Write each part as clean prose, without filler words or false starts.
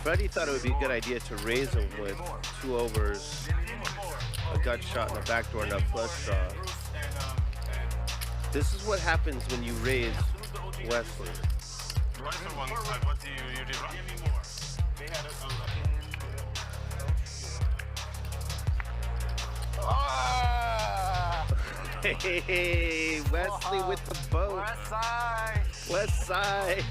Freddie thought it would be a good idea to raise him with 2 overs, a gut shot, and a backdoor, and a flush draw. This is what happens when you raise Wesley. What do you do? Hey, Wesley with the boat. West side. West side.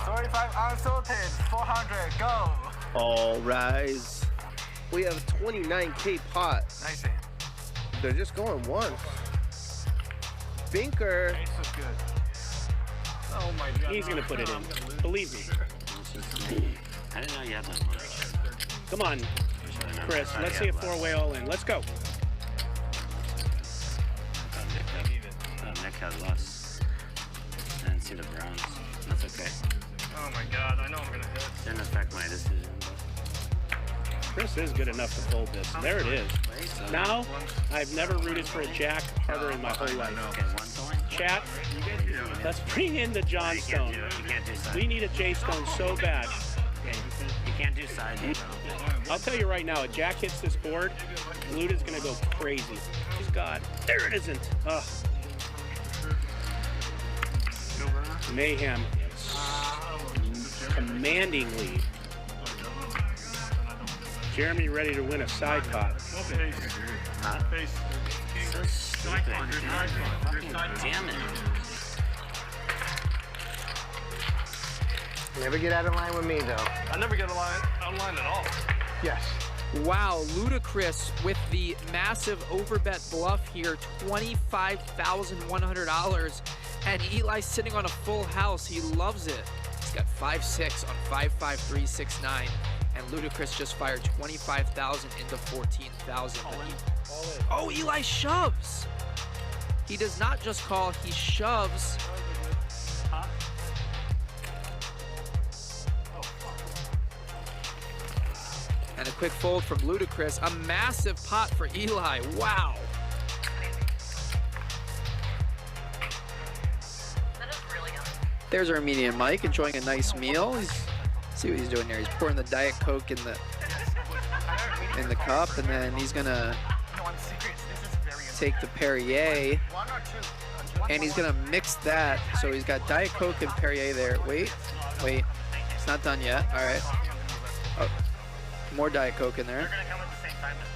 35 unsalted, 400, go. All rise. We have a 29K pot. Nice. They're just going once. Binker. Ace is good. Oh my God. He's gonna put it in. Believe me. I didn't know you had that much. Come on, Chris. Let's see a 4-way all in. Let's go. Nick had less. I didn't see the Browns. That's okay. Oh my God, I know I'm gonna hit. Didn't affect my decision. Chris is good enough to fold this. There it is. Now, I've never rooted for a jack harder in my whole life. Okay, 1 point. Chat, let's bring in the Johnstone. You can't do side. We need a J-Stone so bad. Okay, you can't do side. I'll tell you right now, a jack hits this board, Luda's gonna go crazy. He's got, there it isn't. Ugh. Mayhem. Commanding lead. Jeremy ready to win a side pot. Huh? So stupid. Fucking damn it. Never get out of line with me, though. I never get out of line at all. Yes. Wow, Ludacris with the massive overbet bluff here, $25,100. And Eli sitting on a full house. He loves it. He's got 5-6 on 5-5-3-6-9. And Ludacris just fired 25,000 into 14,000. Oh, Eli shoves. He does not just call, he shoves. And a quick fold from Ludacris. A massive pot for Eli. Wow. There's Armenian Mike enjoying a nice meal. See what he's doing here. He's pouring the Diet Coke in the cup, and then he's gonna take the Perrier, and he's gonna mix that. So he's got Diet Coke and Perrier there. Wait, it's not done yet. All right. Oh, more Diet Coke in there.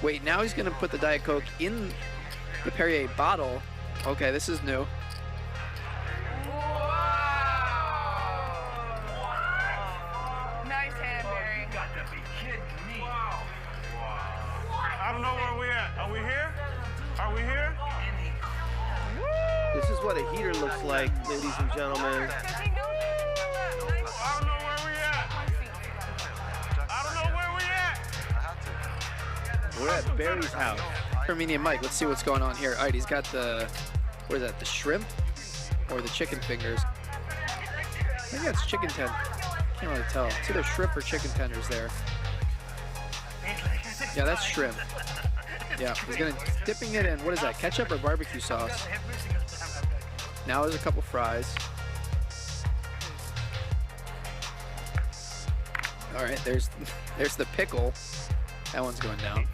Wait, now he's gonna put the Diet Coke in the Perrier bottle. Okay, this is new. I don't know where we at. Are we here? Are we here? This is what a heater looks like, ladies and gentlemen. I don't know where we at. I don't know where we at. We're at Barry's house. Armenian Mike, let's see what's going on here. All right, he's got the, what is that, the shrimp or the chicken fingers? I think that's chicken tender. Can't really tell. It's either shrimp or chicken tenders there. Yeah, that's shrimp. Yeah, he's gonna dipping it in. What is that? Ketchup or barbecue sauce? Now there's a couple fries. All right, there's the pickle. That one's going down.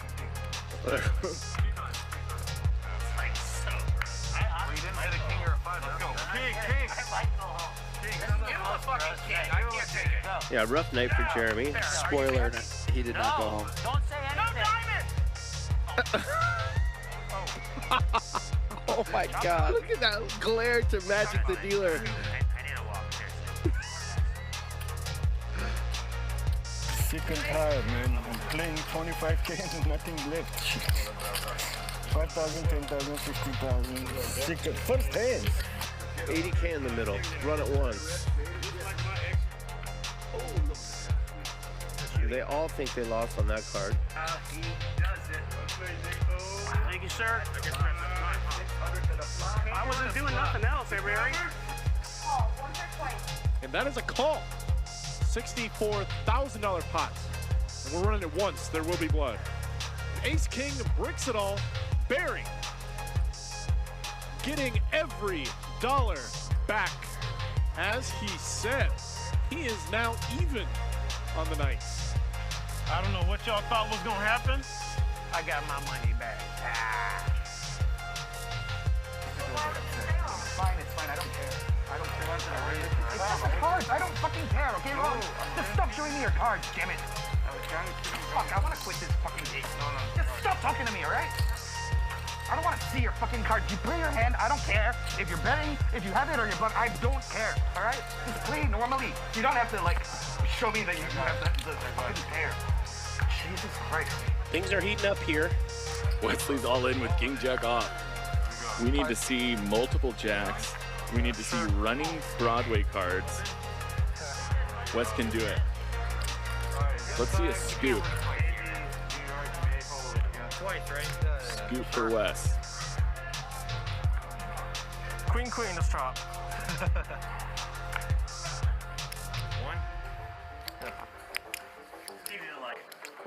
Yeah, rough night for Jeremy. Spoiler, he did not go home. Don't say anything. Oh my God. Look at that glare to Magic the Dealer. I need to walk. Sick and tired, man. I'm playing 25K and nothing left. 5,000, 10,000, 50,000. Sick of first hand. 80K in the middle. Run it once. They all think they lost on that card. Thank you, sir. I wasn't doing nothing else, Barry. And that is a call. $64,000 pots. And we're running it once. There will be blood. Ace King bricks it all. Barry getting every dollar back as he said, he is now even on the night. I don't know what y'all thought was gonna happen. I got my money back. It's fine, I don't care. I don't care. It's not the cards, I don't fucking care, okay? Just stop showing me your cards, damn it. Fuck, I wanna quit this fucking game. Just stop talking to me, alright? I don't wanna see your fucking cards. You play your hand, I don't care. If you're betting, if you have it or you're bluff, I don't care, alright? Just play normally. You don't have to, like, show me that you have the fucking pair. Jesus Christ. Things are heating up here. Wesley's all in with King Jack off. We need to see multiple jacks. We need to see running Broadway cards. Wes can do it. Let's see a scoop. Scoop for Wes. Queen, let's drop.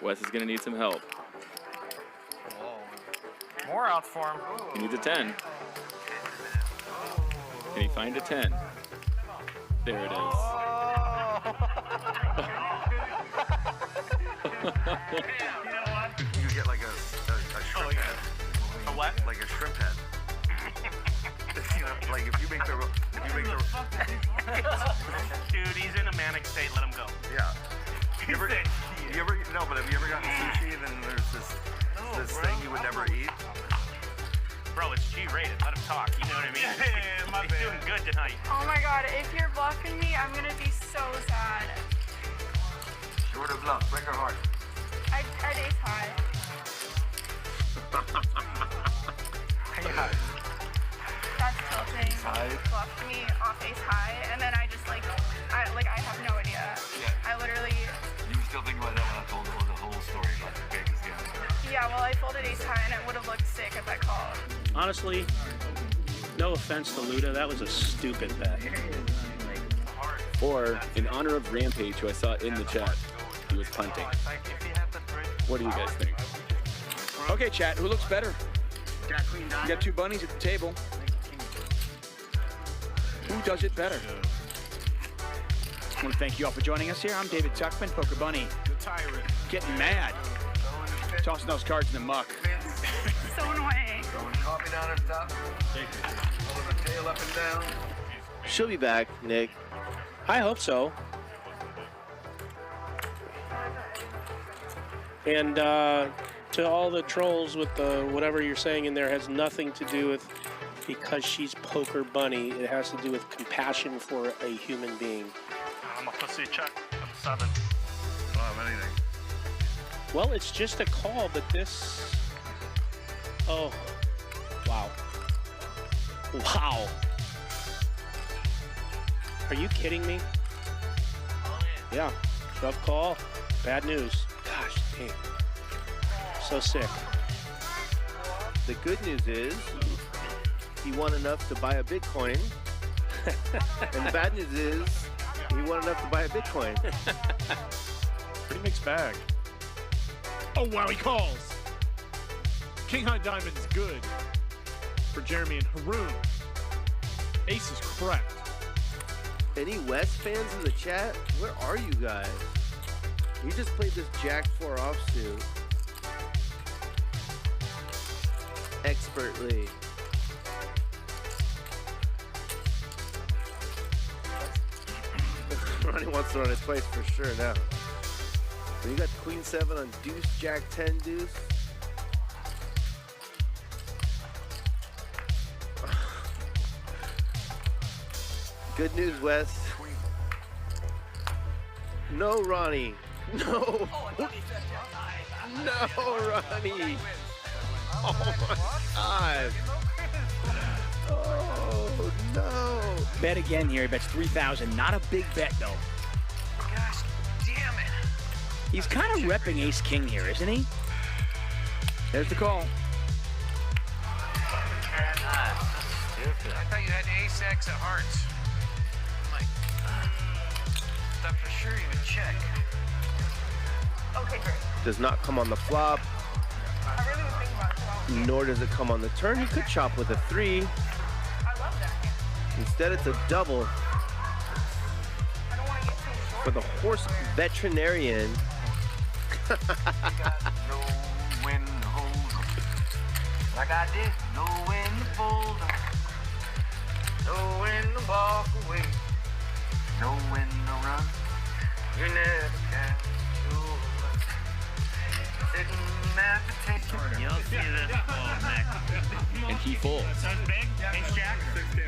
Wes is gonna need some help. More outs for him. He needs a 10. Can he find a 10? There it is. You get like a shrimp head. A what? Like a shrimp head. You know, like if you make the Dude, he's in a manic state. Let him go. yeah. You ever no, but have you ever gotten sushi and then there's this thing you would never eat? Bro, it's G-rated. Let him talk. You know what I mean? He's doing good tonight. Oh my god, if you're bluffing me, I'm gonna be so sad. Short of bluff, break her heart. I'd ace high. That's tilting. Bluffed me off ace high, and then I just I have no idea. Yeah. I literally. You still think about that when I told the whole story about the Vegas game? Yeah, well, I folded ace high, and it would have looked sick if I called. Honestly, no offense to Luda, that was a stupid bet. Or, in honor of Rampage, who I saw in the chat, he was punting. What do you guys think? Okay, chat, who looks better? You got two bunnies at the table. Who does it better? I want to thank you all for joining us here. I'm David Tuchman, Poker Bunny. Getting mad. Tossing those cards in the muck. So annoying. Throwing coffee down her top. Pulling the tail up and down. She'll be back, Nick. I hope so. And to all the trolls with the whatever you're saying in there has nothing to do with because she's Poker Bunny. It has to do with compassion for a human being. I'm a pussy check. I'm 7. I don't have anything. Well, it's just a call, but this... Oh. Wow. Wow. Are you kidding me? Yeah. Shove call. Bad news. Gosh, dang. So sick. The good news is he won enough to buy a Bitcoin. And the bad news is he won enough to buy a Bitcoin. Pretty mixed bag. Oh, wow, he calls. King High Diamond's good for Jeremy and Haroon. Ace is correct. Any West fans in the chat? Where are you guys? We just played this Jack 4 offsuit expertly. Ronnie wants to run it twice for sure now. So you got Queen 7 on deuce, Jack 10 deuce. Good news, Wes. No, Ronnie. No. No, Ronnie. Oh my God. Oh no. Bet again here. He bets 3,000. Not a big bet though. Gosh damn it. He's kind of repping Ace King here, isn't he? There's the call. I thought you had ace X of hearts. I'm like, thought for sure you would check. Okay, great. Does not come on the flop, I really was thinking about it. Well, nor does it come on the turn. He could chop with a 3. I love that. Instead, it's a double. for the horse veterinarian. No when to hold 'em. Like I did, know when to fold 'em. Know when to walk away. Know when to run. You never can. Sitting at the table. You'll see this fold next. And he folds. So it's big? Ace Jack?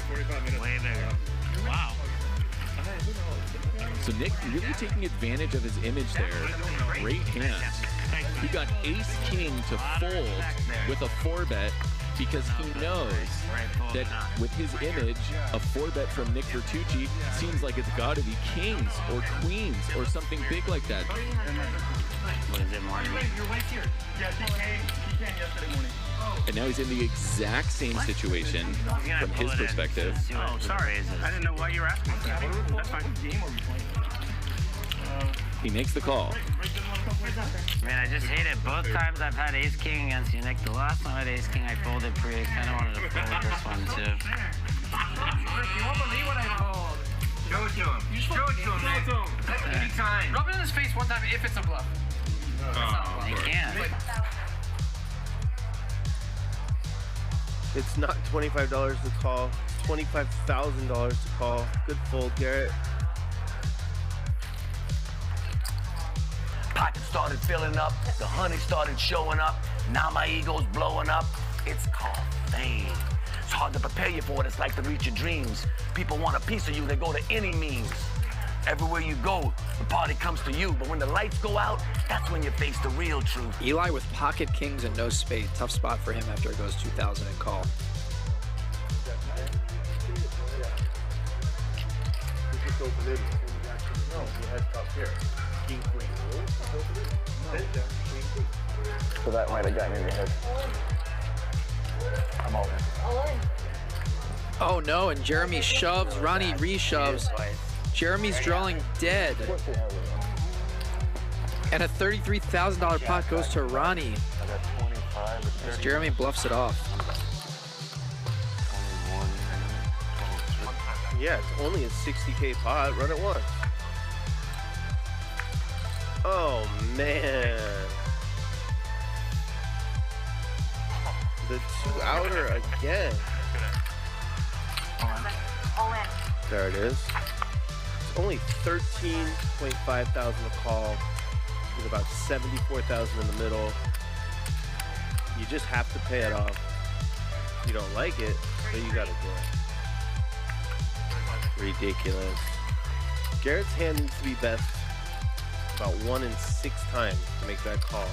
45 minutes. Way bigger. Wow. So Nick really taking advantage of his image there. Great hand. He got ace king to fold with a 4-bet because he knows that with his image, a 4-bet from Nick Vertucci seems like it's got to be kings or queens or something big like that. What is it, Marty? Your wife's here. Yeah, he came yesterday morning. And now he's in the exact same situation from his perspective. Oh, sorry. I didn't know why you were asking for that. That's fine. He makes the call. Man, I just hate it. Both times I've had ace king against you, Nick. The last time I had ace king, I folded pre. I kind of wanted to fold this one too. You won't believe what I called. Show it to him. Show it to him, man. Anytime. Rub it in his face one time if it's a bluff. They can't. It's not $25 to call. It's $25,000 to call. Good fold, Garrett. Pocket started filling up. The honey started showing up. Now my ego's blowing up. It's called fame. It's hard to prepare you for it. It's like to reach your dreams. People want a piece of you. They go to any means. Everywhere you go, the party comes to you. But when the lights go out, that's when you face the real truth. Eli with pocket kings and no spade. Tough spot for him after it goes 2,000 and call. So that might have gotten in your head. I'm all in. Oh no, and Jeremy shoves, Ronnie re-shoves. Jeremy's drawing dead. And a $33,000 pot goes to Ronnie. As Jeremy bluffs it off. Yeah, it's only a 60K pot. Run it once. Oh, man. The 2-outer again. All in. There it is. It's only 13.5 thousand to call. With about 74,000 in the middle. You just have to pay it off. You don't like it, but you gotta do it. Ridiculous. Garrett's hand needs to be best about 1 in 6 times to make that call.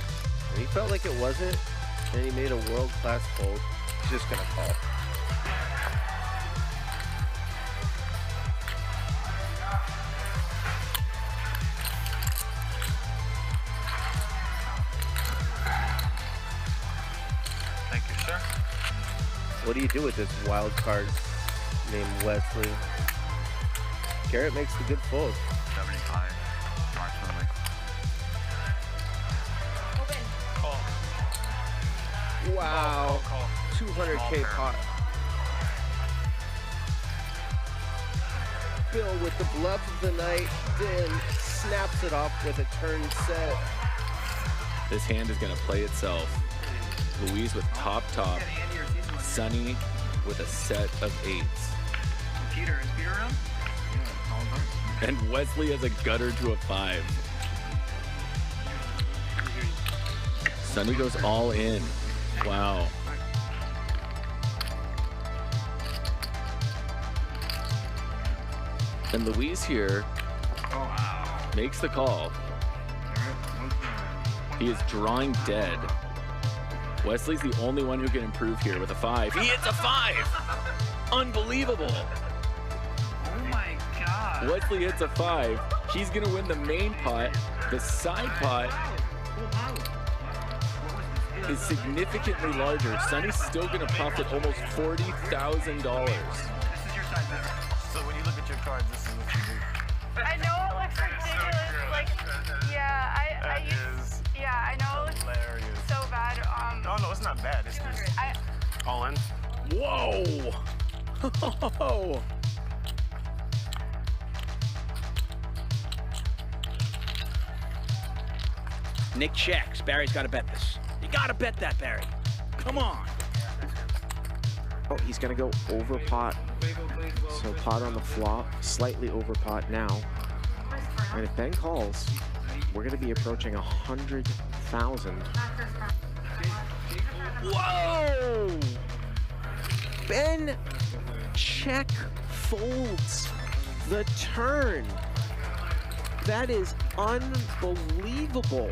And he felt like it wasn't, and he made a world-class fold. He's just gonna call. Thank you, sir. What do you do with this wild card named Wesley? Garrett makes the good fold. 75. Approximately. Open. Wow. 200K pot. Bill with the bluff of the night, then snaps it off with a turn set. This hand is going to play itself. Louise with top. Sonny with a set of 8s. Peter, is Peter around? And Wesley has a gutter to a 5. Sonny goes all in. Wow. And Louise here makes the call. He is drawing dead. Wesley's the only one who can improve here with a 5. He hits a 5! Unbelievable! Oh my God. Wesley hits a 5. He's gonna win the main pot. The side pot is significantly larger. Sonny's still gonna profit almost $40,000. This is your side better. So when you look at your cards, this is what you do. I know it looks ridiculous. Like, yeah, I know it looks Hilarious. so bad. No, it's not bad. It's just all in. Whoa! Nick checks. Barry's got to bet this. You got to bet that, Barry. Come on. Oh, he's going to go over pot. So pot on the flop, slightly over pot now. And if Ben calls, we're going to be approaching 100,000. Whoa! Ben check folds the turn. That is unbelievable.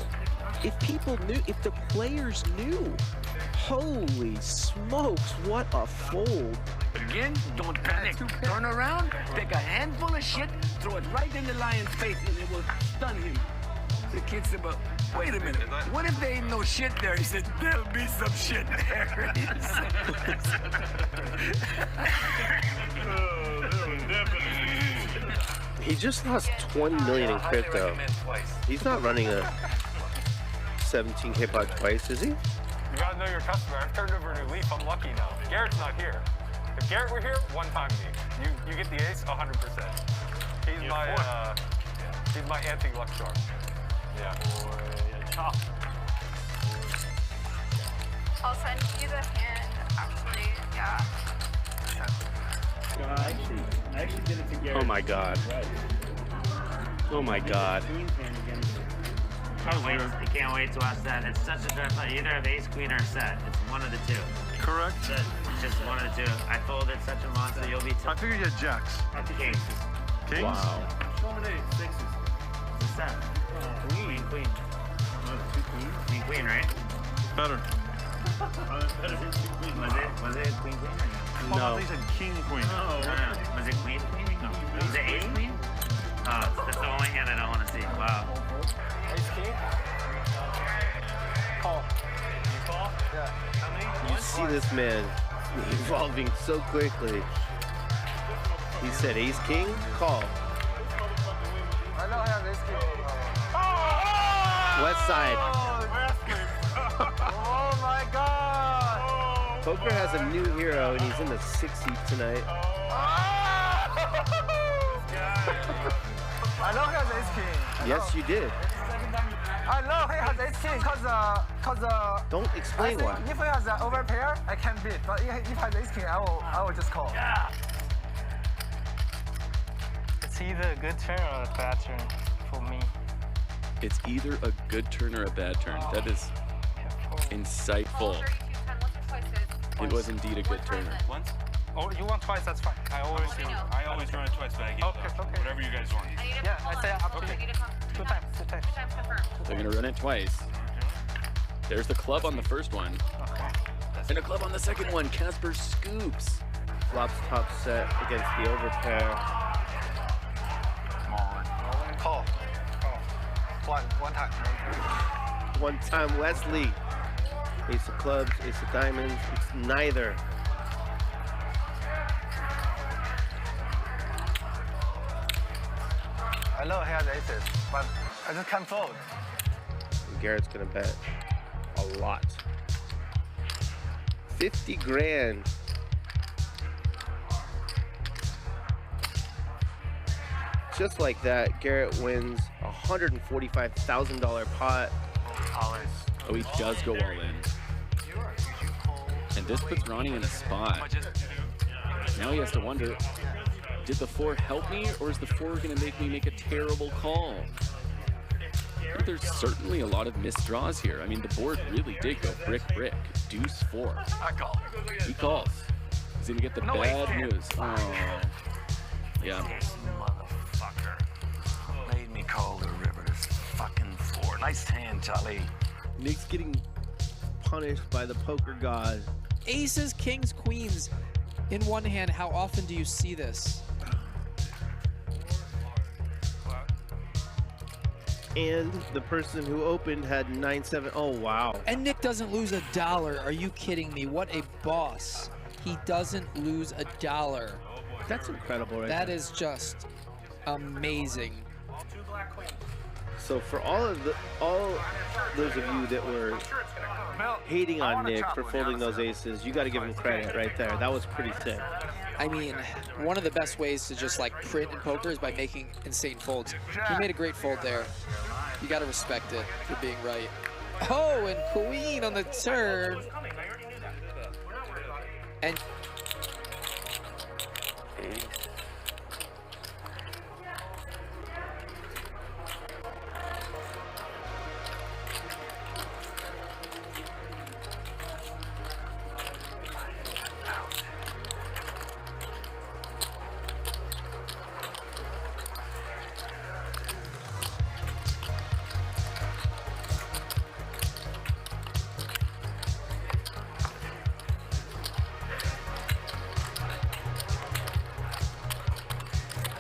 If people knew, if the players knew, holy smokes, what a fold. Again, don't panic. Turn around, take a handful of shit, throw it right in the lion's face, and it will stun him. The kid said, but wait a minute, what if there ain't no shit there? He said, there'll be some shit there. He just lost 20 million in crypto. He's not running a 17K pot twice, is he? You gotta know your customer. I've turned over a new leaf. I'm lucky now. Garrett's not here. If Garrett were here, one time me. You get the ace 100%. He's my anti-luck charm. Yeah. I'll send you the hand, actually, yeah. I actually did it to Garrett. Oh my God. Oh my God. I can't wait to watch that. It's such a draft play. You either have ace, queen, or set. It's one of the two. Correct. It's just one of the two. I folded such a monster. You'll be. I figured you had jacks. Kings. Kings? Wow. Show me the sixes. What's that? Queen. Queen. Queen, queen, right? Better. Was it queen, queen? No. He said king, queen. Oh, was it queen, queen? No. Was it ace, queen? Oh, that's the only hand I don't want to see. Wow. Ace king? Call. You call? Yeah. How many? You see this man evolving so quickly. He said ace king, call. I know I have ace king. West side. Oh my God! Poker has a new hero and he's in the 6th seat tonight. I know he has ace king. Yes, you did. I know he has ace king because Don't explain why. If he has an overpair, I can beat. But if he has ace king, I will just call. Yeah. It's either a good turn or a bad turn for me. It's either a good turn or a bad turn. That is insightful. It was indeed a good turn. Once? Oh, you want twice? That's fine. I always do. I always run it twice, but I give okay. whatever you guys want. Yeah, I say up to you. Two times. They're gonna run it twice. There's the club on the first one. And a club on the second one. Casper scoops. Flops top set against the overpair. Come on. Call. One time. One time Wesley. Ace of clubs, ace of diamonds. It's neither. I know he has aces, but I just can't fold. And Garrett's gonna bet a lot. 50 grand. Just like that, Garrett wins $145,000 pot. Oh, he does go all in. And this puts Ronnie in a spot. Now he has to wonder, did the 4 help me, or is the 4 going to make me make a terrible call? But there's certainly a lot of missed draws here. I mean, the board really did go brick, deuce 4. I call. He calls. He's going to get the bad news. Oh. Yeah. This motherfucker made me call the river this fucking 4. Nice hand, Charlie. Nick's getting punished by the poker god. Aces, kings, queens in one hand. How often do you see this? And the person who opened had 9-7. Oh, wow. And Nick doesn't lose $1. Are you kidding me? What a boss. He doesn't lose $1. That's incredible, right? That is just amazing. So for all those of you that were hating on Nick for folding those aces, you got to give him credit right there. That was pretty sick. I mean, one of the best ways to just like print in poker is by making insane folds. He made a great fold there. You got to respect it for being right. Oh, and queen on the turn. And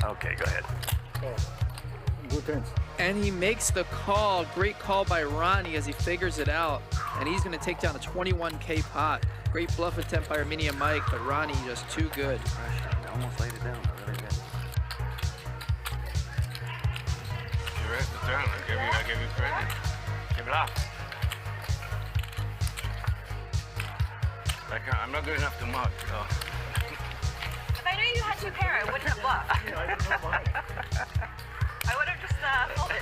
Okay, go ahead. Good hands. And he makes the call. Great call by Ronnie as he figures it out. And he's going to take down a 21K pot. Great bluff attempt by Armenia Mike, but Ronnie just too good. I almost laid it down. Really good. You rest the turn. I gave you credit. Give it up. I'm not good enough to mug, so. If I knew you had 2 pair, I wouldn't have bluffed. I would have just folded.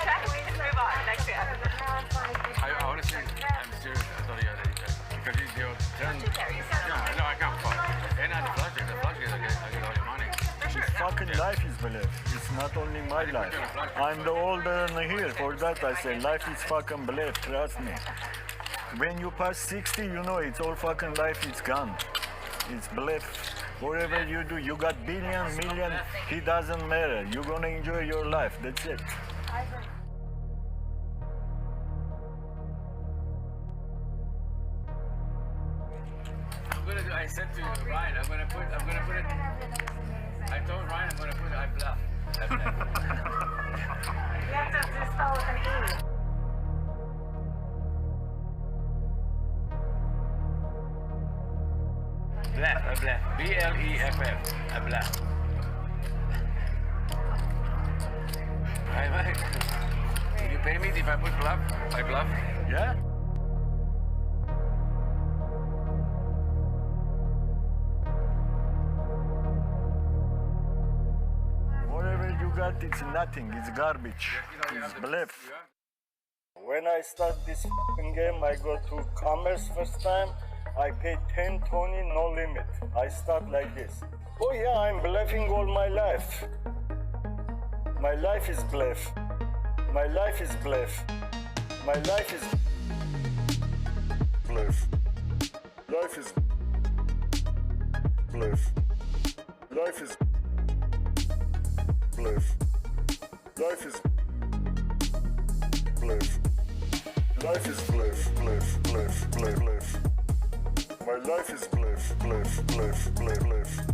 Check, move on, next hand. I honestly, I'm serious. I thought you had any check. Because your turn. Yeah, I know, I can't fuck. And at the flush, I get all your money. His fucking life is belief. It's not only my life. I'm the older one here. For that I say life is fucking belief. Trust me. When you pass 60, you know it's all fucking life is gone. It's belief. Whatever you do, you got billion, million, it doesn't matter. You're gonna enjoy your life. That's it. I said to Ryan, I'm gonna put it. I told Ryan I'm gonna put it. I bluff. You have to just spell with an E. BLEFF, a BLEFF. B-L-E-F-F, a BLEFF. Will you pay me if I put bluff? I bluff? Yeah. Whatever you got, it's nothing. It's garbage. It's bluff. When I start this game, I go to commerce first time. I pay 10, 20, no limit. I start like this. Oh yeah, I'm bluffing all my life. My life is bluff. My life is bluff. My life is bluff. Life is bluff. Life is bluff. Life is bluff. Life is bluff, bluff, bluff, bluff, bluff. My life is bluff, bluff, bluff, bluff, bluff.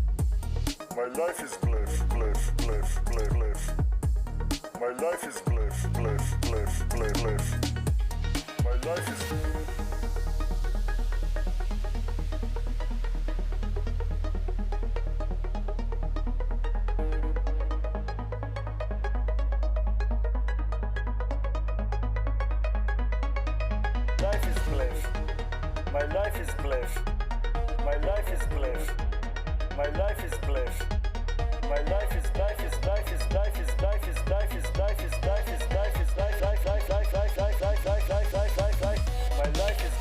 My life is bluff, bluff, bluff, bluff, bluff. My life is bluff, bluff, bluff, bluff, bluff. My life is My life is bluff. My life is bluff. My life is bluff. My life is life is life is life is life is life is life is life is life is life life life life life life life life life life life life. My life is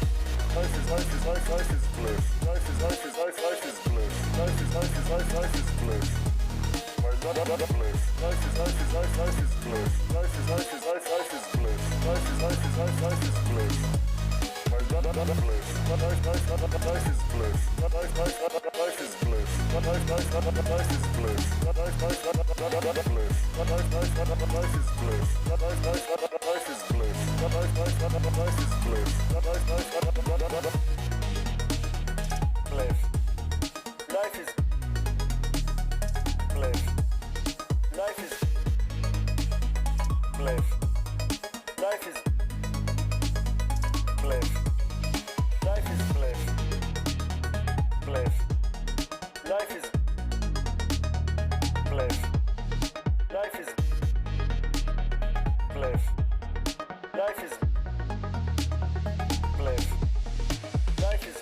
life is life is life life is bluff. Life is life is life life is bluff. Life is life is life life is bluff. My life is bluff. Life is life is life life is bluff. Life is life is life life is bluff. Life is life is life life is bluff. My life is bluff. Life is bluff. Life is bluff. Life is bluff. Life is bluff. Life is bluff. Life is bluff. Life is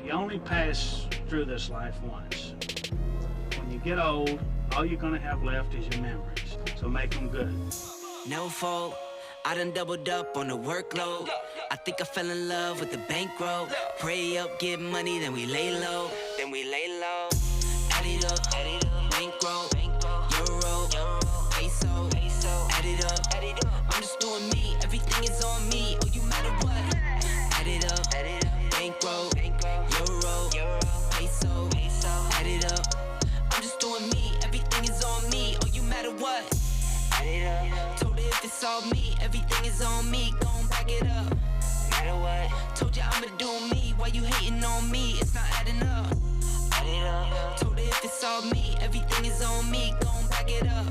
You only pass through this life once. When you get old, all you're gonna have left is your memories. So make them good. No fault, I done doubled up on the workload. I think I fell in love with the bankroll. Pray up, get money, then we lay low. Add it up, bankroll, euro, peso, add it up. I'm just doing me, everything is on me. Oh, you matter what? Add it up, bankroll, euro, peso, add it up. I'm just doing me, everything is on me. Oh, you matter what? Add it up. Told her if it's all me, everything is on me. Gon' back it up. Matter what? Told you I'ma do me. Why you hating on me? It's not adding up. Add it up. Told her if it's all me, everything is on me. Gon' back it up.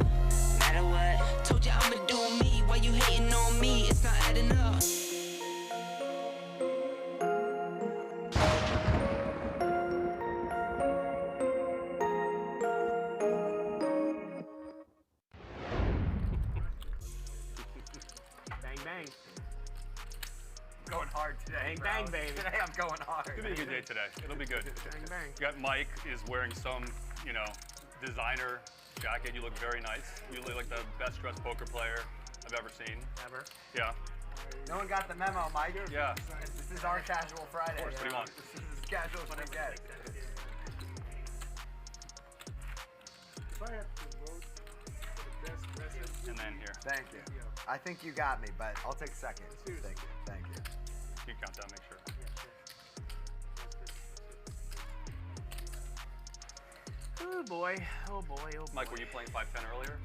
Matter what? Told you I'ma do me. Why you hating on me? It's not adding up. Bang, bang. Going hard today. Bang, bang, baby. Today I'm going hard. It's gonna be a good day today. It'll be good. Bang, bang. You got Mike is wearing some, you know, designer jacket. You look very nice. You look like the best dressed poker player I've ever seen. Ever? Yeah. No one got the memo, Mike. Yeah. This is our casual Friday. Of course. What do you want? This is as casual as we get. If I have to vote for the best message. And then here. Thank you. I think you got me, but I'll take second. Thank you. Thank you. You can count down, make sure. Oh boy, oh boy, oh boy. Mike, were you playing 5-10 earlier?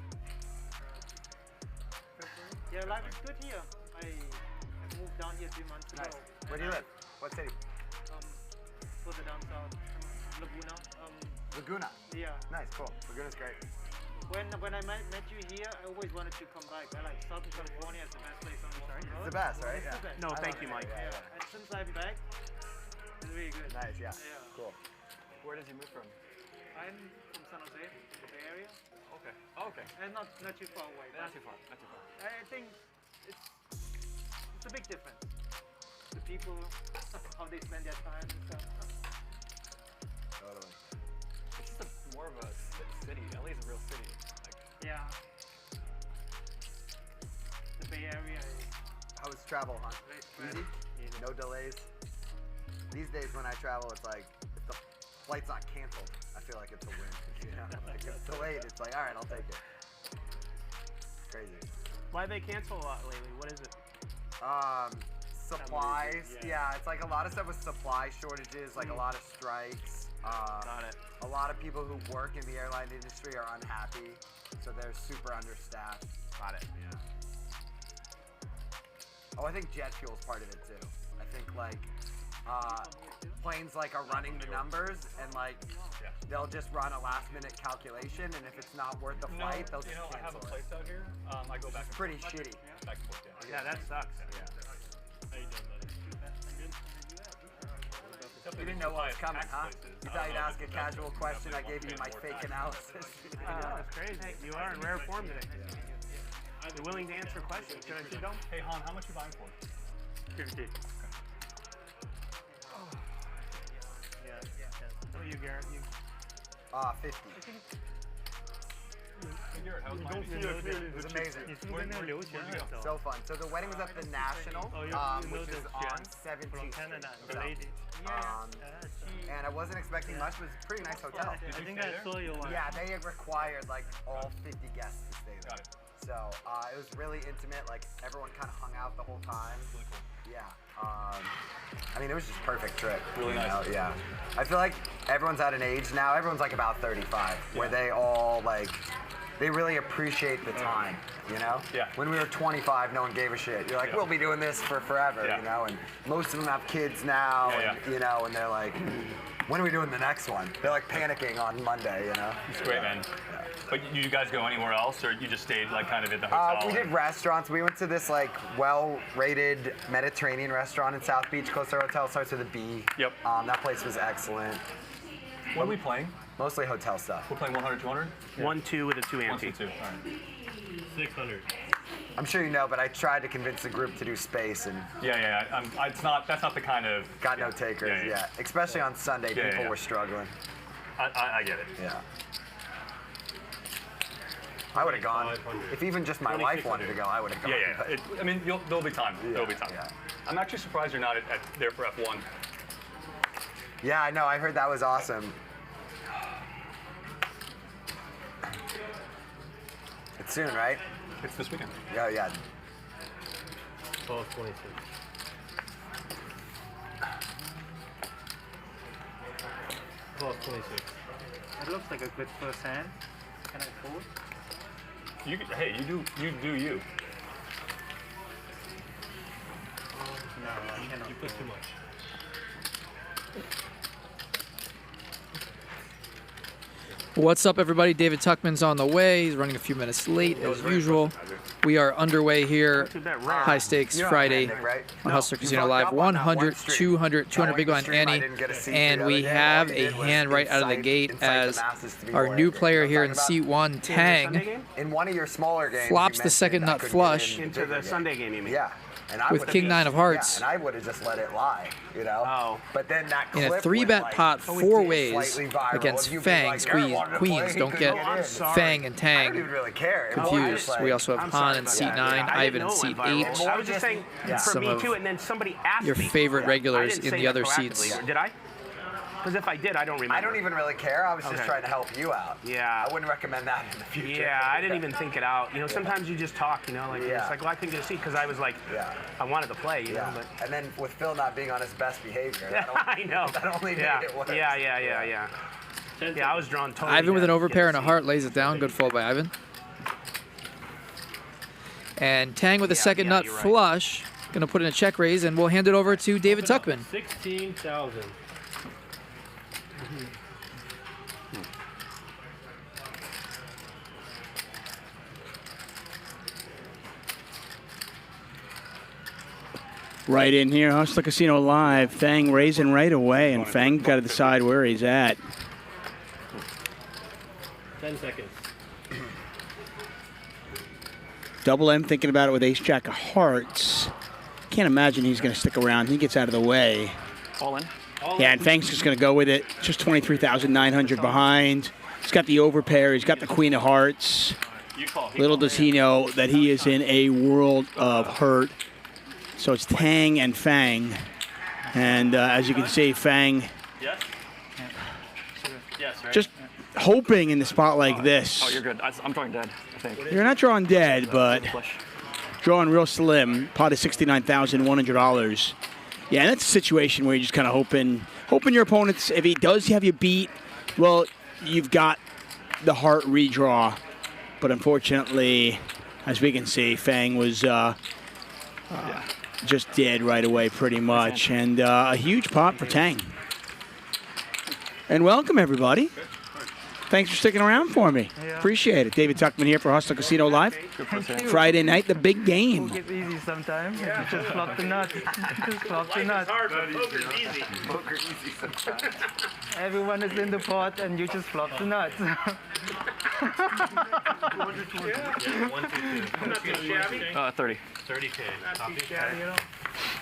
Yeah, life is good here. I moved down here 3 months ago. Nice. Where do you live? What city? Further down south, Laguna. Laguna. Yeah. Nice, cool. Laguna's great. When I met you here, I always wanted to come back. I like Southern California as the best place on the earth. It's the best, right? It's the best. No, thank you, Mike. Yeah. And since I'm back, it's really good. Nice, yeah. Cool. Where did you move from? I'm from San Jose, the Bay Area. Okay. Oh, okay. And not too far away. Not too far. Not too far. I think it's a big difference. The people, how they spend their time and stuff. Totally. It's just more of a city. LA is a real city. Yeah. The Bay Area is... How was travel, huh? Easy? No delays? These days when I travel, it's like, if the flight's not canceled, I feel like it's a win. You know? Like if it's delayed, it's like, all right, I'll take it. Crazy. Why they cancel a lot lately? What is it? Supplies. Yeah, it's like a lot of stuff with supply shortages, like a lot of strikes. Got it. A lot of people who work in the airline industry are unhappy, so they're super understaffed. Got it. Yeah. Oh, I think jet fuel's part of it too. I think like planes like are running the numbers and like they'll just run a last minute calculation, and if it's not worth the flight, they'll just cancel I have a it. place out here. I go back. It's pretty shitty. Back and forth, Yeah, that sucks. Yeah. How you doing, buddy? You didn't know what was coming, huh? You thought you'd ask a casual question, I gave you my fake analysis. That's crazy. You are in rare form today. You're willing to answer questions. Can I sit down? Hey, Han, how much you buying for? 50. Yeah. What are you, Garrett? You? 50. Hey, Garrett, how was Miami? It was amazing. So fun. So the wedding was at the National, which is on 17th Street. And I wasn't expecting much. It was a pretty nice hotel. I think I saw you once. Yeah, they required like all 50 guests to stay there. Got it. So it was really intimate. Like everyone kind of hung out the whole time. Really cool. Yeah. I mean, it was just a perfect trip. Really nice. Know? Yeah. I feel like everyone's at an age now. Everyone's like about 35, where they all like. They really appreciate the time, you know? Yeah. When we were 25, no one gave a shit. You're like, we'll be doing this for forever, you know? And most of them have kids now, and, you know, and they're like, when are we doing the next one? They're like panicking on Monday, you know? It's great, man. But you guys go anywhere else, or you just stayed like kind of at the hotel? We did restaurants. We went to this like well-rated Mediterranean restaurant in South Beach, close to our hotel. Starts with a B. Yep. That place was excellent. What are we playing? Mostly hotel stuff. We're playing 100, 200? 1-2 with a 2 ante. 1-2, all right. 600. I'm sure you know, but I tried to convince the group to do space and. Yeah. It's not. That's not the kind of. Got no takers. Yeah. Especially on Sunday, people were struggling. I get it. Yeah. I would have gone. If even just my wife wanted to go, I would have gone. Yeah. I mean, there'll be time. There'll be time. Yeah. I'm actually surprised you're not there for F1. Yeah, I know. I heard that was awesome. It's soon, right? It's this weekend. Yeah. 12:26. It looks like a good first hand. Can I fold? Hey, you do you. No, I cannot. You put too much. What's up, everybody? David Tuchman's on the way. He's running a few minutes late, as usual. We are underway here. High stakes Friday on Hustler Casino Live. 100, 200, 200 big blind Annie. And we have a hand right out of the gate as our new player here in seat 1, Thaeng, in one of your smaller games, flops the second nut flush. Into the Sunday game, you mean? Yeah. And I with King-9 of hearts. Yeah, and I would have just let it lie, you know? Oh. But then that clip in a 3-bet pot 4 ways against Fang. Queens. Don't get Fang and Thaeng confused. We also have Han in seat 9, Ivan in seat 8. I was just saying, for me too, and then somebody asked me. Your favorite regulars in the other seats. Did I? Because if I did, I don't remember. I don't even really care. I was just trying to help you out. Yeah. I wouldn't recommend that in the future. Yeah, I didn't even think it out. You know, sometimes you just talk, you know, like, it's like, well, I couldn't get a seat because I was like, I wanted to play, you know. But and then with Phil not being on his best behavior, I know. That only made it worse. Yeah, I was drawn totally. Ivan with an overpair and a heart lays it down. Good fold by Ivan. And Thaeng with a second nut flush. Going to put in a check raise, and we'll hand it over to David Tuchman. 16,000. Right in here, Hustler Casino Live. Thaeng raising right away, and Fang got to decide where he's at. 10 seconds. Double M thinking about it with Ace Jack of Hearts. Can't imagine he's going to stick around. He gets out of the way. All in. Yeah, and Fang's just going to go with it. Just 23,900 behind. He's got the overpair. He's got the Queen of Hearts. Little does he know that he is in a world of hurt. So it's Thaeng and Fang. And as you can see, Fang just hoping in the spot like this. Oh, you're good. I'm drawing dead, I think. You're not drawing dead, but drawing real slim. Pot is $69,100. Yeah, and that's a situation where you're just kind of hoping your opponents, if he does have you beat, well, you've got the heart redraw. But unfortunately, as we can see, Fang was just dead right away pretty much. And a huge pot for Thaeng. And welcome, everybody. Thanks for sticking around for me. Appreciate it. David Tuchman here for Hustler Casino Live. Friday night, the big game. It's easy sometimes. Just flop the nuts. Just flop the nuts. Poker's easy sometimes. Everyone is in the pot and you just flop the nuts. 1, 2, 3. 30. 30K.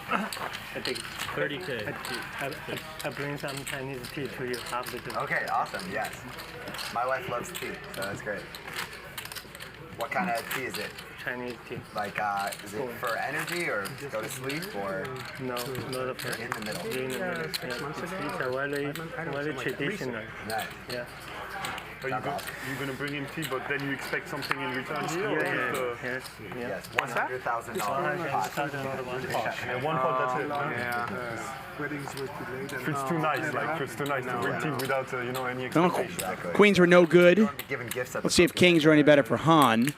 I think 30K. I bring some Chinese tea to you after the. Okay, awesome. Yes. My wife loves tea, so that's great. What kind of tea is it? Chinese tea. Like, is it for energy or go to sleep or? No, not for in the middle. In the middle. 6 months ago. It's very traditional. Nice. Yeah. Are you going to bring him tea, but then you expect something in return here? Yes. Yes. $100,000 pot. And one pot, that's it. Yeah. It's too nice, it's too nice to bring tea without, any expectation. Queens were no good. Let's see if Kings are any better for Han.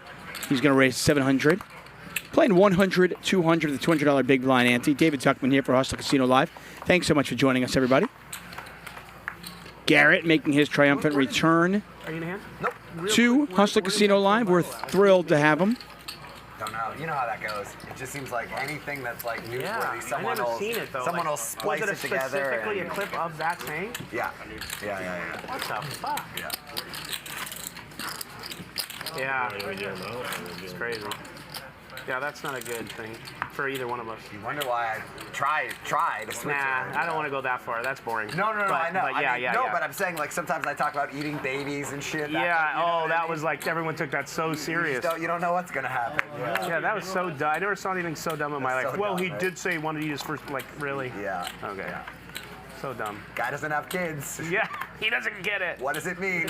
He's going to raise 700. Playing 100, 200, the $200 big blind ante. David Tuchman here for Hustler Casino Live. Thanks so much for joining us, everybody. Garrett making his triumphant return to Hustler Casino Live. We're thrilled to have him. Don't know. You know how that goes. It just seems like anything that's like newsworthy, someone will splice it together. Was it specifically a clip of that thing? Yeah. What the fuck? Yeah. Yeah. It's crazy. Yeah, that's not a good thing for either one of us. You wonder why I try to switch Nah, it. I don't want to go that far. That's boring. No, but, I know. But yeah, yeah. But I'm saying, like, sometimes I talk about eating babies and shit. That was like, everyone took that so serious. You don't know what's going to happen. Yeah, that was so dumb. I never saw anything so dumb in my life. So Well, dumb, he right? did say he wanted to use first, like, really? Yeah. Okay. Yeah. So dumb. Guy doesn't have kids. Yeah, he doesn't get it. What does it mean?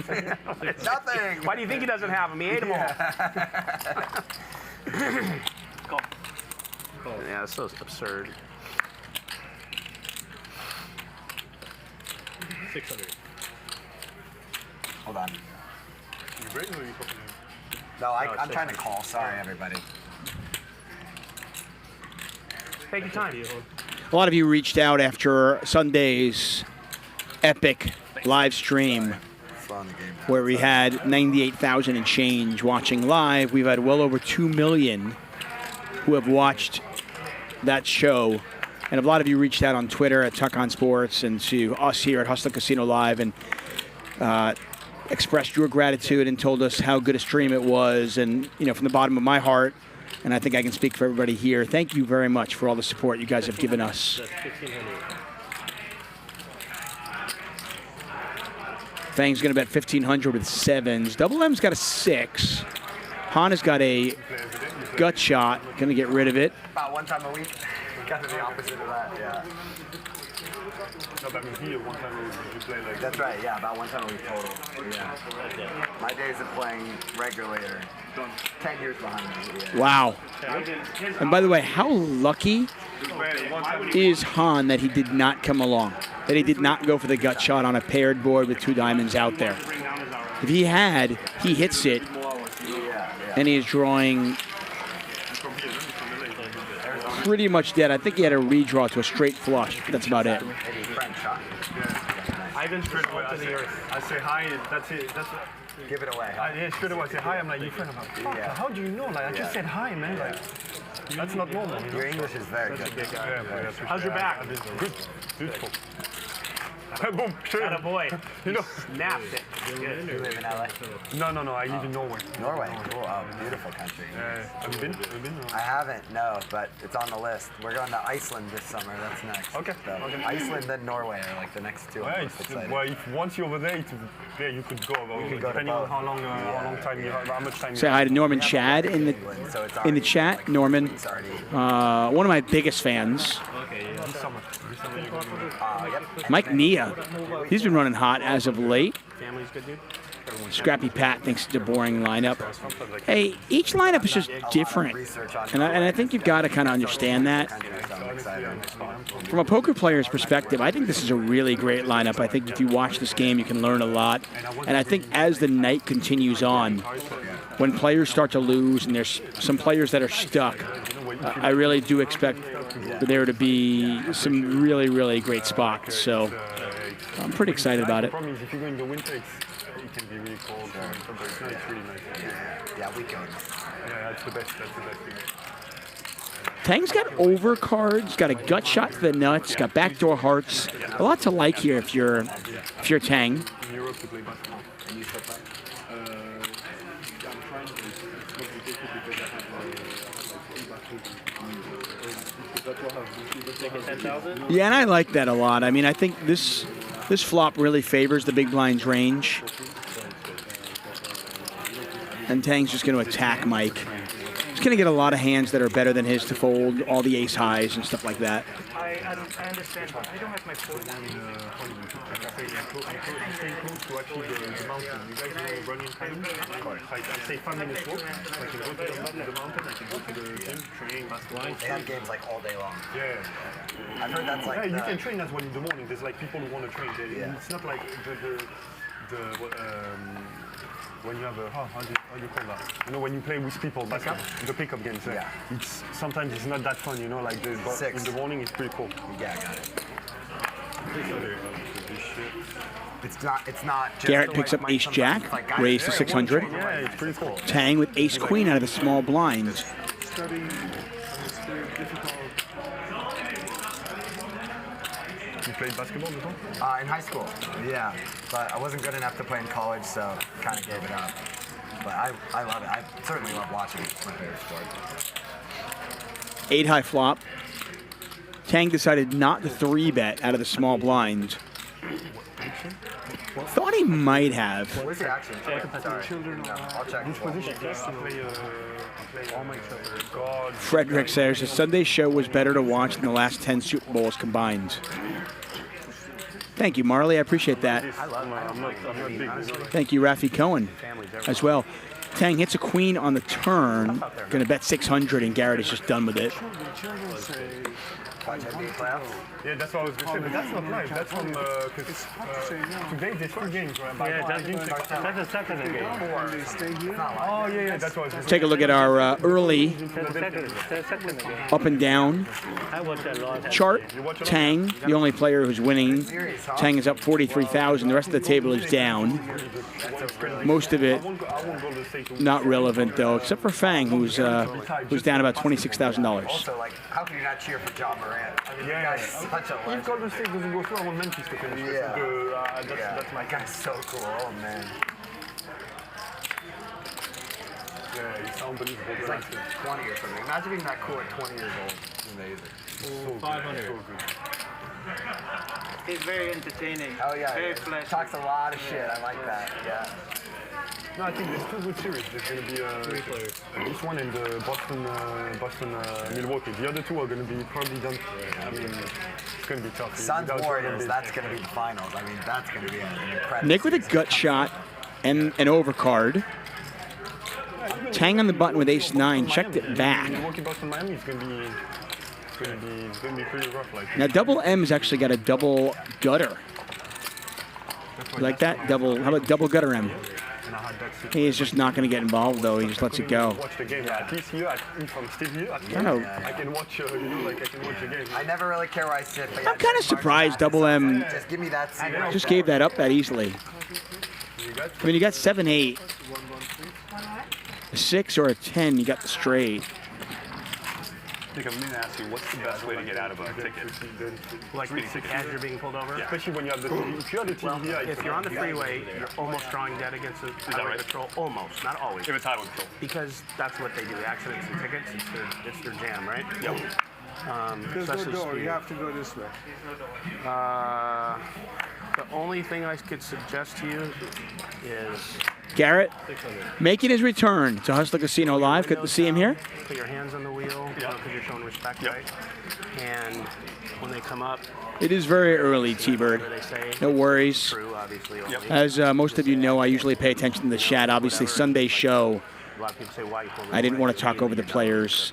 Nothing. Why do you think he doesn't have them? He ate them all. Yeah, that's so absurd. 600. Hold on. You breaking or you popping in? No, I'm trying to call. Sorry, everybody. Take your time. A lot of you reached out after Sunday's epic live stream where we had 98,000 and change watching live. We've had well over 2 million who have watched that show. And a lot of you reached out on Twitter at Tuchman Sports and to us here at Hustler Casino Live and expressed your gratitude and told us how good a stream it was. And, you know, from the bottom of my heart, and I think I can speak for everybody here, thank you very much for all the support you guys have given us. Thaeng's going to bet 1,500 with sevens. Double M's got a 6. Han has got a gut shot. Going to get rid of it. About one time a week. Kind of the opposite of that, yeah. No, that means here one time a week you play like. That's right, yeah, about one time a week total. Yeah. My days of playing regularly are 10 years behind me. Yeah. Wow. And by the way, how lucky is Han that he did not come along? That he did not go for the gut shot on a paired board with 2 diamonds out there. If he had, he hits it, and he is drawing pretty much dead. I think he had a redraw to a straight flush. That's about it. Ivan straight away to the earth. I say hi, that's it. That's it. Give it away. Yeah, straight away I say hi. I'm like, you friend. I'm like, fuck, how do you know? Like, I just said hi, man. Like, that's not normal. Your English is very good. How's your back? Good. Beautiful. Boom. Atta boy. You know, snapped it. You live in LA? No. I live in Norway. Norway. Cool. Oh, beautiful country. Have you been? I haven't, no, but it's on the list. We're going to Iceland this summer. That's next. Okay. So Iceland and Norway are like the next two. Well, if once you're over there, you could go. Depending on how long time you have, how much time. Say hi to Norman Chad in the chat. Norman, one of my biggest fans. Mike Nia, he's been running hot as of late. Family's good, dude. Scrappy Pat thinks it's a boring lineup. Hey, each lineup is just different, and I think you've got to kind of understand that. From a poker player's perspective, I think this is a really great lineup. I think if you watch this game, you can learn a lot. And I think as the night continues on, when players start to lose and there's some players that are stuck, I really do expect there to be some really, really great spots. So I'm pretty excited about it. The problem is if you go in the winter, it can be really cold. But it's really nice. Yeah, we go. Yeah, that's the best. Tang's got overcards, got a gut shot to the nuts, got backdoor hearts. A lot to like here if you're Thaeng. In Europe to play basketball. And you stop that? I'm trying to Yeah, and I like that a lot. I mean, I think this flop really favors the big blind's range. And Tang's just going to attack Mike. He's going to get a lot of hands that are better than his to fold all the ace highs and stuff like that. I understand. I don't have my phone. I stay close to actually the mountain. You guys know running time? I say 5 minutes walk. I can go to the mountain, I can go to the gym, train, basketball. They have games like all day long. Yeah. I've heard that's like. Yeah, you can train as well in the morning. There's like people who want to train. It's not like when you have a how do you call that? You know, when you play with people, the pickup games. Yeah. It's sometimes it's not that fun. You know, like in the morning it's pretty cool. Yeah, I got it. It's not just Garrett picks up ace jack, raised to 600. Yeah, it's pretty cool. Thaeng with ace queen out of the small blind. You played basketball before? In high school, yeah. But I wasn't good enough to play in college, so kind of gave it up. But I love it. I certainly love watching it. It's my favorite sport. 8 high flop. Thaeng decided not to 3-bet out of the small blind. Thought he might have. Where's the action? Sorry. I'll check. Frederick says the Sunday show was better to watch than the last 10 Super Bowls combined. Thank you, Marley. I appreciate that. Thank you, Rafi Cohen, as well. Thaeng hits a queen on the turn. Going to bet 600, and Garrett is just done with it. Yeah, that's what I was going to say, but that's not live. That's from, because today there's 2 games, right? Yeah, that's the second game. Oh, yeah, that's what I was going to say. Take a look at our early up and down chart. Thaeng, the only player who's winning. Thaeng is up 43,000. The rest of the table is down. Most of it not relevant though, except for Fang, who's down about $26,000. Also, like, how can you not cheer for John Moran? I mean, yeah, guy's such a legend. Quand le steak doesn't go through, I want Memphis to finish. That's my guy's so cool. Oh man. Yeah, he's unbelievable. He's like 20 or something. Imagine being that cool at 20 years old. It's amazing. 500. So good. He's very entertaining. Oh yeah, very he talks a lot of shit. I like that. Yeah. No, I think there's 2 good series. There's going to be this one and the Boston, Milwaukee. The other 2 are going to be probably done. I mean, it's going to be tough. Suns Warriors, that's going to be the finals. I mean, that's going to be an incredible. Nick with a gut shot and an overcard. Thaeng on the button with ace-9, checked it back. Milwaukee, Boston, Miami is going to be. It's going to be pretty rough. Like Now, double M's actually got a double gutter. You like that? Double. How about double gutter M? He is just not going to get involved, though. He just lets it go. Watch the game. At least here, if I'm still here, I can watch. Like I can watch the game. I never really care where I sit. But I'm kind of surprised double M just give me that seat. just gave that up that easily. I mean, you got 7-8. A 6 or a 10, you got the straight. I think I'm going to ask you, what's the best way to get out of a ticket? Like as you're being pulled over? Yeah. Especially when you have the if you have the TV here. If you're on the freeway, you're almost drawing dead against the highway patrol. Almost, not always. If it's highway patrol. Because that's what they do. Accidents and tickets, it's their jam, right? Yep. There's no door. You have to go this way. The only thing I could suggest to you is Garrett making his return to Hustler Casino Live. Good to see him here. Put your hands on the wheel because you're showing respect, right? And when they come up, It is very early, T-Bird. No worries. As most of you know, I usually pay attention to the chat. Obviously, Sunday show, a lot of people say, why you pulled I didn't want to talk over the players.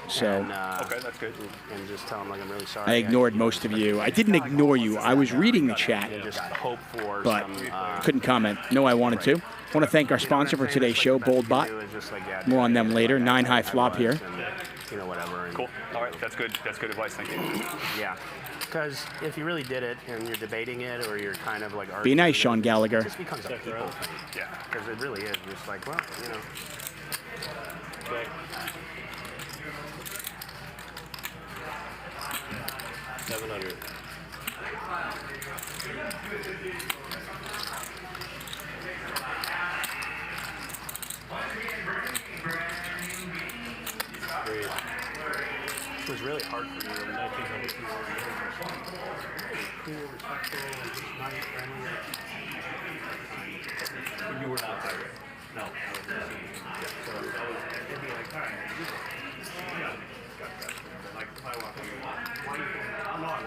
So okay, that's good. And just tell them like I'm really sorry. I ignored most of you. I didn't ignore you. I was reading the chat, Just hope for but some, couldn't comment. No, I wanted to. I want to thank our sponsor for today's show, BoldBot. More on them later. 9 high flop here. You know, whatever. Cool. All right, that's good. That's good advice. Thank you. Yeah. Because if you really did it and you're debating it or you're kind of like Be nice, Sean Gallagher. it just becomes a people thing. Yeah. Because it really is just like, well, you know. Okay. 700. It was really hard for me in 1900. You were not there. No. So it'd be like, all right, like if I walk I'm not.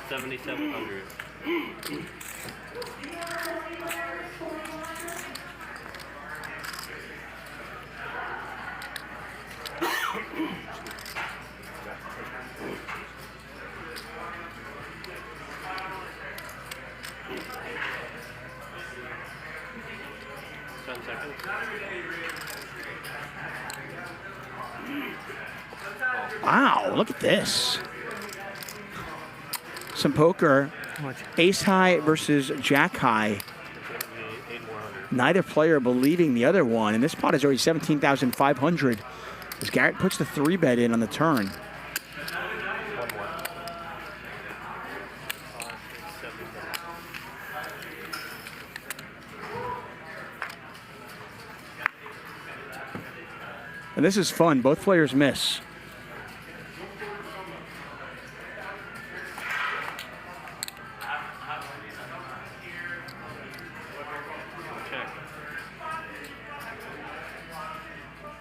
7,700. Wow, look at this. Some poker. Ace high versus jack high. Neither player believing the other one. And this pot is already 17,500 as Garrett puts the 3-bet in on the turn. And this is fun. Both players miss.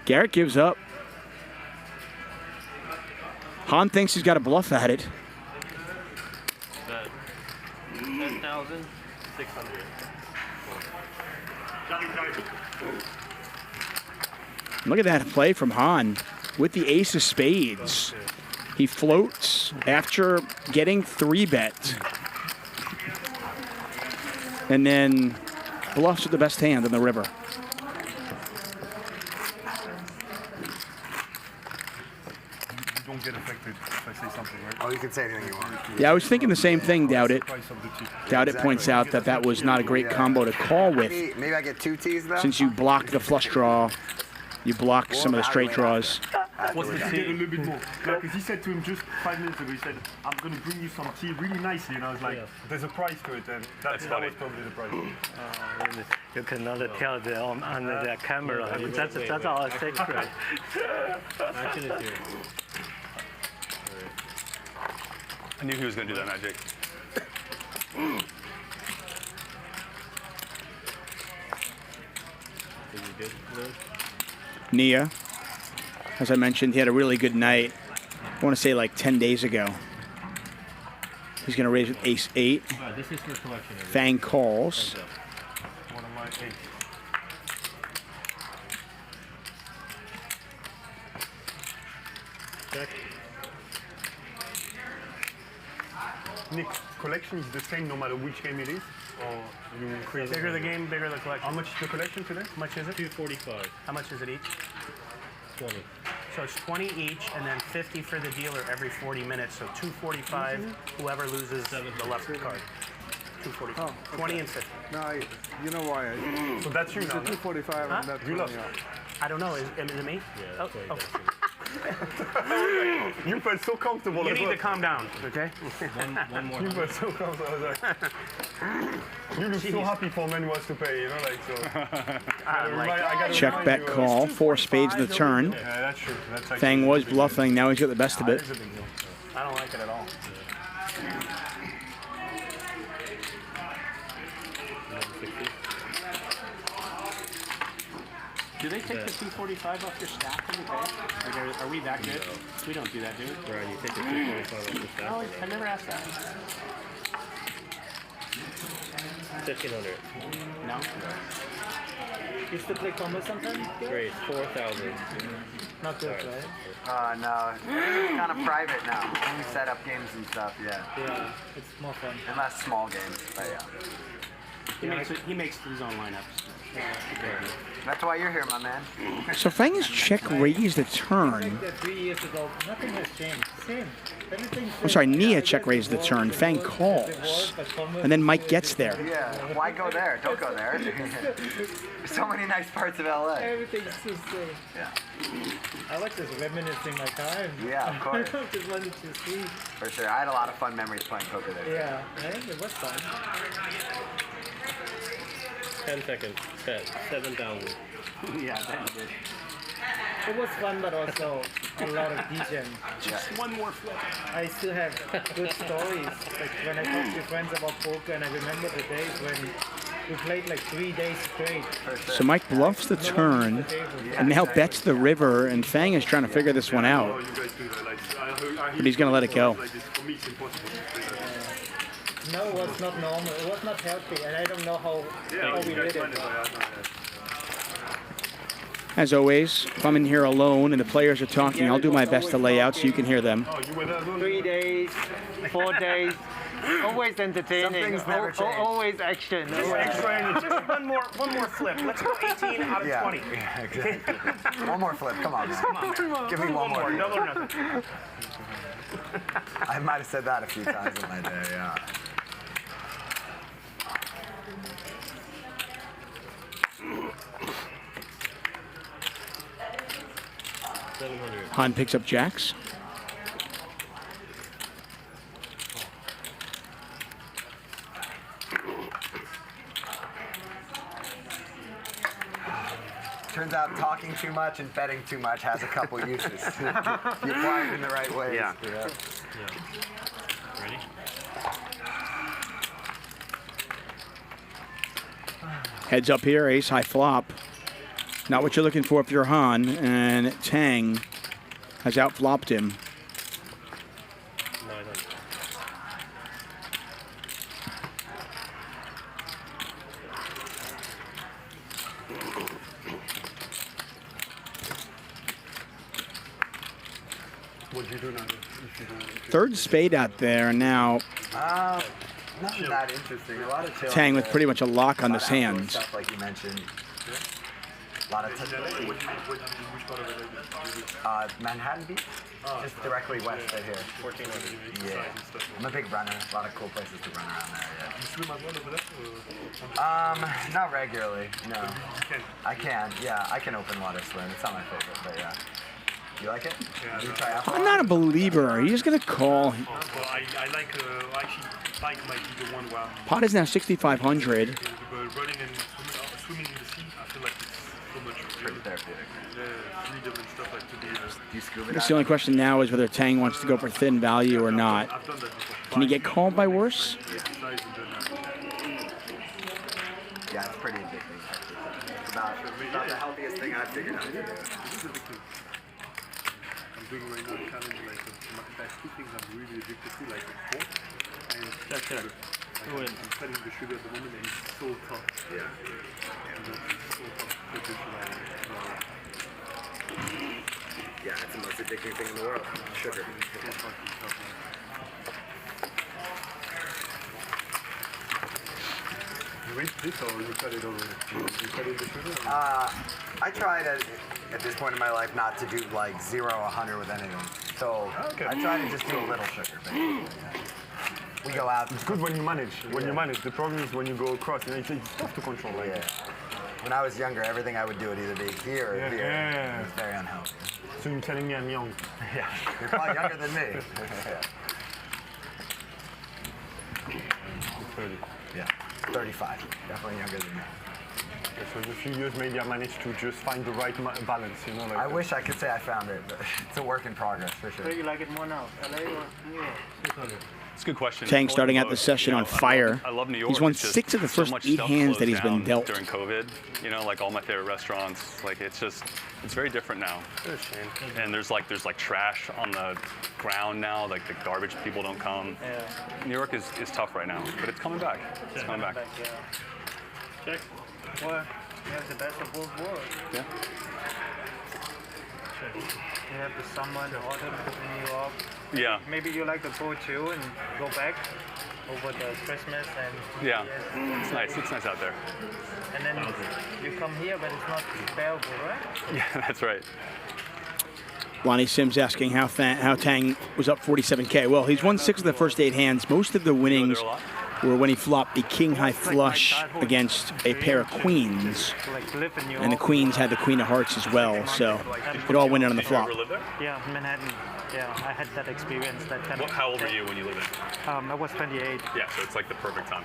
Garrett gives up. Han thinks he's got a bluff at it. 10,600. Look at that play from Han with the ace of spades. He floats after getting 3-bet. And then bluffs with the best hand in the river. Don't get affected if I say something, right? Oh, you can say anything you want. Yeah, I was thinking the same thing, Doubt It. Doubt It points out that that was not a great combo to call with. Maybe I get 2 tees though. Since you block the flush draw, you block some of the straight draws. What's the tea? A little bit more. Because he said to him just 5 minutes ago, he said, I'm going to bring you some tea really nicely. And I was like, there's a price to it. And that was probably the price. You cannot tell the on the camera. That's our secret. I knew he was going to do that magic. Nia, as I mentioned, he had a really good night. I want to say like 10 days ago. He's going to raise with ace-8. This is your collection. Fang calls. One of my 8. Check. Nick, collection is the same no matter which game it is? Or you increase Bigger the game, bigger the collection. How much is the collection today? How much is it? 245. How much is it each? 20. So it's 20 each, and then 50 for the dealer every 40 minutes. So 245. Whoever loses the left card. 245. 20 and 50. No, you know why? So that's you now. 245 and that's you lost. I don't know. Is it me? Yeah. Oh. You felt so comfortable. You need to calm down, okay? One more. You felt so comfortable. I was like, you look so happy for men who has to pay, you know, like so. Check bet call, 4 spades in the turn. Yeah, that's true. That's Thaeng was bluffing, now he's got the best of it. I don't like it at all. Do they take the 245 off your stack every day? Like, are we that good? No. We don't do that, do we? Right, you take the 245 off your stack. Oh, I never asked that. 1,500. No? You still play combo sometimes? Great, 4,000. Not good, right? No. It's kind of private now. When we set up games and stuff, yeah. Yeah, it's more fun. Unless small games, but yeah. He makes his own lineups. That's why you're here, my man. So Fang has check raised the turn. 3 years ago, nothing has changed. Same. I'm sorry, Nia check raised the turn. Fang calls. And then Mike gets there. Yeah, why go there? Don't go there. There's so many nice parts of LA. Everything's the same. Yeah. I like this reminiscing my time. Yeah, of course. Just wanted to see. For sure. I had a lot of fun memories playing poker there. Yeah, it was fun. 10 seconds. Set. 7,000. Yeah, that did. It was fun, but also a lot of degen. Just one more flip. I still have good stories. Like when I talk to friends about poker, and I remember the days when we played like 3 days straight. So Mike bluffs the turn and now bets the river, and Fang is trying to figure this one out. But he's going to let it go. No, it was not normal. It was not healthy, and I don't know how we did it. As always, if I'm in here alone and the players are talking, I'll do my best to lay out so you can hear them. 3 days, 4 days, always entertaining, always action. Just one more flip. Let's go 18 out of 20. Yeah, exactly. One more flip. Come on, man. Come on. Give me one more. Double or nothing. I might have said that a few times in my day, yeah. Han picks up jacks. turns out talking too much and betting too much has a couple uses. If you apply it in the right ways. Yeah. Ready? Heads up here, ace high flop. Not what you're looking for if you're Han, and Thaeng has outflopped him. No, I don't. What'd you do now? Third spade out there now. Nothing that interesting. A lot of chill. Thaeng with pretty much a lock on A lot his of outdoor hands. Stuff like you mentioned. A lot of Manhattan Beach, just directly west of here. 1400. Yeah, I'm a big runner. A lot of cool places to run around there. Yeah. You swim as well over there? Not regularly. No. I can. Yeah, I can open water swim. It's not my favorite, but yeah. You like it? Yeah. You try out? I'm not a believer. He's gonna call. Well, I like actually bike might be the one where Pot is now 6,500. running and swimming in the sea. I feel like it's so much pretty therapeutic. Freedom and stuff like to be. You scuba I guess the only question now is whether Thaeng wants to go for thin value or not. I've done that before. Can he get called by worse? Yeah, it's pretty addicting. It's about the healthiest thing I've figured out to do. I'm doing right now a challenge like there's two things I'm really addicted to, like sport and sugar. I'm studying the sugar at the moment and it's so tough. Yeah. Yeah, it's the most addicting thing in the world. Sugar. You read this or you studied already? You studied the sugar? I tried at this point in my life not to do like 0 or 100 with anything. So I try to just do a little sugar, basically. We go out. It's good when you manage. When you manage. The problem is when you go across, it's tough to control. Like When I was younger, everything I would do would either be here or here. Yeah. It was very unhealthy. So you're telling me I'm young? Yeah. You're probably younger than me. 30. Yeah. 35. Definitely younger than me. So in a few years, maybe I managed to just find the right balance, you know. Like I wish I could say I found it, but it's a work in progress for sure. Where you like it more now, LA or New York? It's a good question. Thaeng starting out the session on fire. I love New York. He's won It's just 6 of the so first much 8 stuff hands that closed he's been down dealt. during COVID. You know, like all my favorite restaurants. Like it's very different now. And there's trash on the ground now. Like the garbage people don't come. Yeah. New York is tough right now, but it's coming back. It's coming back. Check. Well, you have the best of both worlds. Yeah. You have the summer and the autumn in New York. Yeah. Maybe you like to go chill and go back over the Christmas and Yeah. It's nice. It's nice out there. And then you come here, but it's not bearable, right? Yeah, that's right. Lonnie Sims asking how Thaeng was up 47K. Well, he's won 6 of the first 8 hands. Most of the winnings were when he flopped the king high flush against a pair of queens. And the queens had the queen of hearts as well, so it all went in on the flop. Yeah, Manhattan. Yeah, I had that experience. That kind of. How old were you when you lived there? I was 28. Yeah, so it's like the perfect time.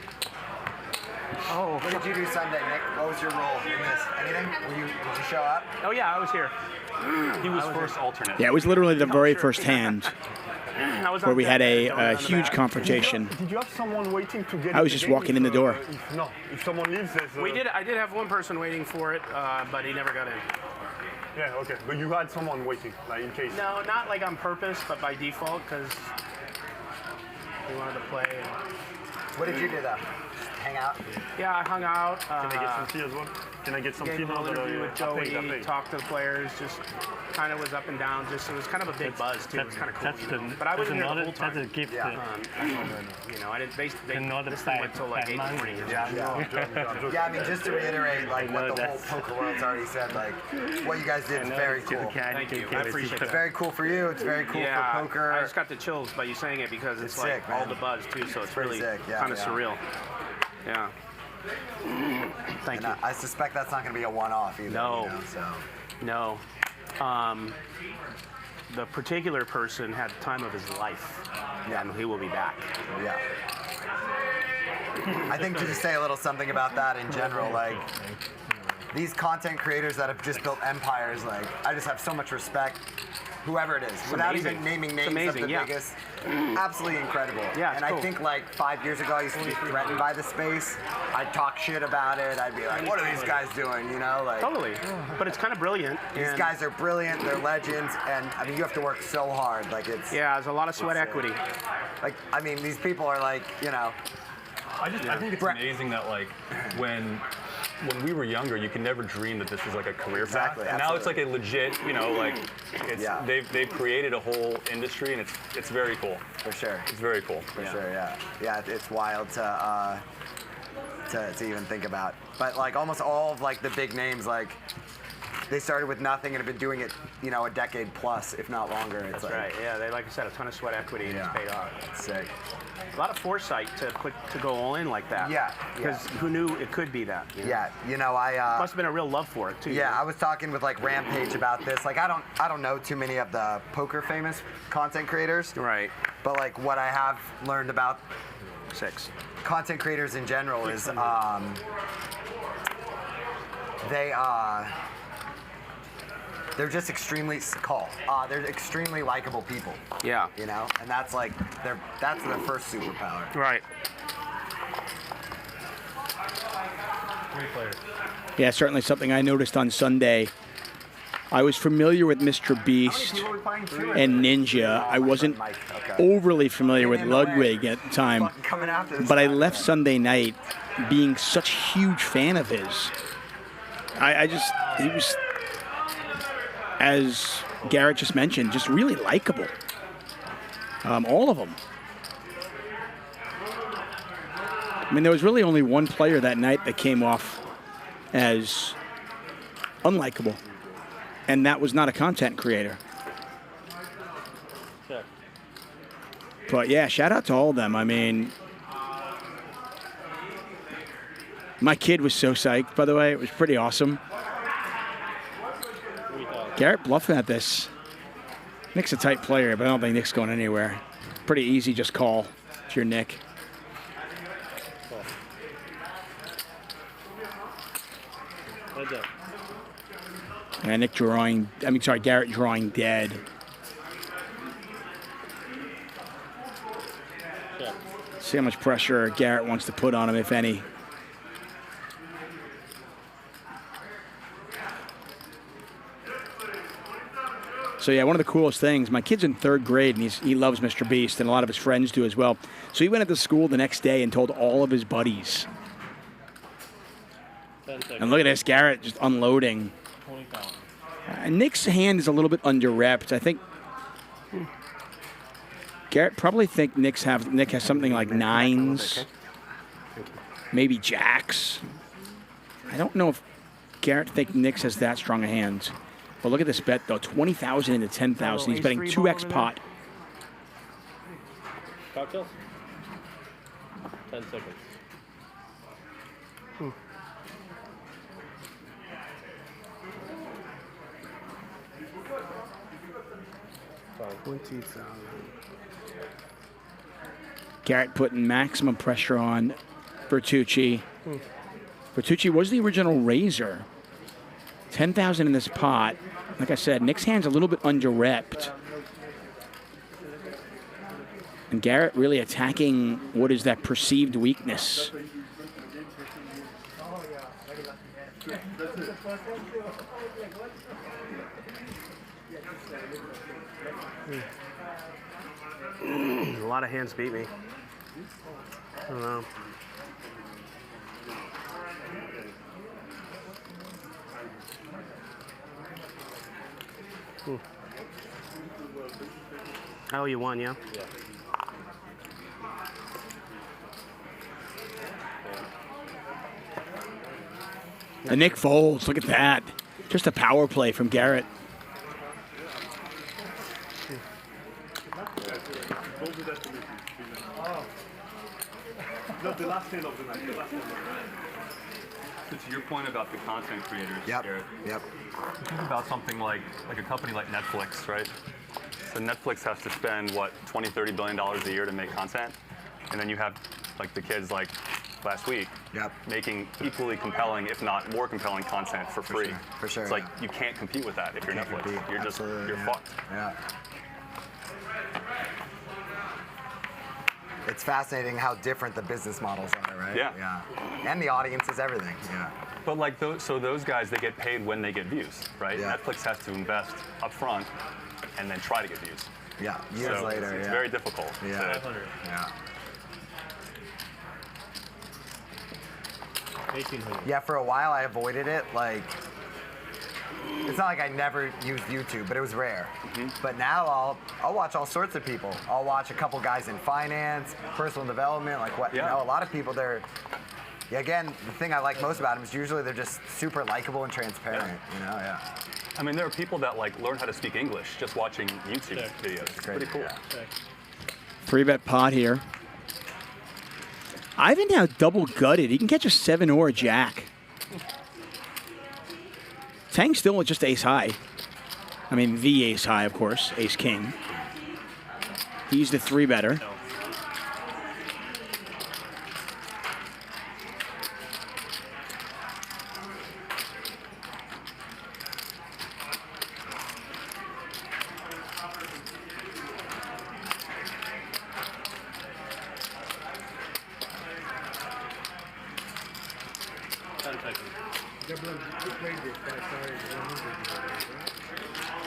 Oh. What did you do Sunday, Nick? What was your role in this? Anything? Did you show up? Oh yeah, I was here. He was first alternate. Yeah, it was literally the very first hand where we had a huge confrontation. Did you have someone waiting to get? I was just walking in the door. If someone leaves, there's. I did have one person waiting for it, but he never got in. Yeah, okay. But you had someone waiting, like in case. No, not like on purpose, but by default, because we wanted to play. What did you do though? Hang out? Yeah, I hung out. Can I get some tea as well? Can I get some tea? Gave a little interview with Joey, talked to the players, just kind of was up and down. Just it was kind of a big buzz too. That's kind of cool. But I wasn't here the whole time. That's a gift. You know, I didn't. This thing went till like 8 in the morning. Yeah, I mean, just to reiterate, like what the whole poker world's already said, like what you guys did is very cool. Thank you. I appreciate that. It's very cool for you. It's very cool for poker. I just got the chills by you saying it because it's like sick, all the buzz too. So it's really kind of surreal. Yeah. Thank you. I suspect that's not going to be a one-off either. No. You know, so. No. The particular person had the time of his life, and he will be back. Yeah. I think to just say a little something about that in general, like these content creators that have just built empires, like, I just have so much respect. Whoever it is, without even naming names of the biggest, absolutely incredible. Yeah, and cool. I think like 5 years ago, I used to be threatened by the space. I'd talk shit about it. I'd be like, "What are these guys doing?" You know, like. Totally, but it's kind of brilliant. These guys are brilliant. They're legends, and I mean, you have to work so hard. Like it's. Yeah, there's a lot of sweat equity. Like I mean, these people are like, you know. I think it's amazing that like when we were younger, you could never dream that this was like a career path. And now it's like a legit, you know, like it's they've created a whole industry, and it's very cool. For sure. It's very cool. For sure, yeah. Yeah, it's wild to even think about. But like almost all of like the big names, like they started with nothing and have been doing it, you know, a decade plus, if not longer. It's That's like, right. Yeah, they like I said, a ton of sweat equity, and it's paid off. Sick. A lot of foresight to go all in like that. Yeah. Because who knew it could be that? You know? Yeah, you know, I must have been a real love for it too. Yeah, I was talking with like Rampage about this. Like I don't know too many of the poker famous content creators. Right. But like what I have learned about content creators in general is they're just extremely they're extremely likable people. Yeah. You know, and that's like that's their first superpower. Right. Great player. Yeah, certainly something I noticed on Sunday. I was familiar with Mr. Beast and Ninja. I wasn't overly familiar with Ludwig at the time. But I left Sunday night being such a huge fan of his. He was, as Garrett just mentioned, just really likable. All of them. I mean, there was really only one player that night that came off as unlikable, and that was not a content creator. But yeah, shout out to all of them. I mean, my kid was so psyched, by the way. It was pretty awesome. Garrett bluffing at this. Nick's a tight player, but I don't think Nick's going anywhere. Pretty easy, just call if you're Nick. And Garrett drawing dead. See how much pressure Garrett wants to put on him, if any. So yeah, one of the coolest things, my kid's in 3rd grade and he loves Mr. Beast, and a lot of his friends do as well. So he went into school the next day and told all of his buddies. And look at this, Garrett just unloading. Nick's hand is a little bit under-repped. I think Garrett probably think Nick has something like 9s, maybe jacks. I don't know if Garrett think Nick has that strong a hand. But look at this bet though, 20,000 into 10,000. He's betting 2x pot. Cocktails? 10 seconds. Garrett putting maximum pressure on Vertucci. Vertucci was the original raiser. 10,000 in this pot. Like I said, Nick's hand's a little bit under-repped. And Garrett really attacking what is that perceived weakness. A lot of hands beat me. I don't know. Oh, you won, yeah? Yeah. And Nick folds, look at that. Just a power play from Garrett. The last thing of the night. To your point about the content creators, Garrett. Yep. Think about something like a company like Netflix, right? So Netflix has to spend, what, $20, $30 billion a year to make content? And then you have like the kids like last week, making equally compelling, if not more compelling, content for free. For sure. It's like you can't compete with that if you're Netflix. You're fucked. Yeah. It's fascinating how different the business models are, right? Yeah. And the audiences, everything. Yeah. But like those guys, they get paid when they get views, right? Yeah. Netflix has to invest up front and then try to get views. Yeah, years so later. It's very difficult. Yeah. Yeah. 1800. Yeah, for a while I avoided it. Like, it's not like I never used YouTube, but it was rare. But now I'll watch all sorts of people. I'll watch a couple guys in finance, personal development, like what you know. A lot of people again, the thing I like most about them is usually they're just super likable and transparent. You know, I mean, there are people that like learn how to speak English just watching YouTube videos. It's pretty cool. 3-bet pot here. Ivan now double gutted. He can catch a 7 or a jack. Thaeng still with just ace high. I mean, the ace high, of course, ace king. He's the 3-better.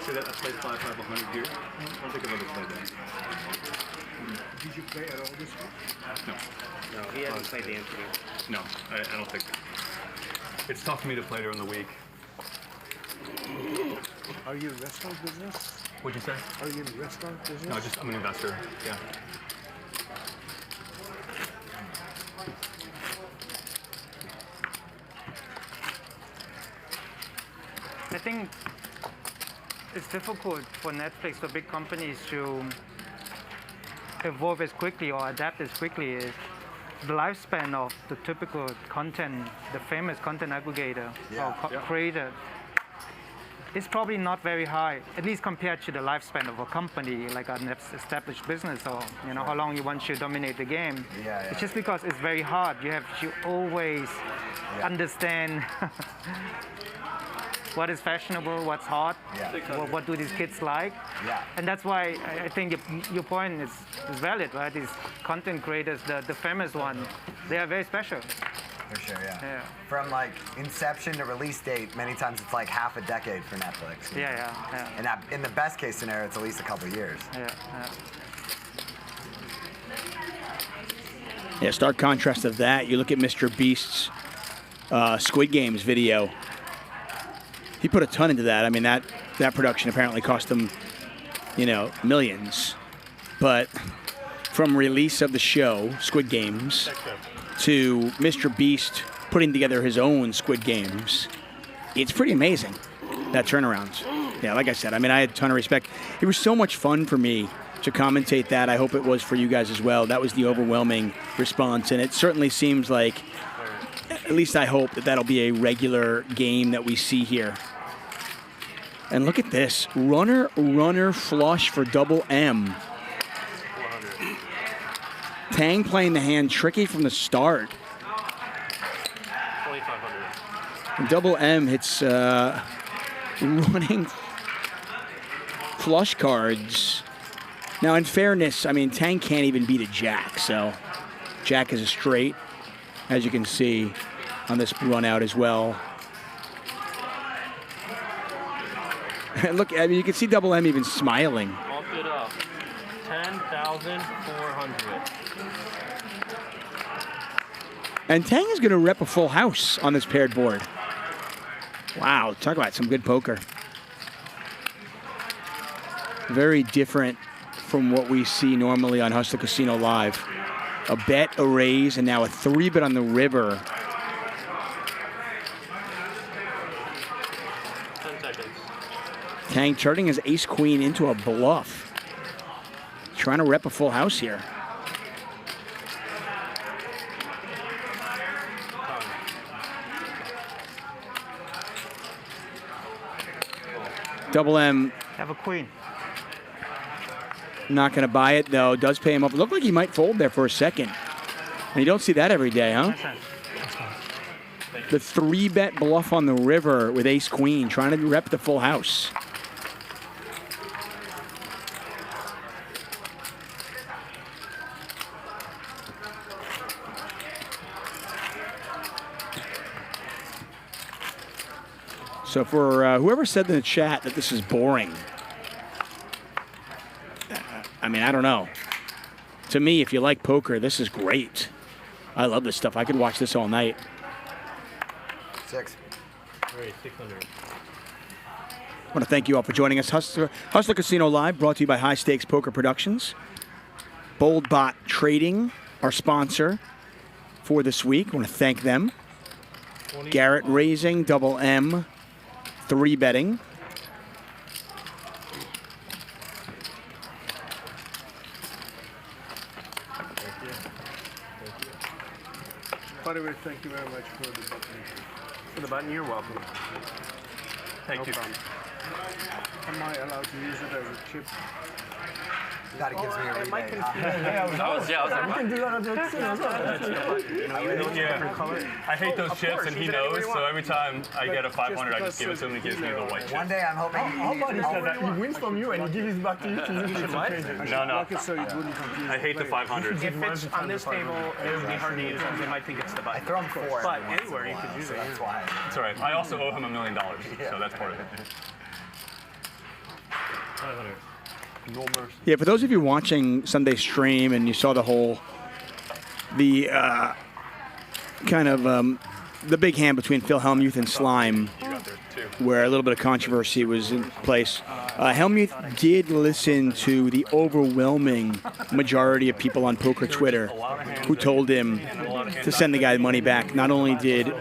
See that? I played 5-5-100 here. I don't think I've ever played that. Did you play at all this week? No. No, he hasn't played the interview. No, I don't think. It's tough for me to play during the week. Are you in restaurant business? What'd you say? Are you in restaurant business? No, I'm an investor. Yeah. I think it's difficult for Netflix, for big companies, to evolve as quickly or adapt as quickly. As the lifespan of the typical content, the famous content aggregator or creator, is probably not very high, at least compared to the lifespan of a company like an established business, or how long you want to dominate the game. It's just because it's very hard. You have to always understand what is fashionable, what's hot, what do these kids like. And that's why I think your point is valid, right? These content creators, the famous one, they are very special. For sure, yeah. From like inception to release date, many times it's like half a decade for Netflix. Yeah. And in the best case scenario, it's at least a couple years. Yeah, stark contrast of that. You look at Mr. Beast's Squid Games video. He put a ton into that. I mean, that production apparently cost him, millions. But from release of the show, Squid Games, to Mr. Beast putting together his own Squid Games, it's pretty amazing, that turnaround. Yeah, like I said, I mean, I had a ton of respect. It was so much fun for me to commentate that. I hope it was for you guys as well. That was the overwhelming response, and it certainly seems like, at least I hope, that that'll be a regular game that we see here. And look at this. Runner flush for double M. Thaeng playing the hand tricky from the start. 2,500. Double M hits running flush cards. Now, in fairness, I mean, Thaeng can't even beat a jack, so jack is a straight, as you can see on this run out as well. Look, I mean, you can see Double M even smiling. Bumped it up. 10,400. And Thaeng is going to rep a full house on this paired board. Wow, talk about some good poker. Very different from what we see normally on Hustler Casino Live. A bet, a raise, and now a 3-bet on the river. 10 seconds. Thaeng turning his ace-queen into a bluff. Trying to rep a full house here. Double M. Have a queen. Not going to buy it, though. Does pay him up. Looked like he might fold there for a second. And you don't see that every day, huh? The 3-bet bluff on the river with ace queen, trying to rep the full house. So for whoever said in the chat that this is boring, I mean, I don't know. To me, if you like poker, this is great. I love this stuff. I could watch this all night. 6. All right, 600. I want to thank you all for joining us. Hustler Casino Live, brought to you by High Stakes Poker Productions. BoldBot Trading, our sponsor for this week. I want to thank them. Garrett Raising, Double M, 3-betting. By the way, thank you very much for the button. For the button, you're welcome. Thank you. Problem. Am I allowed to use it as a chip? That gives me a rebate. I was like, we can do that at the casino as well. I hate those chips, and he knows. So every time I get a 500, I just give it to him. He gives me the white chip. One day I'm hoping. How about he said that he wins from you and he gives it back to you? No. I hate the 500. If it's on this table, it would be hard to use it. They might think it's the button. I throw him 4. But anywhere you could use it. That's why. It's all right. I also owe him $1 million, so that's part of it. 500. No mercy. Yeah, for those of you watching Sunday's stream and you saw the big hand between Phil Hellmuth and Slime, where a little bit of controversy was in place. Hellmuth did listen to the overwhelming majority of people on poker Twitter who told him to send the guy the money back. Not only did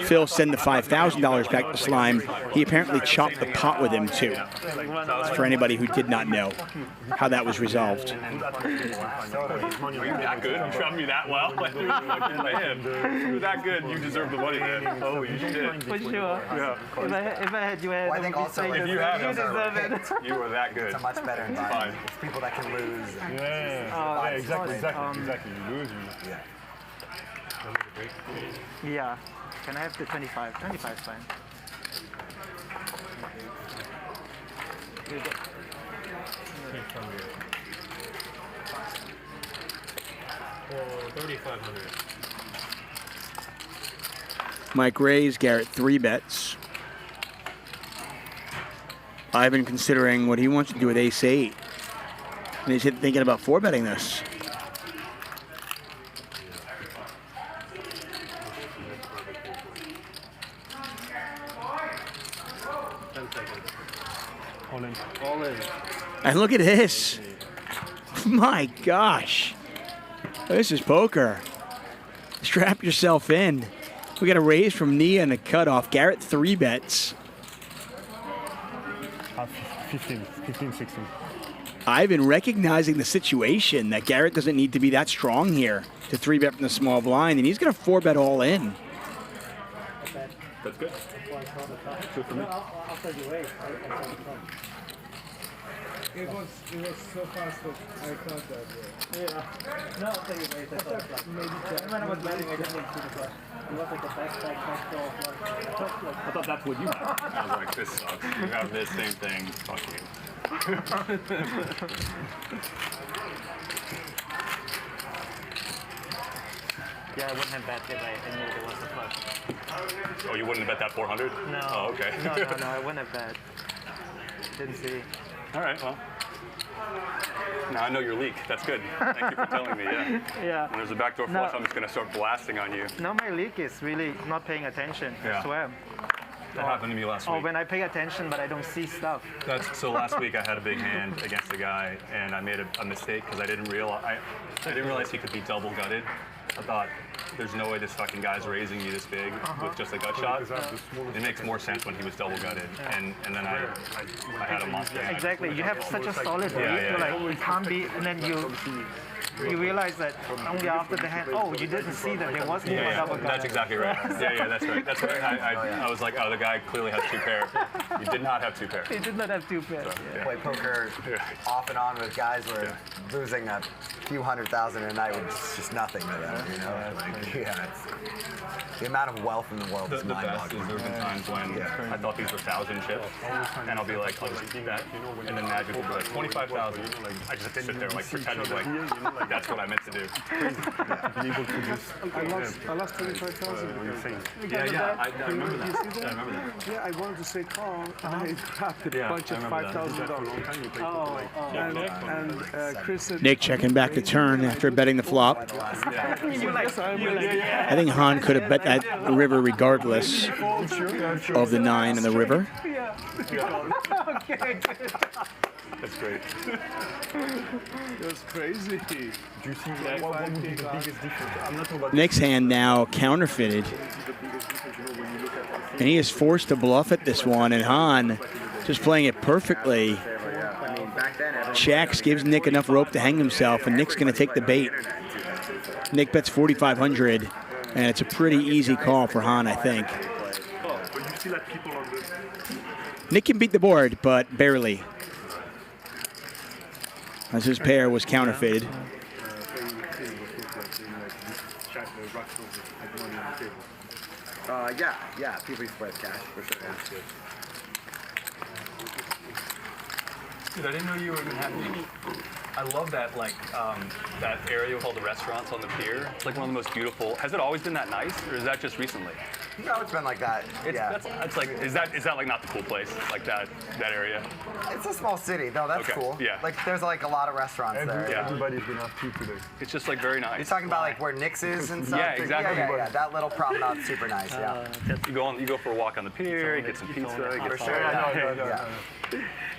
Phil send the $5,000 back to Slime, he apparently chopped the pot with him too. For anybody who did not know how that was resolved. Are you that good? You shot me that well? Man, you're that good. You deserve the money, man. Oh, you did. For sure. Yeah. If I had you had, Well, I think also If you had you him, deserve it. you were that good. it's a much better environment. It's people that can lose. Yeah, exactly. You lose, Yeah. Can I have the 25? 25 is fine. 3,500. Mike Ray's Garrett 3-bets. I've been considering what he wants to do with ace 8. And he's thinking about 4-betting this. All in. And look at this. My gosh. This is poker. Strap yourself in. We got a raise from Nia and a cutoff. Garrett 3-bets. 15, 16. I've been recognizing the situation that Garrett doesn't need to be that strong here to 3-bet from the small blind, and he's going to 4-bet all in. That's good. Good for me. I'll send you away. It was so fast that I thought that. Yeah. No, I'll tell you later. When I was betting, I didn't see the flush. It was like a back door flush. I thought that's what you had. I was like, this sucks. You have this same thing. Fuck you. Yeah, I wouldn't have bet if I knew there was a flush. Oh, you wouldn't have bet that 400? No. Oh, okay. No, I wouldn't have bet. Didn't see. All right, well. Now I know your leak. That's good. Thank you for telling me, yeah. Yeah. When there's a backdoor flush, I'm just going to start blasting on you. No, my leak is really not paying attention, Yeah. I swear. That happened to me last week. Or when I pay attention, but I don't see stuff. So last week I had a big hand against a guy, and I made a mistake because I didn't realize he could be double gutted. I thought, there's no way this fucking guy's raising me this big with just a gut shot. It makes more sense when he was double gutted, and then I had a monster. Exactly. You have such a solid lead. You're like, it can't be, and then you realize that only after the hand. Oh, you didn't see that there wasn't a double guard. That's exactly right. Yeah, that's right. That's right. I was like, oh, the guy clearly has 2 pair. He did not have 2 pair. He did not have 2 pairs. Play poker off and on with guys where losing a few $100,000 a night was just nothing to them, you know? The amount of wealth in the world is mind-boggling. There have been times when I thought these were 1,000 chips, and I'll be like, I'll just keep that, and then Magic will be like 25,000. I just sit there like pretending like that's what I meant to do. I lost 25,000. Yeah, I remember that. I remember that. Yeah, I wanted to say call, and I grabbed a bunch of $5,000. And Chris said, Nick checking back the turn after betting the flop. I think Han could have bet that river regardless of the 9 in the river. That's great. That's crazy. Do you see what would be the biggest difference? I'm not talking about Nick's hand now counterfeited. And he is forced to bluff at this one, and Han just playing it perfectly. Shax gives Nick enough rope to hang himself, and Nick's going to take the bait. Nick bets 4,500, and it's a pretty easy call for Han, I think. Nick can beat the board, but barely, as his pair was counterfeited. Yeah, people spread cash for sure. Dude, I didn't know you were in Manhattan. I love that, like, that area with all the restaurants on the pier. It's like one of the most beautiful. Has it always been that nice, or is that just recently? No, it's been like that. That's like, is that like not the cool place, like that area? It's a small city, though. That's cool. Yeah. Like, there's like a lot of restaurants there. Everybody's been up to today. It's just like very nice. You're talking about like where Nick's is and stuff? Yeah, exactly. Yeah. That little promenade's super nice. You go for a walk on the pier, you get some pizza. For sure.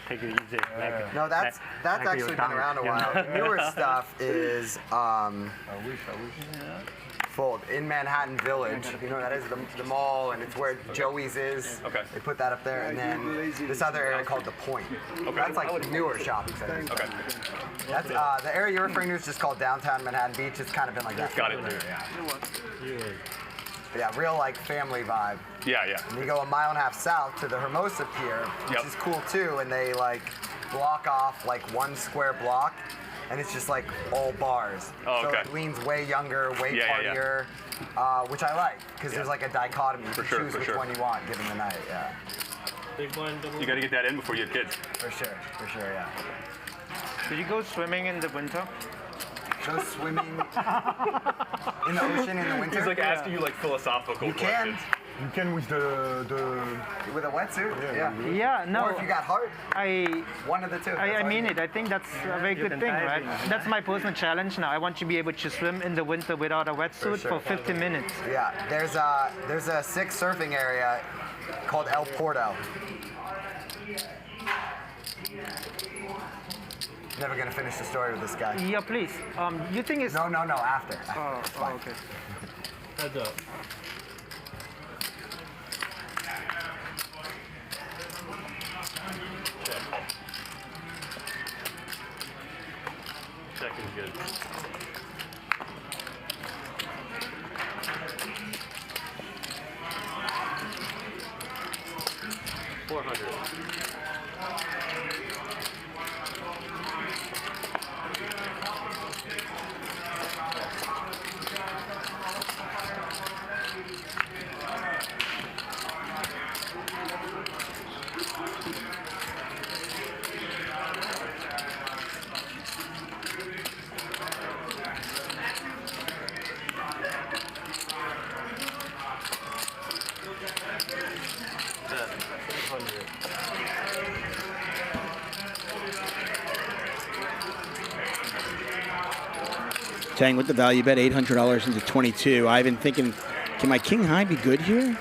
Take it easy. No, that's actually been around a while. The newer stuff is Fold in Manhattan Village. You know that is the mall, and it's where Joey's is. Okay. They put that up there, and then this other area called the Point. Okay. That's like newer shopping centers. Okay. That's the area you're referring to is just called downtown Manhattan Beach. It's kind of been like that. Got it. Yeah, real like family vibe. Yeah. And you go 1.5 miles south to the Hermosa Pier, which is cool too, and they like block off like 1 square block, and it's just like all bars. Oh, okay. So it leans way younger, way partier, which I like, because there's like a dichotomy. You can choose which one you want given the night, You got to get that in before you have kids. For sure, yeah. Did you go swimming in the winter? Go swimming in the ocean in the winter? He's like asking you like philosophical questions. You can with with a wetsuit? Yeah, no. Or if you got heart? One of the two. I mean it. I think that's a very good thing, right? That's my personal challenge now. I want to be able to swim in the winter without a wetsuit for 50 minutes. Yeah, there's a sick surfing area called El Porto. Never gonna finish the story with this guy. Yeah, please. You think it's... No, after. Oh, okay. Heads up. Check is good. Thaeng with the value bet, $800 into 22. I've been thinking, can my king high be good here?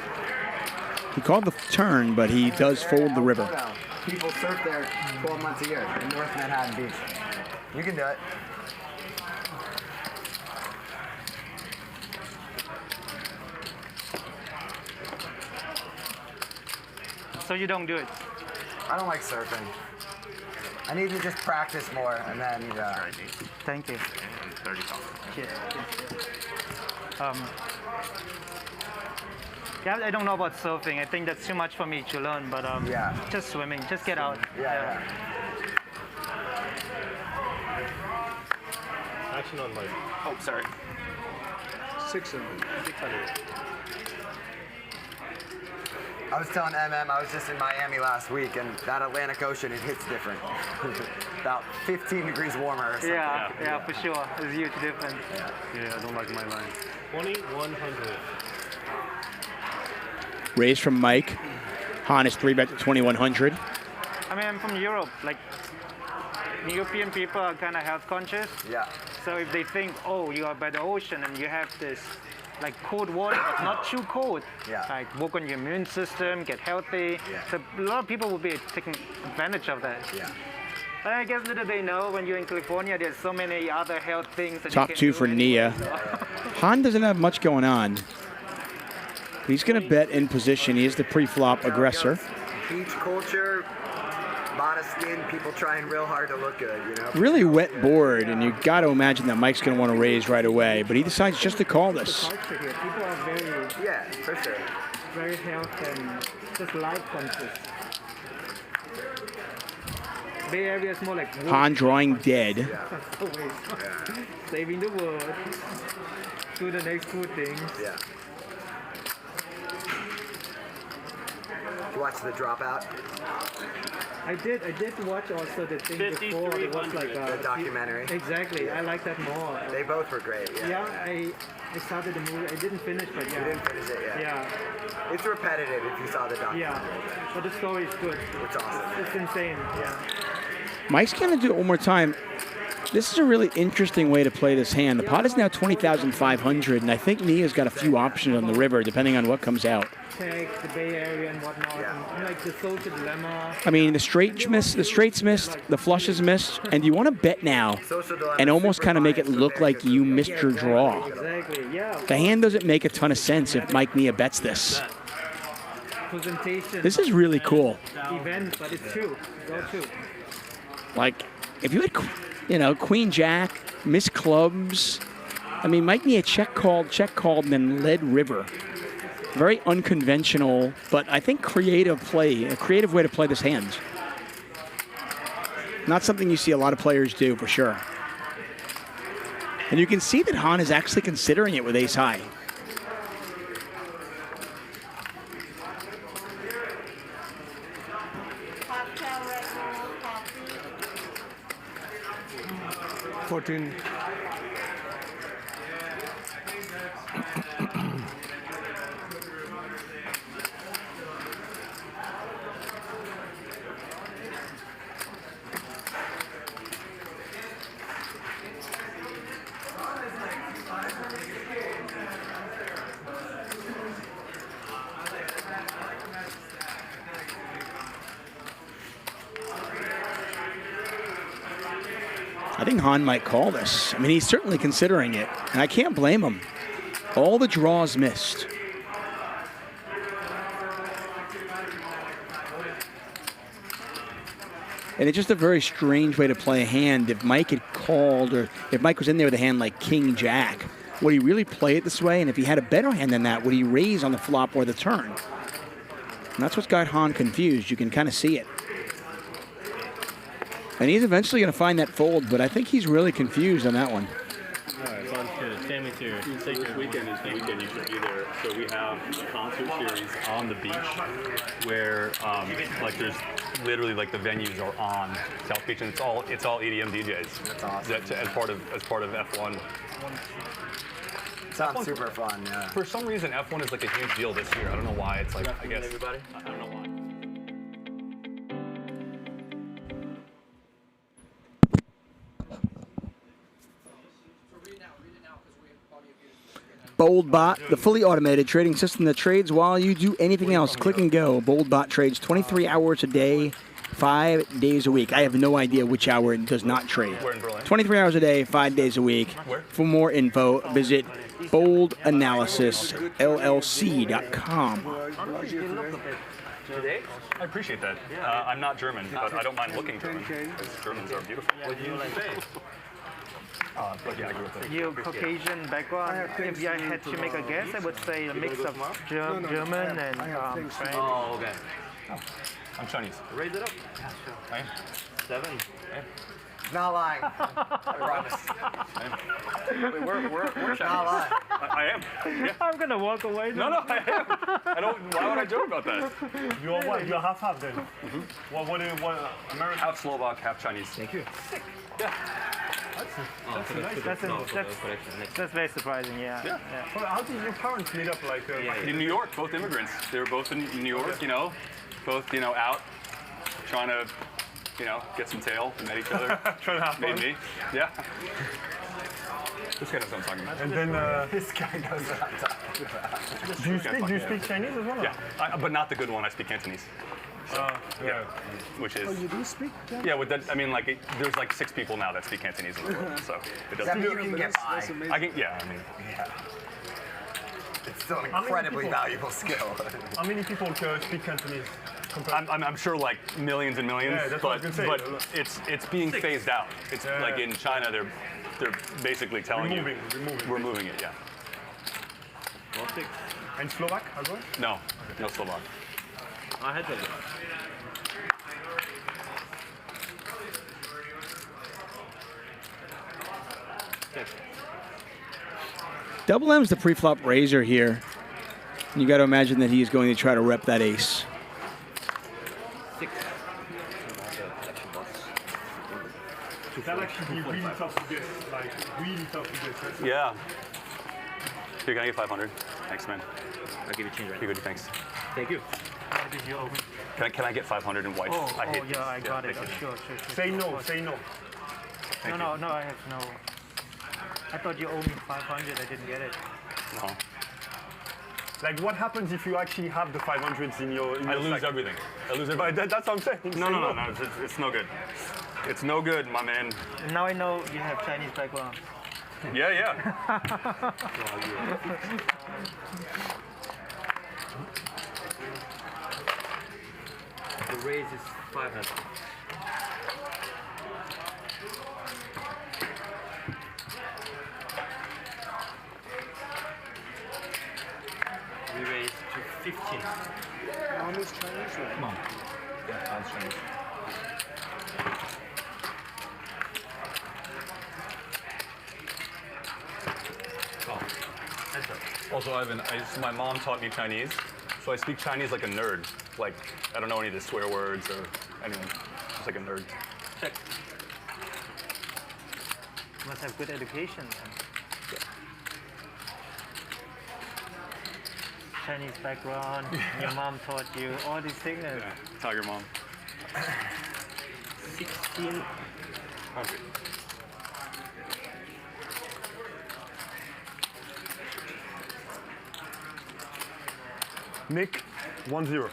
He called the turn, but he does fold the river. People surf there 12 months a year in North Manhattan Beach. You can do it. So you don't do it? I don't like surfing. I need to just practice more, and then. Thank you. 30 Yeah, I don't know about surfing. I think that's too much for me to learn, but just swimming, just get out. Action on Mike. Oh, sorry. 600. I was telling MM, I was just in Miami last week, and that Atlantic Ocean, it hits different. About 15 degrees warmer or something. Yeah, for sure. There's a huge difference. Yeah, I don't like my line. 2100. Raise from Mike. Han is 3-bet to 2100. I mean, I'm from Europe. Like, European people are kind of health conscious. Yeah. So if they think, oh, you are by the ocean and you have this, like, cold water, but not too cold. Like, work on your immune system, get healthy. So a lot of people will be taking advantage of that. But I guess little they know, when you're in California, there's so many other health things that Top you can two do for anyway, Nia. so. Han doesn't have much going on. He's going to bet in position. He is the pre-flop aggressor. Beach culture, a lot of skin, people trying real hard to look good, you know? Really wet board, and you got to imagine that Mike's going to want to raise right away, but he decides just to call this. People are very, for sure. very health and just life conscious. Bay Area is more like Han drawing dead. Saving the world. Do the next cool things. You watch the dropout? I did watch also the thing before. It was like the documentary. Exactly. I like that more. They both were great. Yeah, I started the movie. I didn't finish, but You didn't finish it yet? Yeah. It's repetitive if you saw the documentary. Yeah, but the story is good. It's awesome. It's insane. Yeah. Mike's going to do it one more time. This is a really interesting way to play this hand. The pot is now 20,500, and I think Nia's got a few options on the river, depending on what comes out. Tag, the Bay Area and whatnot, and like the social dilemma. I mean, the straight's missed, the flush is missed, and you want to bet now and almost kind of make it look like you missed your draw. Exactly, yeah. The hand doesn't make a ton of sense if Mike Nia bets this. Presentation. This is really cool. Event, but it's true. Go true. Like, if you had, Queen Jack, Miss Clubs, I mean, Mike Nia check called, and then led river. Very unconventional, but I think creative play, a creative way to play this hand. Not something you see a lot of players do, for sure. And you can see that Han is actually considering it with ace high. I think Han might call this. I mean, he's certainly considering it, and I can't blame him. All the draws missed. And it's just a very strange way to play a hand. If Mike had called, or if Mike was in there with a hand like King Jack, would he really play it this way? And if he had a better hand than that, would he raise on the flop or the turn? And that's what's got Han confused. You can kind of see it. And he's eventually going to find that fold, but I think he's really confused on that one. All right, sounds good. Sammy's here. This weekend is the weekend you should be there. So we have a concert series on the beach where, like, there's literally like the venues are on South Beach, and it's all EDM DJs. That's awesome. As part of F1. Sounds super fun. Yeah. For some reason, F1 is like a huge deal this year. I don't know why. It's like, I guess. Everybody? I don't know why. BoldBot, the fully automated trading system that trades while you do anything else. Click and go. BoldBot trades 23 hours a day, 5 days a week. I have no idea which hour it does not trade. We're in Berlin. 23 hours a day, 5 days a week. Where? For more info, visit boldanalysisllc.com. Today? I appreciate that. I'm not German, but I don't mind looking German, because Germans are beautiful. What do you like? But yeah, I grew up there. Your Caucasian background, if I had to make a guess, I would say a mix of German and French. Oh, okay. I'm Chinese. Raise it up. Yeah, sure. I am. 7. Not lying. I promise. Wait, we're Chinese. Not lying. I am. Yeah. I'm gonna walk away. No, I am. I don't. Why would I joke about that? You're what? You're half then. What American? Half Slovak, half Chinese. Thank you. Yeah. That's very surprising, yeah. Well, how did your parents meet up? Like in New York, both immigrants. They were both in New York, you know, both out, trying to, get some tail. Met each other. Trying to have fun. Made me. Yeah. This guy knows what I'm talking about. And then this guy knows what I'm talking about. Do you speak Chinese as well? Yeah, but not the good one. I speak Cantonese. Yeah. Which is. Oh, you do speak? Yeah, with that, I mean, like, there's like 6 people now that speak Cantonese in the world, so it doesn't. You can get by. I can, yeah, I mean. Yeah. It's still an incredibly valuable skill. How many people speak Cantonese? I'm sure like millions and millions, yeah, that's what I was gonna say. But it's being phased out. It's like in China, they're basically telling you we're moving it. Yeah. Well, 6. And Slovak as well? No, no Slovak. I had that. Double M's the pre-flop raiser here. And you got to imagine that he is going to try to rep that ace. 6. That actually be really tough to get. Like, really tough to get. Yeah. Here, can I get 500? Thanks, man. I'll give you change right now. You're good, thanks. Thank you. How did you open? Can I get 500 in white? I hate yeah, I got it. Sure. Say no. No, I have no. I thought you owed me 500. I didn't get it. No. Like, what happens if you actually have the 500s in your? I lose everything. I lose everything. That's what I'm saying. No. It's no good. It's no good, my man. Now I know you have Chinese background. Yeah. The raise is 500. We raise to 15. Mom is Chinese, right? Mom. Yeah, mom's Chinese. Also, Ivan, my mom taught me Chinese, so I speak Chinese like a nerd. Like, I don't know any of the swear words or anything. Just like a nerd. Check. You must have good education. Yeah. Chinese background, your mom taught you all these things. Yeah, tell your mom. 1600. Nick, 1-0. You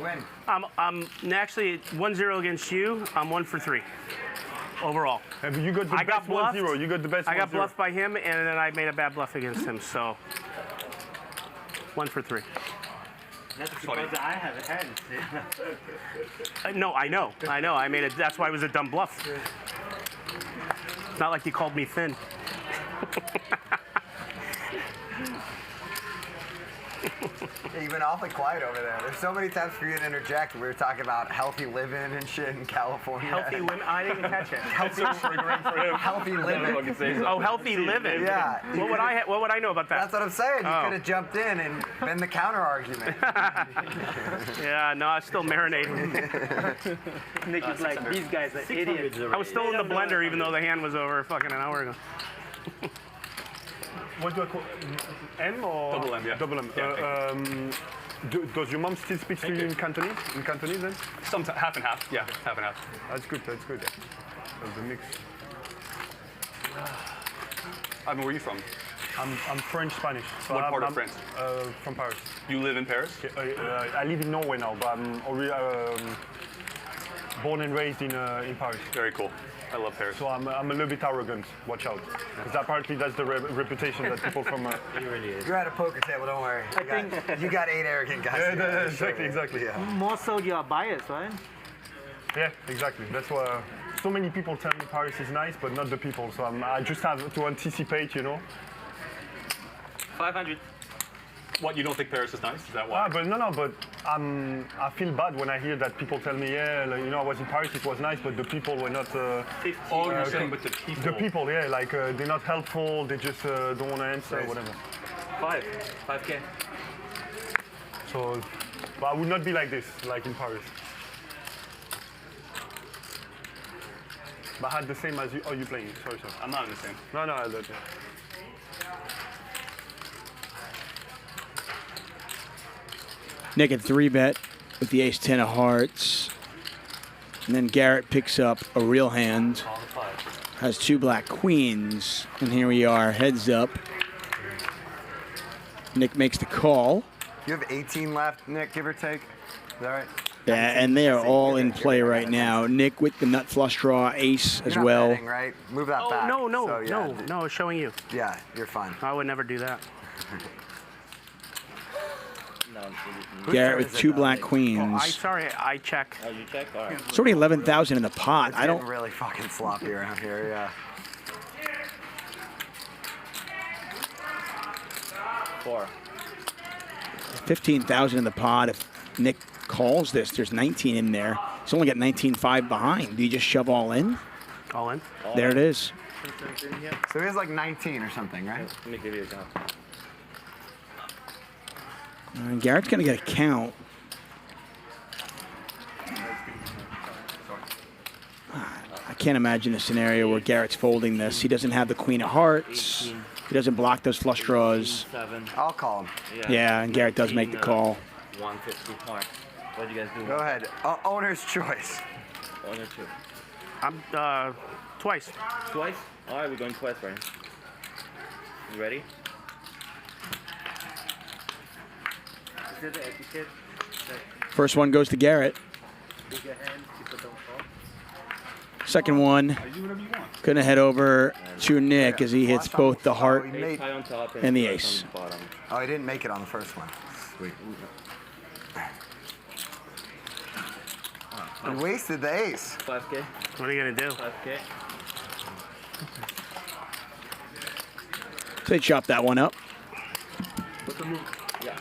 win. I'm actually 1-0 against you. I'm 1 for 3 overall. You got the best 1-0. You got the best. I got bluffed by him, and then I made a bad bluff against him. So 1 for 3. That's because I have a hand. No, I know. I made it. That's why it was a dumb bluff. It's not like you called me thin. You've been awfully quiet over there. There's so many times for you to interject. We were talking about healthy living and shit in California. Healthy women? I didn't catch it. Healthy living. Oh, healthy living. Yeah. What would I know about that? That's what I'm saying. You could have jumped in and been the counter argument. Yeah, no, I'm still marinating. Nick is like, these guys are idiots. I was still in the blender even though the hand was over fucking an hour ago. What do I call M or double M? Yeah. Double M. Does your mom still speak to you in Cantonese? In Cantonese then? Sometimes half and half. Yeah, half and half. That's good. That's the mix. I mean, where are you from? I'm French Spanish. So what part of France? From Paris. You live in Paris? I live in Norway now, but I'm already born and raised in Paris. Very cool. I love Paris. So I'm a little bit arrogant. Watch out, because apparently that's the reputation that people from. He really is. You're at a poker table. Don't worry. You got 8 arrogant guys. Yeah, exactly. Yeah. More so you are biased, right? Yeah, exactly. That's why so many people tell me Paris is nice, but not the people. So I just have to anticipate, you know. 500. What, you don't think Paris is nice? Is that why? But but I feel bad when I hear that people tell me, yeah, like, you know, I was in Paris, it was nice, but the people were not. You're saying, but the people. The people, yeah, like they're not helpful. They just don't want to answer, whatever. 5K. So, but I would not be like this, like in Paris. But I had the same as you. Oh, you playing? Sorry. I'm not in the same. No, I don't. Nick at 3-bet with the ace-10 of hearts. And then Garrett picks up a real hand. Has 2 black queens. And here we are, heads up. Nick makes the call. You have 18 left, Nick, give or take. Is that right? Yeah, and they are all in play right now. Nick with the nut flush draw, ace as You're not well. betting, right? Move that back. No, So, yeah. no, it's showing you. Yeah, you're fine. I would never do that. Garrett with 2 black queens. Sorry, I check. Oh, you check? All right. It's already 11,000 in the pot. It's getting really fucking sloppy around here, yeah. 4. 15,000 in the pot. If Nick calls this, there's 19 in there. He's only got 19.5 behind. Do you just shove all in? All in. There it is. So he has like 19 or something, right? Let me give you a count. Garrett's going to get a count. I can't imagine a scenario where Garrett's folding this. He doesn't have the queen of hearts. 18. He doesn't block those flush draws. 7. I'll call him. Yeah, and Garrett does make the call. 150. All right. What do you guys do? Go ahead. Owner's choice. 1 or 2. I'm twice. Twice? All right, we're going twice, Bryan. You ready? Is it the etiquette? First one goes to Garrett. Big hand, people don't fall. Second one, gonna head over to Nick as he hits both the heart and the ace. Oh, he didn't make it on the first one. Sweet. He wasted the ace. 5K. What are you gonna do? 5K. So they chop that one up. What's the move? Yeah.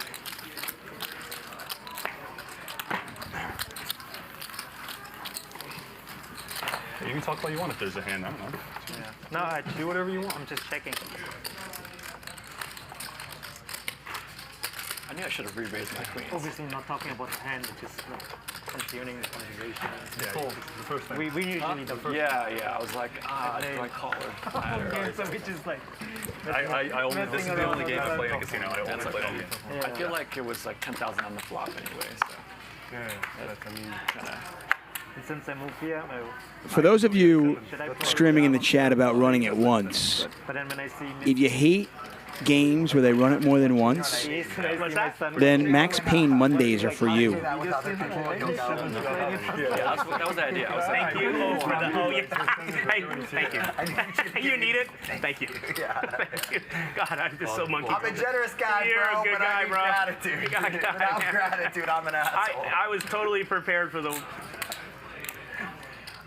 You can talk all you want if there's a hand. I don't know. Yeah. No, I do whatever you want. I'm just checking. I knew I should have re-raised my queens. Obviously, not talking about the hand, which is continuing the conversation. Yeah, Cool. the first time. We usually the first. Yeah. I was like, do I call her? Okay, so which is like. I only, this is the only game I play in a casino. I only play on Yeah. I feel like it was like 10,000 on the flop anyway, so. Yeah, that's, I mean, And since I moved here, For those of you streaming in the chat about running it once, but then when I see if you hate games where they run it more than once, then Max Payne Mondays are for you. Yeah, that was the idea. I was like, Thank you. Thank you. You need it? Thank you. Thank you. God, I'm just so monkey. I'm a generous guy, You're bro, a good but guy, I need bro. gratitude. Without gratitude, I'm an asshole. I was totally prepared for the.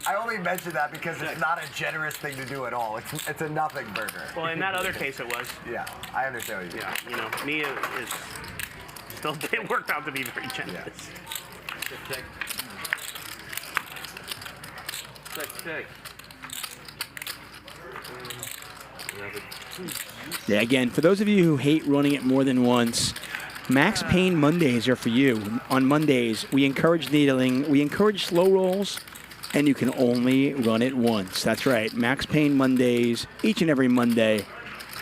I only mention that because it's not a generous thing to do at all. It's a nothing burger. Well, in that other case, it was. Yeah, I understand what you mean. Yeah, you know, Nia is still it worked out to be very generous. check. Check. Yeah, again, for those of you who hate running it more than once, Max Payne Mondays are for you. On Mondays, we encourage needling, we encourage slow rolls, and you can only run it once. That's right, Max Payne Mondays, each and every Monday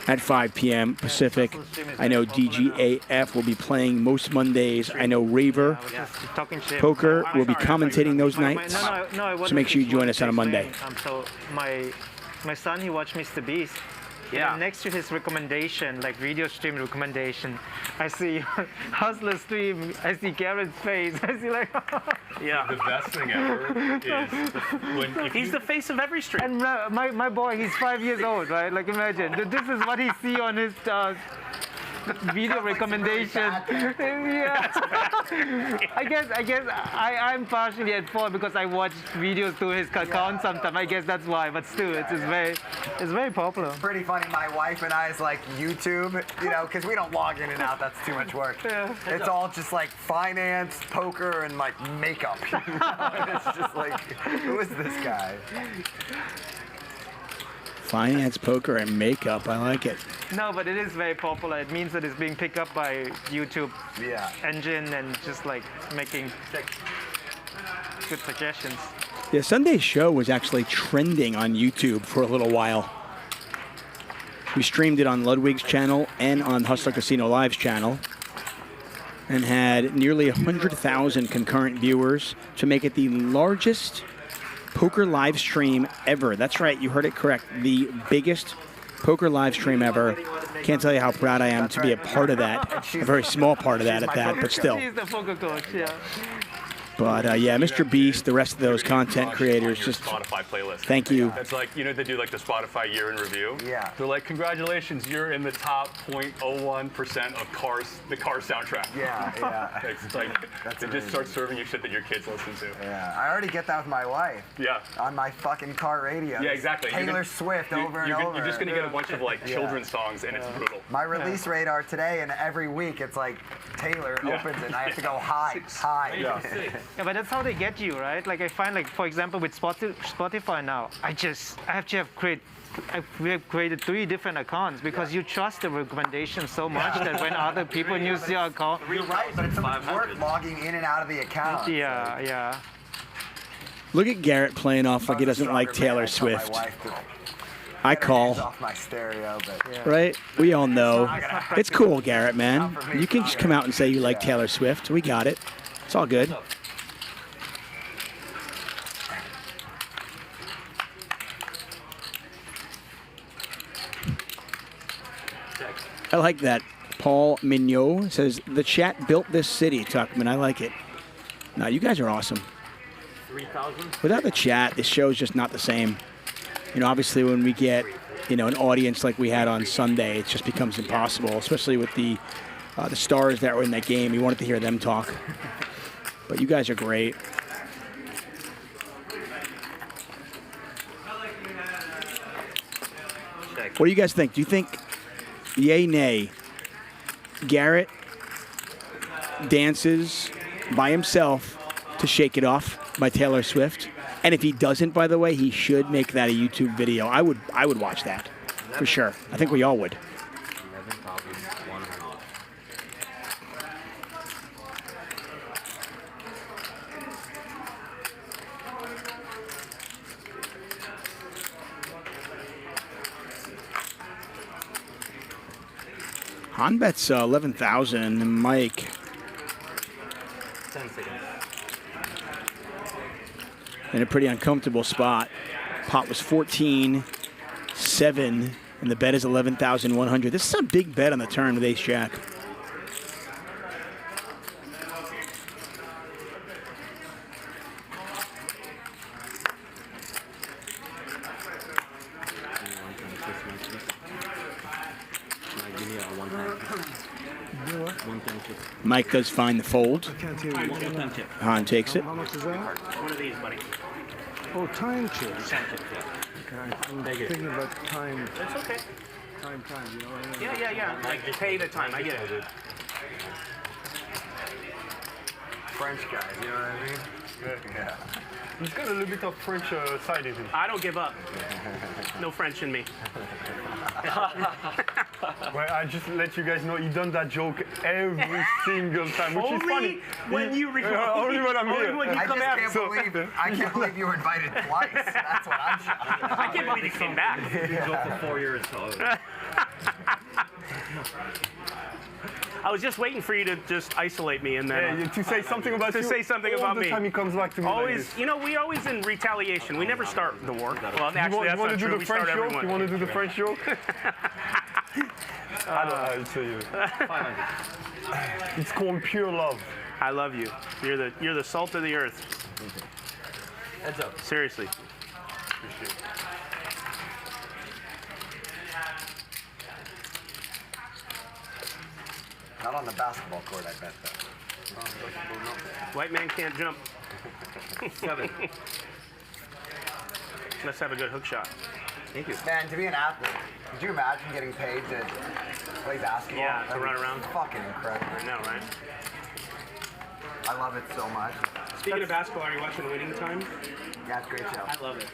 at 5 p.m. Pacific. I know DGAF will be playing most Mondays. I know Raver Poker will be commentating those nights. So make sure you join us on a Monday. So my son, he watched Mr. Beast. Yeah. And next to his recommendation, like video stream recommendation, I see Hustler stream. I see Garrett's face. I see like. Yeah. The best thing ever is when he's the face of every stream. And my boy, he's 5 years old, right? Like imagine this is what he see on his. Video recommendation. Yeah. I guess I'm partially at fault because I watch videos through his account sometimes. I guess that's why. But still, it's very popular. It's pretty funny. My wife and I's like YouTube, you know, because we don't log in and out. That's too much work. Yeah. It's all just like finance, poker, and like makeup. You know? It's just like, who is this guy? Finance, poker, and makeup. I like it. No, but it is very popular. It means that it's being picked up by YouTube engine and just like making good suggestions. Yeah, Sunday's show was actually trending on YouTube for a little while. We streamed it on Ludwig's channel and on Hustler Casino Live's channel and had nearly 100,000 concurrent viewers to make it the largest poker live stream ever. That's right, you heard it correct. The biggest poker live stream ever. Can't tell you how proud I am to be a part of that. A very small part of that at that, but still. She's the poker coach, yeah. But yeah, Mr. Beast, the rest of those content creators, just Spotify playlist. Thank you. It's like, you know, they do like the Spotify year in review. Yeah. They're like, congratulations, you're in the top 0.01% of the car soundtrack. Yeah, yeah. It's like, they just start serving you shit that your kids listen to. Yeah, I already get that with my wife. Yeah. On my fucking car radio. Yeah, exactly. Taylor Swift over and over. You're just gonna get a bunch of like children's songs, and it's brutal. My release radar today, and every week it's like Taylor opens it, and I have to go high. Yeah, but that's how they get you, right? Like I find, like for example, with Spotify now, I have to have created 3 different accounts because you trust the recommendations so much that when other people use your account, you're right, but it's so much work logging in and out of the account. Yeah, yeah. Look at Garrett playing off like he doesn't like Taylor Swift. I call. Off my stereo, but right? We all know. It's cool, Garrett, man. You can just come out and say you like Taylor Swift. We got it. It's all good. I like that. Paul Mignot says, the chat built this city, Tuchman. I like it. No, you guys are awesome. 3,000? Without the chat, this show is just not the same. You know, obviously when we get, you know, an audience like we had on Sunday, it just becomes impossible, especially with the stars that were in that game. You wanted to hear them talk. But you guys are great. What do you guys think? Do you think, yay, nay, Garrett dances by himself to Shake It Off by Taylor Swift? And if he doesn't, by the way, he should make that a YouTube video. I would watch that, for sure. I think we all would. Hanbet's 11,000. Mike. 10 seconds. In a pretty uncomfortable spot. Pot was 14, 7, and the bet is 11,100. This is a big bet on the turn with Ace Jack. Mike does find the fold. I can't hear you. Han takes it. How much is that? One of these, buddy. Oh, time chips. Time chips, yeah. Okay, I'm thinking about time. That's okay. Time, you know what I mean? Yeah. Like, pay the time. I get it. French guys, you know what I mean? Yeah. He's got a little bit of French side in him. I don't give up. No French in me. Well, I just let you guys know he done that joke every single time, which is funny. When you record. Only when I'm here. When you come out. I can't believe you were invited twice. That's what I'm shocked. I can't believe he came back. He joke for 4 years. So. I was just waiting for you to just isolate me and then to say something about to you. say something all about the me. time he comes back to me. Always, like this. you know, we always in retaliation. We never start the war. Well, actually, you that's want not to true. do the We French start joke? everyone. You want to do the French joke? I'll tell you. It's called pure love. I love you. You're the salt of the earth. Heads up. Seriously. Appreciate it. Not on the basketball court, I bet, though. White man can't jump. 7. Let's have a good hook shot. Thank you. Man, to be an athlete, could you imagine getting paid to play basketball? Yeah, to That'd run be around. Fucking incredible. I know, right? I love it so much. Speaking of basketball, are you watching Winning Time? Yeah, it's a great show. I love it.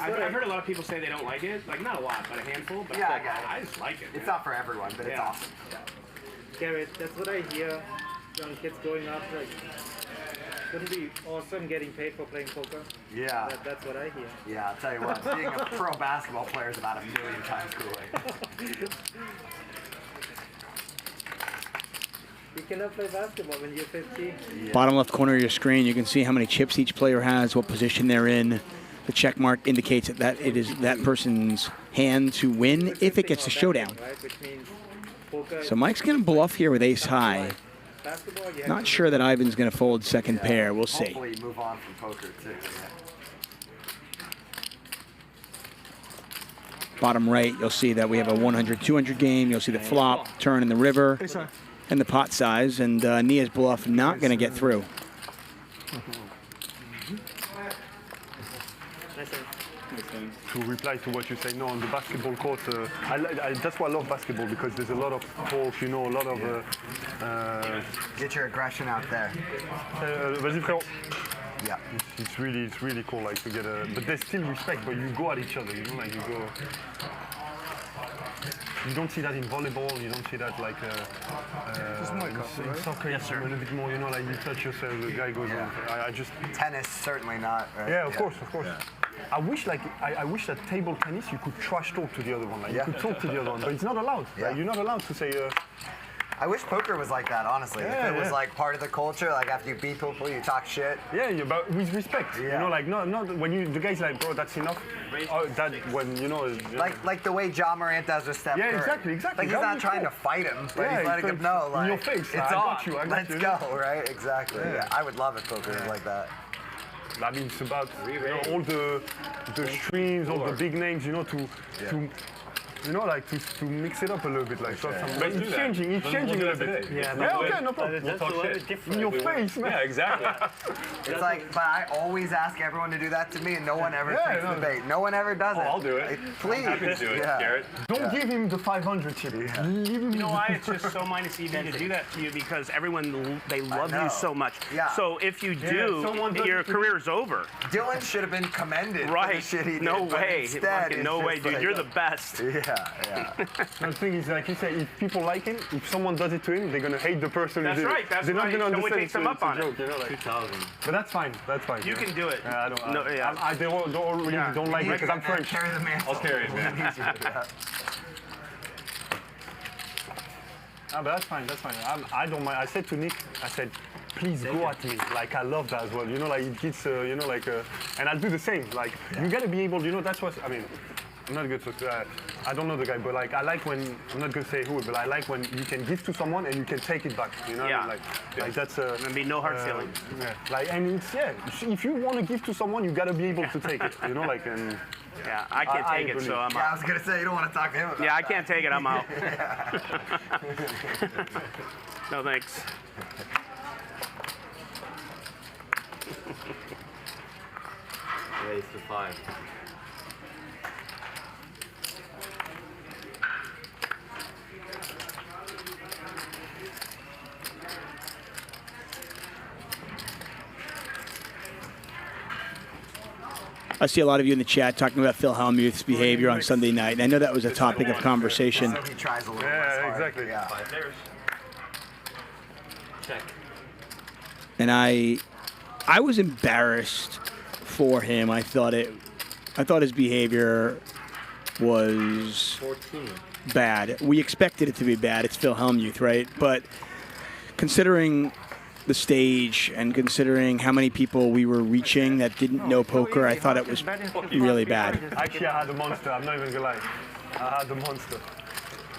I've heard a lot of people say they don't like it. Like, not a lot, but a handful. But Yeah, I get it. I just like it. It's not for everyone, but it's Yeah. awesome. Garrett, that's what I hear. Young kids growing up, like, wouldn't it be awesome getting paid for playing poker? Yeah. That's what I hear. Yeah, I'll tell you what, being a pro basketball player is about 1,000,000 times cooler. You cannot play basketball when you're 15. Yeah. Bottom left corner of your screen, you can see how many chips each player has, what position they're in. The check mark indicates that it is that person's hand to win if it gets to showdown. Right? Which means poker So Mike's going to bluff here with ace high. basketball, you have Not to- sure that Ivan's going to fold second pair. We'll see. Hopefully move on from poker, too. Yeah. Bottom right, you'll see that we have a 100-200 game. You'll see the flop, turn in the river, and the pot size. And Nia's bluff not going to get through. To reply to what you say, no, on the basketball court, that's why I love basketball, because there's a lot of talk, you know, a lot of... Get your aggression out there. Vas-y, frérot. Yeah. It's really cool, like, to get a... But there's still respect, but you go at each other, you know, like, you go... You don't see that in volleyball, you don't see that, like, in soccer, yes, a little bit more, you know, like, you touch yourself, the guy goes on. I just... Tennis, certainly not, right? Yeah, of course. Yeah. I wish that table tennis you could trash talk to the other one. Like you could talk to the other one, but it's not allowed. Yeah. Like, you're not allowed to say. I wish poker was like that, honestly. Yeah, if it was yeah. like part of the culture, like after you beat people, you talk shit. Yeah, but with respect. Yeah. You know, like not when the guy's like, bro, that's enough. That when you know. Like the way Ja Morant does with Steph Curry. Exactly. Like he's That not would be trying cool. to fight him, but Yeah, he's letting him know, like in your face. it's I on. got you. Let's you. go, right? Exactly. Yeah. Yeah. I would love it poker was like that. I mean, it's about all the streams, all the big names, you know, to mix it up a little bit, like. But it's changing. It's changing a little bit. Yeah, okay, no problem. We'll talk shit. In your face, man. Yeah, exactly. It's like, but I always ask everyone to do that to me, and no one ever takes the bait. No one ever does it. I'll do it. Please. I'm happy to do it, Garrett. Don't give him the 500 chip. You know why? It's just so minus EV to do that to you because everyone, they love you so much. Yeah. So if you do, your career's over. Dylan should have been commended Right. for the shit he did. No but way. Instead, Fucking it's no way, just dude. like- You're the best. Yeah. The thing is, like you say, if people like him, if someone does it to him, they're gonna hate the person That's who did right. it. That's They're not right. gonna Someone understand takes them up on it's a joke, it. you know, like. 2000. But that's fine. You can do it. I don't. No, yeah. I don't like it because I'm French. Carry the mantle. I'll carry it, man. But that's fine. I don't mind. I said to Nick, I said, please go at me. Like, I love that as well. You know, like, it gets, you know, like, and I'll do the same. Like, you gotta be able, you know, that's what, I mean, I'm not good, so I don't know the guy, but like, I like when, I'm not gonna say who, but I like when you can give to someone and you can take it back, you know? Yeah. Like that's, There'll be no hard feelings. Yeah. Like, and it's, if you want to give to someone, you gotta be able to take it, you know, like, and. Yeah, I can't take it, so I'm Yeah, I out. was gonna say you don't want to talk to him about Yeah, I that. can't take it. I'm out. No thanks. Raise to 5. I see a lot of you in the chat talking about Phil Hellmuth's behavior on Sunday night, and I know that was a topic of conversation. So he tries a little less hard. Exactly. Yeah. 5 pairs. Check. And I was embarrassed for him. I thought his behavior was 14. bad. We expected it to be bad. It's Phil Hellmuth, right? But considering the stage and considering how many people we were reaching that didn't know poker, I thought it was really bad. Actually, I had the monster. I'm not even gonna lie. I had the monster.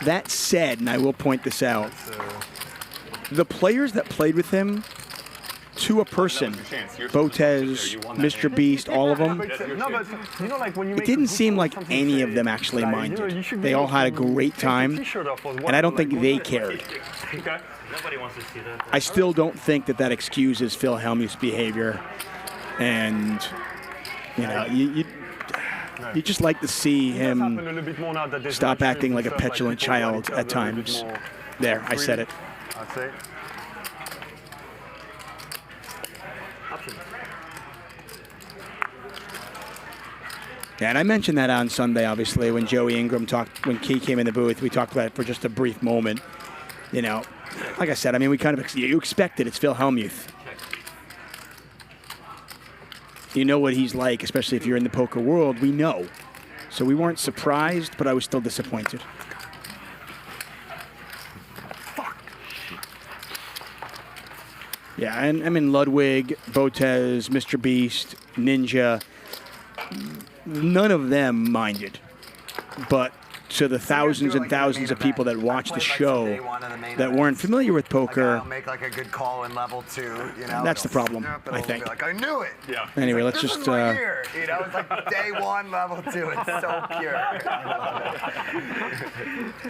That said, and I will point this out, the players that played with him, to a person, Botez, Mr. Beast, all of them, No, but you know, like when you it didn't seem like any of them actually minded. They all had a great time, and I don't think they cared. Nobody wants to see that. I still don't think that excuses Phil Hellmuth's behavior, and you know, you just like to see him stop acting like a petulant child at times. There, I said it. I'd say. Yeah, and I mentioned that on Sunday, obviously, when Joey Ingram when Key came in the booth, we talked about it for just a brief moment. You know, like I said, I mean, we kind of, you expect it. It's Phil Hellmuth. You know what he's like, especially if you're in the poker world. We know. So we weren't surprised, but I was still disappointed. Yeah, and I mean, Ludwig, Botez, Mr. Beast, Ninja, none of them minded. But to the thousands and thousands of people that watched the show that weren't familiar with poker, I'll make like a good call in level 2, you know. that's the problem, I think. Like, I knew it. Yeah. Anyway, let's this just. Is my year. You know, it's like day 1, level 2. It's so pure.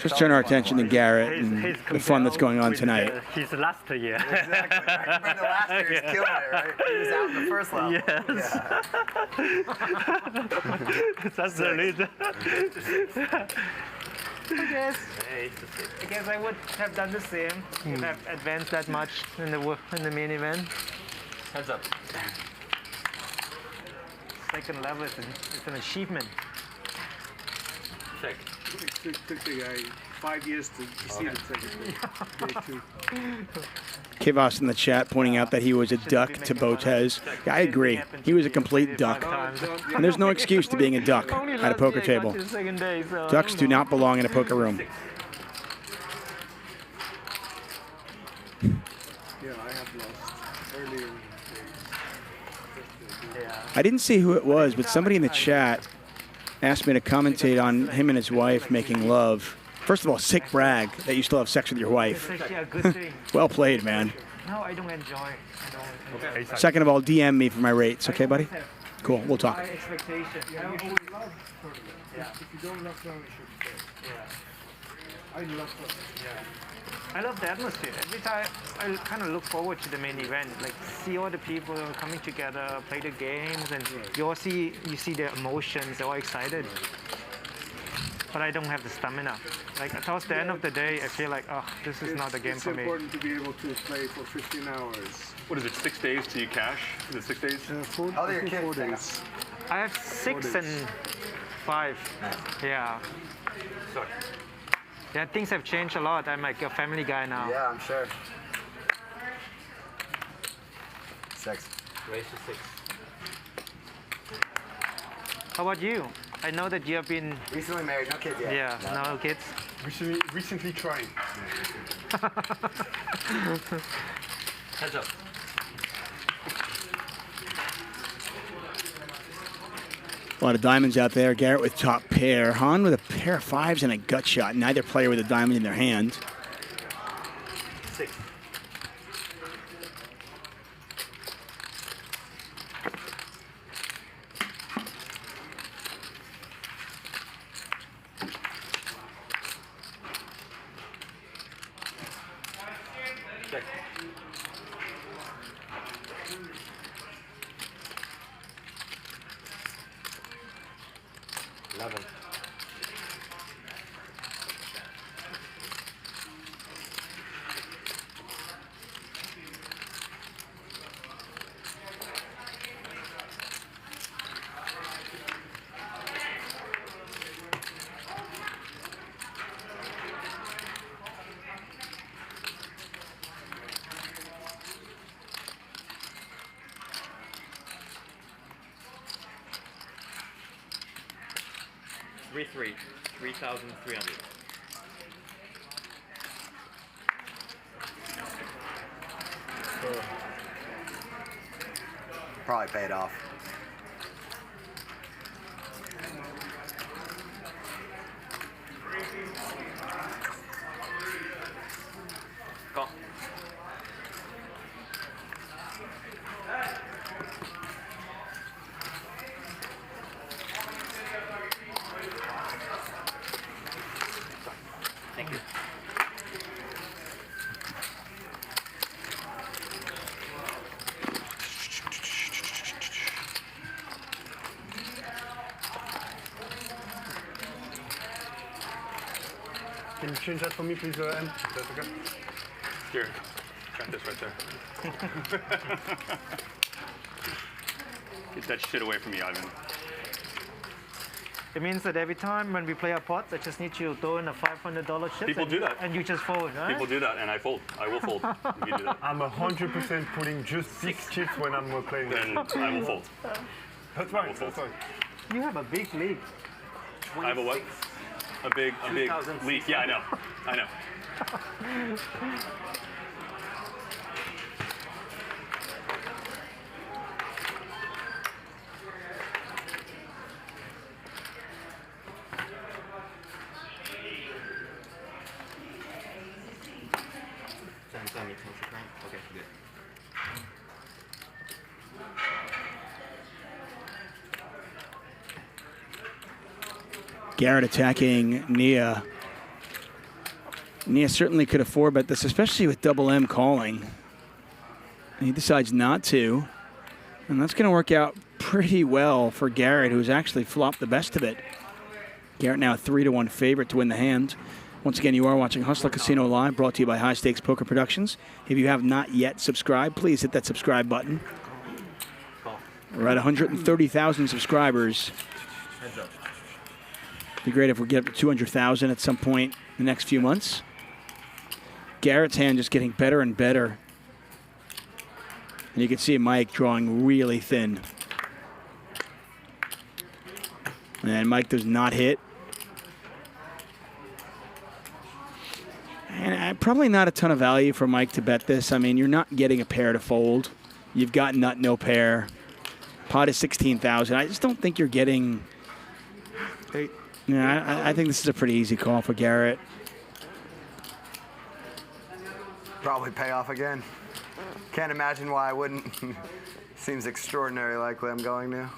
Just turn our attention to Garrett and the fun that's going on tonight. His last year. Exactly. Right? Remember last year, he's killing it, right? He was out in the first level. Yes. That's the reason. I guess I would have done the same if I've advanced that much in the main event. Heads up. Second level is an achievement. Check. It took the guy 5 years to see the second day 2. Kivas in the chat pointing out that he was a duck to Botez. Yeah, I agree. He was a complete duck. And there's no excuse to being a duck at a poker table. Ducks do not belong in a poker room. Yeah, I have lost earlier. I didn't see who it was, but somebody in the chat asked me to commentate on him and his wife making love. First of all, sick brag that you still have sex with your wife. It's actually a good thing. Well played, man. No, I don't enjoy. Okay. Second of all, DM me for my rates, okay, buddy? Cool, we'll talk. High expectation. If you don't love her, you should stay. Yeah. I love her. Yeah. I love the atmosphere. Every time I kind of look forward to the main event, like see all the people coming together, play the games, and you see their emotions. They're all excited. But I don't have the stamina. Like towards the end of the day, I feel like, oh, this is not the game for me. It's important to be able to play for 15 hours. What is it, 6 days till you cash? Is it 6 days? 4 days. I have 6 and 5. Yeah. Sorry. Yeah, things have changed a lot. I'm like a family guy now. Yeah, I'm sure. 6. Raise to 6. How about you? I know that you have been recently married, no kids yet. Yeah, no kids. Recently trying. Heads up. A lot of diamonds out there. Garrett with top pair. Han with a pair of 5s and a gut shot. Neither player with a diamond in their hand. 6. Check. 11. 3-3. 3,300. Probably paid off. Call. Thank you. Can you change that for me, please, M? That's okay? Here, got this right there. Get that shit away from me, Ivan. It means that every time when we play our pots, I just need to throw in a $500 chip. People do that. And you just fold, right? People do that, and I fold. I will fold if you do that. I'm 100% putting just 6 chips when I'm playing. Then I will fold. That's fine. That's fine. You have a big lead. I have a what? A big lead. Yeah, I know. I know. Okay, good. Garrett attacking Nia. Nia certainly could afford bet this, especially with double M calling. And he decides not to. And that's going to work out pretty well for Garrett, who's actually flopped the best of it. Garrett now a 3-1 favorite to win the hand. Once again, you are watching Hustler Casino Live, brought to you by High Stakes Poker Productions. If you have not yet subscribed, please hit that subscribe button. We're at 130,000 subscribers. It'd be great if we get up to 200,000 at some point in the next few months. Garrett's hand just getting better and better. And you can see Mike drawing really thin. And Mike does not hit. And probably not a ton of value for Mike to bet this. I mean, you're not getting a pair to fold. You've got nut, no pair. Pot is 16,000. I just don't think you're getting... Yeah, I think this is a pretty easy call for Garrett. Probably pay off again. Can't imagine why I wouldn't. Seems extraordinary likely I'm going to.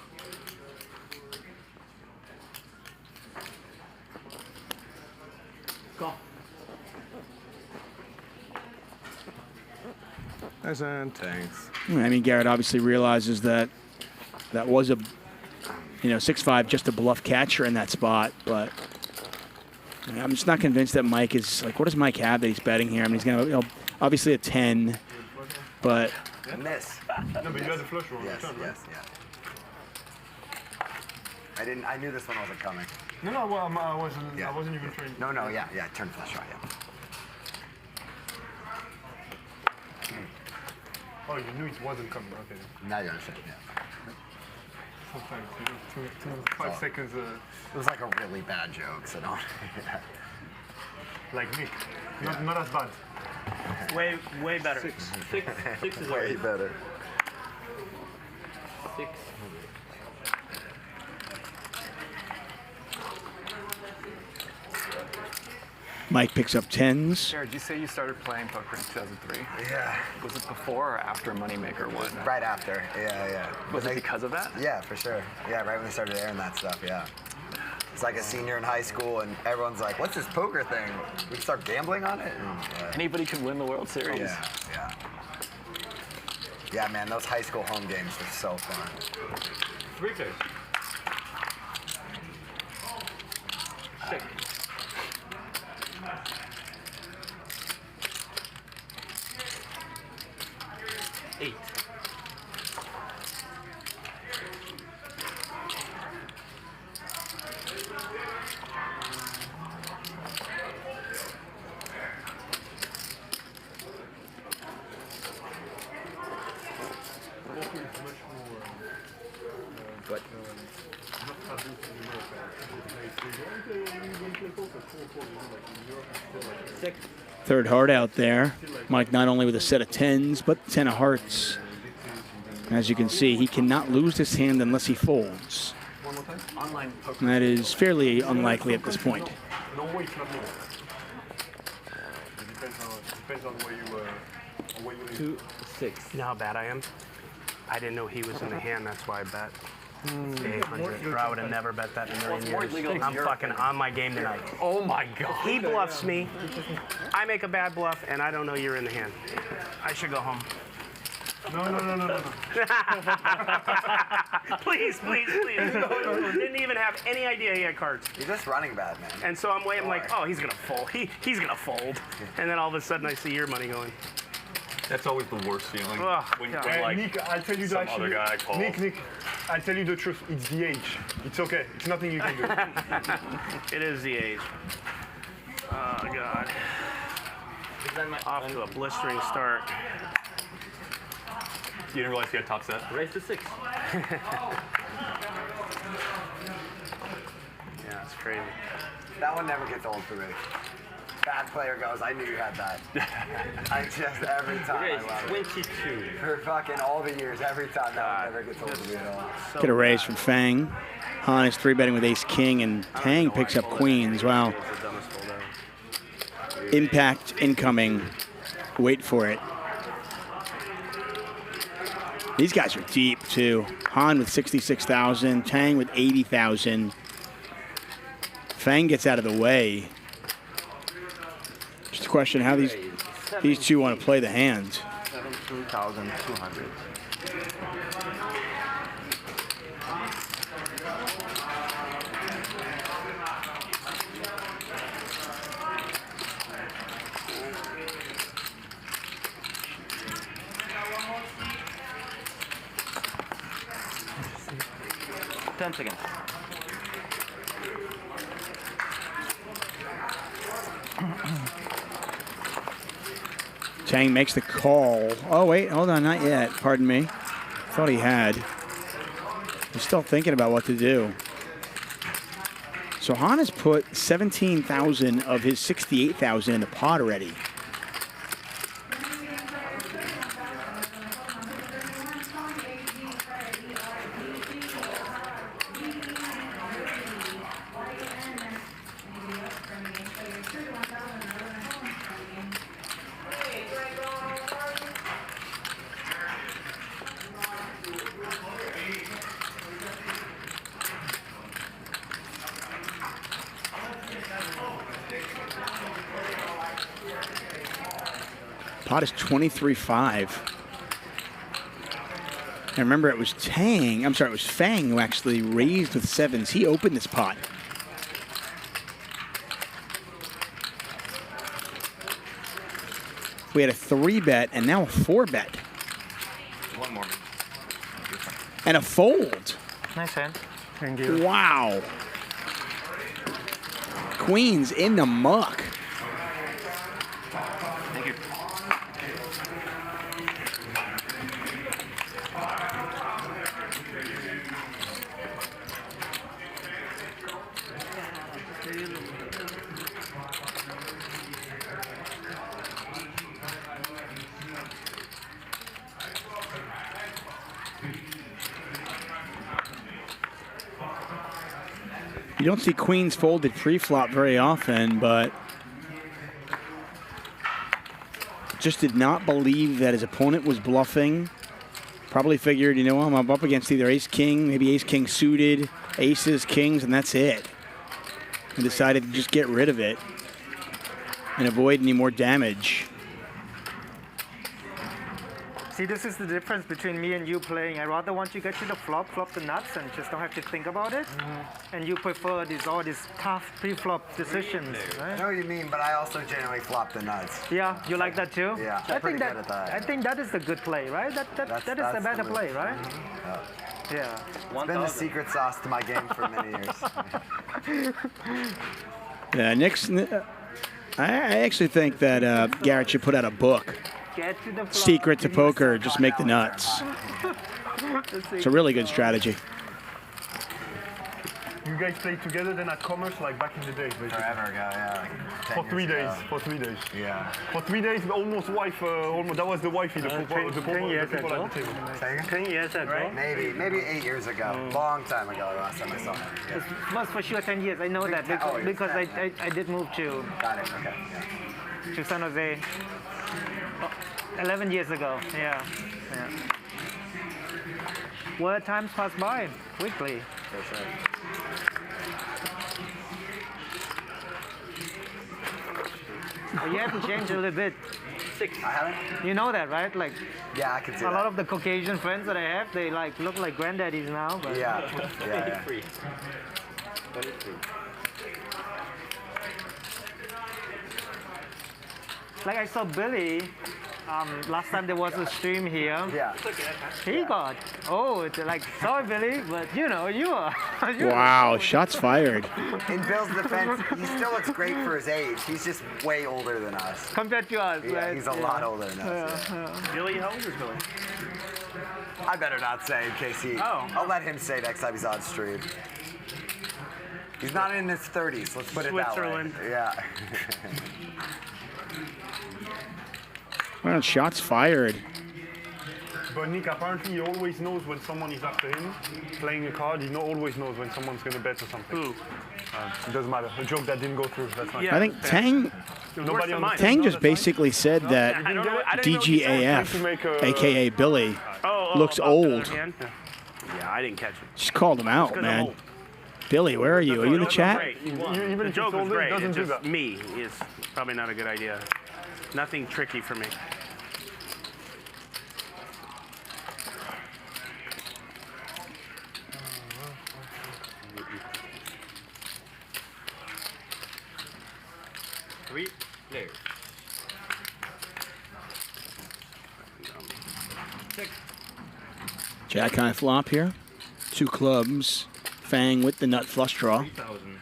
Go. Thanks. I mean, Garrett obviously realizes that that was a, 6-5 just a bluff catcher in that spot, but I'm just not convinced that Mike is, like, what does Mike have that he's betting here? I mean, he's going to, obviously a 10, but... Miss. No, but you had the flush draw. Yes, yes, yeah. I knew this one wasn't coming. No, well, I wasn't even trying. No, yeah, turn flush draw, yeah. Oh, you knew it wasn't coming, okay. Now you understand, yeah. Sometimes, 5 seconds. It was like a really bad joke, so don't. Like Nick. Not as bad. Way better. Six is way better. 6. Mike picks up 10s. Jared, you say you started playing poker in 2003? Yeah. Was it before or after Moneymaker won? Right after, yeah. Was it because of that? Yeah, for sure. Yeah, right when we started airing that stuff, yeah. It's like a senior in high school, and everyone's like, what's this poker thing? We can start gambling on it? And, Anybody can win the World Series. Yeah. Yeah, man, those high school home games were so fun. 3K. 6. 8. Third heart out there. Mike not only with a set of 10s, but 10 of hearts. As you can see, he cannot lose this hand unless he folds. And that is fairly unlikely at this point. No way it's not moving. Depends on where you 2-6. You know how bad I am? I didn't know he was in the hand, that's why I bet. 800, or I would have never bet that in a million years. I'm fucking on my game tonight. Oh my God. He bluffs me. I make a bad bluff, and I don't know you're in the hand. I should go home. No. Please. Didn't even have any idea he had cards. You're just running bad, man. And so I'm like, oh, he's gonna fold. He's gonna fold. And then all of a sudden I see your money going. That's always the worst feeling. When Hey, Nick, I'll tell you some other guy calls. Nick, I'll tell you the truth. It's the age. It's okay. It's nothing you can do. It is the age. Oh, God. Off to a blistering start. You didn't realize you had top set? Raise to 6. Yeah, it's crazy. That one never gets old for me. Bad player goes, I knew you had that. I just, every time I love it. 22. For fucking all the years, every time that one never gets old to me at all. Get a raise from Fang. Han is 3-betting with ace-king, and Thaeng picks up queens. Wow. Impact incoming. Wait for it. These guys are deep, too. Han with 66,000, Thaeng with 80,000. Fang gets out of the way. Just a question how these two want to play the hand. 17,200. Again. Thaeng makes the call. Oh, wait, hold on, not yet. Pardon me. Thought he had. He's still thinking about what to do. So Han has put 17,000 of his 68,000 in the pot already. Pot is 23-5. And remember, it was Thaeng, I'm sorry, it was Fang who actually raised with 7s. He opened this pot. We had a 3-bet and now a 4-bet. One more. And a fold. Nice hand. Thank you. Wow. Queens in the muck. Thank you. You don't see queens folded pre-flop very often, but just did not believe that his opponent was bluffing. Probably figured, you know, I'm up against either ace-king, maybe ace-king suited, aces, kings, and that's it. And decided to just get rid of it and avoid any more damage. See, this is the difference between me and you playing. I rather want you to get to the flop the nuts, and just don't have to think about it. And you prefer all these tough pre-flop decisions, right? I know what you mean, but I also generally flop the nuts. Yeah, you like that too? Yeah, I I'm pretty think good at that. I think that is the good play, right? That is the better play, right? Yeah. It's been the secret sauce to my game for many years. Yeah, Nick's. I actually think that Garrett should put out a book. Secret to poker, just make the nuts. It's a really good strategy. You guys played together then at Commerce, like back in the days, basically. Forever ago, yeah. Like 10 For 3 years days. ago. For 3 days. Yeah. For 3 days, almost wife. Almost that was the wifey. The people at the table. Say again? 10 years ago. Right? Maybe 8 years ago. Long time ago, last time I saw him. Yeah. It was for sure 10 years. I know that because I did move to. Got it. Okay. Yeah. To San Jose 11 years ago. Yeah. Well, times pass by quickly. For sure. But you have to change a little bit. 6. I haven't. You know that, right? Like. Yeah, I can see a that. lot of the Caucasian friends that I have, they like look like granddaddies now. But Yeah. 23. Like I saw Billy, last time there was a stream here. Yeah. He got, it's like, sorry Billy, but you know, you are. Wow, shots fired. In Bill's defense, he still looks great for his age. He's just way older than us. Compared to us, Yeah, right? he's a lot older than us. Billy, how old is Billy? I better not say in case he. I'll let him say next time he's on stream. He's not in his 30s, let's put it Switzerland. that way. Yeah. Well, shots fired. But Nick, apparently he always knows when someone is after him playing a card. He always knows when someone's going to bet or something. Who? It doesn't matter. A joke that didn't go through. That's fine. I think Thaeng just basically said that DGAF, aka Billy, looks old. Yeah, I didn't catch it. Just called him out, man. Billy, where are you? Are you in the chat? The joke was great. It's just me is probably not a good idea. Nothing tricky for me. Three players. 6. Jack high flop here. 2 clubs. Fang with the nut flush draw. 3,000.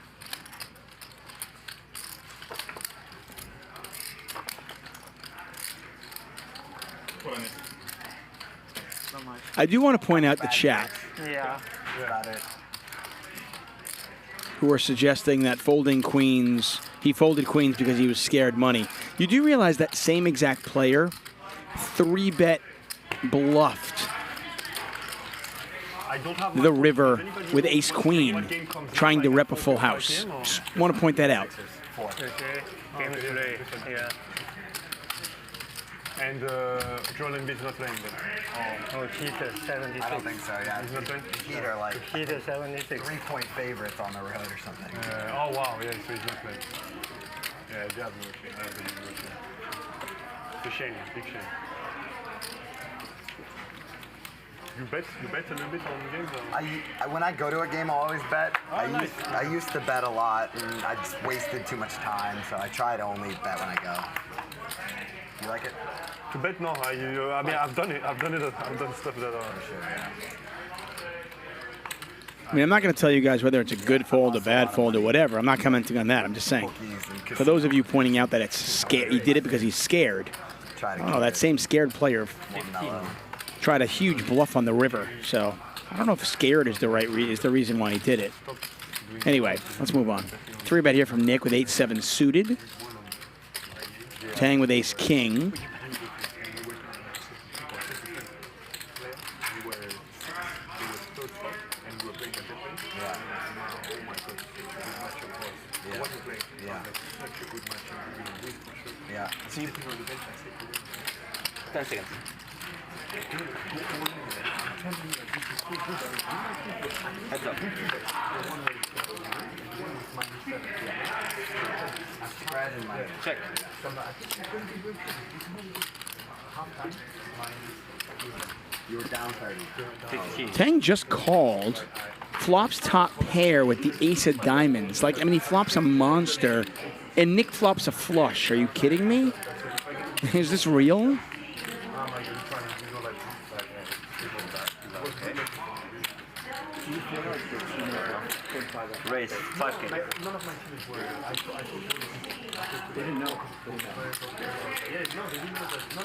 I do want to point out the chat Yeah. Got it. who are suggesting that folding queens, he folded queens because he was scared money. You do realize that same exact player 3-bet bluffed the river with ace queen trying to rep a full house. Just want to point that out. Yeah. And Drolet is not playing then. Oh, Cheetah 76. I don't think so, yeah. He's not playing? Heat are like Cheetah 76. 3-point favorites on the road or something. Oh, wow, yeah, so he's not playing. Yeah, they have no shame. I don't think he's no shame. It's a shame, big shame. You bet a little bit on games? When I go to a game, I always bet. I used to bet a lot, and I just wasted too much time, so I try to only bet when I go. You like it? To bet, no. I mean, I've done it. I've done stuff that are. Sure, yeah. I mean, I'm not going to tell you guys whether it's a good fold, a bad fold, or whatever. I'm not commenting on that. I'm just saying. For those of you pointing out that it's scared, he did it because he's scared. Oh, that same scared player tried a huge bluff on the river. So I don't know if scared is the reason why he did it. Anyway, let's move on. 3-bet here from Nick with 8-7 suited. Thaeng with ace king. Yeah. 10 seconds. Heads up. Check. You were down 30. Thaeng just called. Flops top pair with the ace of diamonds. Like, I mean, he flops a monster, and Nick flops a flush. Are you kidding me? Is this real? Raise 5K. None of my teams were. They didn't know. Yeah, no, they didn't know that. No.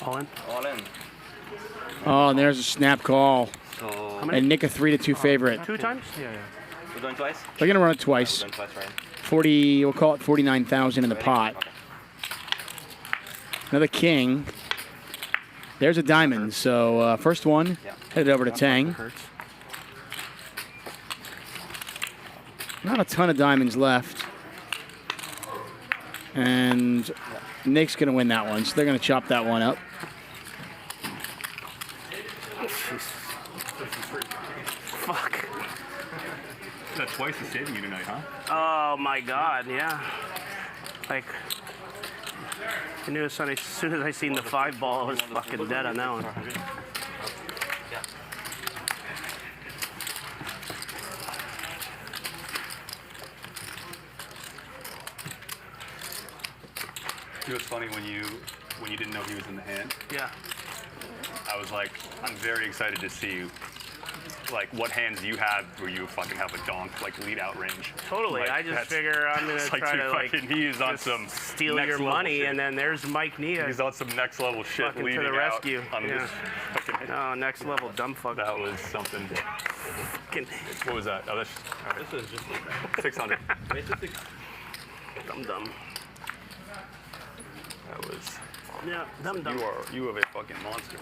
All in? All in. Oh, and there's a snap call. So, And Nick a 3-2 favorite. 2 times? Yeah, yeah. We're doing twice? They're gonna run it twice. We're doing twice, right? 40. We'll call it 49,000 in the pot. Okay. Another king. There's a diamond. So first one headed over to Thaeng. Not a ton of diamonds left. And Nick's going to win that one, so they're going to chop that one up. Fuck. That's twice the saving you tonight, huh? Oh my God, yeah. Like, I knew as soon as I seen the 5 ball, I was fucking dead on that one. It was funny when you didn't know he was in the hand. Yeah. I was like, I'm very excited to see like what hands you have where you fucking have a donk like lead out range. Totally. Like, I just that's- figure I'm gonna it's try dude, to like fucking, he is on just some steal next your level money, shit. and then there's Mike Nia. He's on some next level shit Fucking leading to the out rescue. on Yeah. this fucking. Oh, next level dumb fuck. That was something. What was that? Oh, that's. This is just 600. Dumb dumb. That was. Yeah, dumb dumb. You are a fucking monster.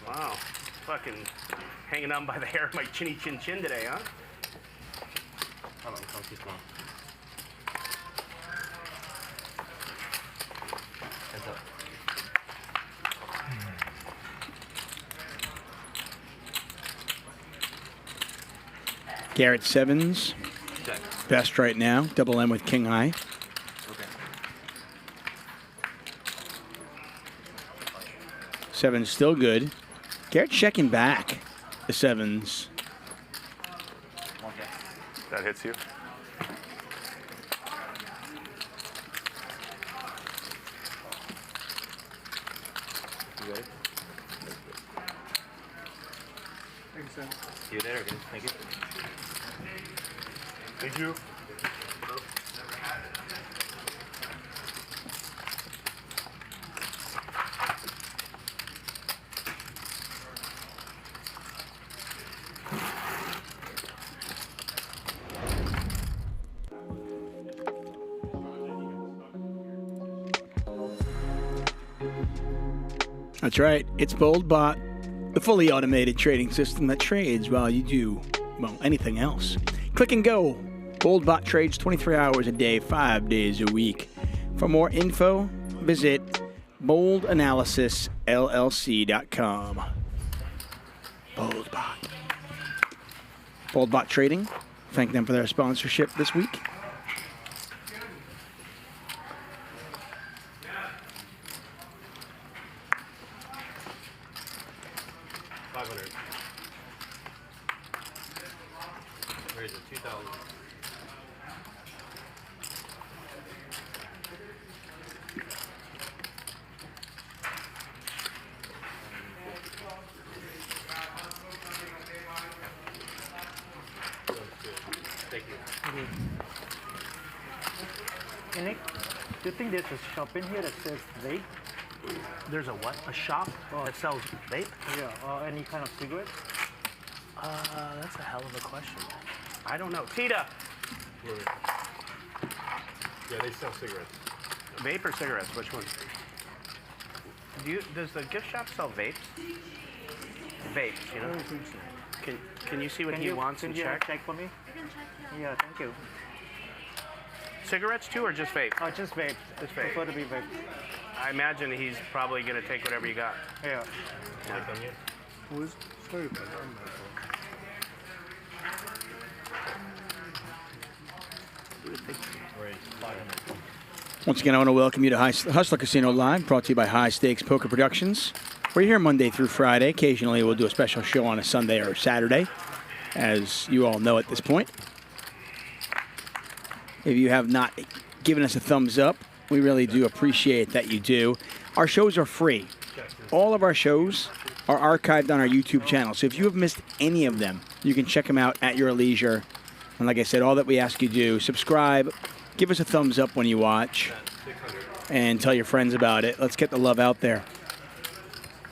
Wow. Fucking hanging on by the hair of my chinny chin chin today, huh? Hold on, come too small. Heads up. Garrett 7's best right now. Double M with King High. Okay. 7's still good. Garrett checking back the 7's. That hits you. You ready? Thanks, Sam. See you later again. Thank you. Thank you. That's right. It's BoldBot, the fully automated trading system that trades while you do, well, anything else. Click and go. BoldBot trades 23 hours a day, 5 days a week. For more info, visit boldanalysisllc.com. BoldBot. BoldBot Trading. Thank them for their sponsorship this week. Where is it? 2,000. Thank you. Hey Nick, do you think there's a shop in here that says vape? There's a what? A shop that sells vape? Yeah, or any kind of cigarettes? That's a hell of a question. I don't know. Tita! Yeah, they sell cigarettes. Vape or cigarettes? Which one? Does the gift shop sell vapes? Vapes, you know? I don't think so. Can you see what he wants and check? Check for me? Yeah, thank you. Cigarettes too, or just vape? Oh, just vape. Just vape. Prefer to be vape. I imagine he's probably going to take whatever you got. Yeah. Who is? Sorry about that. Once again, I want to welcome you to Hustler Casino Live, brought to you by High Stakes Poker Productions. We're here Monday through Friday. Occasionally, we'll do a special show on a Sunday or a Saturday, as you all know at this point. If you have not given us a thumbs up, we really do appreciate that you do. Our shows are free. All of our shows are archived on our YouTube channel, so if you have missed any of them, you can check them out at your leisure And like I said, all that we ask you to do, subscribe, give us a thumbs up when you watch, and tell your friends about it. Let's get the love out there.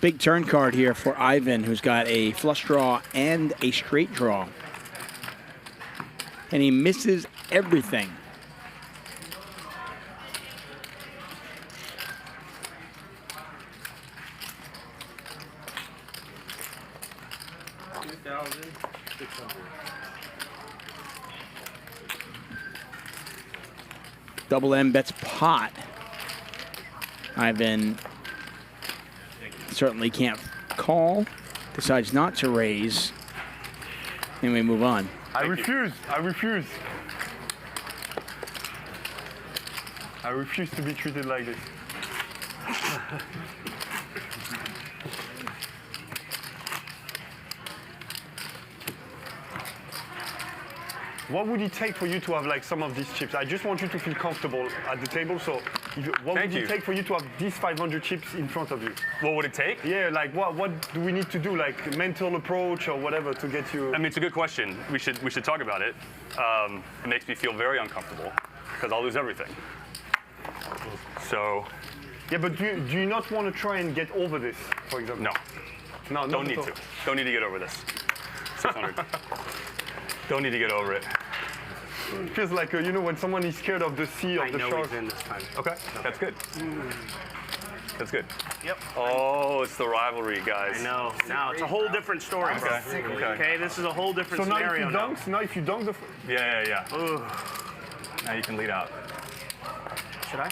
Big turn card here for Ivan, who's got a flush draw and a straight draw. And he misses everything. Double M bets pot. Ivan certainly can't call, decides not to raise, and we move on. I refuse. I refuse. I refuse to be treated like this. What would it take for you to have like some of these chips? I just want you to feel comfortable at the table. So, what would it take for you to have these 500 chips in front of you? What would it take? Yeah, like what do we need to do? Like mental approach or whatever to get you? I mean, it's a good question. We should talk about it. It makes me feel very uncomfortable because I'll lose everything. So. Yeah, but do you not want to try and get over this, for example? No. No, don't need to. Don't need to get over this. 600. Don't need to get over it. It feels like, you know, when someone is scared of the sea, of the shark. I know he's in this time. Okay, that's good. That's good. Yep. Oh, it's the rivalry, guys. I know. Now it's a whole different story, bro. Okay, this is a whole different scenario now. Now if you dunk the... Yeah. Now you can lead out. Should I?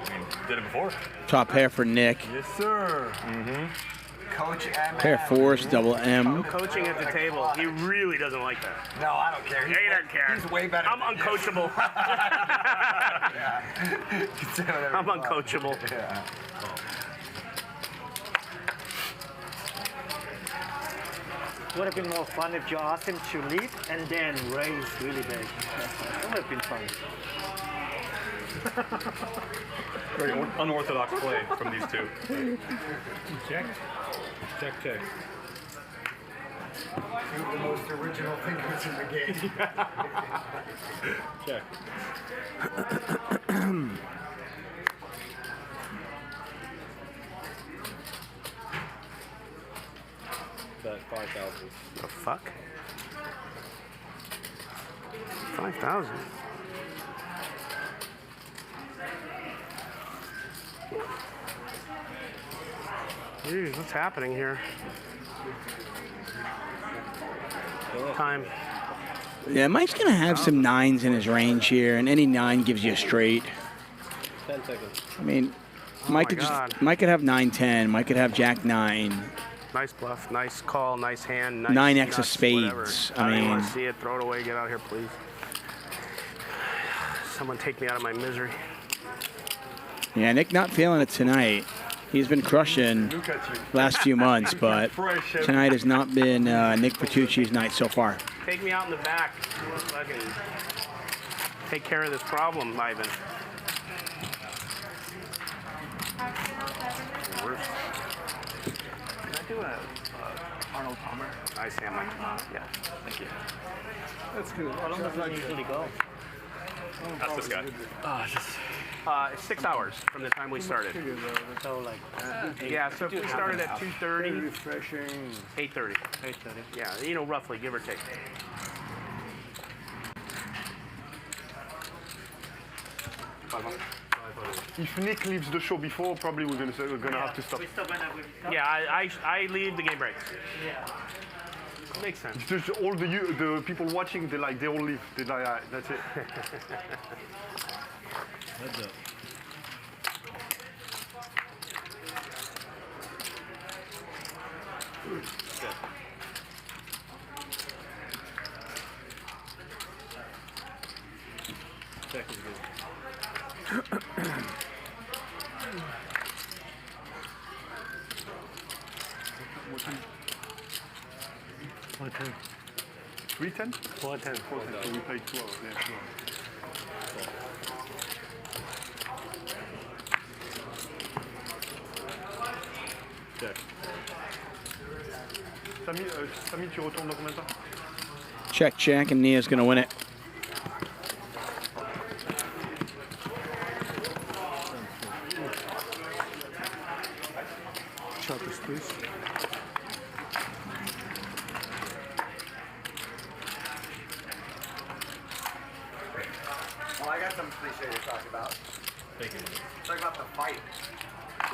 I mean, did it before. Top pair for Nick. Yes, sir. Coach M. Pair force, double M. I'm coaching at the table. He really doesn't like that. No, I don't care. He doesn't care. He's way better. I'm uncoachable. I'm uncoachable. Yeah. Would have been more fun if you asked him to lead and then raise really big. That would have been fun. Very unorthodox play from these two. Check. Two of the most original thinkers in the game. Check. Bet 5,000. The fuck? 5,000. Jeez, what's happening here? Time. Yeah, Mike's going to have some nines in his range here, and any nine gives you a straight. 10 seconds. I mean, Mike could have 9-10. Mike could have Jack 9. Nice bluff, nice call, nice hand. Nice 9x of nuts, spades. Whatever. I don't mean, want to see it. Throw it away. Get out of here, please. Someone take me out of my misery. yeah, Nick not feeling it tonight. He's been crushing last few months, but tonight has not been Nick Vertucci's night so far. Take me out in the back. Fucking take care of this problem, Ivan. Worst. Can I do a Arnold Palmer? Nice hand, Mike. Yeah, thank you. That's good. How long does it usually go? That's this guy. It's 6 hours from the time we started. So like, yeah, so if we started at 2:30, refreshing. 8:30. 8:30. Yeah, you know, roughly, give or take. If Nick leaves the show before, probably we're gonna have to stop. Yeah, I leave the game breaks. Yeah. Makes sense. It's just all the people watching, they all leave. They like, that's it. Heads up. Check is good. What time? 310? 410. 410. So we played 2 hours. Yeah, 2 hours. Check. Samy, tu retournes dans combien de temps? Check, check, and Nia's going to win it. Choppers, please. Well, I got some cliche to talk about. Talk about the fight.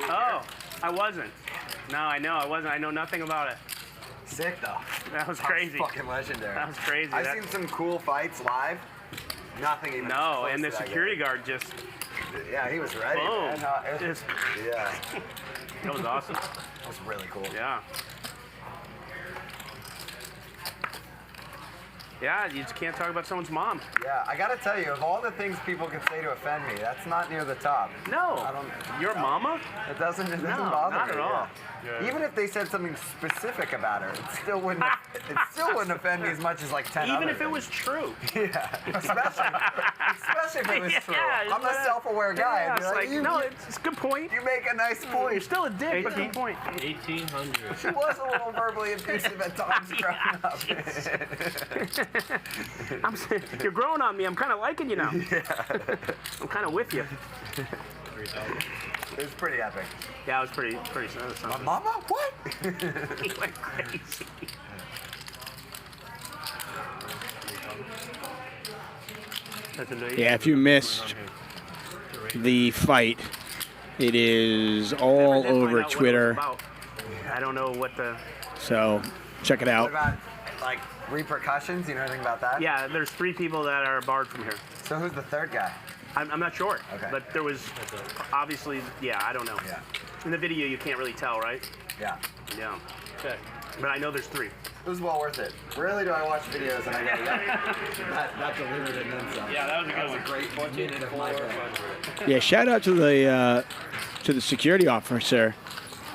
Oh, I wasn't. No, I know, I wasn't. I know nothing about it. Sick though. That was crazy. Fucking legendary. That was crazy. I've seen some cool fights live. Nothing even. No, close and the to that security game. guard just. Yeah, he was ready. Boom. Man. Yeah. That was awesome. That was really cool. Yeah. Yeah, you just can't talk about someone's mom. Yeah, I gotta tell you, of all the things people can say to offend me, that's not near the top. No. I don't. Your mama? It doesn't No, bother not me. at all. Yeah. Even if they said something specific about her, it still wouldn't offend me as much as like 10 Even other if it was true. Yeah, especially if it was true. I'm a self-aware guy. Yeah, I'd be it's like, you, no, it's a good point. You make a nice point. You're still a dick, but good point. 1800. She was a little verbally abusive at times growing up. You're growing on me. I'm kind of liking you now. Yeah. I'm kind of with you. It was pretty epic. Yeah, it was pretty. My mama? What? He went crazy. Yeah, if you missed the fight, it is all over Twitter. I don't know what the. So check it out. What about like repercussions? You know anything about that? Yeah, there's 3 people that are barred from here. So who's the third guy? I'm not sure. Okay. But there was obviously, yeah, I don't know. Yeah. In the video, you can't really tell, right? Yeah. Yeah. Okay. But I know there's 3. It was well worth it. Rarely do I watch videos and I go, that delivered it and then some. Yeah, that was a good one. Great minute of my day. Yeah, shout out to the security officer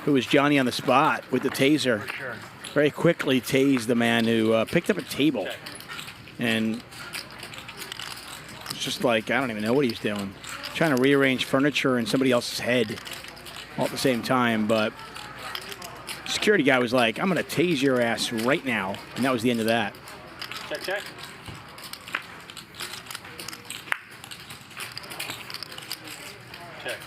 who was Johnny on the spot with the taser. For sure. Very quickly tased the man who picked up a table. And it's just like, I don't even know what he's doing. Trying to rearrange furniture in somebody else's head all at the same time. But security guy was like, I'm going to tase your ass right now. And that was the end of that. Check, check. Check.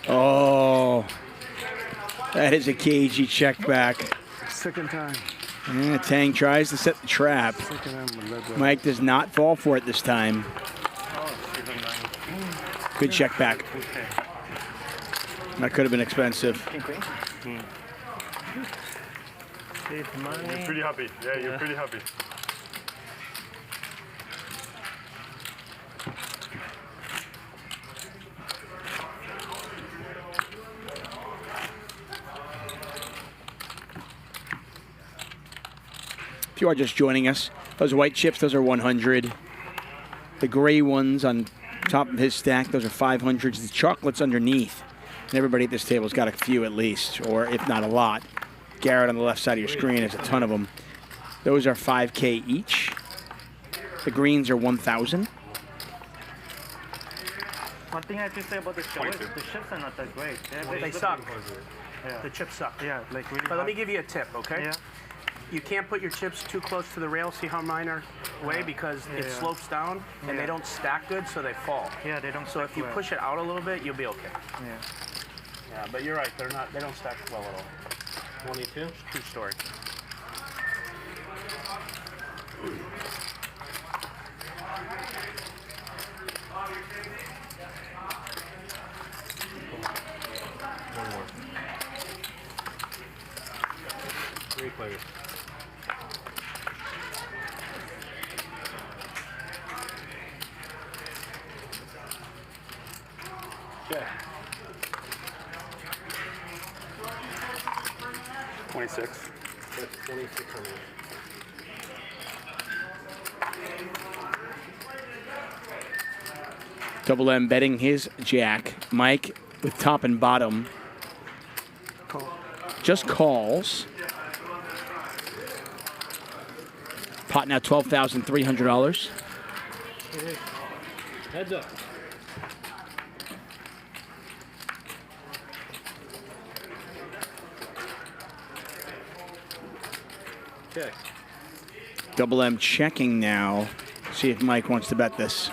Oh, that is a cagey check back. Second time. Yeah, Thaeng tries to set the trap. Mike does not fall for it this time. Good check back. That could have been expensive. You're pretty happy. Yeah, you're pretty happy. If you are just joining us, those white chips, those are 100. The gray ones on top of his stack, those are 500s. The chocolates underneath. And everybody at this table's got a few at least, or if not a lot. Garrett on the left side of your screen has a ton of them. Those are 5K each. The greens are 1,000. One thing I have to say about the chips are not that great. They suck. Yeah. The chips suck. Yeah, like really. But let me give you a tip, okay? Yeah. You can't put your chips too close to the rail. See how mine are away? Because it slopes down and they don't stack good, so they fall. Yeah, they don't. So if you well. push it out a little bit, you'll be okay. Yeah. Yeah, but you're right. They don't stack well at all. 22? True story. One more. 3 players. Okay. 26. That's 2,600. Double M betting his jack. Mike with top and bottom. Just calls. Pot now $12,300. Hey. Heads up. Check. Double M checking now. See if Mike wants to bet this.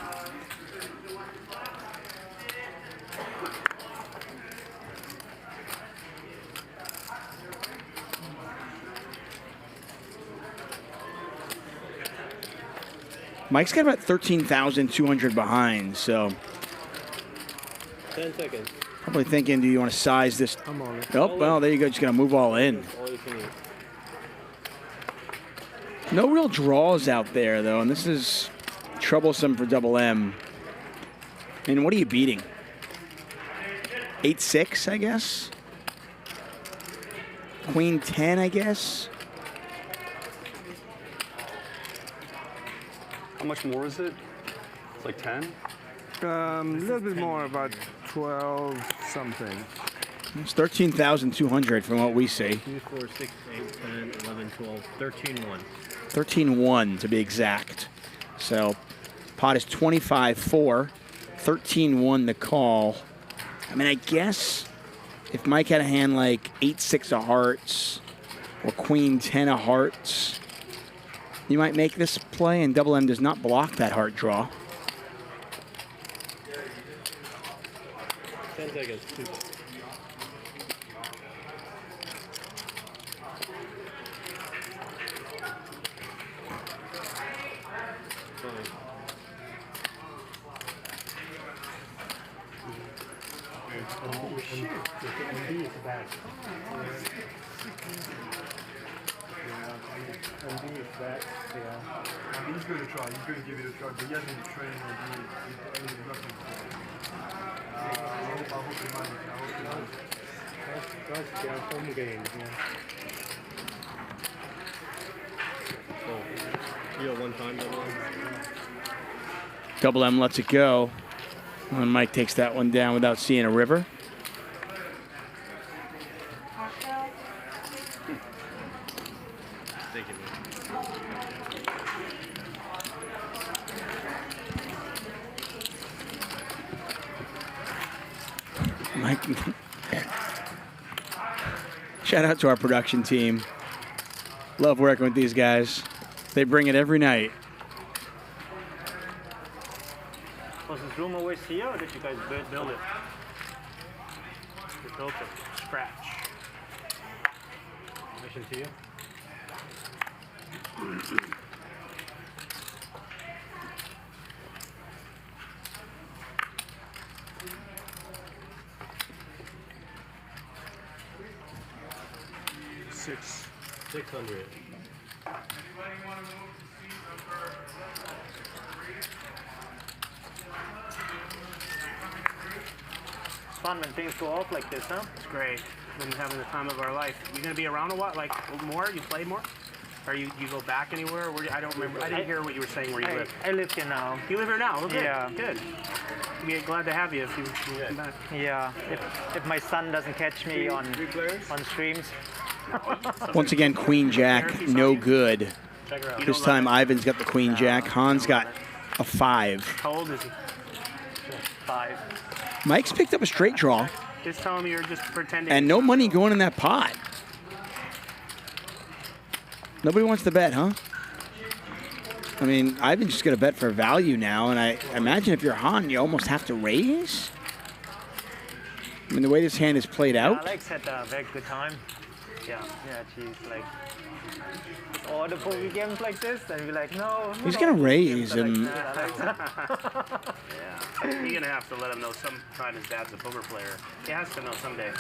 Mike's got about 13,200 behind, so 10 seconds. probably thinking, do you want to size this? I'm on it. Oh, well, there you go. Just going to move all in. All you can eat. No real draws out there, though, and this is troublesome for Double M. And what are you beating? 8-6, I guess? Queen 10, I guess? How much more is it? It's like 10? A little bit more, about 12 something. It's 13,200 from what we see. 2, 4, 6, 8, 10, 11, 12, 13-1. 13-1 to be exact. So pot is 25-4, 13-1 the call. I mean, I guess if Mike had a hand like 8-6 of hearts or Queen 10 of hearts, you might make this play, and Double M does not block that heart draw. 10 seconds. He's going to try. He's going to give it a try, but he hasn't been training or doing nothing. I hope he manages. I hope he manages. That's their home game, yeah. So, you know, one time, Double M lets it go. And Mike takes that one down without seeing a river. Thank you, Mike. Shout out to our production team. Love working with these guys. They bring it every night. Was this room always here, or did you guys build it? You built it from scratch. Mission to you. Six. 600. It's fun when things go off like this, huh? It's great. Been having the time of our life. You gonna be around a while, like more? You play more? Or you go back anywhere? Where I don't remember. I didn't hear what you were saying where you live. I live here now. You live here now? Oh, good. Yeah. Good. We'd be glad to have you if you come back. Yeah. If my son doesn't catch me on streams. Once again, Queen Jack, no good. This time Ivan's got the Queen Jack. Han's got a 5. How old is he? 5. Mike's picked up a straight draw. Just tell him you're just pretending. And no money going in that pot. Nobody wants to bet, huh? I mean, Ivan's just going to bet for value now, and I imagine if you're Han, you almost have to raise. I mean, the way this hand is played out. Alex had a very good time. Yeah, she's like, all the poker games like this, and we're like, no. He's going to raise, and Yeah. You're going to have to let him know sometime his dad's a poker player. He has to know someday.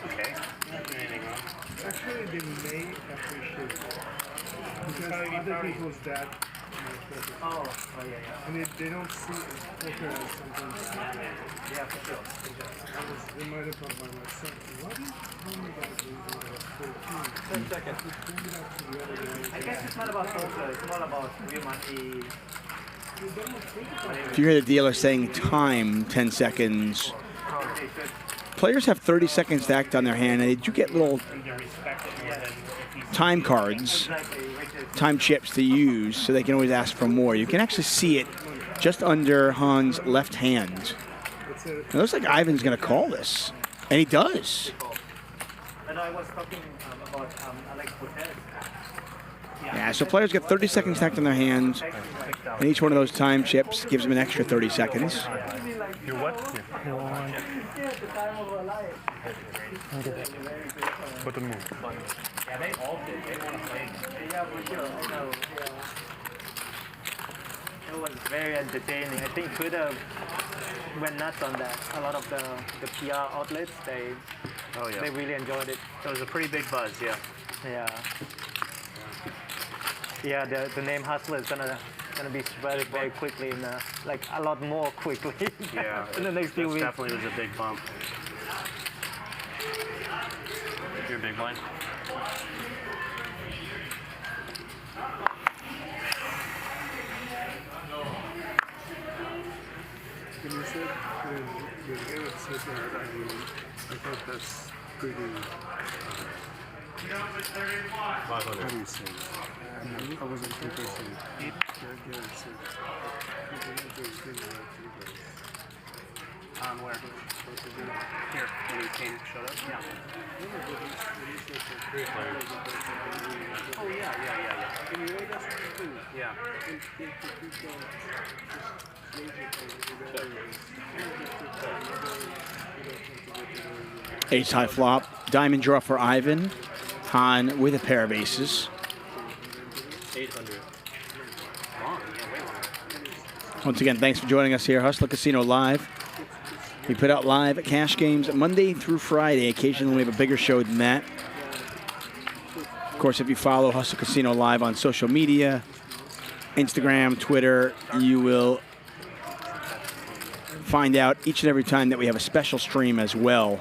Okay. Actually, they may appreciate it. Because other people's dad. Oh, yeah. And they don't see poker as something. Yeah, for sure. They might have thought by my son, why do you tell me that when I was 13? 10 seconds. I guess it's not about poker, it's more about real money. if you hear the dealer saying time, 10 seconds, players have 30 seconds to act on their hand, and they do get little time cards, time chips to use, so they can always ask for more. You can actually see it just under Han's left hand. It looks like Ivan's going to call this, and he does. And I was talking about Alex Cortez. Yeah, so players get 30 seconds tacked on their hands, and each one of those time chips gives them an extra 30 seconds. You what? Put the move. Yeah, they all did. They want to play. Yeah, for sure. I know. Yeah. It was very entertaining. I think Twitter went nuts on that. A lot of the PR outlets, they really enjoyed it. It was a pretty big buzz, yeah. Yeah, the name Hustler is gonna be spread very quickly, and like a lot more quickly. Yeah, in the next few weeks. Definitely was a big bump. You're a big blind. When you said, when Garrett said that, I thought that's pretty, how do you say that? I wasn't focusing. Garrett said, On where? Here, when he came, showed up? Yeah. Oh, yeah. Yeah. Ace high flop, diamond draw for Ivan. Han with a pair of aces. 800. Once again, thanks for joining us here, Hustler Casino Live. We put out live cash games Monday through Friday. Occasionally we have a bigger show than that. Of course, if you follow Hustler Casino Live on social media, Instagram, Twitter, you will find out each and every time that we have a special stream as well.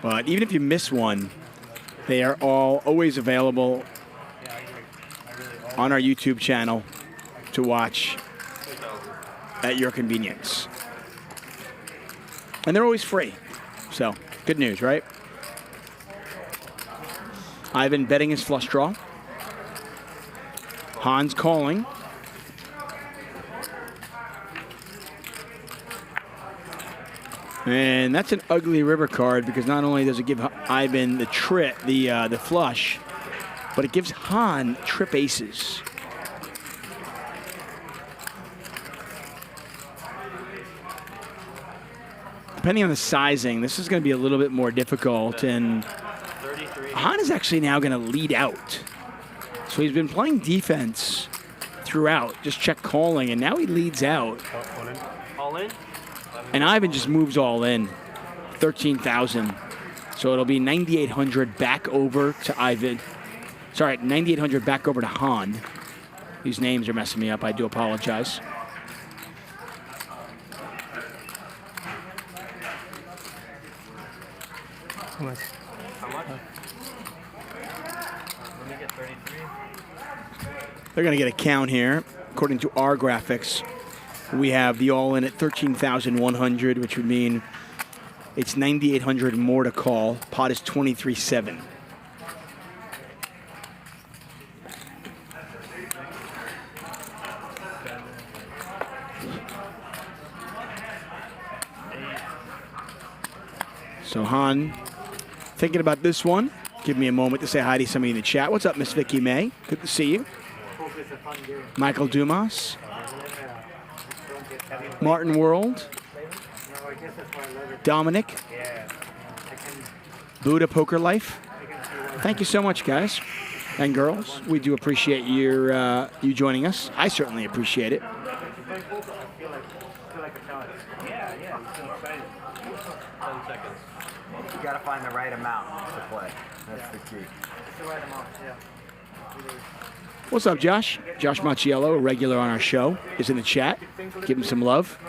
But even if you miss one, they are all always available on our YouTube channel to watch at your convenience. And they're always free. So, good news, right? Ivan betting his flush draw. Han's calling. And that's an ugly river card because not only does it give Ivan the trip, the flush, but it gives Han trip aces. Depending on the sizing, this is going to be a little bit more difficult, and Han is actually now going to lead out. So he's been playing defense throughout, just check calling, and now he leads out. All in? And Ivan just moves all in, 13,000. So it'll be 9,800 back over to Ivan. Sorry, 9,800 back over to Han. These names are messing me up. I do apologize. How much? Let me get 33. They're going to get a count here. According to our graphics, we have the all-in at 13,100, which would mean it's 9,800 more to call. Pot is 23.7. So Han, thinking about this one. Give me a moment to say hi to somebody in the chat. What's up, Miss Vicky May? Good to see you. Michael Dumas. Martin World. Dominic. Buddha Poker Life. Thank you so much, guys and girls. We do appreciate your you joining us. I certainly appreciate it. You gotta find the right amount to play. That's the key. It's the right amount, yeah. What's up, Josh? Josh Macchiello, a regular on our show, is in the chat. Give him some love.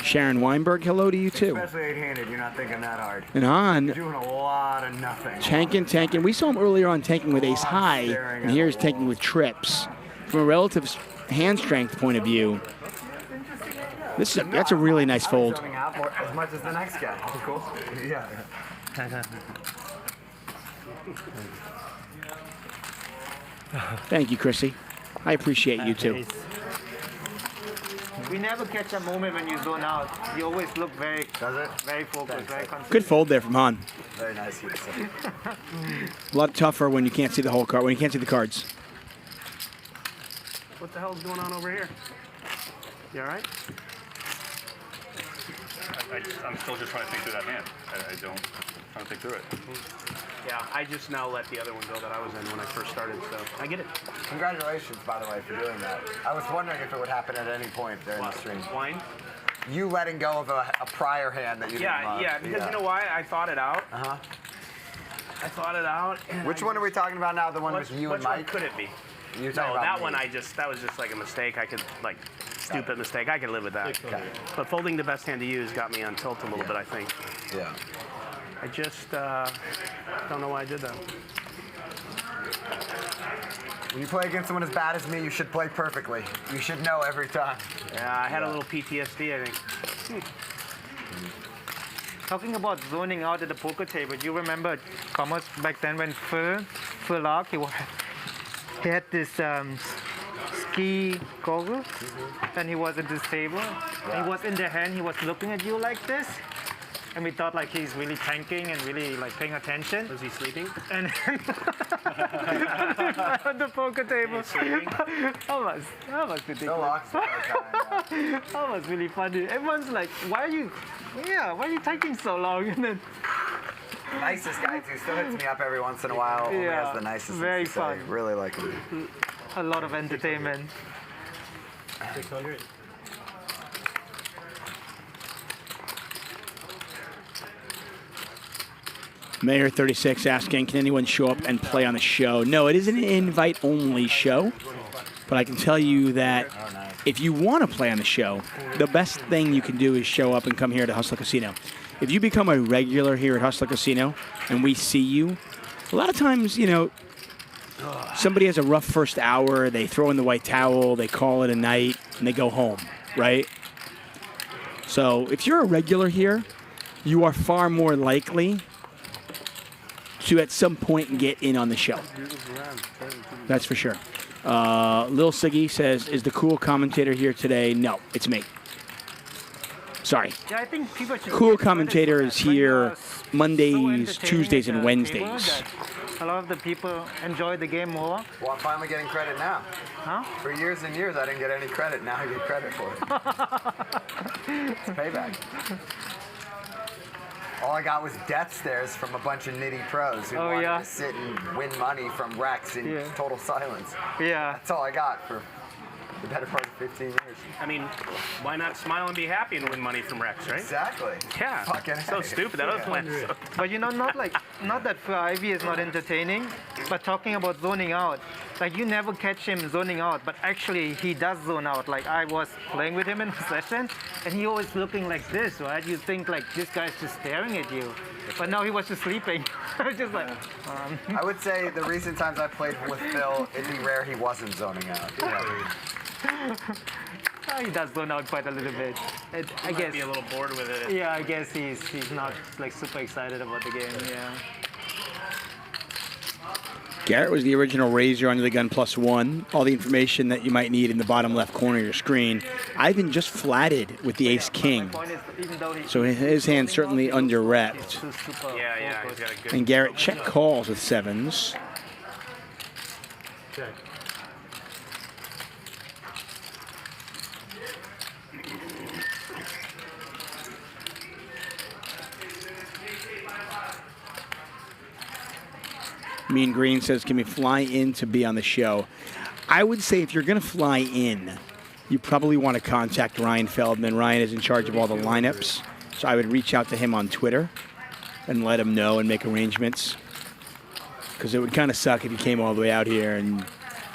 Sharon Weinberg, hello to you too. Especially eight-handed, you're not thinking that hard. And Han, You're doing a lot of nothing. tanking. We saw him earlier on tanking with ace high, and here's tanking with trips. From a relative hand strength point of view, that's a really nice fold. Showing out more, as much as the next guy. Cool. Yeah. Thank you, Chrissy. I appreciate you too. We never catch a moment when you zone out. You always look very focused, very concentrated. Good fold there from Han. Very nice. A lot tougher when you can't see the whole card, when you can't see the cards. What the hell's going on over here? You all right? I'm still just trying to think through that hand. I'm trying to think through it. Yeah, I just now let the other one go that I was in when I first started, so I get it. Congratulations, by the way, for doing that. I was wondering if it would happen at any point during the stream. Wine? You letting go of a prior hand that you didn't love. Yeah, because you know why? I thought it out. I thought it out. And Which one are we talking about now? The one with you and Mike? Which one could it be? You're No, talking about that me. one that was just like a mistake. I could, like, stupid mistake. I could live with that. Okay. But folding the best hand to use got me on tilt a little bit, I think. Yeah. I just don't know why I did that. When you play against someone as bad as me, you should play perfectly. You should know every time. Yeah, I had a little PTSD, I think. Talking about zoning out at the poker table, you remember Commerce back then when Phil Lark, he had this ski goggles, and he was at this table. And he was in the hand, he was looking at you like this. And we thought like he's really tanking and really like paying attention. Was he sleeping? And on the poker table. That was ridiculous. That was really funny. Everyone's like, why are you taking so long? And then Nicest guy too. Still hits me up every once in a while. Only has the nicest very things to fun. say. Really like him. A lot of entertainment. 600. Mayor 36 asking, can anyone show up and play on the show? No, it is an invite-only show, but I can tell you that if you want to play on the show, the best thing you can do is show up and come here to Hustler Casino. If you become a regular here at Hustler Casino and we see you, a lot of times, you know, somebody has a rough first hour, they throw in the white towel, they call it a night, and they go home, right? So if you're a regular here, you are far more likely to at some point get in on the show. That's for sure. Lil Siggy says, is the cool commentator here today? No, it's me. Sorry. Yeah, I think people should Cool commentator is here Mondays, Tuesdays, and Wednesdays. A lot of the people enjoy the game more. Well, I'm finally getting credit now. Huh? For years and years, I didn't get any credit. Now I get credit for it. It's payback. All I got was death stares from a bunch of nitty pros who wanted to sit and win money from Rex in total silence. Yeah. That's all I got for the better part of 15 years. I mean, why not smile and be happy and win money from Rex, right? Exactly. Yeah. Fucking so stupid. That was planned. But you know, not that for Ivy is not entertaining, but talking about zoning out, like you never catch him zoning out, but actually he does zone out. Like I was playing with him in a session, and he always looking like this, right? You think like this guy's just staring at you, but no, he was just sleeping. I was just like. I would say the recent times I played with Phil, it'd be rare he wasn't zoning out. He does zone out quite a little bit. I guess be a little bored with it. Yeah, I guess he's not like super excited about the game. Yeah. Garrett was the original Razor under the gun +1. All the information that you might need in the bottom left corner of your screen. Ivan just flatted with the Ace-King. So his hand's certainly under-repped. Yeah, he's got a good... And Garrett check calls with 7s. Check. Mean Green says, can we fly in to be on the show? I would say if you're going to fly in, you probably want to contact Ryan Feldman. Ryan is in charge of all the lineups. So I would reach out to him on Twitter and let him know and make arrangements. Because it would kind of suck if he came all the way out here and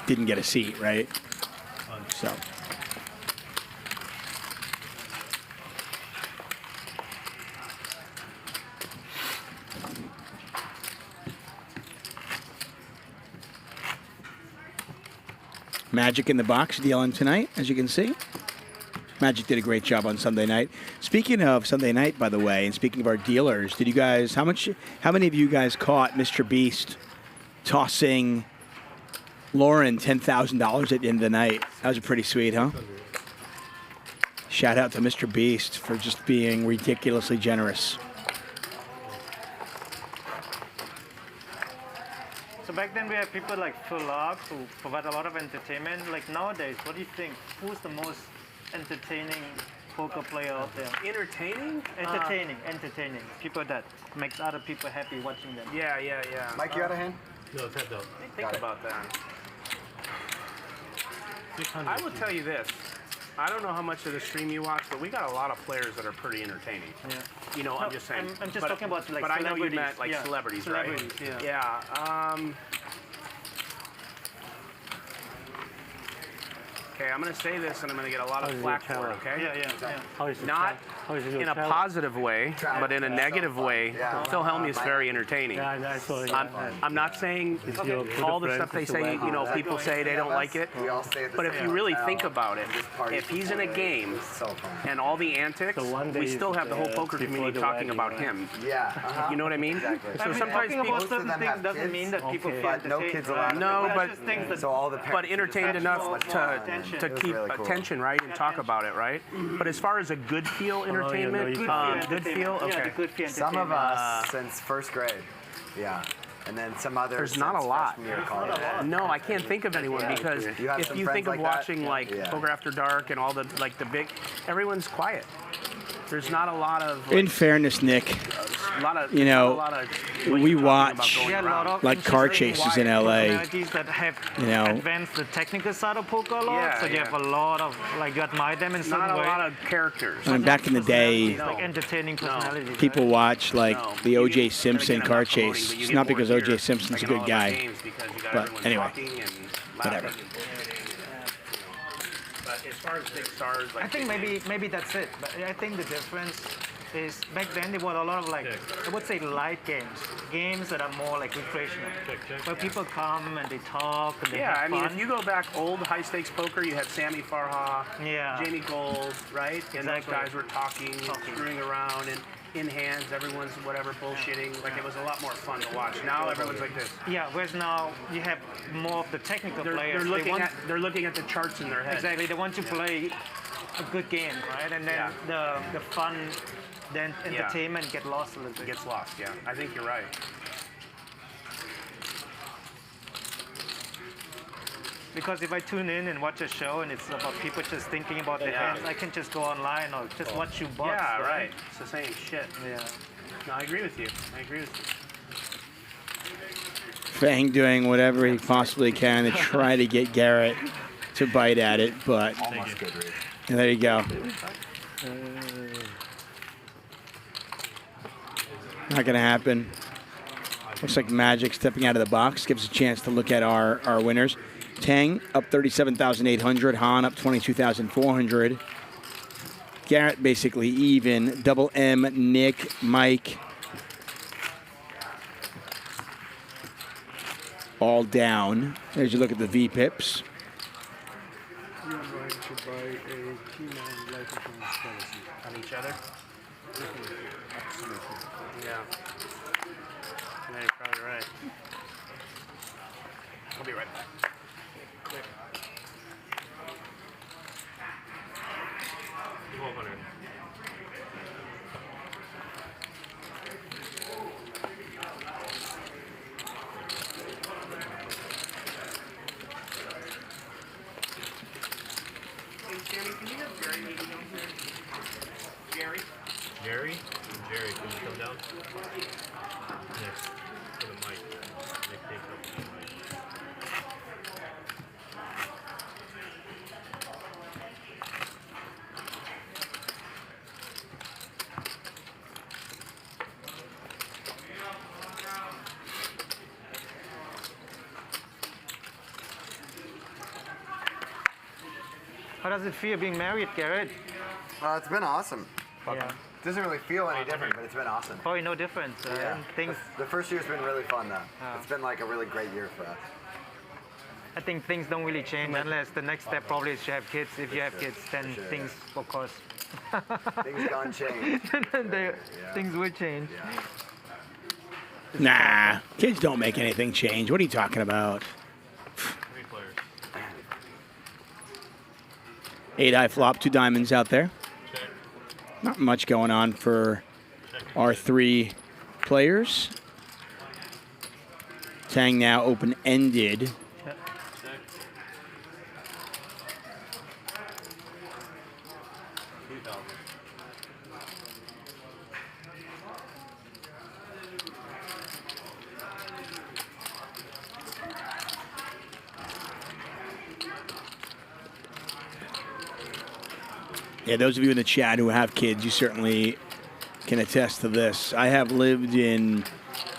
didn't get a seat, right? So. Magic in the box dealing tonight, as you can see. Magic did a great job on Sunday night. Speaking of Sunday night, by the way, and speaking of our dealers, did you guys, how many of you guys caught Mr. Beast tossing Lauren $10,000 at the end of the night? That was pretty sweet, huh? Shout out to Mr. Beast for just being ridiculously generous. So back then we had people like Phil Lark who provide a lot of entertainment. Like nowadays, what do you think? Who's the most entertaining poker player out there? Entertaining? Entertaining. People that makes other people happy watching them. Yeah. Mike, you out of hand? No, it's head up. Think about that. I will tell you this. I don't know how much of the stream you watch, but we got a lot of players that are pretty entertaining. Yeah. You know, No, I'm just saying. I'm just talking about like but I know you celebrities. meant like Yeah. celebrities, Celebrities, right? yeah. Okay, I'm going to say this and I'm going to get a lot of How's flack your for it, Yeah, okay? How is your Not in a positive way, but in a negative way. Phil Helmy is very entertaining. I'm not saying all the stuff they say, you know, people say they don't like it. But if you really think about it, if he's in a game and all the antics, we still have the whole poker community talking about him. Yeah. You know what I mean? So sometimes talking people... about certain things doesn't mean that people feel But no entertained, kids right? allowed. No, That's but just things that So all the but entertained enough to was keep really cool. attention, right, and talk about it, right? But as far as a good feel entertainment, good feel, okay. Some of us since first grade. Yeah. And then some others. There's not a since lot. freshman year of college. No, I can't think of anyone because You have if some you friends think of like that? watching like Yeah. Poker After Dark and all the like the big, everyone's quiet. There's not a lot of. Like, In fairness, Nick, a lot of, you know, a lot of we watch Yeah, a lot of like car chases in LA. personalities that have You know. advanced the technical side of poker a lot. Yeah, so you have a lot of like you admire them in some not a way. lot of characters. I mean, back in the day, Like entertaining personalities. people watch like the O.J. Simpson again, I'm car not promoting, chase. but you It's get not more because here, O.J. Simpson's like a in all good of our guy. games because you got But everyone anyway, talking and whatever. laughing But as far as big stars, like I think maybe that's it. But I think the difference is back then there were a lot of like I would say light games that are more like recreational, where people come and they talk and they yeah, have I mean, fun. if you go back old high stakes poker, you had Sammy Farha, Jamie Gold, right? And those Exactly. guys were talking, screwing around, and in hands, everyone's whatever bullshitting. Like it was a lot more fun to watch. Now everyone's like this. Yeah, whereas now you have more of the technical They're players. they're looking at the charts in their head. Exactly, they want to play a good game, right? And then the fun, then entertainment get lost a little bit. Gets lost, yeah. I think you're right. Because if I tune in and watch a show and it's about people just thinking about their hands, I can just go online or just watch you box. Yeah, right. It's the same shit. Yeah. No, I agree with you. I agree with you. Fang doing whatever he possibly can to try to get Garrett to bite at it, but Almost good read. and there you go. Not gonna happen. Looks like Magic stepping out of the box gives a chance to look at our winners. Thaeng up 37,800. Han up 22,400. Garrett basically even. Double M, Nick, Mike. All down. As you look at the VPIPs. You and Bryan should buy a Q9 life insurance policy. On each other? Yeah. Yeah, you're probably right. I'll be right back. 1,200. Hey, Sammy, can you have Gerry maybe down here? Gerry? Gerry? Gerry, can you come down? Next to the mic. Nick takes up the mic. How does it feel being married, Garrett? It's been awesome. Yeah. Doesn't really feel any different, but it's been awesome. Probably no difference. Things. The first year's been really fun though. It's been like a really great year for us. I think things don't really change unless the next step probably is to have kids. If you have kids, then things, of course. Things gonna change. Things will change. Nah, kids don't make anything change. What are you talking about? 8 high flop, 2 diamonds out there. Not much going on for our 3 players. Thaeng now open-ended. Yeah, those of you in the chat who have kids, you certainly can attest to this. I have lived in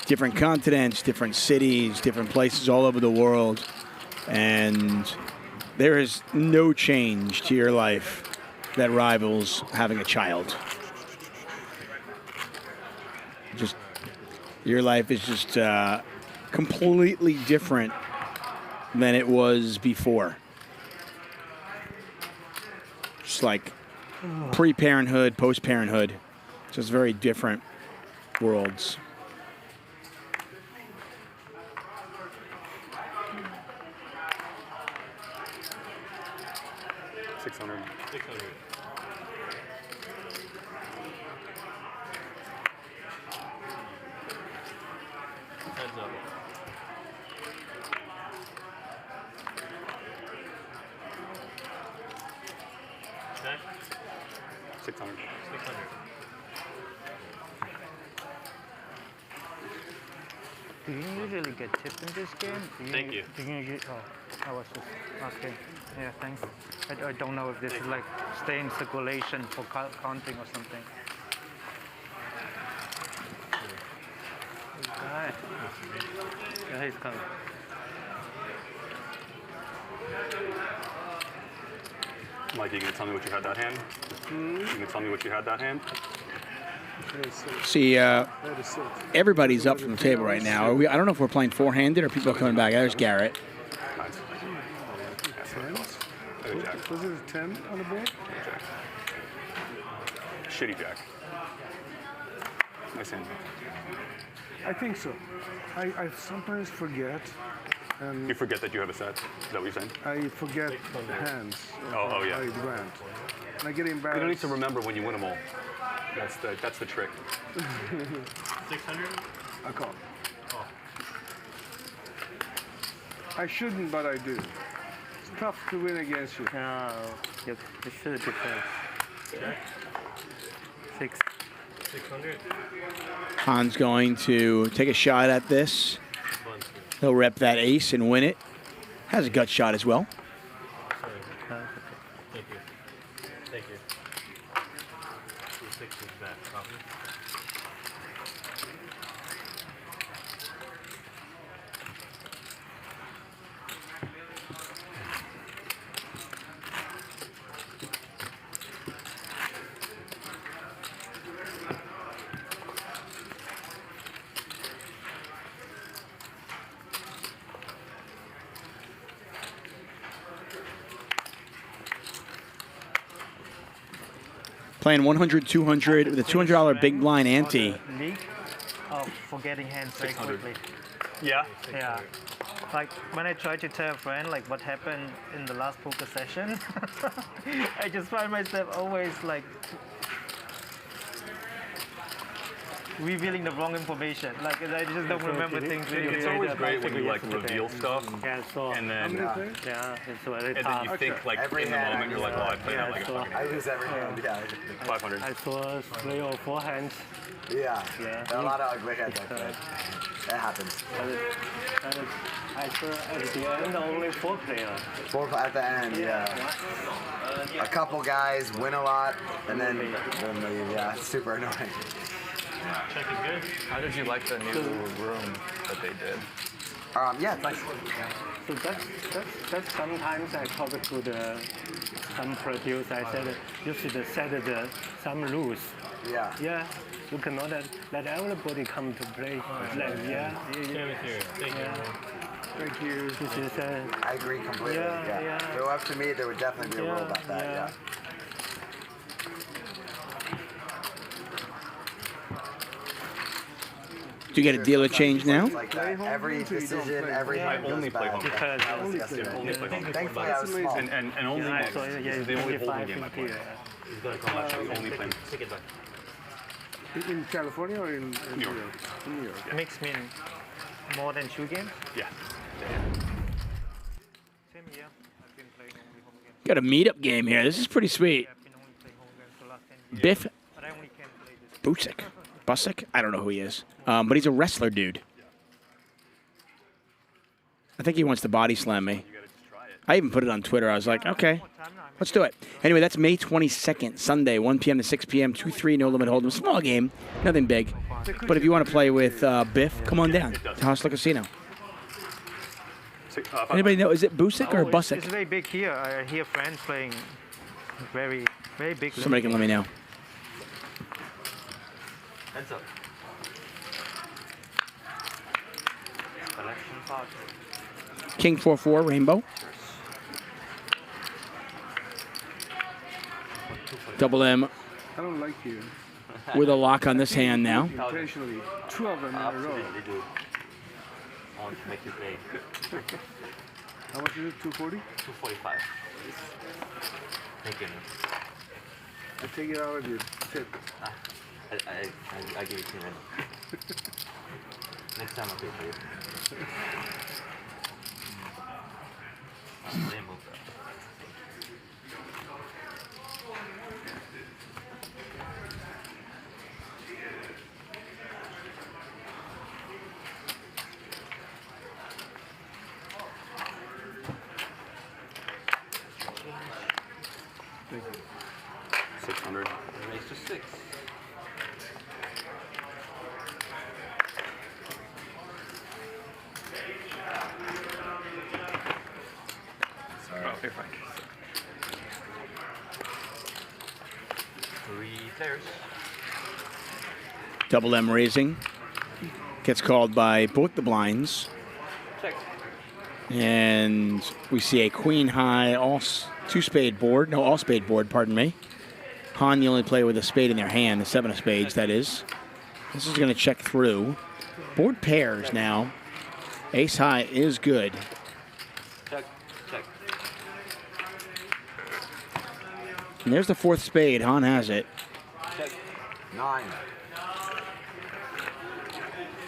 different continents, different cities, different places all over the world, and there is no change to your life that rivals having a child. Just, your life is just completely different than it was before. Just like pre-parenthood, post-parenthood, just very different worlds. $600. Heads up. Okay. 600. 600. Do you usually get tipped in this game? Thank you. Do you usually, I was just asking. Yeah, thanks. I don't know if this is like stay in circulation for counting or something. Guy. Yeah, he's coming. Mike, you gonna tell me what you had that hand? You gonna tell me what you had that hand? See, everybody's up from the table right now. Are we, I don't know if we're playing four-handed or people are coming back. There's Garrett. Was it a 10 on the board? Shitty jack. Nice hand. I think so. I sometimes forget. And You forget that you have a set? Is that what you're saying? I forget hands. Oh, yeah. I went. And I get embarrassed. You don't need to remember when you win them all. That's the trick. 600? I call. Oh. I shouldn't, but I do. It's tough to win against you. No, you should defend. Check. 600. Han's going to take a shot at this. He'll rep that ace and win it. Has a gut shot as well. Thank you. Thank you. 6 is back, copy. Playing 100, 200 with a $200 big blind ante. League of forgetting hands very 600. quickly. Yeah? Yeah. Like when I try to tell a friend like what happened in the last poker session, I just find myself always like revealing the wrong information. Like I just don't remember things. It's always great when you like reveal stuff, and then it's very and then you think like in the moment you're like, oh, I played that like a fucking. I lose every hand. Yeah. 500. I saw 3 or 4 hands. Yeah. There are a lot of ugly heads like that. That happens. And I saw at the end only 4 players. 4 at the end, yeah. A couple guys win a lot, and then leave. Yeah, it's super annoying. Check is good. How did you like the new room that they did? Yeah, it's nice. So that's sometimes I talk to some producer. I said you should set some rules. Yeah. Yeah. You cannot let everybody come to play. Like, yeah. Thank you. Thank you. This is, I agree completely. Yeah. If it were up to me, there would definitely be a rule about that. Yeah. Do you get a dealer change now? Like that. Every decision, everything I only play home. Because Only play home. thankfully I was small. And only this is the only holding game I play. He's going to come back. He's only playing. Take it back. In California or in New York? In New York. Yeah. Mix mean more than 2 games? Yeah. Same here. I've been playing only home games. Got a meetup game here. This is pretty sweet. I've been only playing home games for the last 10 years. Biff But I only can play this. Busick? I don't know who he is. But he's a wrestler dude. I think he wants to body slam me. I even put it on Twitter. I was like, okay, let's do it. Anyway, that's May 22nd, Sunday, 1 p.m. to 6 p.m., 2-3, no limit hold'em. Small game, nothing big. But if you want to play with Biff, come on down to Hustler Casino. Anybody know, is it Busick or Busick? It's very big here. I hear friends playing very, very big. Somebody can let me know. Heads up. Collection pot. King 4-4, Rainbow. Double M I don't like you. with a lock on this hand now. Intentionally. 2 of them in a row. Absolutely do. I want to make you play. How much is it? 240? 245. Thank you. I take it out of your tip. I give it to you. Next time I'll pay for you. Rainbow. Thank you. 600. Raise to 6. Sorry. Oh, you're fine. 3 players. Double M raising. Gets called by both the blinds. Check. And we see a queen high, all spade board, pardon me. Han, you only play with a spade in their hand, the 7 of spades, that is. This is going to check through. Board pairs now. Ace high is good. Check. Check. And there's the 4th spade. Han has it. Check. 9.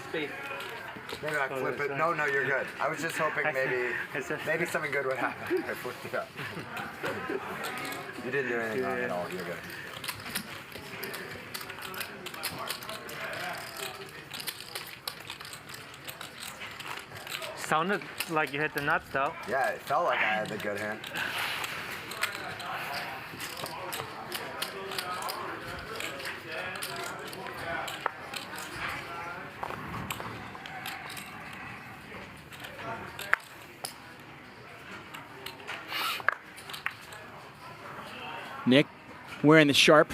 Spade. Maybe I flip it. No, you're good. I was just hoping maybe something good would happen. I flipped it up. You didn't do anything wrong at all. You're good. Sounded like you hit the nuts though. Yeah, it felt like I had the good hand. Nick wearing the sharp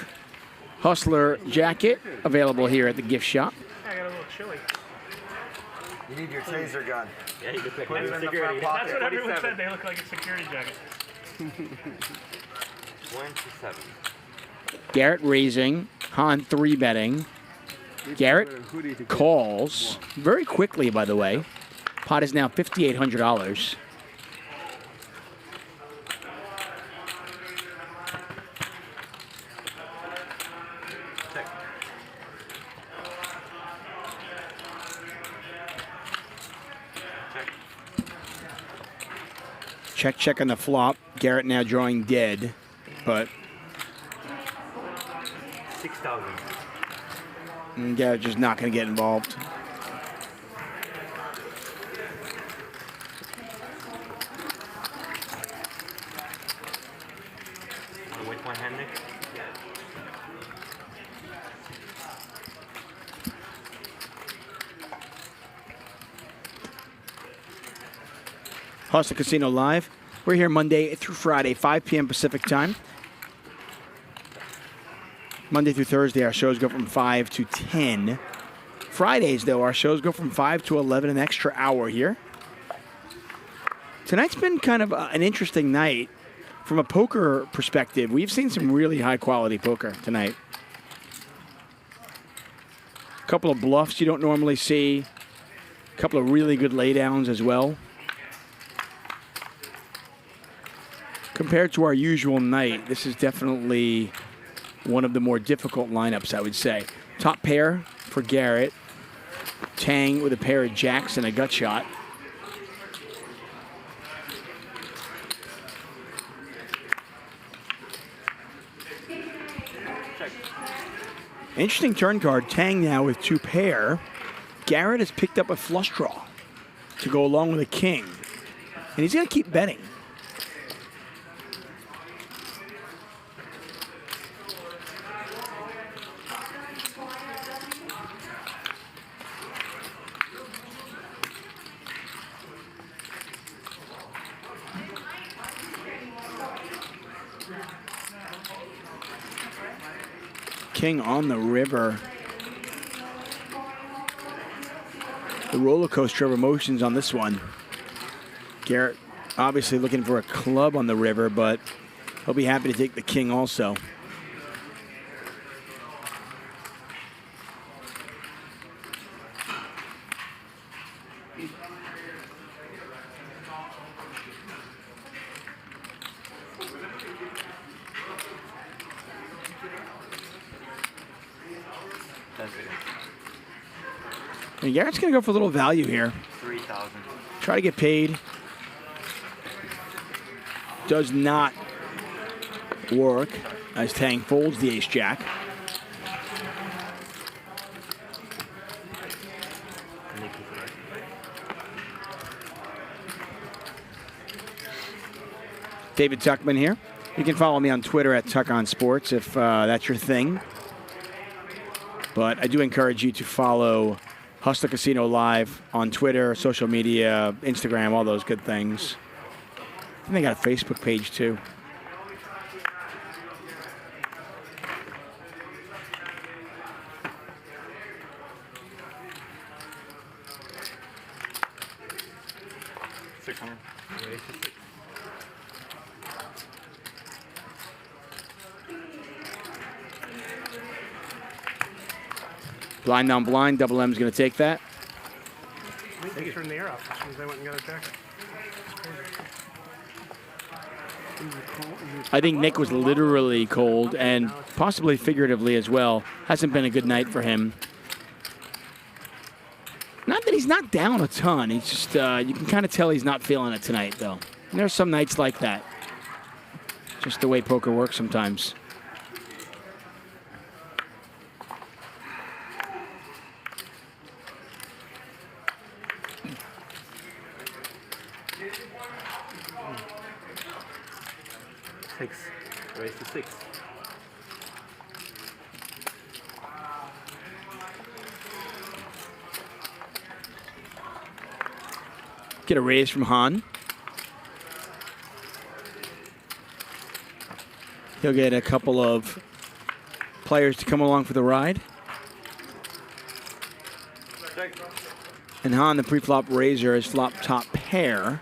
Hustler jacket, available here at the gift shop. I got a little chilly. You need your taser gun. Yeah, you look like Put it in the security. front pocket. That's what everyone 27. said. They look like a security jacket. 27. Garrett raising, Han 3-betting. Garrett calls very quickly, by the way. Pot is now $5,800. Check on the flop. Garrett now drawing dead, but 6,000. Garrett just not going to get involved. Want to wait one hand, Nick? Hustler Casino Live. We're here Monday through Friday, 5 p.m. Pacific time. Monday through Thursday, our shows go from 5 to 10. Fridays, though, our shows go from 5 to 11, an extra hour here. Tonight's been kind of an interesting night. From a poker perspective, we've seen some really high-quality poker tonight. A couple of bluffs you don't normally see. A couple of really good laydowns as well. Compared to our usual night, this is definitely one of the more difficult lineups, I would say. Top pair for Garrett. Thaeng with a pair of jacks and a gut shot. Interesting turn card. Thaeng now with 2 pair. Garrett has picked up a flush draw to go along with a king. And he's going to keep betting. King on the river. The roller coaster of emotions on this one. Garrett obviously looking for a club on the river, but he'll be happy to take the king also. And Garrett's going to go for a little value here. 3,000. Try to get paid. Does not work as Thaeng folds the ace-jack. David Tuchman here. You can follow me on Twitter at TuchOnSports if that's your thing. But I do encourage you to follow Hustler Casino Live on Twitter, social media, Instagram, all those good things. I think they got a Facebook page too. Blind on blind, Double M's going to take that. They turned the air off as soon as they went and got a check. I think Nick was literally cold and possibly figuratively as well. Hasn't been a good night for him. Not that he's not down a ton. He's just, you can kind of tell he's not feeling it tonight, though. And there's some nights like that. Just the way poker works sometimes. Raise to 6. Get a raise from Han. He'll get a couple of players to come along for the ride. And Han, the pre-flop raiser, is flop top pair.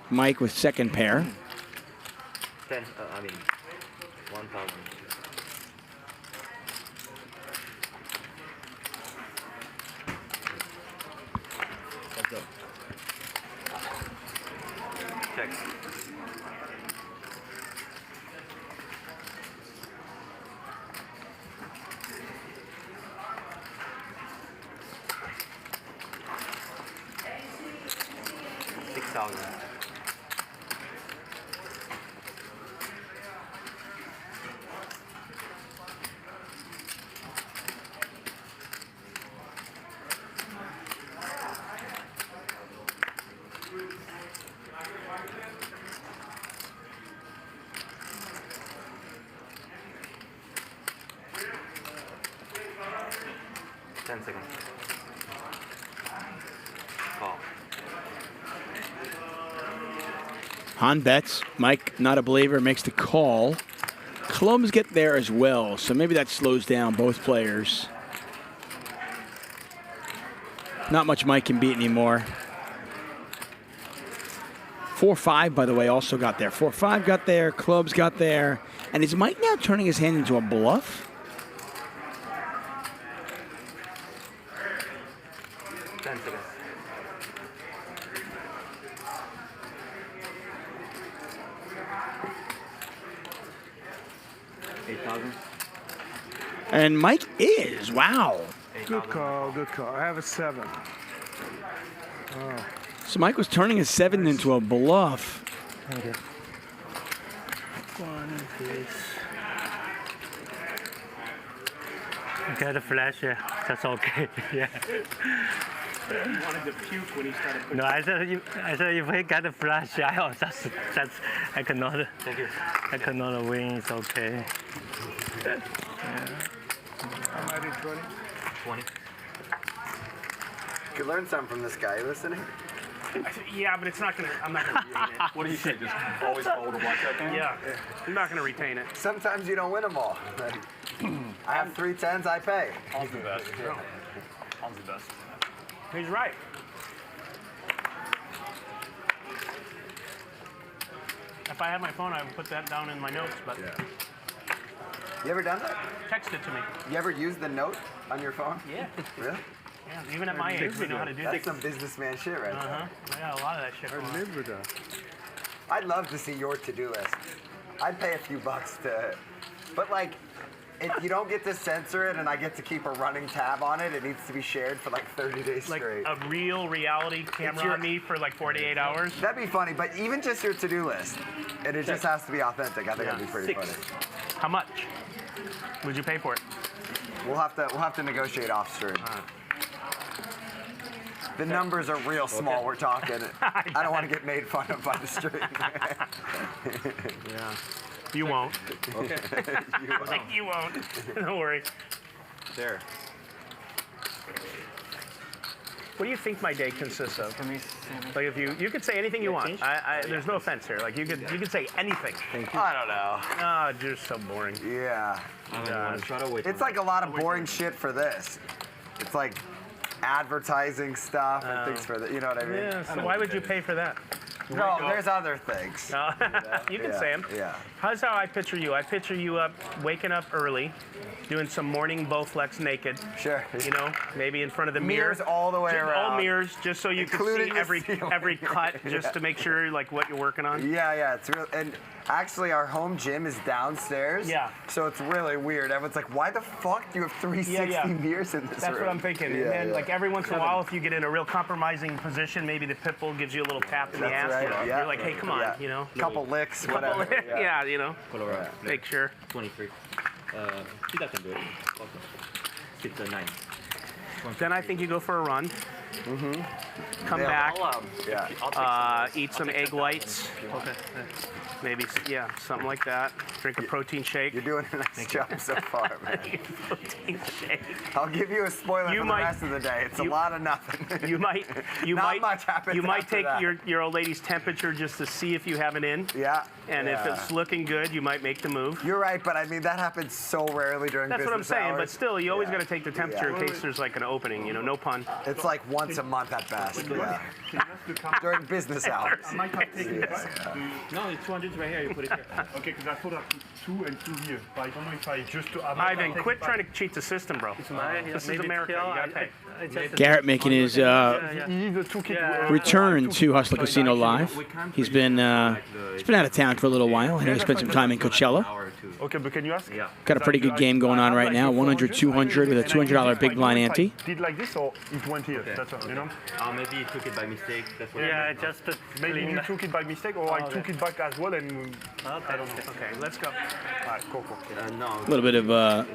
Mike with second pair. 10, I mean, 1,000. Let's go. Check. $6,000. Han bets. Mike, not a believer, makes the call. Clubs get there as well, so maybe that slows down both players. Not much Mike can beat anymore. 4-5, by the way, also got there. 4-5 got there, clubs got there. And is Mike now turning his hand into a bluff? 8,000. And Mike is. Wow. Good call, good call. I have a 7. Oh. So Mike was turning a 7 into a bluff. Thank you. One piece. Got a flash, yeah. That's okay. Yeah. He wanted to puke when he started putting. No, I said if he got a flash, I cannot. Thank you. I cannot win. It's okay. Yeah. I'm at 20. 20. You could learn something from this guy. You listening? Yeah, but it's not gonna. I'm not gonna retain it. What do you say? Just always follow the blackjack game? Yeah, I'm not gonna retain it. Sometimes you don't win them all. I have 3 10s. I pay. Paul's the best. Paul's the best. He's right. If I had my phone, I would put that down in my notes. But You ever done that? text it to me. You ever used the note on your phone? Yeah. Really? Yeah, even at my age, we know how to do that. That's some businessman shit right there. I got a lot of that shit going on. Live with that. I'd love to see your to-do list. I'd pay a few bucks to, but like, if you don't get to censor it and I get to keep a running tab on it, it needs to be shared for like 30 days Like straight. a real reality camera on me for like 48 hours. That'd be funny, but even just your to-do list, and it just has to be authentic. I think that'd be pretty 6. funny. How much would you pay for it? We'll have to negotiate off stream. The numbers are real small. We're talking. I don't want to get made fun of by the stream. Yeah. You won't. Okay. You won't. Don't worry. There. What do you think my day consists of? Like if you could say anything you want. There's no offense here. Like you could say anything. I don't know. Ah, you're so boring. Yeah. Try It's like a lot of boring shit for this. It's like advertising stuff and things for that. You know what I mean? Yeah. So why would you pay for that? No, there's other things. You can say them. Yeah. How's how I picture you? I picture you up, waking up early, doing some morning Bowflex naked. Sure. You know, maybe in front of the mirror. Mirrors all the way around. All mirrors, just so you can Including see the every ceiling. cut, just to make sure like what you're working on. Yeah, it's real. And actually, our home gym is downstairs. Yeah. So it's really weird. Everyone's like, "Why the fuck do you have 360 mirrors in this room?" That's what I'm thinking. Yeah, And then, yeah. like every once in a while, if you get in a real compromising position, maybe the pit bull gives you a little tap in the ass. That's right. Yeah. You're like, hey, come on, Yeah. you know. Couple licks, Couple whatever. yeah, you know. Make sure. 23. He doesn't do it. Okay. 6 or 9. Then I think you go for a run. Come Yeah, back. Yeah. Eat some egg whites. Okay. Maybe, yeah, something like that. Drink a protein shake. You're doing a nice job so far, man. Protein shake. I'll give you a spoiler for the rest of the day. It's a lot of nothing. You might much happens You might after take that. your old lady's temperature just to see if you have an in. Yeah. And if it's looking good, you might make the move. You're right, but I mean that happens so rarely during That's what I'm business saying, hours. but still, you always got to take the temperature in case there's like an opening, you know, no pun. It's like once a month at best. Yeah. During business hours. I might have taken it back. No, it's 200 right here. You put it here. Okay, because I thought I put 2 and 2 here, but I don't know if I just. Ivan, quit trying to cheat the system, bro. This is America. You gotta pay. Garrett making his return to Hustler Casino Live. He's been out of town for a little while. I know he spent some time in Coachella. Okay, but can you ask? Yeah. Got a pretty good game going on right now. 100-200 with a $200 big blind ante. Did like this or it went here? That's all, you know? Maybe you took it by mistake. That's what Yeah, just maybe you took it by mistake, or I took it back as well, and I don't know. Okay, let's go. Alright, cool. A little bit of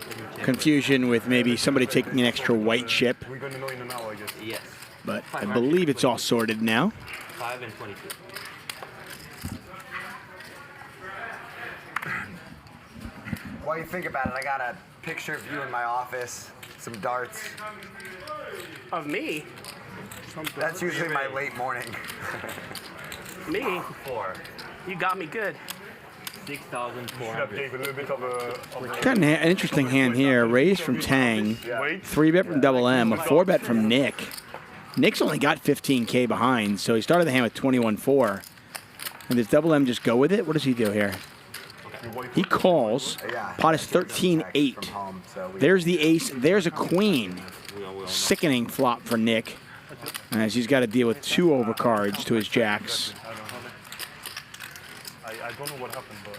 confusion with maybe somebody taking an extra white chip, We're gonna know in an hour, I guess. Yes. but I believe it's all sorted now. 5 and 22. While you think about it, I got a picture of you in my office, some darts. Of me? That's usually my late morning. Me? 4. You got me good. 6,400. Gave a little bit of a Got an interesting hand here. Raise from Thaeng, 3-bet from Double M, a 4-bet from Nick. Nick's only got 15K behind, so he started the hand with 21-4. And does Double M just go with it? What does he do here? He calls. Pot is 13-8. There's the ace. There's a queen. Sickening flop for Nick, as he's got to deal with 2 overcards to his jacks. I don't know what happened, but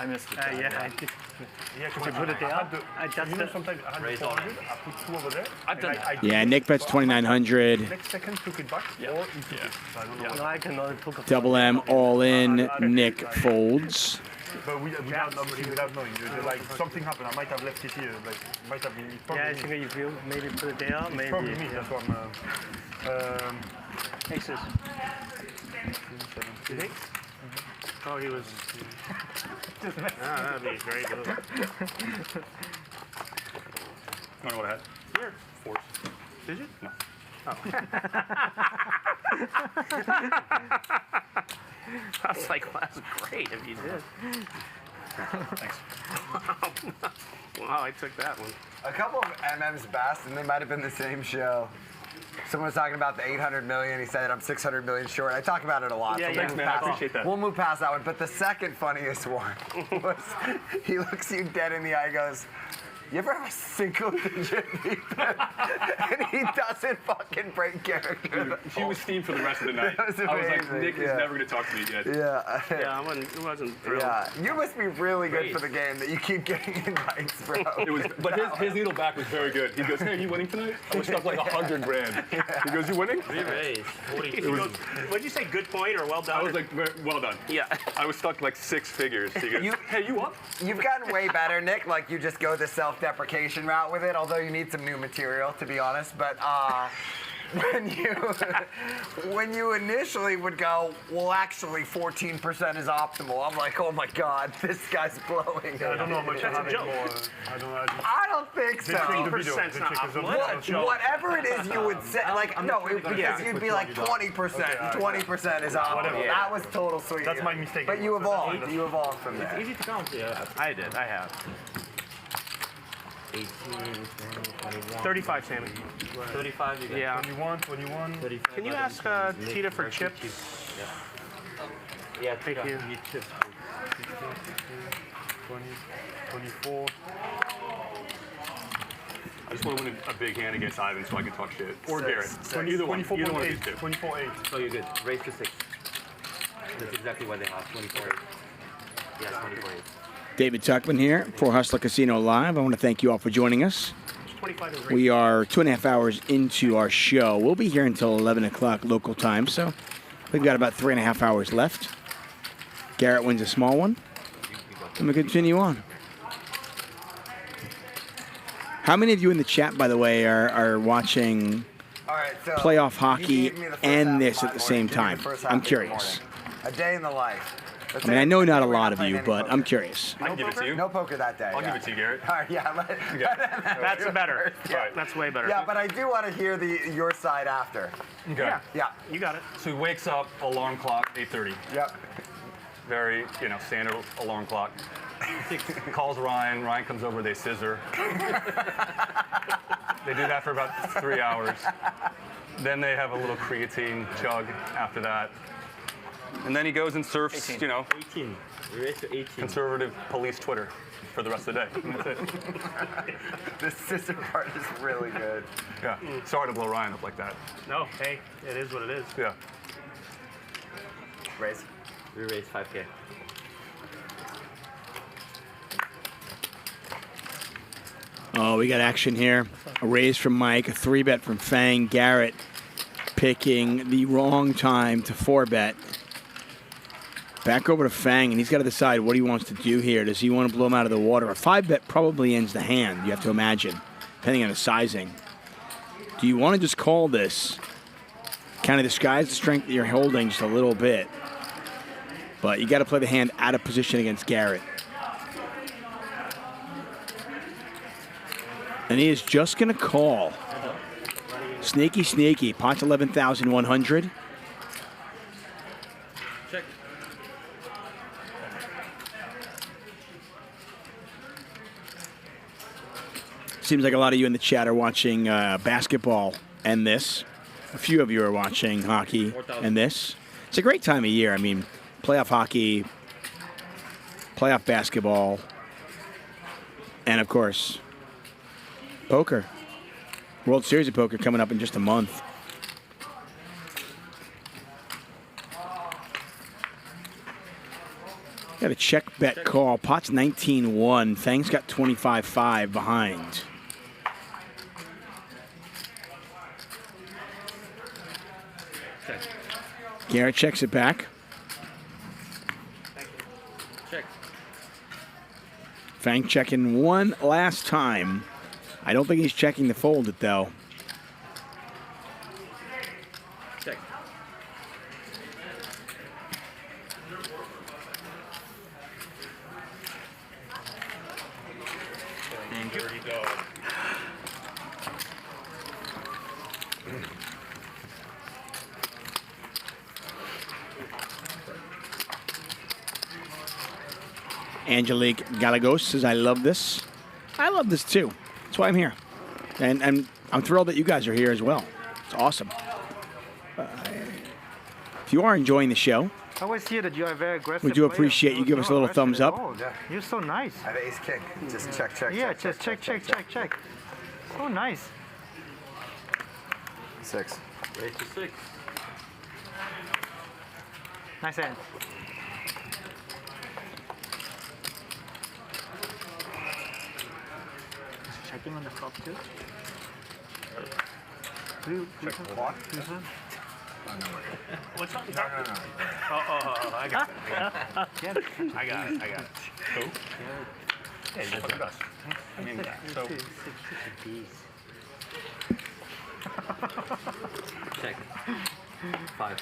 I missed the Yeah, I did. Yeah, Did you put it down? I just sometimes I had Raise the all 400, I put 2 over there. I've done that. Yeah, Nick bets 2,900. Next second took it back, or he took it. So I don't know. No, I can only took a Double M all in. Nick folds. But without knowing, like something happened. I might have left it here. Like might have been. Yeah, I think if you maybe put it down, maybe. Probably me. That's what I'm. Aces. You think? Oh, he was. That'd be very good. You know what I had? Here. Force. Did you? No. Oh. I was like, well, that's great if you did. Thanks. Wow, I took that one. A couple of MM's best, and they might have been the same show. Someone was talking about the 800 million. He said I'm 600 million short. I talk about it a lot. Yeah, so yeah, man, I appreciate that. We'll move past that one. But the second funniest one was he looks you dead in the eye, goes, "You ever have a single digit beat?" And he doesn't fucking break character. He was steamed for the rest of the night. That was I was like, amazing, Nick is yeah. never going to talk to me again. Yeah. Yeah, I wasn't thrilled. Yeah, you must be really good for the game that you keep getting invites, bro. It was, but his needle back was very good. He goes, "Hey, are you winning tonight?" I was stuck like 100 grand. He goes, "You winning?" He goes, what'd you say, good point or well done? I was like, well done. Yeah. I was stuck like 6 figures. He goes, "Hey, you up?" You've gotten way better, Nick. Like, you just go the self-deprecation route with it, although you need some new material, to be honest. But when you initially would go, well, actually 14% is optimal, I'm like, oh my God, this guy's blowing. I don't know how much I have anymore. I don't think so. 15%'s not optimal. Whatever it is you would say, like, no, because you'd be like 20%. 20% is optimal. That was total sweet. That's my mistake. But you evolved. You evolved from there. It's easy to count. Yeah, I did. I have. 18, 20, 21. 35, Sammy. 35, you got. Yeah. 21. 35. Can you ask Tita for chips? Yeah, thank you. Need chips. 20, 24. I just want to win a big hand against Ivan so I can talk shit. Or Garrett. Six. Either one. Either one of these 24.8. two. 24.8. Oh, you're good. Raise to 6. That's exactly what they have. 24.8. Yeah, 24.8. David Tuchman here for Hustler Casino Live. I want to thank you all for joining us. We are 2.5 hours into our show. We'll be here until 11 o'clock local time, so we've got about 3.5 hours left. Garrett wins a small one, and we continue on. How many of you in the chat, by the way, are watching playoff hockey and this at the same time? I'm curious. A day in the life. I mean, I know not a lot of you, but I'm curious. I can give it to you. No poker that day. I'll give it to you, Garrett. All right, yeah. That's better. Yeah. That's way better. Yeah, but I do want to hear your side after. Okay. Yeah. You got it. So he wakes up, alarm clock, 8:30. Yep. Very, standard alarm clock. Calls Ryan. Ryan comes over. They scissor. They do that for about 3 hours. Then they have a little creatine chug after that. And then he goes and surfs, 18. Raise to 18. conservative police Twitter for the rest of the day. And that's it. The scissor part is really good. Yeah. Sorry to blow Ryan up like that. No, hey, it is what it is. Yeah. Raise. We raise 5K. Oh, we got action here. A raise from Mike, a 3-bet from Fang. Garrett picking the wrong time to 4-bet. Back over to Fang, and he's got to decide what he wants to do here. Does he want to blow him out of the water? A 5-bet probably ends the hand, you have to imagine, depending on the sizing. Do you want to just call this? Kind of disguise the strength that you're holding just a little bit. But you got to play the hand out of position against Garrett. And he is just going to call. Sneaky, sneaky. Pot's 11,100. Check. Seems like a lot of you in the chat are watching basketball and this. A few of you are watching hockey and this. It's a great time of year. I mean, playoff hockey, playoff basketball, and of course, poker. World Series of Poker coming up in just a month. Got a check bet call. Pot's 19-1. Thaeng's got 25-5 behind. Garrett checks it back. Check. Fang checking one last time. I don't think he's checking to fold it, though. Check. Dirty dog. Angelique Galagos says, I love this. I love this too. That's why I'm here. And I'm thrilled that you guys are here as well. It's awesome. If you are enjoying the show, I always hear that you are very aggressive. we do appreciate you give us a little thumbs up. Oh, you're so nice. I have ace king. Just check, check, Yeah, check, just check. So nice. 6. Raise to 6. Nice hand. Checking on the flop too. Check block. What's up? No. Oh, I got it. I got it. Who? Yeah, you look at us. I mean, so. Check. 5.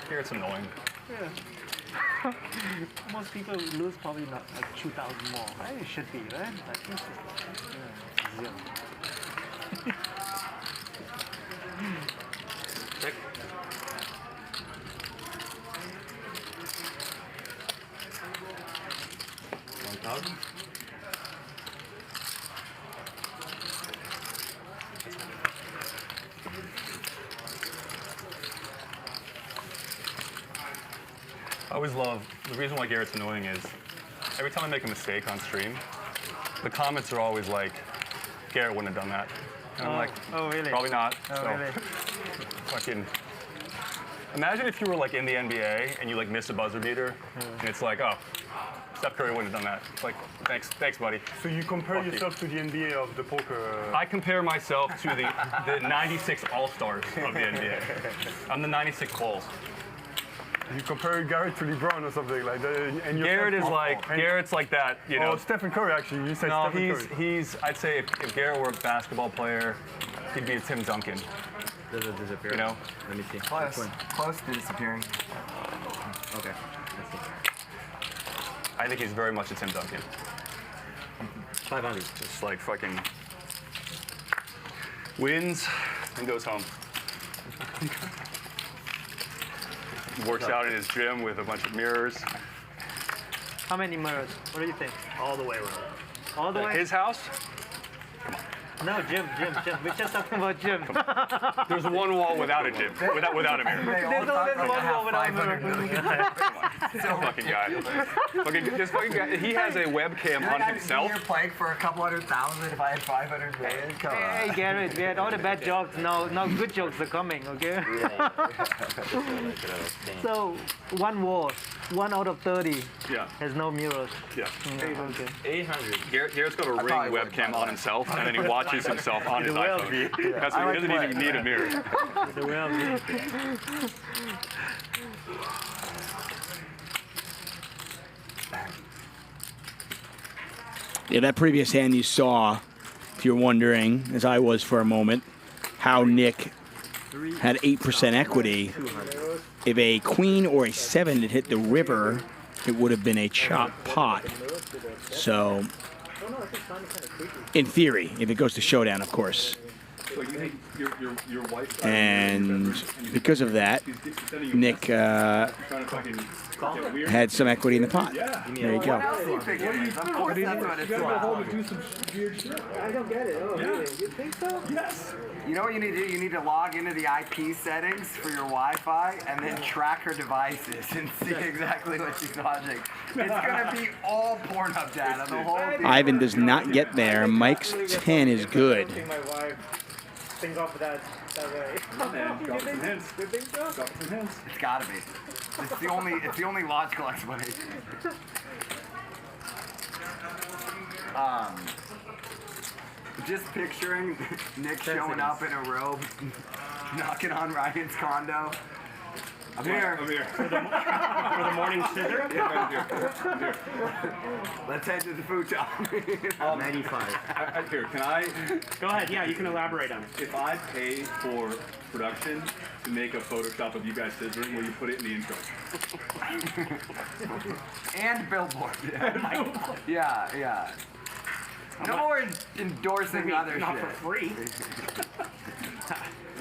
Here it's annoying. Yeah. Most people lose probably not like 2,000 more. Right? It should be, right? Like this is like, 0. Check. $1,000. I always love, the reason why Garrett's annoying is every time I make a mistake on stream, the comments are always like, Garrett wouldn't have done that. And I'm like, oh really? Probably not. Oh So, really? fucking, imagine if you were like in the NBA and you like miss a buzzer beater, and it's like, oh, Steph Curry wouldn't have done that. It's like, thanks, buddy. So you compare yourself to the NBA of the poker? I compare myself to the 96 All-Stars of the NBA. I'm the 96 Bulls. You compare Garrett to LeBron or something like that, and Garrett's like that, you know. Oh, Stephen Curry actually. You said No, Stephen Curry. he's. I'd say if Garrett were a basketball player, he'd be a Tim Duncan. Does it disappear? You know. Let me see. Close to disappearing. Okay. I think he's very much a Tim Duncan. 500. Just like fucking wins and goes home. Works out in his gym with a bunch of mirrors. How many mirrors? What do you think? All the way around. All the way? His house? No, gym. We're just talking about gym. There's one wall without a gym, without a mirror. There's one wall without a mirror. Fucking guy. This fucking guy. He has a webcam on himself. You're playing for a couple 100,000 if I had 500 million. Come on. Hey Garrett, we had all the bad jokes. Now good jokes are coming, okay? So one wall, 1 out of 30. Yeah. Has no mirrors. Yeah. Okay. 800. Garrett's got a Ring webcam on himself, and then he watches himself on his iPhone. That's why he doesn't even need a mirror. Yeah, that previous hand you saw, if you're wondering, as I was for a moment, how Nick had 8% equity. If a queen or a 7 had hit the river, it would have been a chop pot. So, in theory, if it goes to showdown, of course. So you think your wife And because of that, Nick had some equity in the pot. There you go. I don't get it. Oh, really? You think so? Yes. You know what you need to do? You need to log into the IP settings for your Wi-Fi and then track her devices and see exactly what she's watching. It's going to be all Pornhub data, the whole thing. Ivan does not get there. Mike's 10 is good. Think off of that way. You think so? It's gotta be. It's the only logical explanation. Just picturing Nick showing up in a robe, knocking on Ryan's condo. I'm here. I'm here. For the morning scissor? Yeah, I'm here. Let's head to the food shop. 95. Here, can I? Go ahead. Yeah, you can elaborate on it. If I pay for production to make a Photoshop of you guys scissoring, will you put it in the intro? And billboard. Yeah. No more endorsing other shit. Not for free.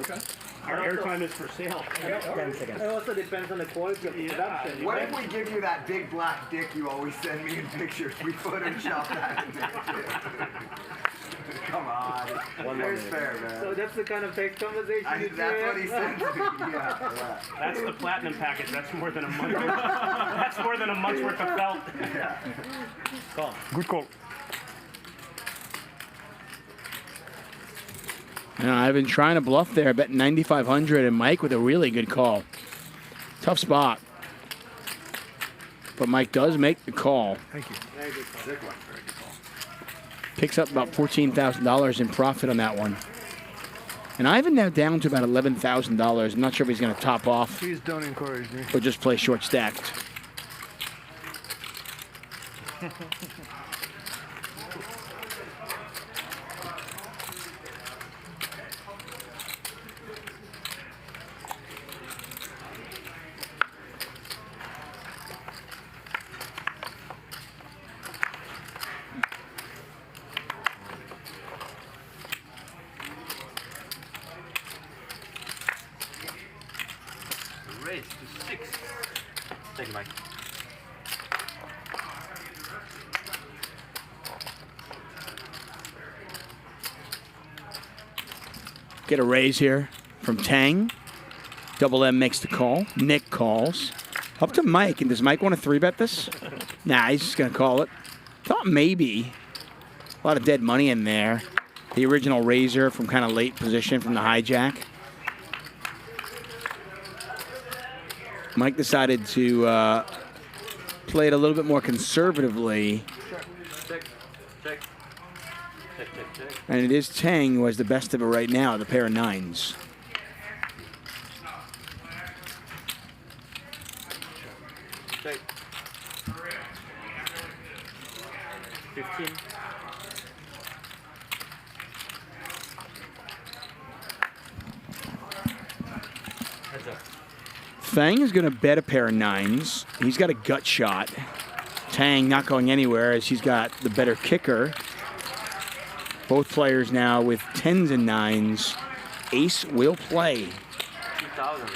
Okay. Our airtime is for sale. 10 seconds. It also depends on the quality of the production. What if we give you that big black dick you always send me in pictures? We Photoshop that in there too. Come on. There's fair, man. So that's the kind of text conversation that's what he sends me. Yeah. That's the platinum package. That's more than a month. That's more than a month's worth of felt. Yeah. Call. Good call. I've been trying to bluff there. I bet 9,500, and Mike with a really good call. Tough spot. But Mike does make the call. Thank you. Very good call. Sick one. Very good call. Picks up about $14,000 in profit on that one. And Ivan now down to about $11,000. I'm not sure if he's going to top off. Please don't encourage me. Or just play short stacked. Raise to 6. Thank you, Mike. Get a raise here from Thaeng. Double M makes the call. Nick calls. Up to Mike. And does Mike want to 3-bet this? Nah, he's just going to call it. Thought maybe. A lot of dead money in there. The original raiser from kind of late position from the hijack. Mike decided to play it a little bit more conservatively. Check. And it is Thaeng who has the best of it right now, the pair of 9s. Check. 15. Heads up. Thaeng is going to bet a pair of 9s. He's got a gut shot. Thaeng not going anywhere as he's got the better kicker. Both players now with 10s and 9s. Ace will play. 2,000.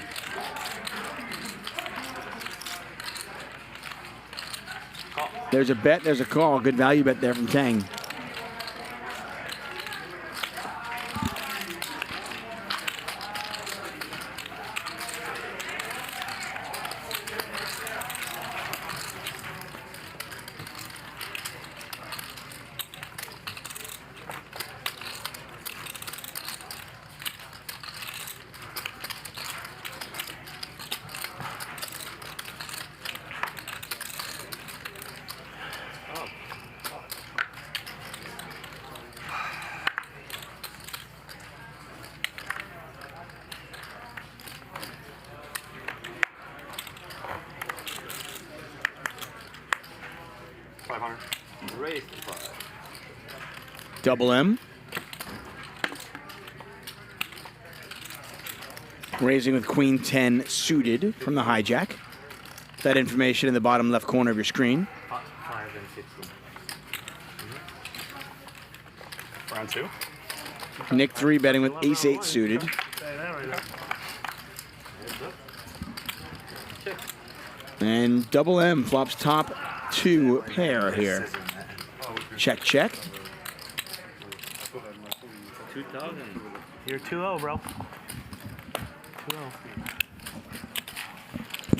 There's a bet, there's a call. Good value bet there from Thaeng. Raise to 5. Double M. Raising with Queen 10 suited from the hijack. That information in the bottom left corner of your screen. 5 and 15. Round 2. Nick 3 betting with Ace 8 suited. And Double M flops top 2 pair here. Check, check. 2,000. You're 2-0, bro. 2-0.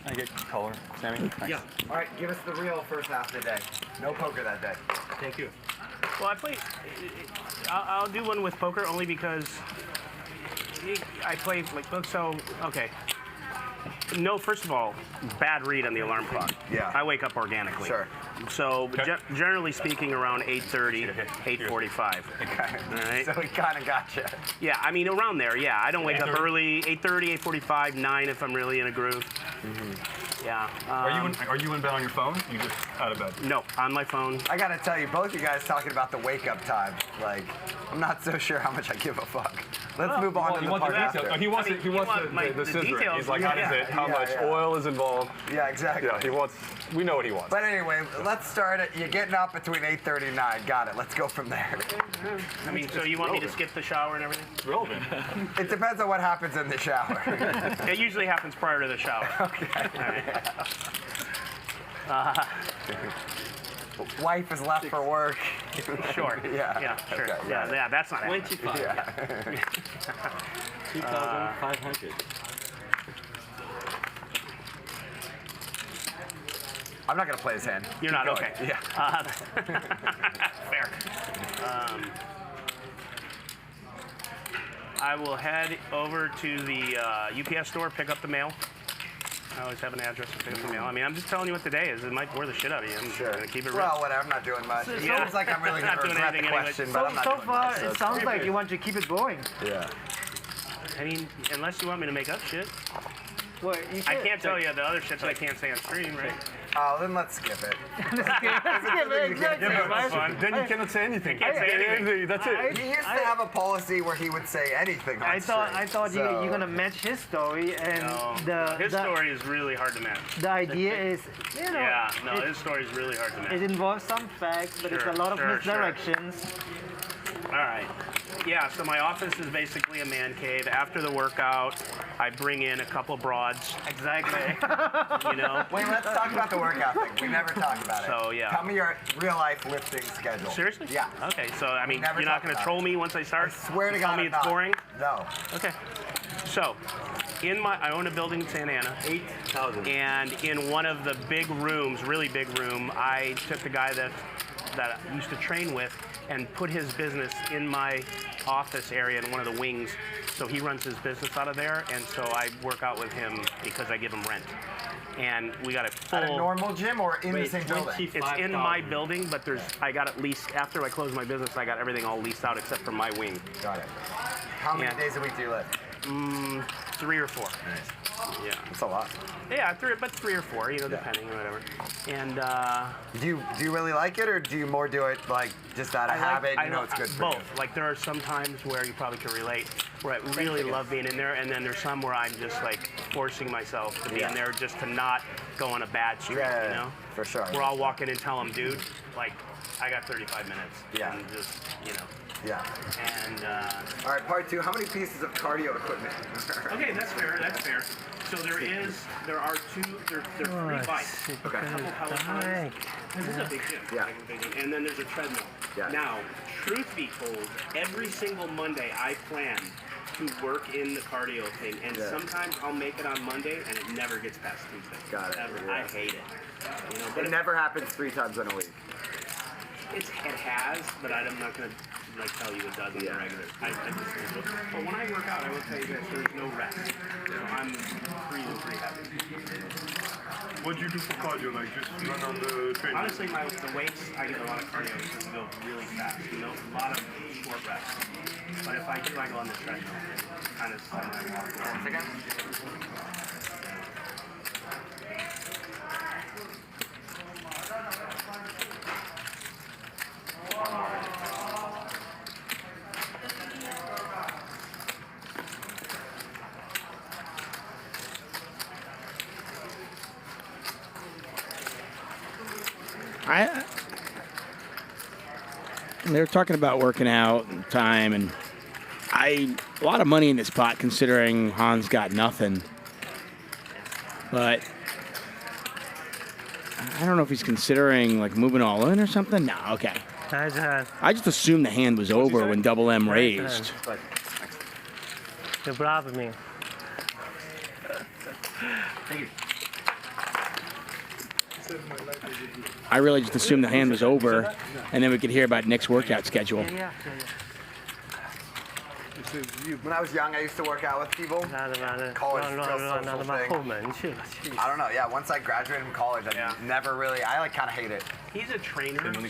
I get color, Sammy. Thanks. Yeah. All right, give us the real first half of the day. No poker that day. Thank you. Well, I'll do one with poker only because I play like so. Okay. No, first of all, bad read on the alarm clock. Yeah. I wake up organically. Sure. So generally speaking, around 8:30, 8:45. Okay. All right. So we kind of got you. Yeah, I mean around there. Yeah, I don't wake up early. 8:30, 8:45, 9 if I'm really in a groove. Yeah. Are you in bed on your phone? You just out of bed? No, on my phone. I gotta tell you, both you guys talking about the wake up time. Like, I'm not so sure how much I give a fuck. Let's move on to the part after. He wants the scissoring. details. He's like, how does it? How much oil is involved? Yeah, exactly. Yeah, he wants. We know what he wants. But anyway, let's start it. You're getting up between 8:30 and 9. Got it. Let's go from there. I mean, so you want me to skip the shower and everything? Relevant. It depends on what happens in the shower. It usually happens prior to the shower. Okay. All right. Wife is left for work. Sure. Yeah. Sure. Okay, Yeah, that's not happening. 25. Yeah. 2,500. I'm not gonna play his hand. You're not Keep okay. going. Yeah. Fair. I will head over to the UPS store, pick up the mail. I always have an address to pick up the mail. I mean, I'm just telling you what the day is. It might bore the shit out of you. I'm gonna keep it real. Well, whatever. I'm not doing much. It sounds like I'm really Not gonna doing regret the anything anyway. question, but I'm not So doing far, much, so it it's sounds okay. like you want to keep it going. Yeah. I mean, unless you want me to make up shit. Well, you I can't tell you the other shit that I can't say on stream, right? Oh, then let's skip it. Exactly. Yeah, but fun. Then you cannot say anything. Can't say anything. That's it. He used to have a policy where he would say anything on I thought stream, you're gonna match his story, and His story is really hard to match. the idea is, you know, Yeah, no, his story is really hard to match. it involves some facts, but it's a lot of misdirections. All right. Yeah, so my office is basically a man cave. After the workout, I bring in a couple broads. Exactly. You know? Wait, let's talk about the workout thing. We never talked about it. So, yeah. Tell me your real life lifting schedule. Seriously? Yeah. Okay, so, I mean, Never you're not talked going to about troll it. me once I start? I swear to God, Tell me I'm it's not. boring? No. Okay. So, I own a building in Santa Ana. 8,000. And in one of the big rooms, really big room, I took the guy that I used to train with and put his business in my office area in one of the wings. So he runs his business out of there, and so I work out with him because I give him rent. And we got a full... At a normal gym or in the same building? It's in my building, but I got at least, after I close my business, I got everything all leased out except for my wing. Got it. How many days a week do you lift? 3 or 4. Nice. Yeah. That's a lot. Yeah, 3 or 4, you know, depending or whatever. And do you really like it, or do you more do it like just out of habit? You know it's good for both. you. Like there are some times where you probably can relate, where I really love being in there, and then there's some where I'm just like forcing myself to be in there just to not go on a bad streak. Yeah, you know, for sure. Where I'll walk in and tell them, dude, like I got 35 minutes. Yeah. And just Yeah. And all right, part 2. How many pieces of cardio equipment? Okay, that's fair. That's fair. So there are 3 bikes. Okay. A couple Pelotons. This is a big gym. Yeah. And then there's a treadmill. Yeah. Now, truth be told, every single Monday I plan to work in the cardio thing, and sometimes I'll make it on Monday, and it never gets past Tuesday. Got it. Ever. Yeah. I hate it. You know, but It never happens 3 times in a week. it has, but I'm not gonna tell you it does on the regular. I just do it. But when I work out, I will tell you this: there's no rest. So I'm breathing pretty heavy. What do you do for cardio? Like just run on the treadmill? Honestly, the weights, I get a lot of cardio to go really fast. You know, a lot of short reps. But if I go on the treadmill, kind of semi-walk. Once again. They were talking about working out and time, and a lot of money in this pot considering Han's got nothing. But I don't know if he's considering like moving all in or something. No, okay. I just assumed the hand was over when Double M raised. You bribed me. Thank you. I really just assumed the hand was over, and then we could hear about Nick's workout schedule. When I was young, I used to work out with people. College, real social thing. I don't know. Yeah, once I graduated from college, I never really. I like kind of hate it. He's a trainer, so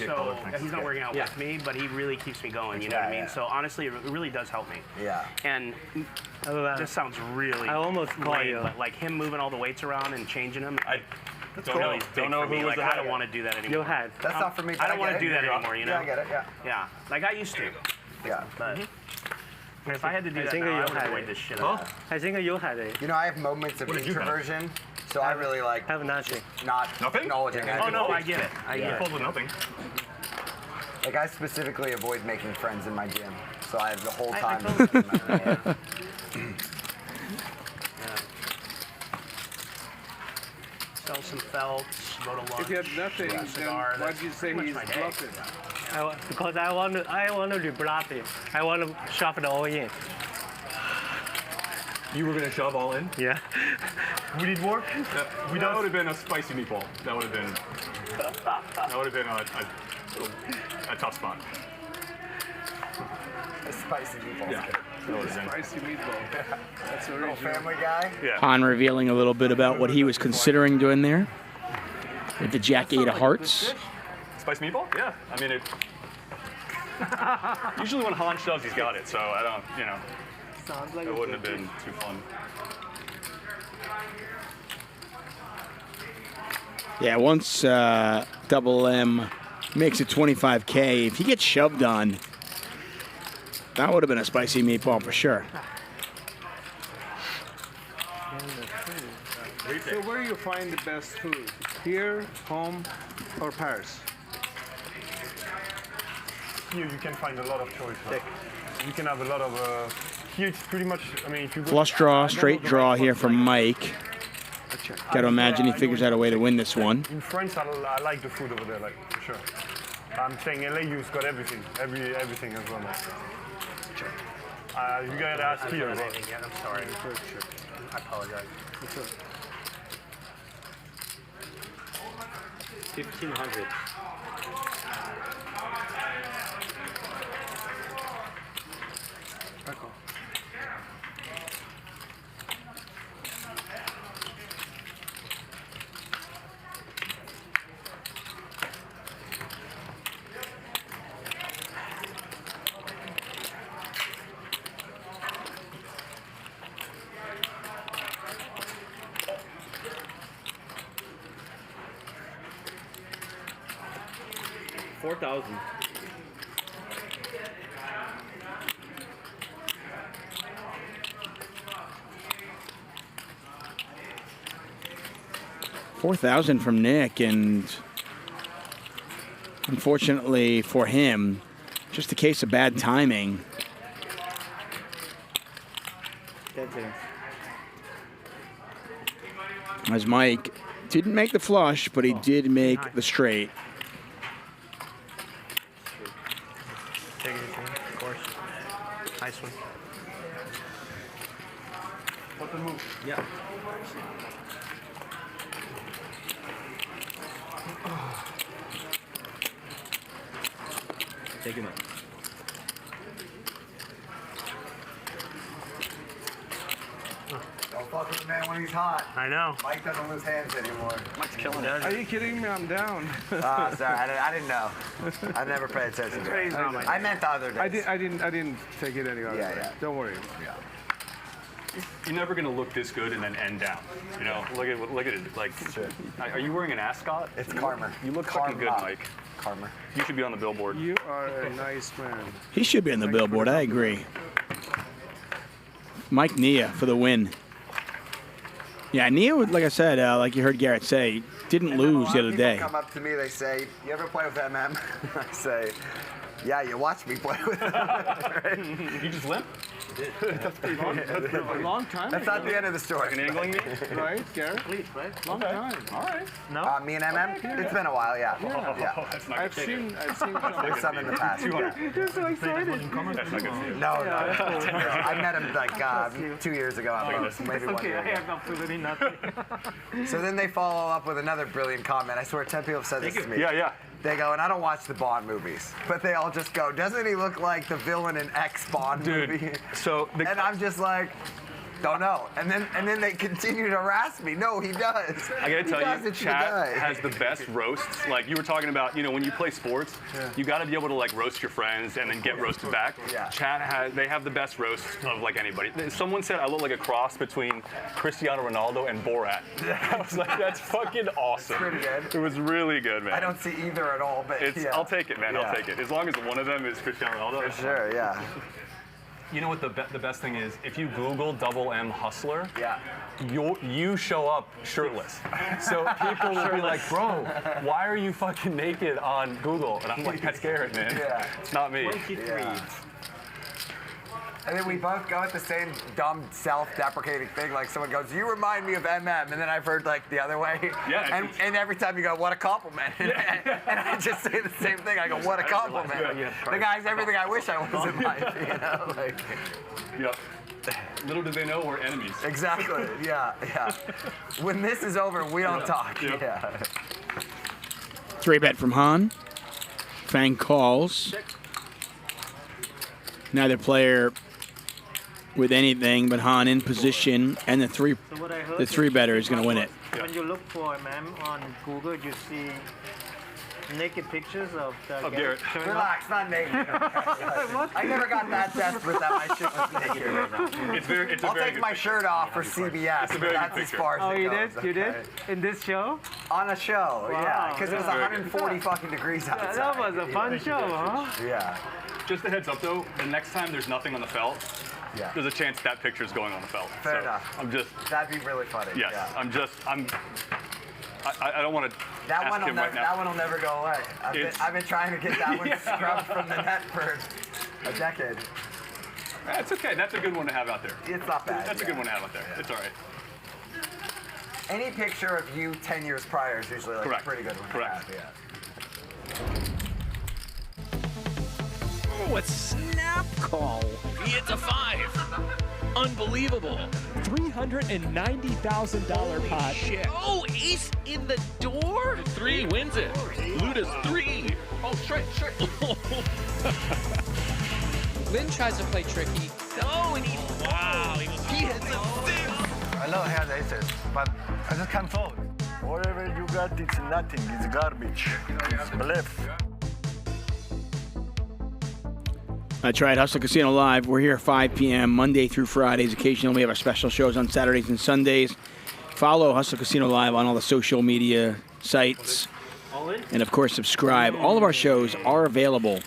he's not working out with me, but he really keeps me going. You know what I mean? So honestly, it really does help me. Yeah. And this sounds really. I almost call lame, you. but like him moving all the weights around and changing them. That's don't cool. know, don't know who like, I don't want to do that anymore. You had. That's not for me. I don't want to do that anymore, you know? Yeah, I get it, yeah. Yeah, like I used to. Yeah. But if I had to do that now, I would avoid this shit. I think you had it. You know, I have moments of introversion, so I really like have nothing. Not acknowledging it. Oh no, I get it. I get it. With nothing. Like I specifically avoid making friends in my gym, so I have the whole time. Sell some felts, go to lunch. If you have nothing, then cigar, why do you say he's bluffing? Because I want to be bluffing. I want to shove it all in. You were going to shove all in? Yeah. We need more? That would have been a spicy meatball. That would have been a tough spot. A spicy meatball. Yeah. Spicy meatball. That's a little family guy. Yeah. Han revealing a little bit about what he was considering doing there with the Jack 8 of hearts. Spice meatball? Yeah. I mean, usually when Han shoves, he's got it. So I don't, you know, sounds like it wouldn't have been too fun. Yeah, once Double M makes it 25K, if he gets shoved on, that would have been a spicy meatball for sure. So where do you find the best food? Here, home, or Paris? Here you can find a lot of choice. You can have a lot of. Here it's pretty much. I mean, if you go. Flush draw, straight draw here from Mike. Got to imagine he figures out a way to win this one. In France, I like the food over there, like for sure. I'm saying LA, you've got everything, everything as well. You gotta ask here. I'm sorry. I apologize. 1,500. $4,000. $4,000 from Nick, and unfortunately for him, just a case of bad timing. As Mike didn't make the flush, but he did make the straight. Take it, of course. Nice one. What the move? Yeah. Take him up. Don't fuck with the man when he's hot. I know. Mike doesn't lose hands anymore. Mike's killing Are you kidding me? I'm down. Sorry, I didn't know. I never paid attention to it. I meant the other days. I didn't take it any other way. Yeah. Don't worry. Yeah. You're never gonna look this good and then end down. You know, look at it. Like, are you wearing an ascot? It's karma. You look fucking good, Mike. Karma. You should be on the billboard. You are a nice man. He should be on the billboard, I agree. Mike Nia for the win. Yeah, Nia, like I said, like you heard Garrett say, didn't lose the other day. People come up to me, they say, "You ever play with MM?" I say, "Yeah, you watch me play with them." Right? You just limp? That's pretty long. That's a long time. That's not the end of the story. Fucking angling me? Right, Garrett? Please, right? Long time. All right. No? Me and MM? It's been a while, yeah. Yeah. That's not I've good. seen There's some in the past. 200. You're so excited. That's not good. No. I met him like 2 years ago at most, maybe 1 Okay, year I ago. have absolutely nothing. So then they follow up with another brilliant comment. I swear 10 people have said this to me. Yeah. They go, and I don't watch the Bond movies, but they all just go, doesn't he look like the villain in X Bond movie? So and I'm just like, don't know. And then they continue to harass me. No, he does. I gotta tell you, chat has the best roasts. Like you were talking about, when you play sports, you gotta be able to like roast your friends and then get roasted back. Yeah. Chat they have the best roasts of like anybody. Someone said I look like a cross between Cristiano Ronaldo and Borat. I was like, that's fucking awesome. Pretty good. It was really good, man. I don't see either at all, but I'll take it, man. I'll take it. As long as one of them is Cristiano Ronaldo. For sure, yeah. You know what the best thing is? If you Google double M hustler, yeah, you show up shirtless. So people will be like, bro, why are you fucking naked on Google? And I'm like, that's Garrett, man. Yeah. It's not me. 23. Yeah. And then we both go at the same dumb self-deprecating thing. Like someone goes, you remind me of MM, and then I've heard like the other way. Yeah. And every time you go, what a compliment. Yeah. And I just say the same thing. I go, what a compliment. The guy's everything I wish I was in life, you know? Like. Yep. Little do they know we're enemies. Exactly. Yeah. When this is over, we don't talk. Yep. Yeah. 3-bet from Han. Fang calls. Neither player with anything but Han in position, and the three better is going to win it. When you look for MM on Google, you see naked pictures of the Garrett. Relax, not naked. I never got that desperate that my shit was naked. I'll take my shirt off for CBS, but that's as far as it goes. You did? In this show? On a show, yeah, because it was 140 fucking degrees outside. That was a fun show, huh? Yeah. Just a heads up though, the next time there's nothing on the felt, there's a chance that picture's going on the felt. Fair enough. That'd be really funny. Yes, yeah. I don't want to that one will never go away. I've been trying to get that one scrubbed from the net for a decade. It's okay. That's a good one to have out there. It's not bad. That's a good one to have out there. It's all right. Any picture of you 10 years prior is usually like a pretty good one to have. Yeah. Oh, a snap call. It's a 5. Unbelievable. $390,000 pot. Shit. Oh, ace in the door? 3 wins it. Luda's 3. Oh, straight. Lynn tries to play tricky. Oh, and he hits a 6. I know he has aces, but I just can't fold. Whatever you got, it's nothing. It's garbage. It's BLEFF. That's right, Hustler Casino Live. We're here 5 p.m. Monday through Fridays. Occasionally we have our special shows on Saturdays and Sundays. Follow Hustler Casino Live on all the social media sites. And, of course, subscribe. All of our shows are available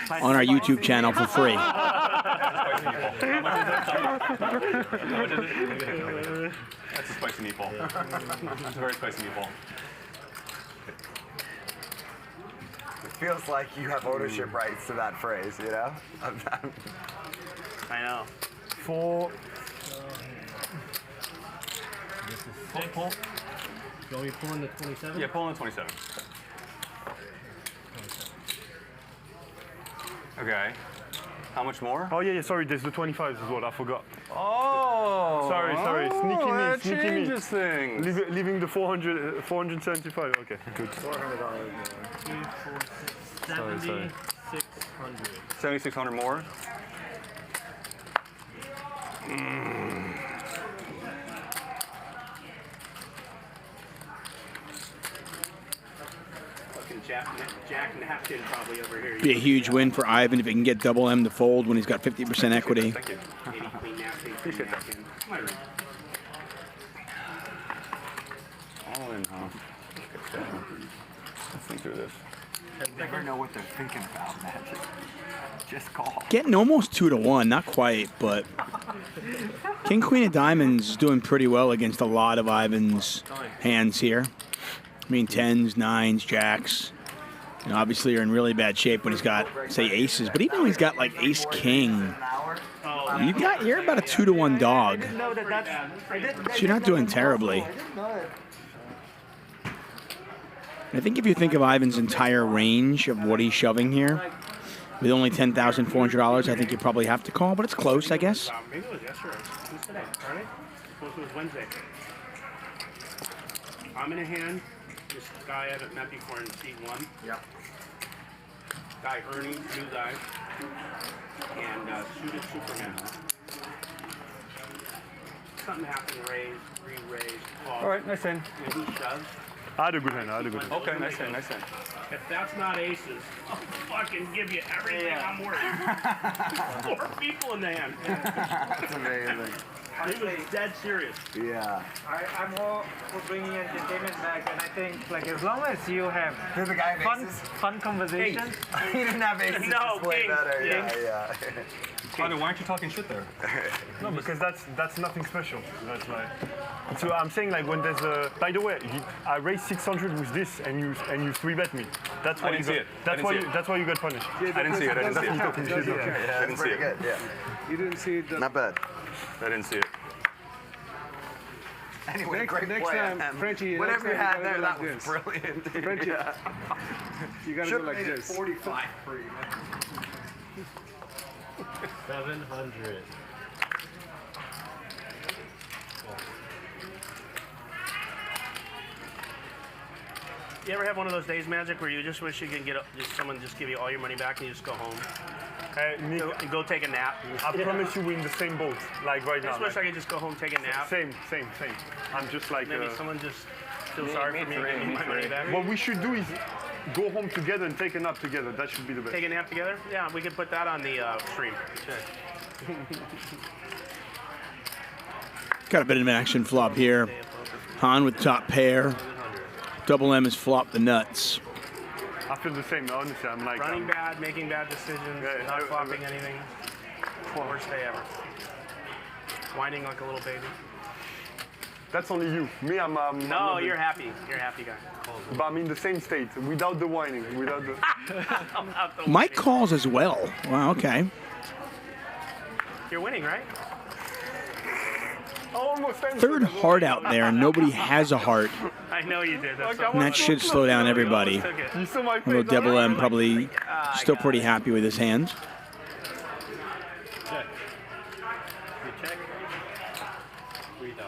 on our YouTube channel for free. That's a spicy meatball. That's a very spicy meatball. It feels like you have ownership rights to that phrase, you know? I know. 4. Pull. You want me pulling the 27? Yeah, pulling the 27. Okay. How much more? Oh yeah, sorry, there's the 25s as well, I forgot. Oh! Sorry. Sneaky me. Changes things. Leaving the 475, okay, good. $400 more. 7,600. 7,600 more? Fucking Jack Napkin probably over here. Be a huge win for Ivan if he can get double M to fold when he's got 50% equity. Thank you. Appreciate that. All in, huh? Let's think through this. I never know what they're thinking about, Magic. Just call. Getting almost 2-1, not quite, but King Queen of Diamonds is doing pretty well against a lot of Ivan's hands here. I mean, 10s, 9s, jacks. You know, obviously, you're in really bad shape when he's got, say, aces. But even when he's got like Ace King, you're about a 2-1 dog. So you're not doing terribly. I think if you think of Ivan's entire range of what he's shoving here, with only $10,400, I think you probably have to call, but it's close, I guess. Maybe it was yesterday. Who's today? Friday? Suppose it was Wednesday. I'm in a hand. this guy I haven't met before in seat 1. Yep. Guy Ernie, new guy, and suited Superman. Something happened, raised, re-raised, pause. All right, nice hand. And he shoves. I had a good hand. I had a good hand. Okay, nice hand, nice hand. If that's not aces, I'll fucking give you everything I'm worth. 4 people in the hand. That's amazing. He was dead serious. Yeah. I'm all for bringing entertainment back, and I think like as long as you have There's a guy in aces? fun conversations. He didn't have aces. No, just way kings. better. Kings. Yeah. Why aren't you talking shit there? No, because that's nothing special. That's like. So I'm saying like when there's a. By the way, I raised 600 with this, and you 3-bet me. That's why I didn't see it. That's why you got punished. I didn't see it. I didn't see it. Talking shit. I didn't see it. Good. Yeah. You didn't see it. Not bad. I didn't see it. Anyway, Next great play. time, Frenchie, whatever you next had time there, go that like was this. brilliant. Frenchie, Yeah. you gotta Should've go like made it this. 45 for you. 700. You ever have one of those days, Magic, where you just wish you could get someone just give you all your money back and you just go home? Hey, Nick, go take a nap. I promise you we're in the same boat, like right I now. just wish I could just go home, take a nap. Same. I'm just like. Maybe someone just feels sorry for me and give me my money back. What we should do is go home together and take a nap together. That should be the best. Take a nap together? Yeah, we could put that on the stream. Got a bit of an action flop here. Han with top pair. Double M has flopped the nuts. I feel the same, honestly. I'm like Running bad, making bad decisions, not flopping anything. Worst day ever. Whining like a little baby. That's only you. Me, I'm. No, you're happy. You're a happy guy. But I'm in the same state, without the whining, without the. Mike calls as well. Wow, okay. You're winning, right? Almost. Third heart out there, and nobody has a heart. I know you did. That's And that should slow down everybody. Although Double M probably still pretty happy with his hands.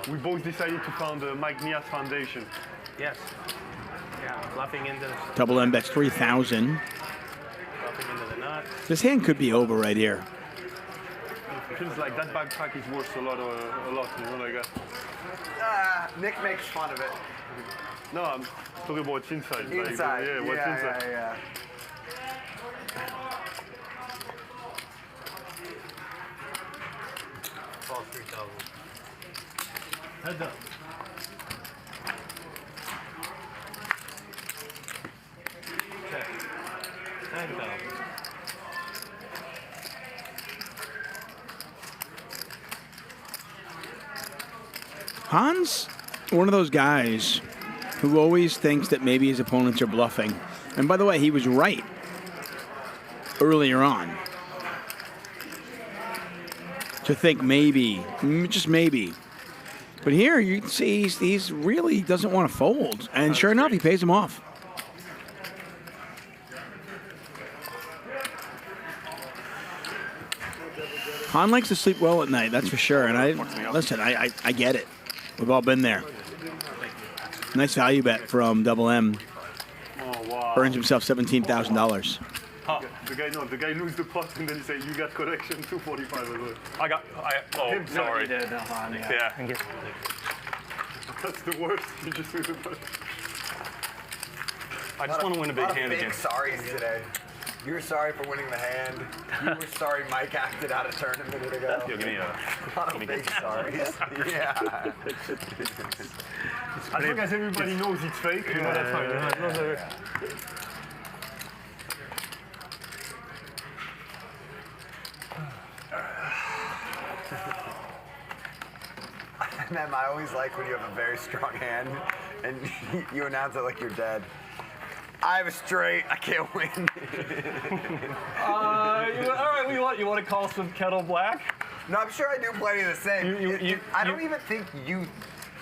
We both decided to found Mike Nia's foundation. Yes. Yeah, bluffing into the, Double M bets 3,000. bluffing into the nuts. This hand could be over right here. It feels like that backpack is worth a lot, you know, like that. Nick makes fun of it. No, I'm talking about what's inside. Inside. Like, what's inside. Yeah. Falls 3,000. Head up. Check. 9,000. Han's one of those guys who always thinks that maybe his opponents are bluffing. And by the way, he was right earlier on to think maybe, just maybe. But here you can see he's really doesn't want to fold. And sure enough, he pays him off. Han likes to sleep well at night, that's for sure. And I get it. We've all been there. Nice value bet from Double M. Oh, wow. Earns himself $17,000. Huh. The guy lose the pot and then he say, you got collection 245 as well. Oh, sorry. Yeah. That's the worst. You just lose the pot. I just want to win a big hand big again. Sorries today. You were sorry for winning the hand. You were sorry Mike acted out of turn a minute ago. Yo, give me a lot of big sorries. Yeah. As long as everybody knows it's fake, you know, that's fine. Man, I always like when you have a very strong hand and you announce it like you're dead. I have a straight. I can't win. All right, you want to call some kettle black? No, I'm sure I do plenty of the same. I don't even think you,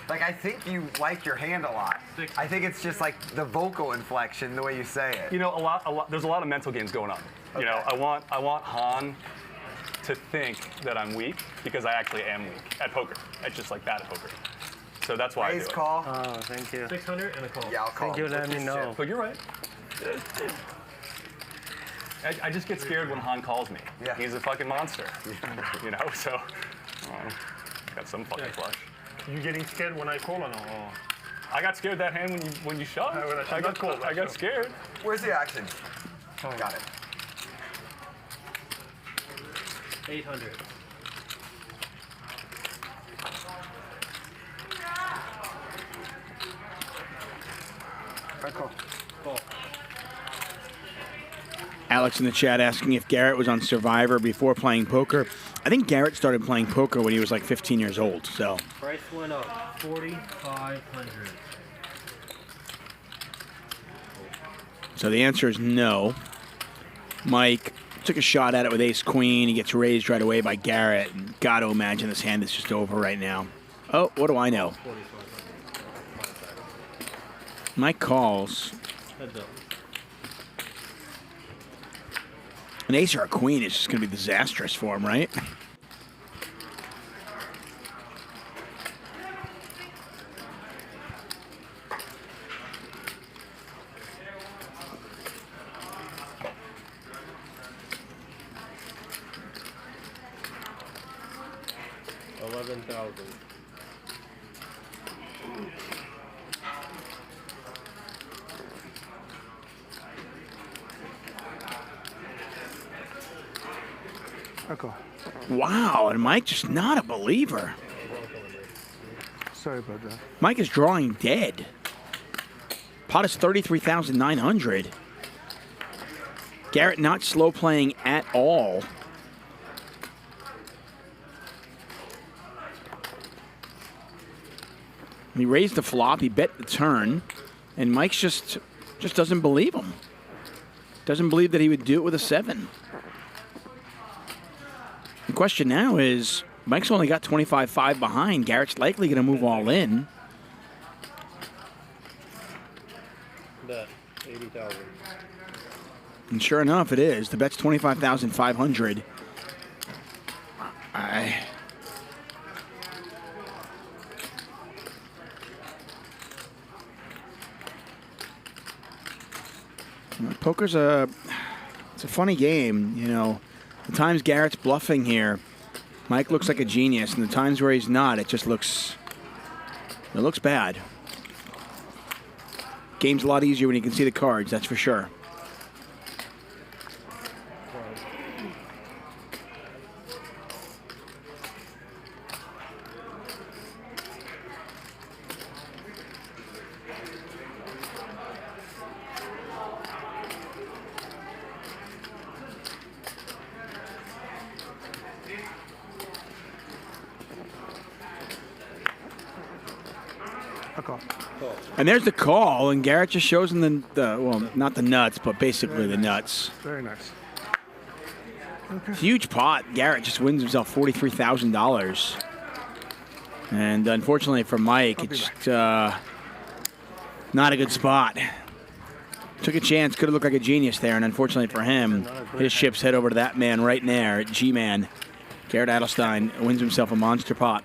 like, I think you like your hand a lot. I think it's just like the vocal inflection, the way you say it. You know, there's a lot of mental games going on. You know, I want Han to think that I'm weak because I actually am weak at poker. It's just like bad at poker. So that's why I do it. Call. Oh, thank you. 600 and a call. Yeah, I'll call. Thank you, let me know. But you're right. I just get scared when Han calls me. Yeah. He's a fucking monster. You know, so got some fucking flush. You getting scared when I call or no? Oh. I got scared that hand when you shot. I got scared. Where's the action? Oh. Got it. 800. I call. Call. Alex in the chat asking if Garrett was on Survivor before playing poker. I think Garrett started playing poker when he was like 15 years old. So Price went up. 4,500. So the answer is no. Mike took a shot at it with ace queen. He gets raised right away by Garrett. And got to imagine this hand is just over right now. Oh, what do I know? Mike calls. Heads up. An ace or a queen is just going to be disastrous for him, right? $11,000. Okay. Wow, and Mike just not a believer. Sorry about that. Mike is drawing dead. Pot is 33,900. Garrett not slow playing at all. He raised the flop, he bet the turn, and Mike just doesn't believe him. Doesn't believe that he would do it with a 7. The question now is, Mike's only got 25-5 behind. Garrett's likely going to move all in. Bet 80,000. And sure enough, it is. The bet's 25,500. Poker's it's a funny game, you know. The times Garrett's bluffing here, Mike looks like a genius, and the times where he's not, it looks bad. Game's a lot easier when you can see the cards, that's for sure. And there's the call, and Garrett just shows him well, not the nuts, but basically the nuts. Very nice. Okay. Huge pot. Garrett just wins himself $43,000. And unfortunately for Mike, it's just not a good spot. Took a chance, could have looked like a genius there, and unfortunately for him, his chips head over to that man right there, G-Man. Garrett Adelstein wins himself a monster pot.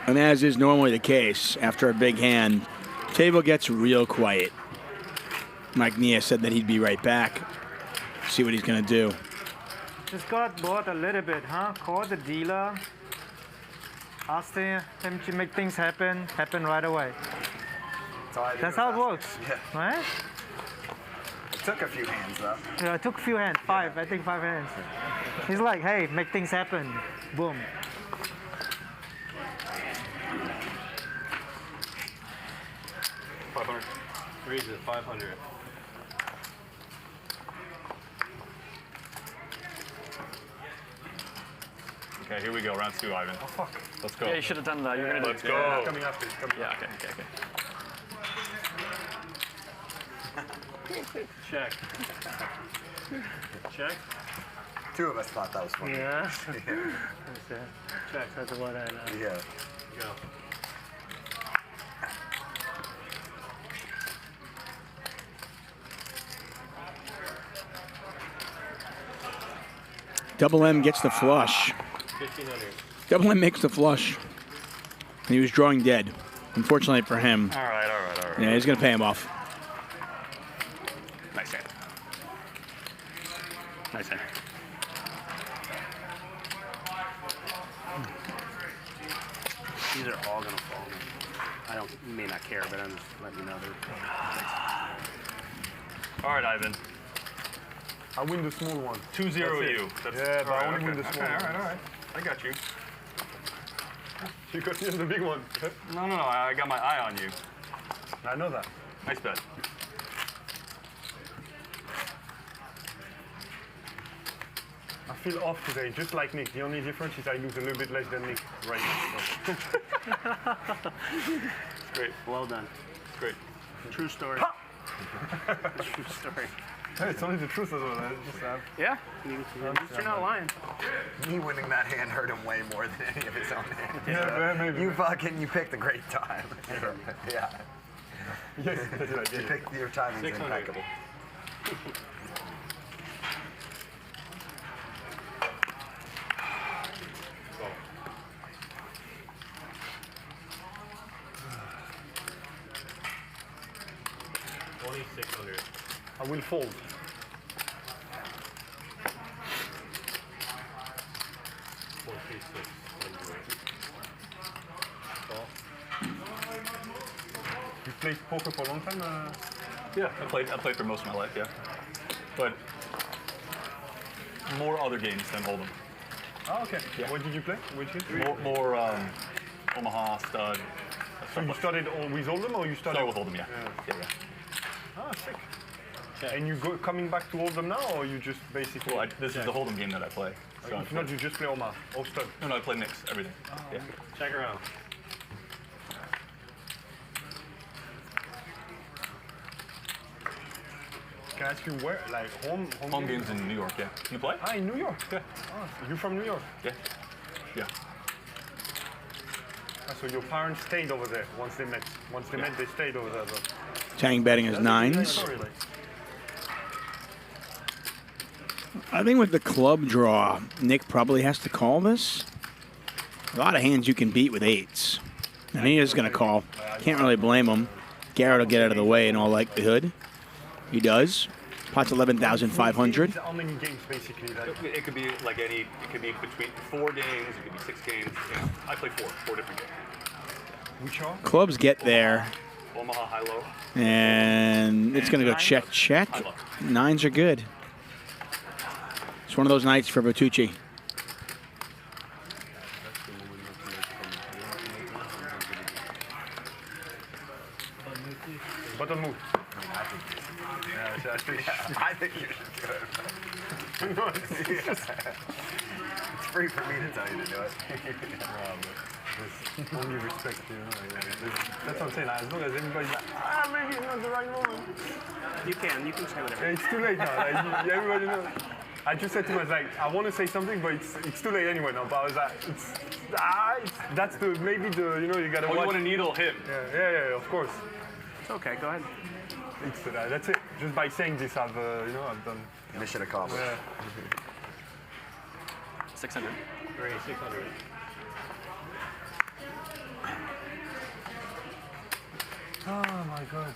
And as is normally the case, after a big hand, table gets real quiet. Mike Nia said that he'd be right back. See what he's going to do. Just got bored a little bit, huh? Call the dealer. Ask him to make things happen right away. That's how it works, right? It took a few hands, though. Yeah, it took a few hands, 5, I think 5 hands. He's like, hey, make things happen. Boom. Raise it 500. Okay, here we go, round 2, Ivan. Oh, fuck. Let's go. Yeah, you should have done that. You're gonna Let's do go. Coming after. Yeah, okay. Check. Check. 2 of us thought that was funny. Yeah. Yeah. Check. That's what I know. Yeah. Go. Double M gets the flush. 1,500. Double M makes the flush. And he was drawing dead. Unfortunately for him. All right. Yeah, he's going to pay him off. Nice hand. Nice hand. These are all going to fall. I may not care, but I'm just letting you know they're. All right, Ivan. I win the small one. 2-0 you. Yeah, but I only win the small one. All right. I got you. You got me on the big one. No. I got my eye on you. I know that. Nice bet. I feel off today, just like Nick. The only difference is I lose a little bit less than Nick right now. So. It's great. Well done. It's great. True story. True story. Hey, it's only the truth as well. Just, yeah, you're not lying. Me winning that hand hurt him way more than any of his own hands. Yeah, maybe. You picked a great time. Yeah. Yes, that's right. You picked your timing's 600. impeccable. I will fold. You played poker for a long time? Yeah, I played for most of my life, yeah. But more other games than Hold'em. Oh, okay. Yeah. What did you play? Which is? More Omaha, stud. So you started with Hold'em or you started? Started with Hold'em, yeah. Ah, sick. And you coming back to Hold'em now, or you just basically? Well, this is the Hold'em game that I play. So if not, you just play Omaha or stud? No, I play mix, everything. Oh, yeah. Check her out. Can I ask you where, like home games in New York, yeah. You play? Ah, in New York. Yeah. Oh, you from New York? Yeah. Yeah. Ah, so your parents stayed over there once they met. Once they met, they stayed over there. Tang betting his nines. I think with the club draw, Nick probably has to call this. A lot of hands you can beat with eights. And he is going to call. Can't really blame him. Garrett will get out of the way in all likelihood. He does. Pot's 11,500. How many games basically? It could be like any. It could be between 4 games. It could be 6 games. Yeah. I play 4 different games. Which are? Clubs get there. Omaha high low. And it's going to go check, check. Nines are good. It's one of those nights for Vertucci. Button move. I think you should do it. It's free for me to tell you to do it. Only respect, you know. That's what I'm saying. As long as everybody's like, maybe it's not the right moment. You can say whatever. Yeah, it's too late now. Like, everybody knows. I just said to him, I was like, I want to say something, but it's too late anyway now. But I was like, that's the, maybe the, you know, you got to watch. You want to needle him. Yeah, of course. It's okay, go ahead. That's it. Just by saying this, I've done. Mission accomplished. Yeah. 600. 600. Oh my God.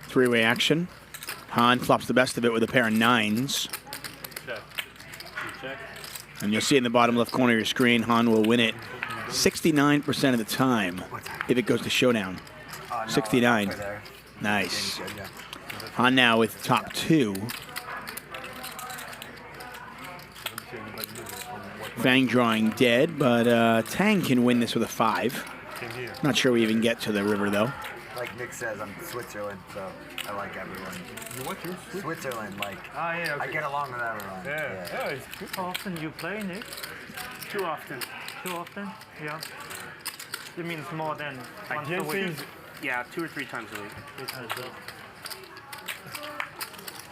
Three-way action. Han flops the best of it with a pair of nines. Check. Check. And you'll see in the bottom left corner of your screen, Han will win it 69% of the time if it goes to showdown. 69. Nice. Han now with top 2. Fang drawing dead, but Thaeng can win this with a 5. Not sure we even get to the river, though. Like Nick says, I'm Switzerland, so I like everyone. You what? You? Switzerland, like, yeah, okay. I get along with everyone. Yeah, it's good. How often you play, Nick? Too often. Too often? Yeah. It means more than once a guess week. Yeah, 2 or 3 times a week. 3 times a week.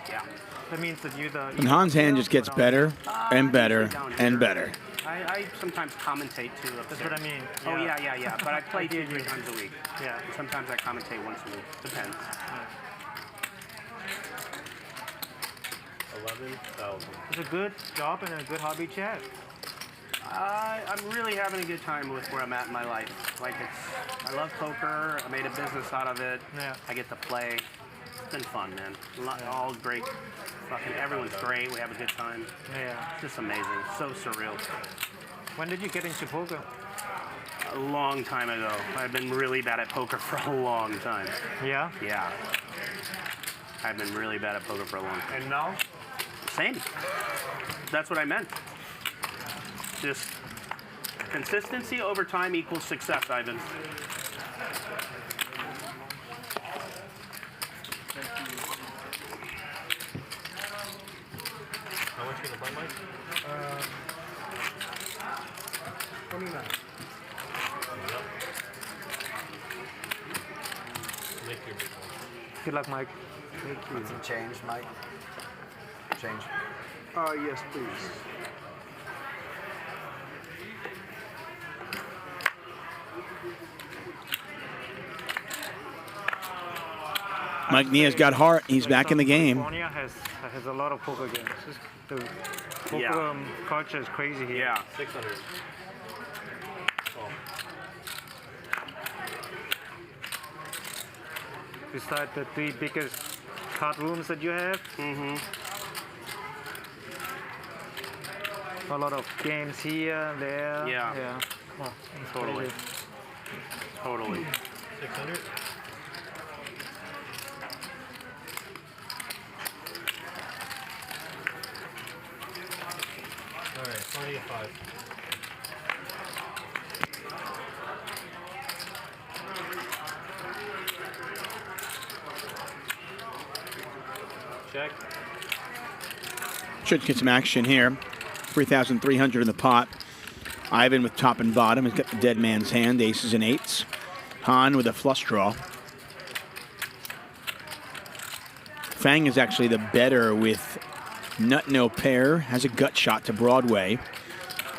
Yeah. That means that you And Han's hand just gets better and better and better. I sometimes commentate too. That's what I mean. Oh yeah. But I play 2 or 3 times a week. Yeah. And sometimes I commentate once a week. Depends. 11,000. It's a good job and a good hobby chat. I'm really having a good time with where I'm at in my life. Like I love poker. I made a business out of it. Yeah. I get to play. It's been fun, man. All great. Fucking everyone's great. We have a good time. Yeah. It's just amazing. So surreal. When did you get into poker? A long time ago. I've been really bad at poker for a long time. Yeah? Yeah. I've been really bad at poker for a long time. And now? Same. That's what I meant. Just consistency over time equals success, Ivan. How much you gonna play, Mike? 29. Make your big one. Good luck, Mike. Thank you. Want some change, Mike? Change. Yes, please. Mike Nia's got heart. He's back in the game. California has a lot of poker games. The poker Yeah. culture is crazy here. Yeah. 600. Oh. Besides the 3 biggest card rooms that you have. Mm-hmm. A lot of games here, there. Yeah. Oh, it's Totally. crazy. Totally. 600. All right, 25. Check. Should get some action here. 3,300 in the pot. Ivan with top and bottom has got the dead man's hand, aces and eights. Han with a flush draw. Fang is actually the better with nut no pair. Has a gut shot to Broadway.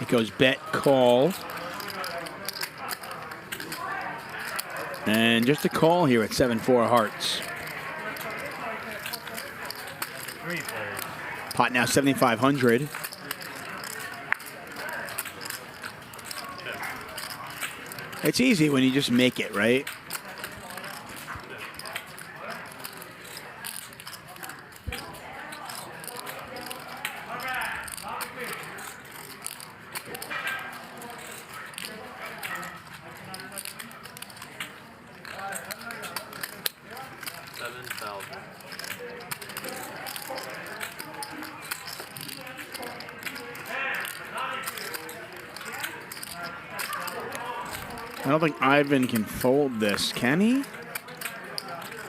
It goes bet, call. And just a call here at 7-4 hearts. 3 players. Pot now 7,500. It's easy when you just make it, right? I don't think Ivan can fold this, can he?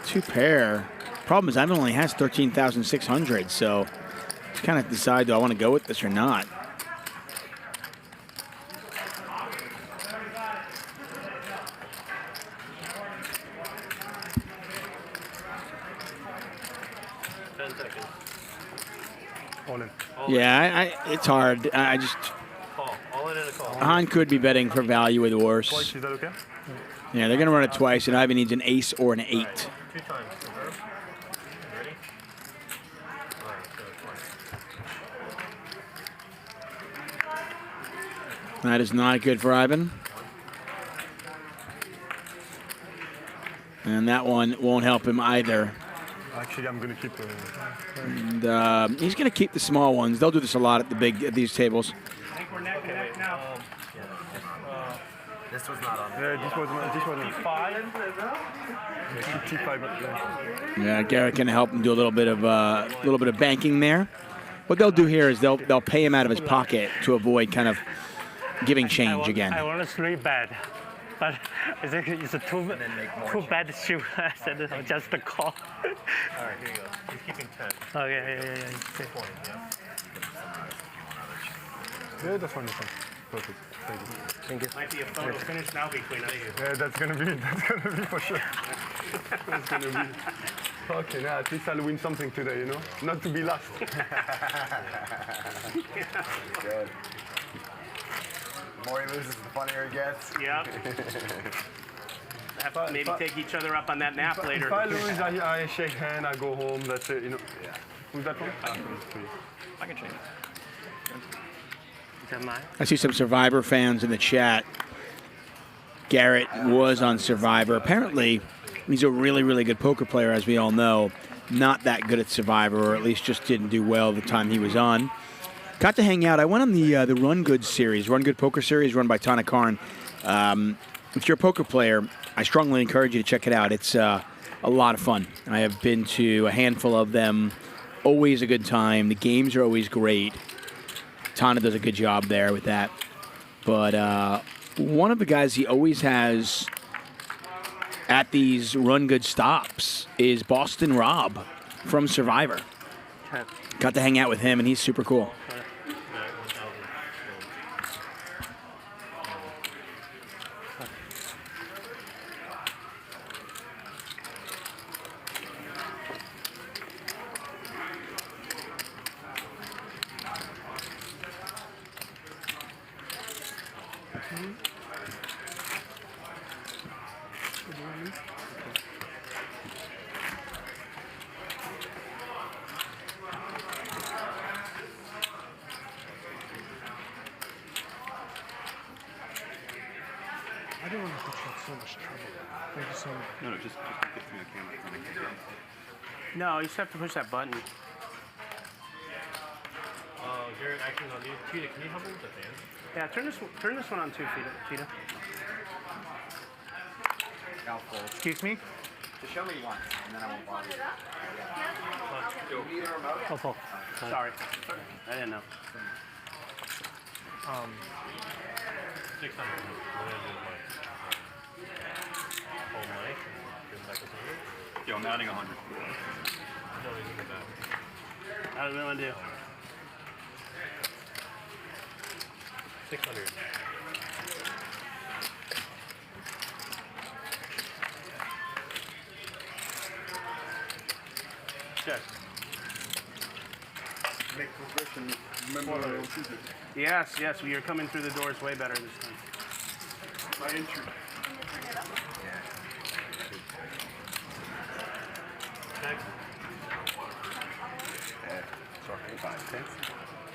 2 pair. Problem is Ivan only has 13,600, so just kind of decide, do I want to go with this or not? All in. Yeah, it's hard. I just... Call. All in and a call. Han could be betting for value with worse. Twice, is that okay? Yeah, they're going to run it twice, and Ivan needs an ace or an 8. 2 times. Confirm. Ready? All right, so twice. That is not good for Ivan. And that one won't help him either. Actually, I'm going to keep. And he's going to keep the small ones. They'll do this a lot at these tables. I think we're neck and neck now. This was not on. Yeah, this was not. T5. Yeah, Garrett can help him do a little bit of banking there. What they'll do here is they'll pay him out of his pocket to avoid kind of giving change again. I want to 3-bet, but it's a too bad shoot. I said it's just a call. All right, here you go. He's keeping 10. Oh yeah. 20, yeah. Yeah, that's fine. Perfect. Thank you. Thank you. Might be a photo finish now between us. Yeah, that's gonna be for sure. That's gonna be. Okay, now at least I'll win something today, you know? Not to be last. Good. The more he loses, the funnier he gets. Yeah. Have to maybe take each other up on that nap later. If I lose, I shake hand, I go home, that's it, you know. Yeah. Who's that from? I can change. Is that mine? I see some Survivor fans in the chat. Garrett was on Survivor. Apparently, he's a really, really good poker player, as we all know. Not that good at Survivor, or at least just didn't do well the time he was on. Got to hang out. I went on the Run Good series, Run Good Poker Series, run by Tana Curran. If you're a poker player, I strongly encourage you to check it out. It's a lot of fun. I have been to a handful of them. Always a good time. The games are always great. Tana does a good job there with that. But one of the guys he always has at these Run Good stops is Boston Rob from Survivor. Got to hang out with him, and he's super cool. I don't want to put you in so much trouble. Thank you so much. No, just get through the camera. No, you just have to push that button. Garrett, actually, on you. Cheetah, can you help me with the fan? Yeah, turn this one on too, Cheetah. Excuse me? Just show me once, and then I won't bother you. You need a remote? Oh, fuck. Sorry. I didn't know. 600. Whole mic. Yo, I'm adding 100. How do we want to do? 600. Check. Make progression. Remember, Yes, yes, you're coming through the doors way better this time. my entry.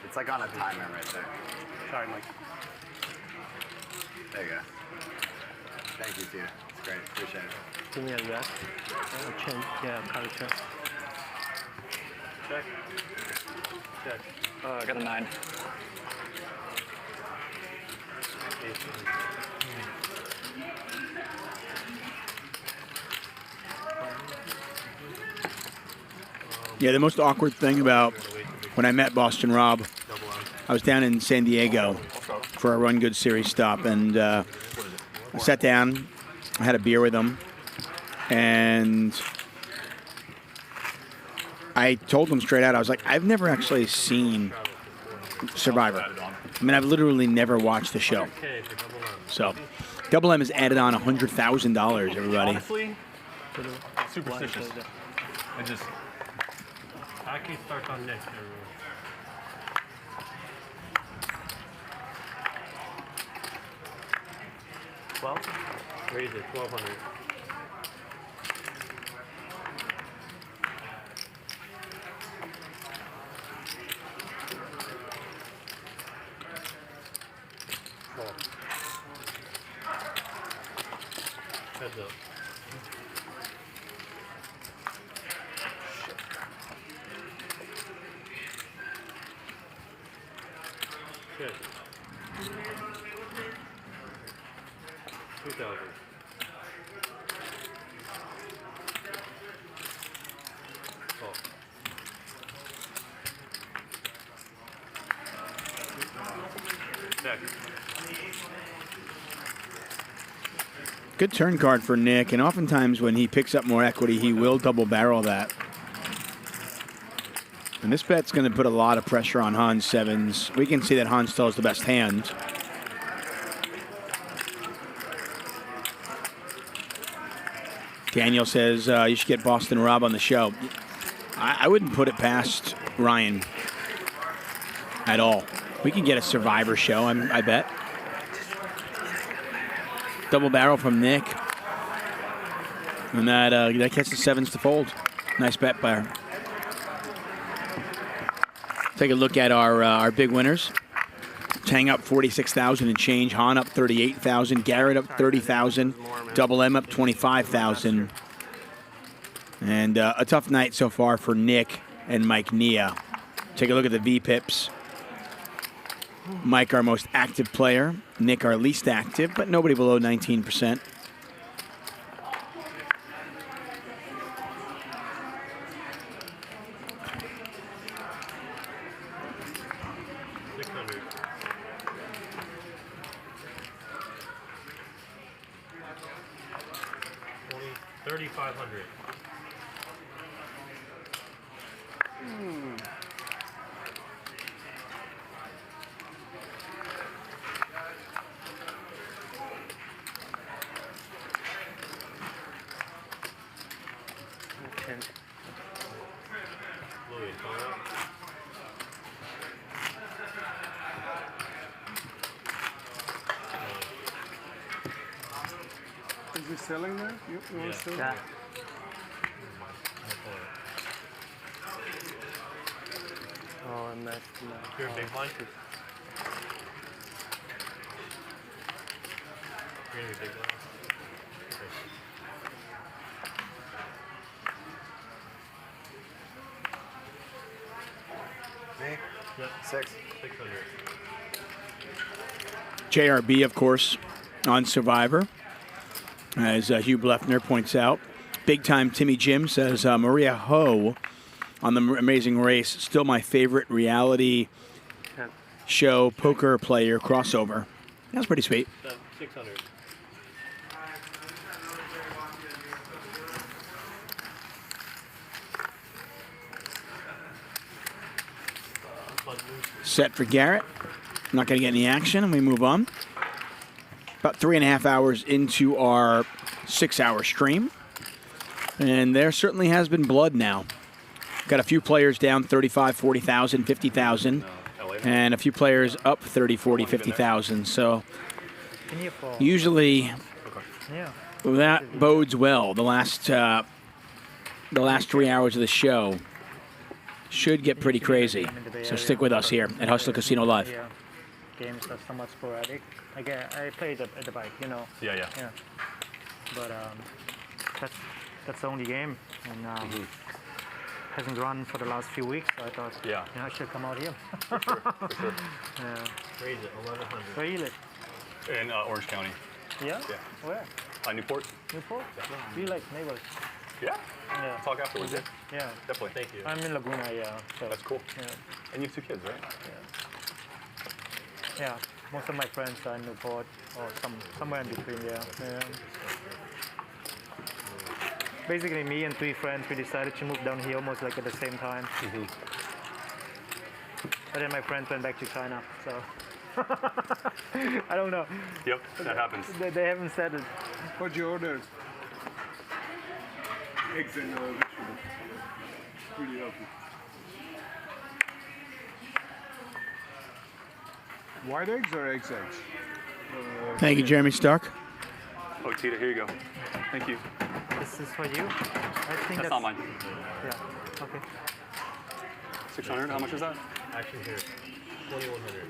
It's like on a timer right there. Sorry, Mike. There you go. Thank you, Tia. It's great. Appreciate it. Give me a rest. Yeah, card check. Check. Check. I got a 9. Yeah, the most awkward thing about when I met Boston Rob, I was down in San Diego for a Run Good series stop, and I sat down, I had a beer with him, and I told him straight out, I was like, I've never actually seen Survivor. I mean, I've literally never watched the show. So, Double M has added on $100,000, everybody. Honestly, superstitious. I just... I can start on next, everyone. Well, raise it, 1,200. Heads up. Good. 2,000. Oh. Check. Good turn card for Nick, and oftentimes when he picks up more equity, he will double barrel that. And this bet's going to put a lot of pressure on Hans sevens. We can see that Hans still has the best hand. Daniel says you should get Boston Rob on the show. I wouldn't put it past Ryan at all. We can get a Survivor show, I bet. Double barrel from Nick. And that catches 7s to fold. Nice bet by her. Take a look at our big winners. Thaeng up 46,000 and change. Han up 38,000. Garrett up 30,000. Double M up 25,000. And a tough night so far for Nick and Mike Nia. Take a look at the VPIPs. Mike, our most active player. Nick, our least active, but nobody below 19%. Is he selling there? You want to sell? Yeah. Oh, I messed up. You're a big blind? You're a big blind? Me? Yep. 6. 600. JRB, of course, on Survivor. As Hugh Bleffner points out. Big time Timmy Jim says Maria Ho on The Amazing Race, still my favorite reality show poker player crossover. That's pretty sweet. 600. Set for Garrett. Not going to get any action, and we move on. About 3.5 hours into our 6-hour stream. And there certainly has been blood now. Got a few players down 35, 40,000, 50,000. And a few players up 30, 40, 50,000. So usually that bodes well. The last 3 hours of the show should get pretty crazy. So stick with us here at Hustler Casino Live. Yeah. Games are somewhat sporadic. Again, I played at the bike, you know. Yeah. But that's the only game, and hasn't run for the last few weeks. So I thought, I should come out here. For sure. Yeah. Raise it, 1,100. Where you live? In Orange County. Yeah? Yeah. Where? Newport. Newport? We like neighbors. Yeah. Yeah. Talk afterwards. Yeah. Definitely. Thank you. I'm in Laguna, yeah. So. That's cool. Yeah. And you have 2 kids, right? Yeah. Most of my friends are in Newport or somewhere in between, yeah. Basically, me and 3 friends, we decided to move down here almost like at the same time. But then my friends went back to China, so I don't know. Yep, that happens. They haven't said it. What'd you order? Eggs and vegetables. Really healthy. White eggs or eggs? Thank you, Jeremy Stark. Oh, Tita, here you go. Thank you. This is for you? I think that's not mine. Yeah, okay. 600, how much is that? Action here, 2,100.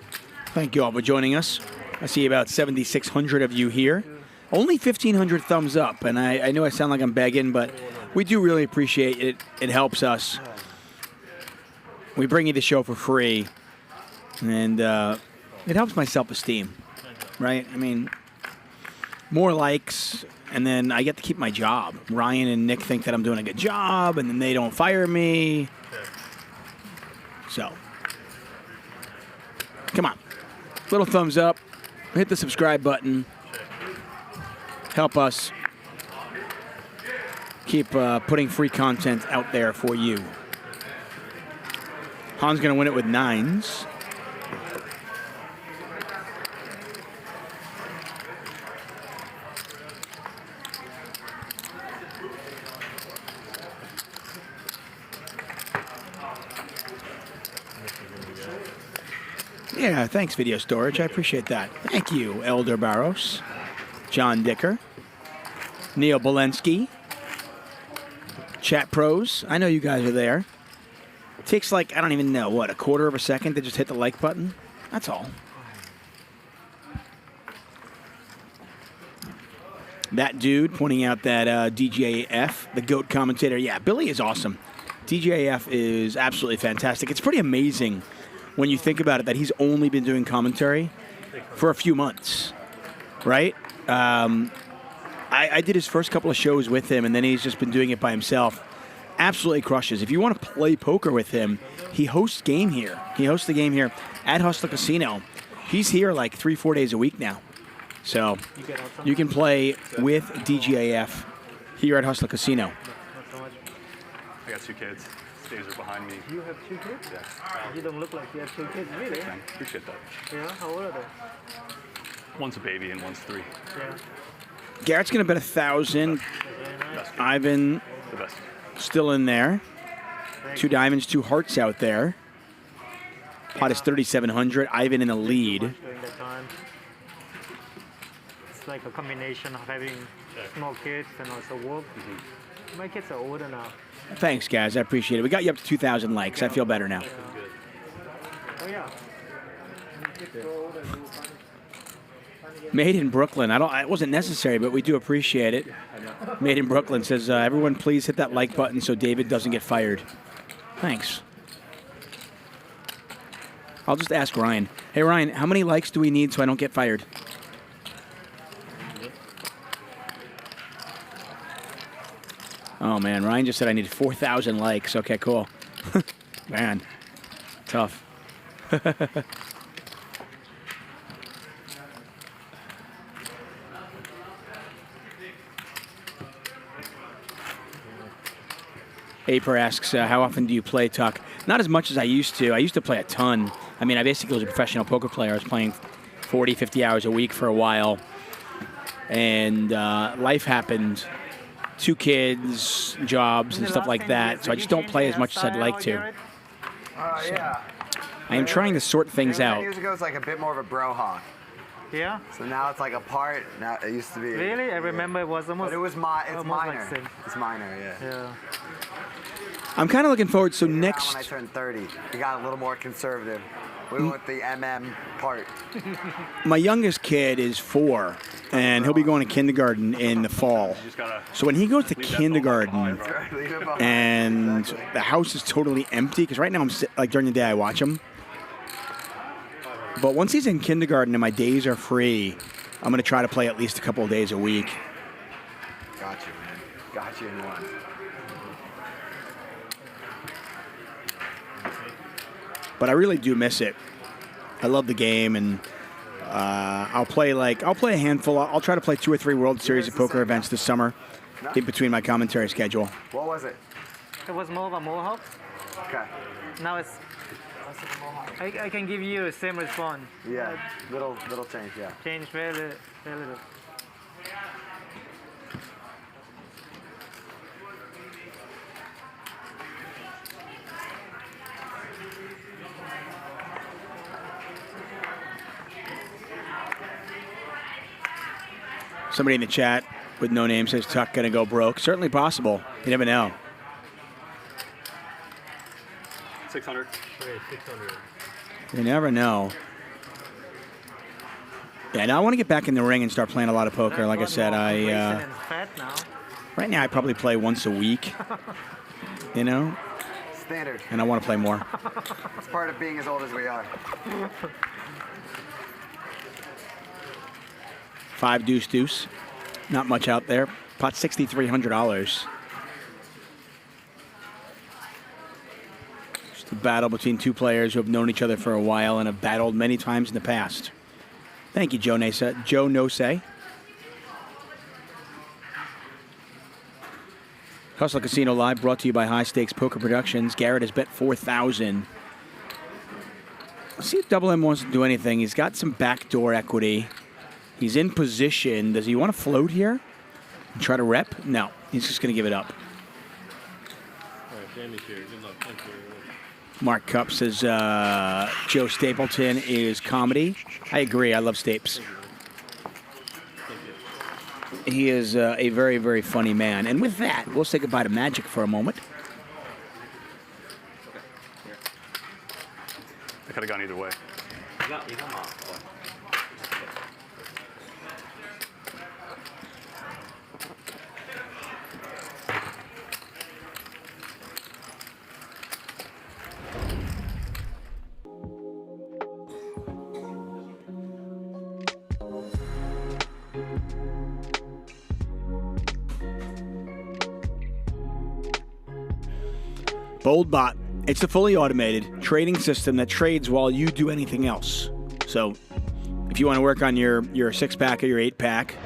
Thank you all for joining us. I see about 7,600 of you here. Only 1,500 thumbs up, and I know I sound like I'm begging, but we do really appreciate it. It helps us. We bring you the show for free, and it helps my self-esteem, right? I mean, more likes, and then I get to keep my job. Ryan and Nick think that I'm doing a good job, and then they don't fire me. So, come on. Little thumbs up. Hit the subscribe button. Help us keep putting free content out there for you. Han's going to win it with 9s. Yeah, thanks, Video Storage. I appreciate that. Thank you, Elder Barros. John Dicker, Neil Bolensky, Chat Pros. I know you guys are there. It takes like, I don't even know, what, a quarter of a second to just hit the like button? That's all. That dude pointing out that DJF, the GOAT commentator. Yeah, Billy is awesome. DJF is absolutely fantastic. It's pretty amazing when you think about it that he's only been doing commentary for a few months, right? I did his first couple of shows with him, and then he's just been doing it by himself. Absolutely crushes. If you want to play poker with him, he hosts game here. He hosts the game here at Hustler Casino. He's here like 3-4 days a week now. So you can play with DJF here at Hustler Casino. I got 2 kids. Staves are behind me. You have 2 kids? Yeah. You don't look like you have 2 kids, really. Appreciate that. Yeah, how old are they? One's a baby and one's 3. Yeah. Garrett's going to bet 1,000. Ivan The best. still in there. 2 diamonds, 2 hearts out there. Pot is 3,700. Ivan in the lead. During that time. It's like a combination of having small kids and also work. My kids are older now. Thanks, guys. I appreciate it. We got you up to 2,000 likes. I feel better now. Oh, yeah. Made in Brooklyn. It wasn't necessary, but we do appreciate it. Made in Brooklyn says, everyone please hit that like button so David doesn't get fired. Thanks. I'll just ask Ryan. Hey, Ryan, how many likes do we need so I don't get fired? Oh, man. Ryan just said I need 4,000 likes. Okay, cool. Man, tough. Aper asks, how often do you play, Tuck? Not as much as I used to. I used to play a ton. I mean, I basically was a professional poker player. I was playing 40, 50 hours a week for a while. And life happened. 2 kids, jobs, and stuff like that. So I just don't play as much as I'd like to. Yeah. I am trying to sort things out. Years ago, it was like a bit more of a bro hawk. Yeah. So now it's like a part. Now it used to be. Really? I remember it was almost. But it was it's minor. Like it's minor, yeah. Yeah. I'm kind of looking forward. So next. When I turned 30, we got a little more conservative. We went with the MM part. My youngest kid is 4, and he'll be going to kindergarten in the fall. So when he goes to kindergarten, and the house is totally empty, because right now like during the day I watch him. But once he's in kindergarten and my days are free, I'm going to try to play at least a couple of days a week. Got you, man. Got you in one. But I really do miss it. I love the game, and I'll play a handful. I'll try to play 2 or 3 World Series of poker events this summer, in between my commentary schedule. What was it? It was more of a mohawk. Okay. Now it's. I can give you the same response. Yeah, little change, yeah. Change very little. Somebody in the chat with no name says Tuck gonna go broke. Certainly possible. You never know. 600. 600. You never know. Yeah, now I want to get back in the ring and start playing a lot of poker. Like I said, right now I probably play once a week. You know? Standard. And I want to play more. It's part of being as old as we are. 5 deuce deuce. Not much out there. Pot $6,300. Just a battle between 2 players who have known each other for a while and have battled many times in the past. Thank you, Joe Nose. Hustler Casino Live brought to you by High Stakes Poker Productions. Garrett has bet 4,000. Let's see if Double M wants to do anything. He's got some backdoor equity. He's in position. Does he want to float here and try to rep? No, he's just going to give it up. All right, Jamie's here. Good luck. Thank you. Mark Cup says Joe Stapleton is comedy. I agree. I love Stapes. He is a very, very funny man. And with that, we'll say goodbye to Magic for a moment. I could have gone either way. BoldBot. It's a fully automated trading system that trades while you do anything else. So if you want to work on your 6-pack or your 8-pack,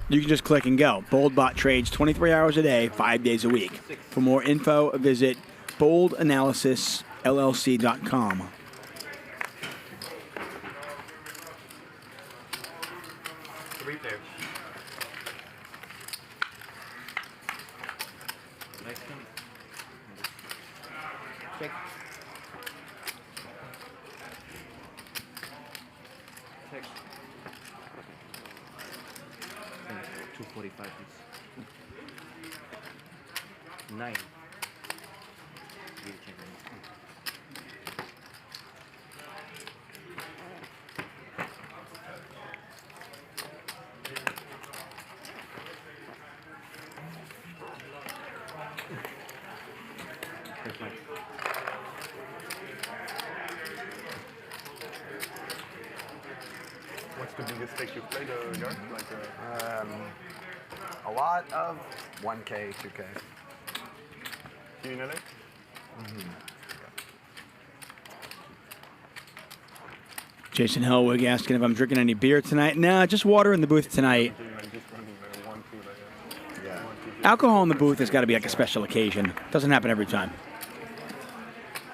you can just click and go. BoldBot trades 23 hours a day, 5 days a week. For more info, visit boldanalysisllc.com. Check. 245 please. 9. What's the biggest stake you've played, Garrett? Like, a lot of 1K, 2K. You in LA? Jason Hellwig asking if I'm drinking any beer tonight. Nah, just water in the booth tonight. Alcohol in the booth has got to be like a special occasion. Doesn't happen every time.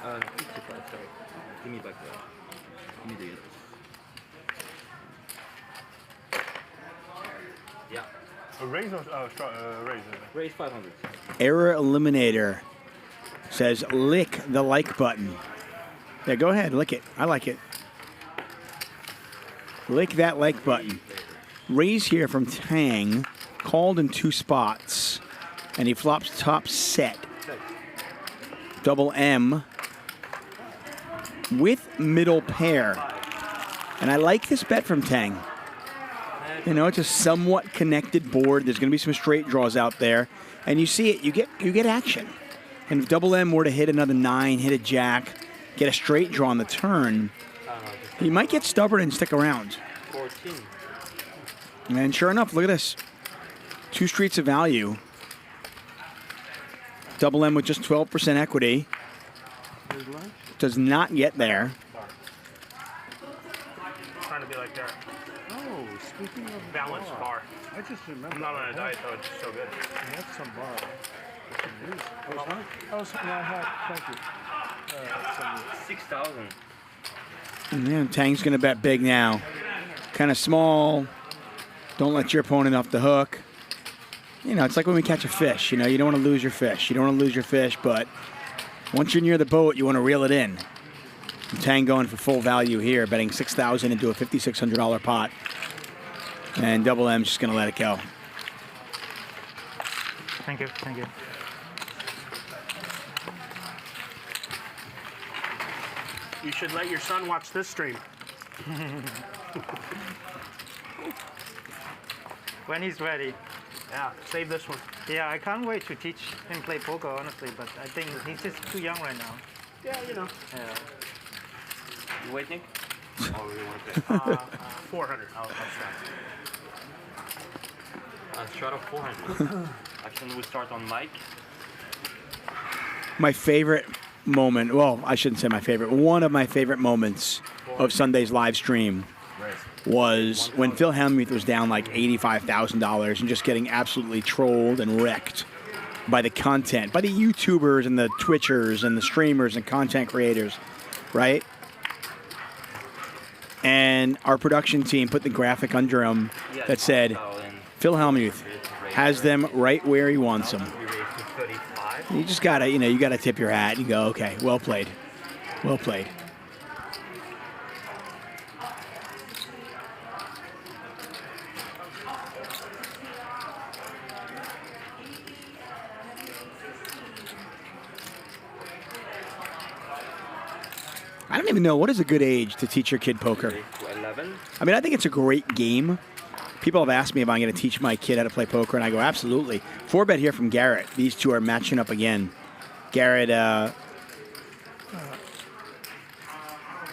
Sorry. Give me back there. Give me the Yeah. A raise or raise? Raise 500. Error Eliminator says lick the like button. Yeah, go ahead, lick it. I like it. Lick that like button. Raise here from Thaeng, called in 2 spots, and he flops top set. Double M with middle pair. And I like this bet from Thaeng. You know, it's a somewhat connected board. There's going to be some straight draws out there, and you see it. You get action. And if Double M were to hit another 9, hit a jack, get a straight draw on the turn, he might get stubborn and stick around. 14. And sure enough, look at this. 2 streets of value. Double M with just 12% equity. Does not get there. Trying to be like Garrett. Oh, speaking of Balanced bar. I just remember. I'm not on a diet though, it's so good. That's some bar. I was thank you. 6,000. And Tang's going to bet big now. Kind of small. Don't let your opponent off the hook. You know, it's like when we catch a fish. You know, you don't want to lose your fish. You don't want to lose your fish, but once you're near the boat, you want to reel it in. And Thaeng going for full value here, betting $6,000 into a $5,600 pot. And Double M's just going to let it go. Thank you. Thank you. You should let your son watch this stream. When he's ready. Yeah, save this one. Yeah, I can't wait to teach him play poker, honestly, but I think he's just too young right now. Yeah, you know. Yeah. You waiting? Oh, we want to 400. I'll start off 400. Actually, we start on Mike. My favorite moment, well, I shouldn't say my favorite, one of my favorite moments of Sunday's live stream was when Phil Hellmuth was down like $85,000 and just getting absolutely trolled and wrecked by the content, by the YouTubers and the Twitchers and the streamers and content creators, right? And our production team put the graphic under him that said, Phil Hellmuth has them right where he wants them. You just gotta, you know, you gotta tip your hat and go, okay, well played. Well played. I don't even know what is a good age to teach your kid poker. 11. I mean, I think it's a great game. People have asked me if I'm going to teach my kid how to play poker, and I go, absolutely. 4-bet here from Garrett. These two are matching up again. Garrett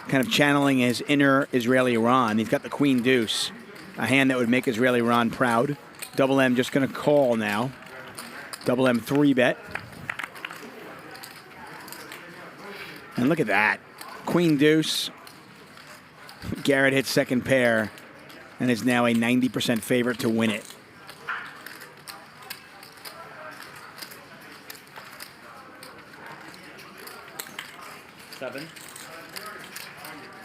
kind of channeling his inner Israeli Ron. He's got the queen deuce, a hand that would make Israeli Ron proud. Double M just going to call now. Double M 3-bet. And look at that. Queen deuce. Garrett hits second pair and is now a 90% favorite to win it. Seven.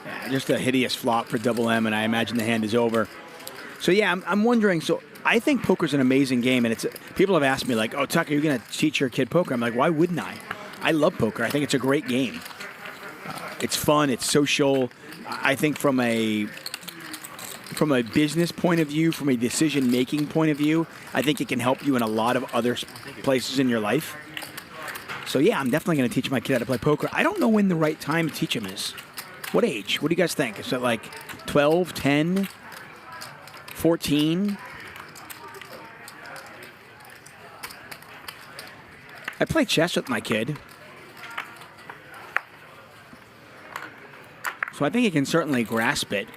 Yeah, just a hideous flop for Double M, and I imagine the hand is over. So yeah, I'm wondering, so I think poker's an amazing game, and people have asked me like, oh, Tuck, are you going to teach your kid poker? I'm like, why wouldn't I? I love poker. I think it's a great game. It's fun. It's social. I think from a business point of view, from a decision-making point of view, I think it can help you in a lot of other places in your life. So yeah, I'm definitely going to teach my kid how to play poker. I don't know when the right time to teach him is. What age? What do you guys think? Is it like 12, 10, 14? I play chess with my kid. So I think he can certainly grasp it.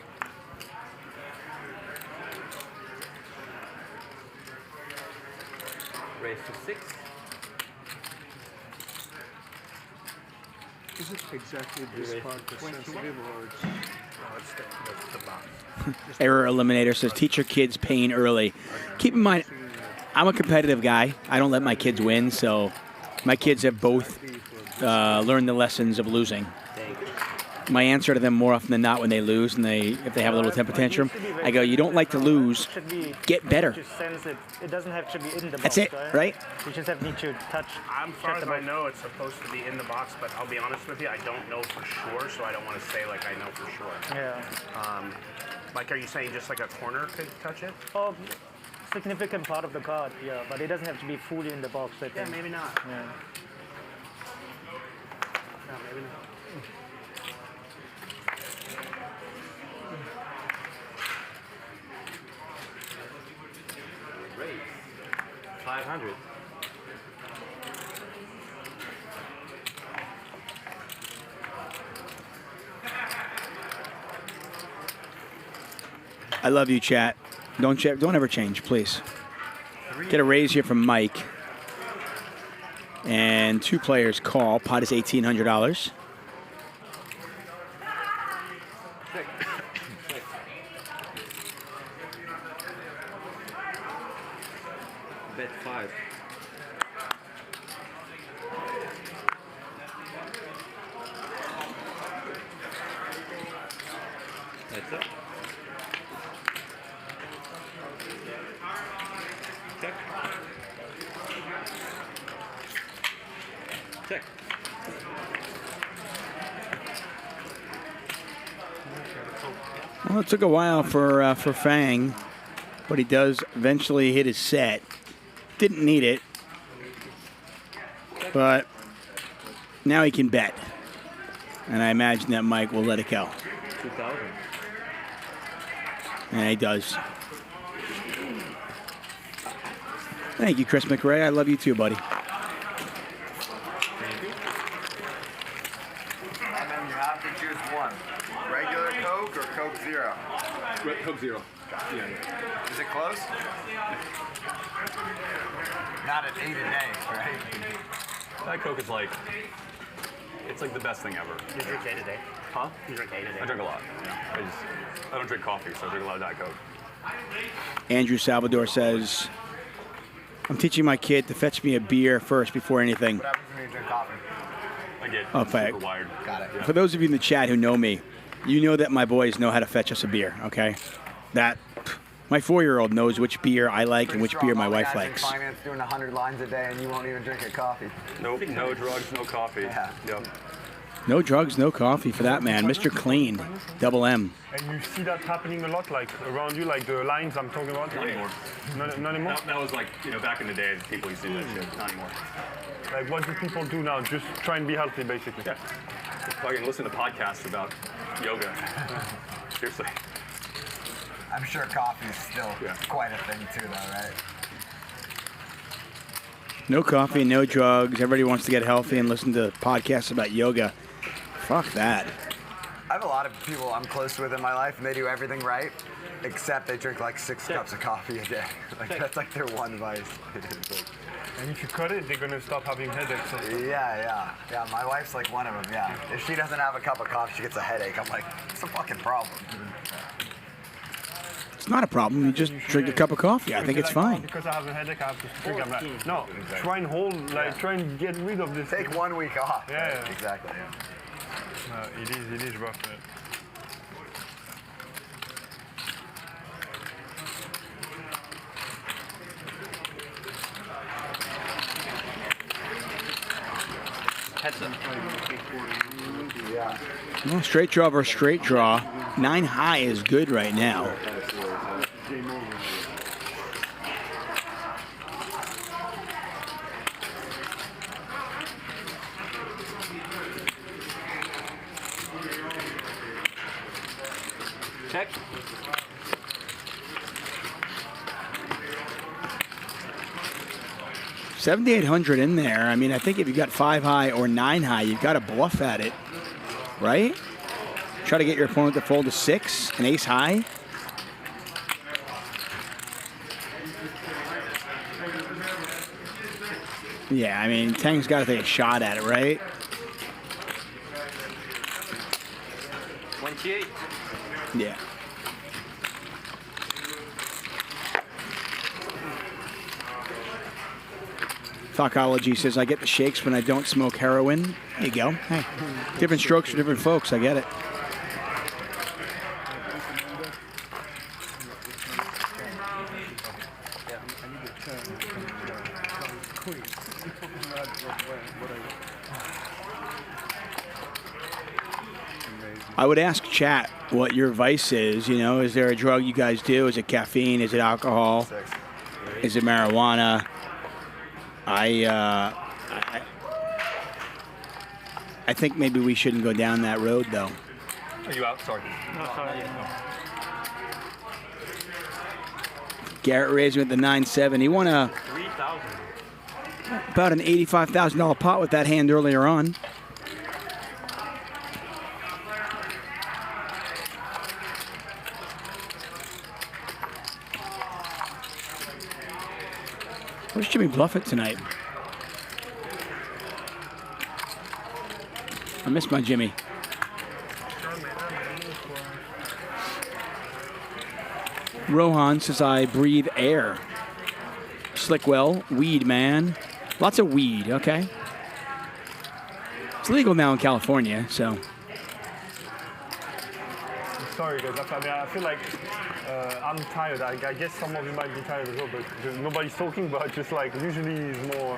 Raise to 6. Is it exactly this part that's sensitive or it's the box? Error Eliminator says, teach your kids pain early. Keep in mind, I'm a competitive guy. I don't let my kids win, so my kids have both learned the lessons of losing. My answer to them more often than not when they lose and if they have a little temper tantrum, I go, you don't like to lose, get better. It doesn't have to be in the box. That's it, right? You just need to touch. As far as I know, it's supposed to be in the box, but I'll be honest with you, I don't know for sure, so I don't want to say like I know for sure. Yeah. Like, are you saying just like a corner could touch it? Oh, significant part of the card, yeah, but it doesn't have to be fully in the box. I think. Yeah, maybe not. Yeah. No, maybe not. Raise. 500. I love you, chat. Don't ever change, please. Get a raise here from Mike. And two players call. Pot is $1,800. Bet 5. That's up. Check. Check. Well, it took a while for Fang, but he does eventually hit his set. Didn't need it, but now he can bet. And I imagine that Mike will let it go. 2,000. And he does. Thank you, Chris McRae. I love you too, buddy. And then you have to choose one. Regular Coke or Coke Zero? Coke Zero. Yeah. Is it close? Not at 8 a day, right? That Coke is like, it's like the best thing ever. You drink 8 a day? Huh? You drink 8 a day? I drink a lot. Yeah. I don't drink coffee, so I drink a lot of Diet Coke. Andrew Salvador says, I'm teaching my kid to fetch me a beer first before anything. What happens when you drink coffee? I get Okay. super wired. Got it. For those of you in the chat who know me, you know that my boys know how to fetch us a beer, okay? My 4-year-old knows which beer I like and which beer my wife likes. Finance doing 100 lines a day and you won't even drink a coffee. Nope, no drugs, no coffee. Yeah. Yep. No drugs, no coffee for that man. Mr. Clean, Double M. And you see that happening a lot, like around you, like the lines I'm talking about? Not anymore. Not anymore? That was like, back in the day, people used to do that shit. Not anymore. Like, what do people do now? Just try and be healthy, basically. Yeah. Fucking listen to podcasts about yoga. Seriously. I'm sure coffee's still quite a thing too, though, right? No coffee, no drugs. Everybody wants to get healthy and listen to podcasts about yoga. Fuck that. I have a lot of people I'm close with in my life, and they do everything right, except they drink like 6 cups of coffee a day. Like that's like their one vice. And if you cut it, they're gonna stop having headaches. Yeah. My wife's like one of them. Yeah. If she doesn't have a cup of coffee, she gets a headache. I'm like, it's a fucking problem. It's not a problem. You just drink a cup of coffee. I think it's fine. Because I have a headache, I have to drink. I'm like, no, try and hold, like, try and get rid of this. Take 1 week off. Yeah. Right? Exactly. It is rough. Well, straight draw versus straight draw. 9 high is good right now. Check. $7,800 in there. I mean, I think if you got 5 high or 9 high, you've got to bluff at it, right? Try to get your opponent to fold a 6, an ace high. Yeah, I mean, Tang's got to take a shot at it, right? 28. Yeah. Talkology says, I get the shakes when I don't smoke heroin. There you go. Hey, different strokes for different folks. I get it. I would ask chat what your vice is. You know, is there a drug you guys do? Is it caffeine? Is it alcohol? Is it marijuana? I think maybe we shouldn't go down that road, though. Are you out? Sorry. No, sorry. Garrett raising with the 9-7. He won about an $85,000 pot with that hand earlier on. Where's Jimmy Bluffett tonight? I miss my Jimmy. Rohan says, I breathe air. Slickwell, weed, man. Lots of weed, okay. It's legal now in California, so. I'm sorry, guys. I feel like I'm tired. I guess some of you might be tired as well, but nobody's talking, but just like usually it's more.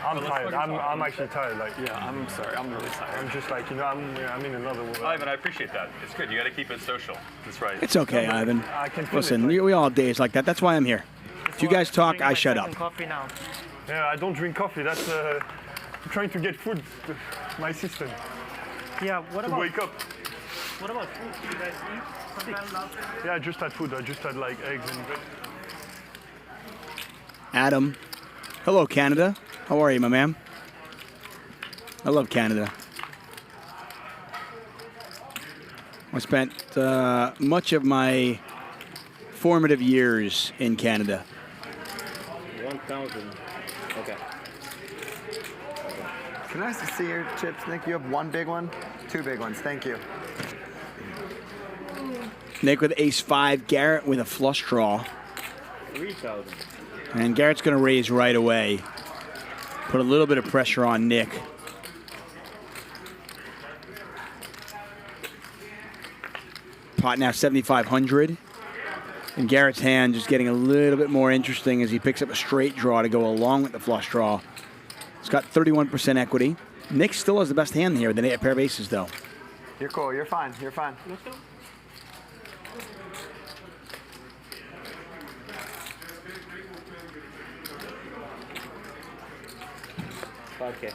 I'm tired. I'm actually tired. Like, yeah, I'm sorry. I'm really tired. I'm just like, you know, I'm in another world. Ivan, I appreciate that. It's good. You got to keep it social. That's right. It's okay, Ivan. I can feel Listen, it, we all have days like that. That's why I'm here. If you guys talk, I shut up. Coffee now. Yeah, I don't drink coffee. That's I'm trying to get food to my system. Yeah, what about wake up? What about food? Do you guys eat sometime last night? Yeah, I just had food. I just had like eggs and bread. Adam. Hello, Canada. How are you, my man? I love Canada. I spent much of my formative years in Canada. 1,000. Okay. Can I see your chips, Nick? You have 1 big one? 2 big ones. Thank you. Nick with ace-5. Garrett with a flush draw. 3,000. And Garrett's going to raise right away. Put a little bit of pressure on Nick. Pot now 7,500. And Garrett's hand just getting a little bit more interesting as he picks up a straight draw to go along with the flush draw. It's got 31% equity. Nick still has the best hand here with a pair of aces, though. You're cool. You're fine. You're fine. Let's go. Okay.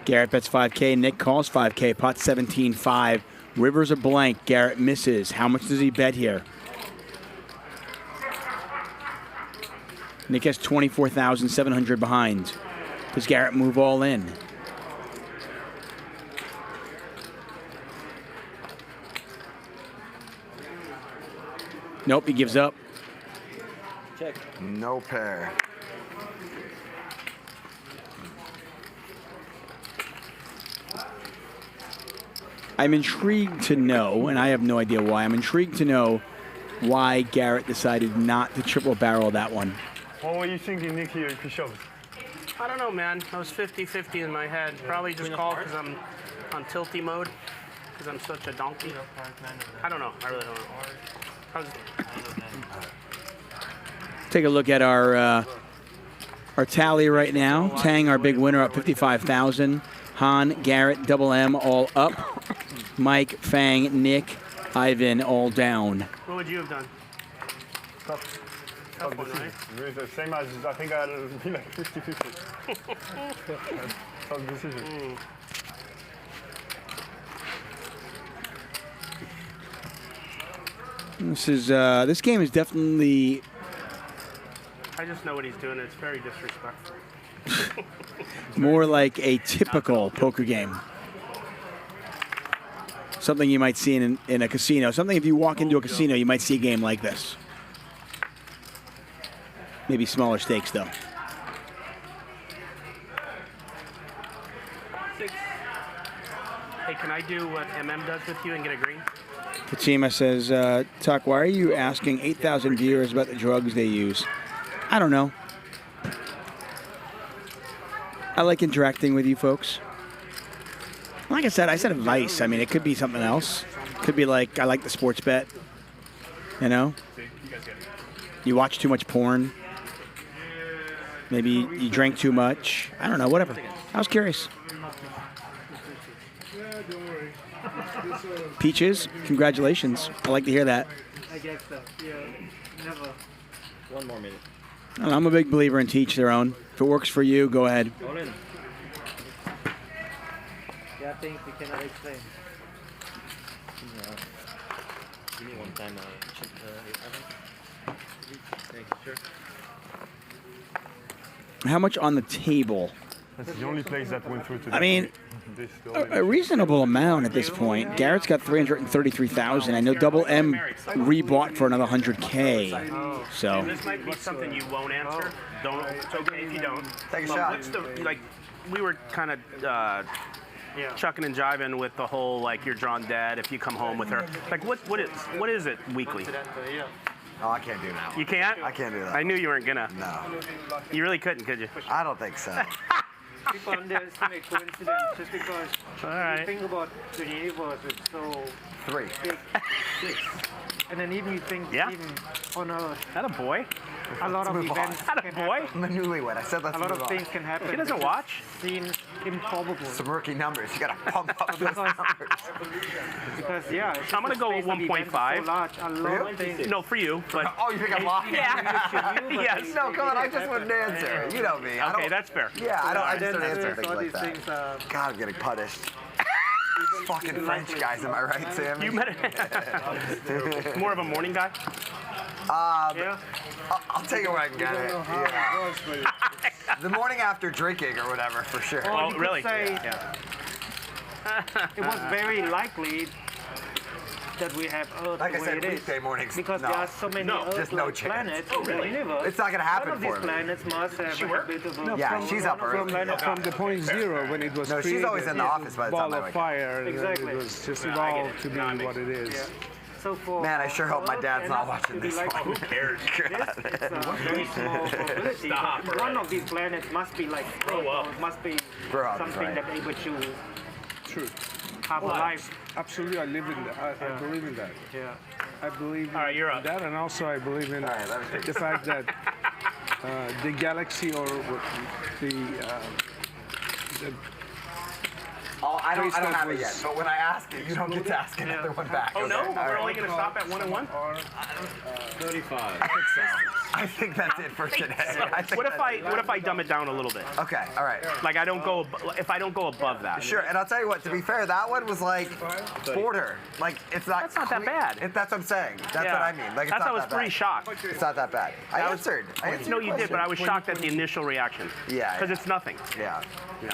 Garrett bets 5K. Nick calls 5K. Pot 17.5. Rivers are blank. Garrett misses. How much does he bet here? Nick has 24,700 behind. Does Garrett move all in? Nope, he gives up. Check. No pair. I'm intrigued to know, and I have no idea why, I'm intrigued to know why Garrett decided not to triple barrel that one. What were you thinking, Nick, here if he shoves? I don't know, man. I was 50-50 in my head. Probably just call because I'm on tilty mode, because I'm such a donkey. I don't know. I really don't know. Take a look at our tally right now. Thaeng, our big winner, up 55,000. Han, Garrett, Double M, all up. Mike, Fang, Nick, Ivan, all down. What would you have done? Tough one, right? Same as, I think I'd be like 50-50. Tough decision. This game is definitely... I just know what he's doing. It's very disrespectful. more like a typical poker game. Something you might see in a casino. Something if you walk into a casino, you might see a game like this. Maybe smaller stakes, though. Hey, can I do what MM does with you and get a green? Fatima says, Tuck, why are you asking 8,000 viewers about the drugs they use? I don't know. I like interacting with you folks. Like I said advice. I mean, it could be something else. Could be like, I like the sports bet. You know? You watch too much porn. Maybe you drank too much. I don't know, whatever. I was curious. Peaches, congratulations. I like to hear that. I guess so. Yeah, never. One more minute. I'm a big believer in teach their own. If it works for you, go ahead. All in. There are things we cannot explain. Give me one time. Check Thanks, sure. How much on the table? That's the only place that went through today. I mean, a reasonable amount at this point. Garrett's got 333,000. I know Double M rebought for another 100K. So This might be something you won't answer. Don't. It's okay if you don't. Take a But shot. What's the like? We were kind of chucking and jiving with the whole like you're drawn dead if you come home with her. Like what is it weekly? Oh, I can't do that one. You can't? I can't do that. I knew you weren't gonna. No. You really couldn't, could you? I don't think so. People underestimate coincidence just because you think about the universe, it's so big. 6. And then even you think even on Earth. That a boy? A lot of events can boy? happen. I'm a newlywed. I said let's A lot move of on. things can happen. He doesn't watch. Seems improbable. Some murky numbers. You gotta pump up those numbers. Because it's I'm gonna just go the with space of events is 1.5. So large, a lot of things. No, for you, but Oh, you think I'm lying? Yeah. Yes. No, come on. I just wouldn't answer. You know me. I Okay, don't, that's fair. Yeah, I just don't Then answer things all like these that. things, God, I'm getting punished. Fucking French guys, am I right, Sam? You met more of a morning guy. I'll take it when I can get it. Yeah. The morning after drinking or whatever, for sure. Or you could really? say it was very likely that we have Earth Like the I way said, it is. weekday mornings, Because no. there are so many just no Earth-like chance. planets Oh, in the really? universe. It's not gonna happen None of for these me. planets must have a bit of a... Yeah, she's up early. From the point zero when it was No, she's created, always in the office by the ball time I of wake fire, and Exactly. it was just evolved to be what it is. Yeah. So for Man, I sure hope my dad's not watching to be this like one. Who cares? This is a very small probability. One of these planets must be like must be Grow up, something right. that able to True. have a life. Absolutely, I live in that. I believe in that. Yeah. I believe All right, you're up. in that, and also I believe in the fact that the galaxy or the I don't have it yet, but when I ask it, you don't get to ask another one back. Oh, no? okay? We're only going to stop at 1 and 1? 35. I think so. I think that's it for today. What if I dumb it down a little bit? Okay, all right. Like I don't go if I don't go above that. Sure, and I'll tell you what. To be fair, that one was like border. Like it's not. That's not that bad. That's what I'm saying. That's what I mean. Like it's that's not I was that pretty bad. shocked. It's not that bad. I answered. No, you did, but I was shocked at the initial reaction. Yeah. Because it's nothing. Yeah. Yeah.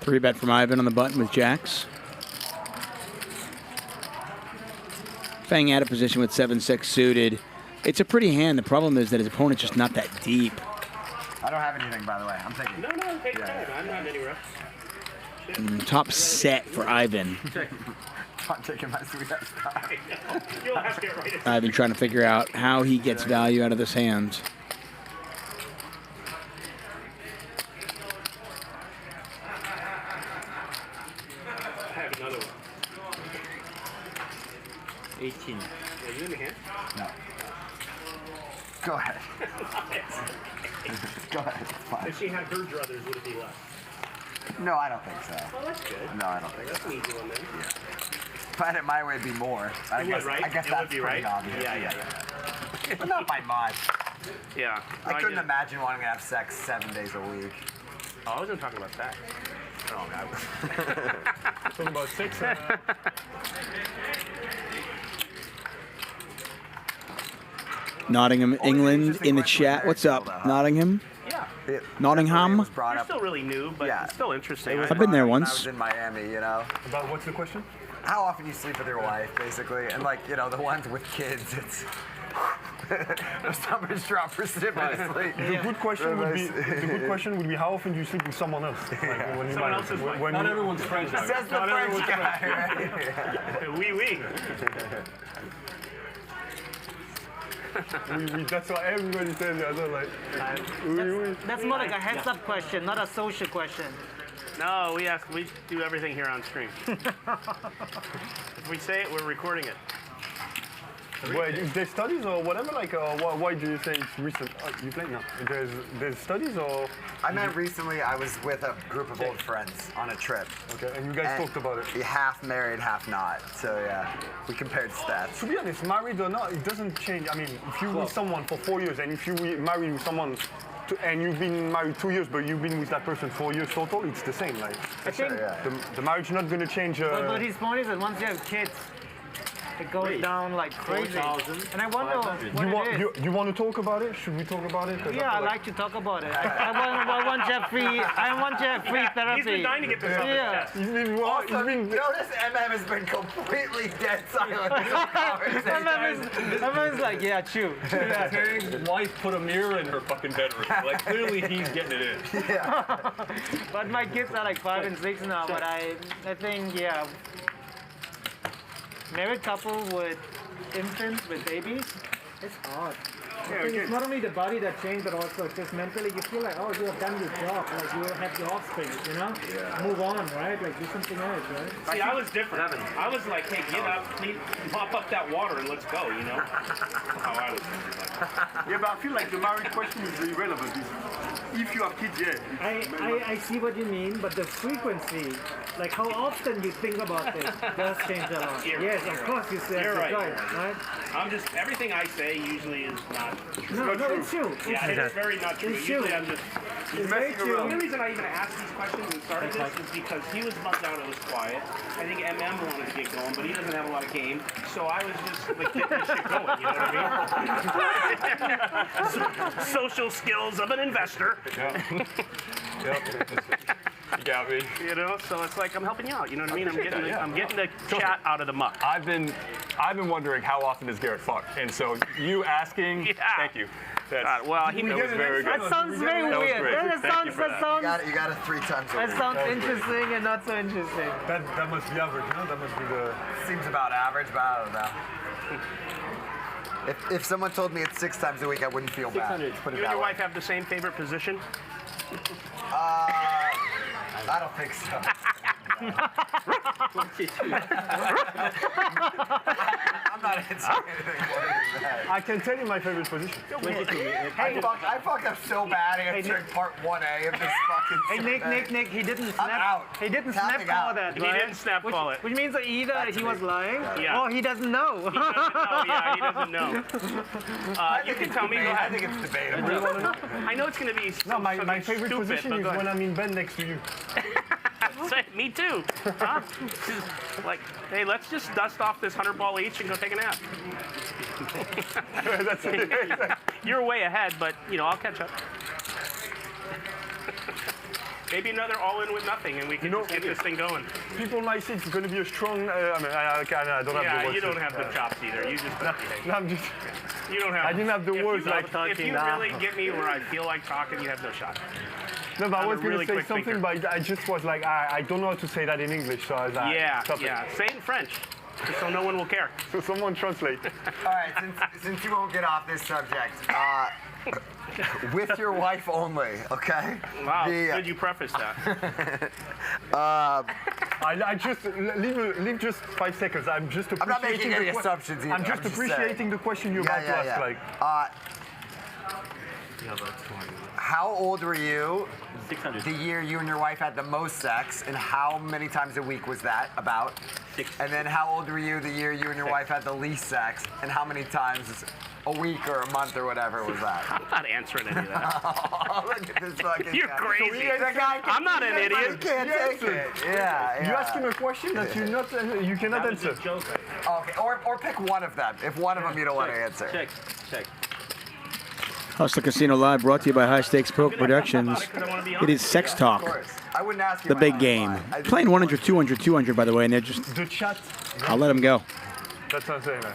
Three bet from Ivan on the button with jacks. Fang out of position with 7-6 suited. It's a pretty hand. The problem is that his opponent's just not that deep. I don't have anything, by the way. I'm taking. No, take your time. I'm not anywhere. Top set for Ivan. I'm taking my sweet ass time. You'll have to get right. Ivan trying to figure out how he gets value out of this hand. I have another one. 18. Are you in the hand? No. Go ahead. Go ahead. It's fine. If she had her druthers, would it be less? No, I don't think so. Well, that's good. No, I don't think that's so. an easy one then. Yeah. If I had it my way, it'd be more. I guess It that's would be pretty right. obvious. Yeah. But not by much. Yeah. I couldn't imagine wanting to have sex 7 days a week. Oh, I wasn't talking about sex. Oh, God. Talking about 6. Nottingham, England in the chat. What's up, Nottingham? Yeah. Nottingham? You're still really new, but it's still interesting. I've been there I once. was in Miami, you know. About what's the question? How often you sleep with your wife, basically, and like, you know, the ones with kids, it's those numbers drop precipitously. The good question would be how often do you sleep with someone else? Like, when you Someone else's wife. when Not you- everyone's French. Says the Not French everyone's guy, French. Oui, oui. That's what everybody says. I don't like. That's more like a heads-up question, not a social question. No, we do everything here on stream. If we say it, we're recording it. Wait, is there studies or whatever? Like, why do you say it's recent? You play now. There's studies or? I meant recently I was with a group of old friends on a trip. Okay, and you guys talked about it. Half married, half not. So yeah, we compared stats. To be honest, married or not, it doesn't change. I mean, if you're with someone for 4 years and if you married with someone and you've been married 2 years, but you've been with that person 4 years total, it's the same. Like, I think the marriage not going to change. but his point is that once you have kids, it goes down like crazy. And I wonder what it is. You want to talk about it? Should we talk about it? Yeah, I like to talk about it. I want to have free therapy. He's been dying to get this off his chest. Also, notice MM has been completely dead silent this whole conversation. MM is like, yeah, true. His wife put a mirror in her fucking bedroom. Like, clearly he's getting it in. Yeah. But my kids are like 5 and 6 now, but I think, yeah, married couple with infants, with babies, it's hard. I think it's not only the body that changed, but also just mentally, you feel like, oh, you have done your job, like you have your offspring, you know? Yeah. Move on, right? Like do something else, right? See, I was different. I was like, hey, get up, clean, mop up that water, and let's go, you know? How I was. Yeah, but I feel like the marriage question is irrelevant. If you have kids, yeah. I see what you mean, but the frequency, like how often you think about this, does change a lot. Yes, of course you say You're right. Right? I'm just, everything I say usually is not true. No, it's true. Yeah, it's very not true. It's Usually true. I'm just It's very The true. only reason I even asked these questions and started this is because he was bummed out, it was quiet. I think MM wanted to get going, but he doesn't have a lot of game. So I was just like getting this shit going, you know what I mean? Social skills of an investor. Yep. You got me. You know, so it's like I'm helping you out. You know what I mean? I'm getting the chat out of the muck. I've been wondering how often does Garrett fuck, and so you asking, thank you. That was very good. That sounds very That was weird. great. That Thank you sounds. for that. You got it 3 times. That sounds interesting and not so interesting. That must be average, no? That must be the. Seems about average, but I don't know. If someone told me it's 6 times a week, I wouldn't feel bad. You and your wife have the same favorite position? I don't think so. I'm I'm not answering anything. I can tell you my favorite position. I fucked up so bad answering part 1A of this fucking. Hey, Nick, he didn't snap. I'm out. He didn't Tapping snap call out. that, He right? didn't snap call it. Which means that either he was lying, Yeah. or he doesn't know. He doesn't know. Yeah, he doesn't know. You can tell me. Go I ahead. think it's debatable. I know it's going to be No, my something favorite stupid, position but is go ahead. when I'm in bed next to you. Me too. Huh? Like, hey, let's just dust off this 100 ball each and go take a nap. That's it. You're way ahead, but you know I'll catch up. Maybe another all-in with nothing, and we can just get this thing going. People might say it's going to be a strong. I mean, I don't have the words. Yeah, you don't have the chops either. You just don't. No, I'm just. You don't have. I didn't have the words like If you really get me where I feel like talking, you have no shot. No, but I was going really to say quick something, thinker. but I just was like, I don't know how to say that in English, so I was like, stop it. Say it in French, just so no one will care. So someone translate. All right, since you won't get off this subject, with your wife only, okay? Wow, good you preface that. I just leave just 5 seconds. I'm just appreciating. I'm not making any assumptions either. I'm just appreciating the question you're about to ask. Like, how old were you the year you and your wife had the most sex, and how many times a week was that about? 6. And then how old were you the year you and your wife had the least sex, and how many times a week or a month or whatever was that? I'm not answering any of that. Oh, look at this fucking You're guy. crazy. So I'm not an idiot. You can't take it. Yeah. you ask him a question that you cannot answer. Okay, or pick one of them. If one of them you don't want to answer. Check. Hustler Casino Live brought to you by High Stakes Poker Productions. It is Sex Talk, I wouldn't ask you the my big last game. line. Playing 100, 200, 200, by the way, and they're just. The chat. I'll let them go. That's what I'm saying, man.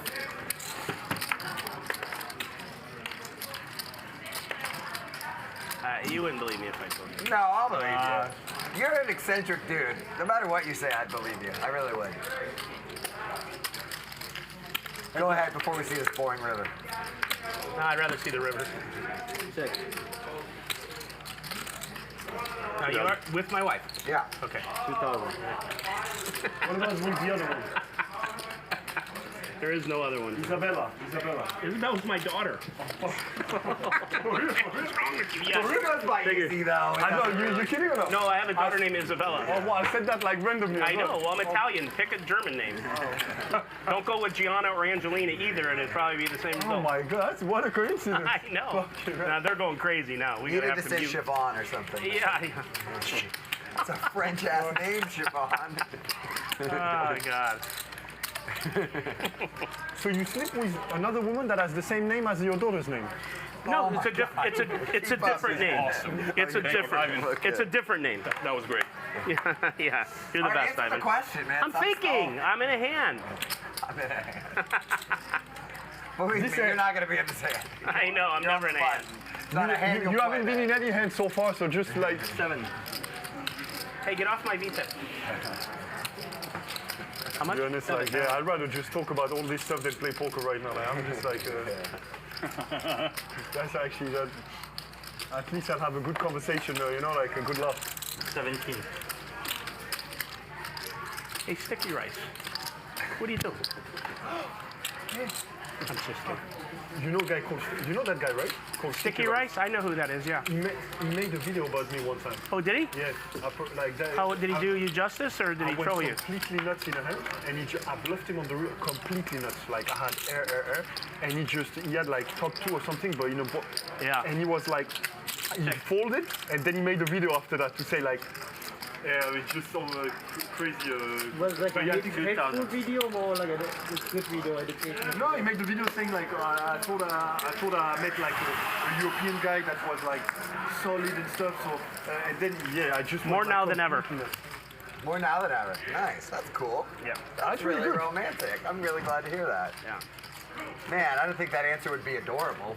You wouldn't believe me if I told you. No, I'll believe you. You're an eccentric dude. No matter what you say, I'd believe you. I really would. Go ahead before we see this boring river. No, I'd rather see the river. Check. Now, you are with my wife? Yeah. Okay. 2000. What about the other one? There is no other one. Isabella. Isabella's my daughter. What's wrong with you? Ruga's by easy, though. I know, you're kidding or not? No, I have a daughter named Isabella. Oh, well, I said that like randomly. I know. Well, I'm Italian. Pick a German name. Don't go with Gianna or Angelina either, and it'd probably be the same result. Oh my God, what a coincidence. I know. Now, they're going crazy now. You need to say Siobhan or something. Yeah. It's a French-ass name, Siobhan. Oh, God. So you sleep with another woman that has the same name as your daughter's name? No, it's a different name. It's a different name. That was great. Yeah. You're the best, Answer Ivan. the question, man. I'm faking. I'm in a hand. I'm in a hand. Believe me, you're not going to be in the hand. I know. I'm never in a hand. It's not a hand. You haven't been in any hand so far, so just like 7. Hey, get off my V-tip. How much? To be honest, like, yeah, I'd rather just talk about all this stuff than play poker right now. Like, I'm just like, that's actually that. At least I'll have a good conversation, you know, like a good laugh. 17. Hey, sticky rice. What are you doing? I'm just kidding. You know that guy, right? Called Sticky Rice? I know who that is, yeah. He made a video about me one time. Oh, did he? Yes. Like that. How did he do you justice, or did he troll you? Completely nuts in a hand, and I left him on the roof completely nuts. Like I had air, and he had like top 2 or something, but yeah. And he was like, he folded, and then he made a video after that to say like, yeah, it's just some crazy. Was like a hateful video or like a good video education? No, he made the video saying like I told I met like a European guy that was like solid and stuff. So and then I just more now than ever. More now than ever. Nice. That's cool. Yeah. That's really romantic. I'm really glad to hear that. Yeah. Man, I didn't think that answer would be adorable.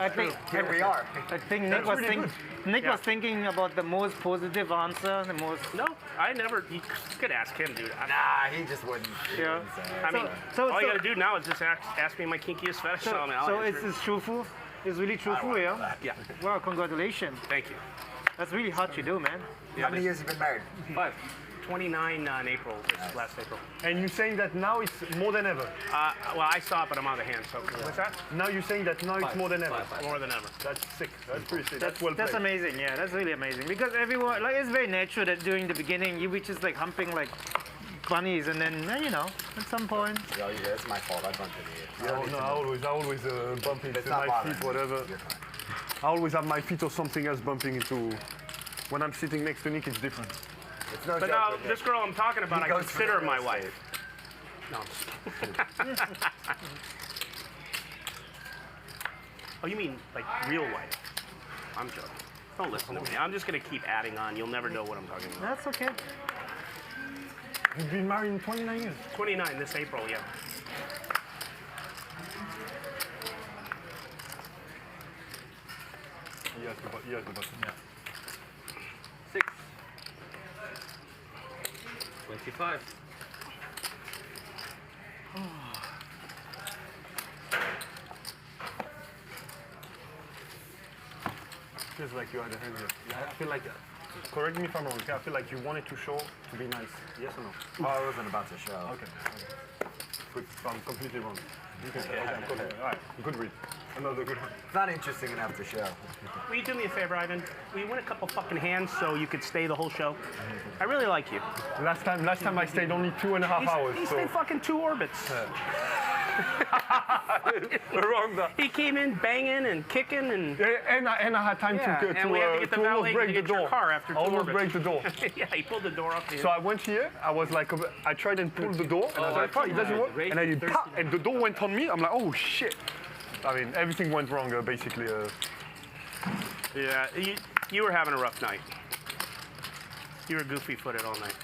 Here we are. I think Nick was thinking about the most positive answer, the most. No, I never. You could ask him, dude. Nah, he just wouldn't. Yeah. I mean, all you gotta do now is just ask me my kinkiest fetish. So it's truthful. It's really truthful, yeah. Yeah. Well, congratulations. Thank you. That's really hot you do, man. How many years have you been married? 5. 29 in April, last April. And you're saying that now it's more than ever? Well, I saw it, but I'm out of hand, so what's that? Now you're saying that now it's more than ever? More than ever. That's sick. That's pretty sick. That's well That's played. amazing, yeah, that's really amazing. Because everyone, like, it's very natural that during the beginning, you were just like humping like bunnies, and then, you know, at some point. Yo, it's my fault. I bumped into you. No, I always bump into It's not my bothering feet, me. whatever. I always have my feet or something else bumping into. When I'm sitting next to Nick, it's different. It's no But joke now, with this Nick. girl I'm talking about, He I goes for consider the my real wife. No. Oh, you mean like real wife? I'm joking. Don't listen to me. I'm just gonna keep adding on. You'll never know what I'm talking about. That's okay. You've been married in 29 years? 29 this April, yeah. Yes, the button. Yeah. 6. 25. Feels like you had a hand here. Yeah, I feel like, correct me if I'm wrong, I feel like you wanted to show to be nice. Yes or no? Oh, I wasn't about to show. Okay. Good. So I'm completely wrong. You can say, okay, I'm good. All right, good read. Another good one. It's not interesting enough to show. Will you do me a favor, Ivan? Will you win a couple fucking hands so you could stay the whole show? I really like you. Last time I stayed only 2.5 hours. He so. stayed fucking 2 orbits. He came in banging and kicking and. And I had time to and we had to get the valet almost break to the get your door. car after 2 Almost orbits. break the door. Yeah, he pulled the door up. So I went here. I was like, I tried and pulled the door, and I was like, "Fuck, it doesn't work." And I did pop, and the door went on me. I'm like, "Oh shit!" I mean, everything went wrong basically. Yeah, you were having a rough night. You were goofy-footed all night.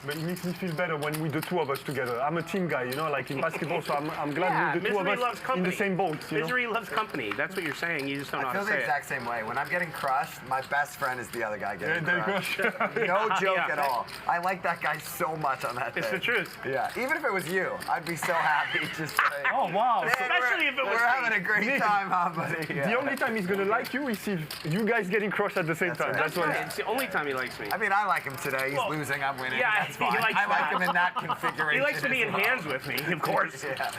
But it makes me feel better when we the two of us together. I'm a team guy, you know, like in basketball, so I'm glad we the two of us in the same boat. You know? Misery loves company. That's what you're saying. You just don't know I how feel to the say exact same way. When I'm getting crushed, my best friend is the other guy getting crushed. crushed. No joke Yeah. at all. I like that guy so much on that It's thing. the truth. Yeah, even if it was you, I'd be so happy just like, Oh wow! "Hey, Especially if it was we're having a me." great Nick, time, huh, buddy? The only time he's gonna like you is if you guys getting crushed at the same time. right. That's what. It's the only time he likes me. I mean, I like him today. He's Well, losing, I'm winning. yeah, That's he fine. likes I like that. him in that configuration. He likes to be in as well. hands with me, of course. Yeah.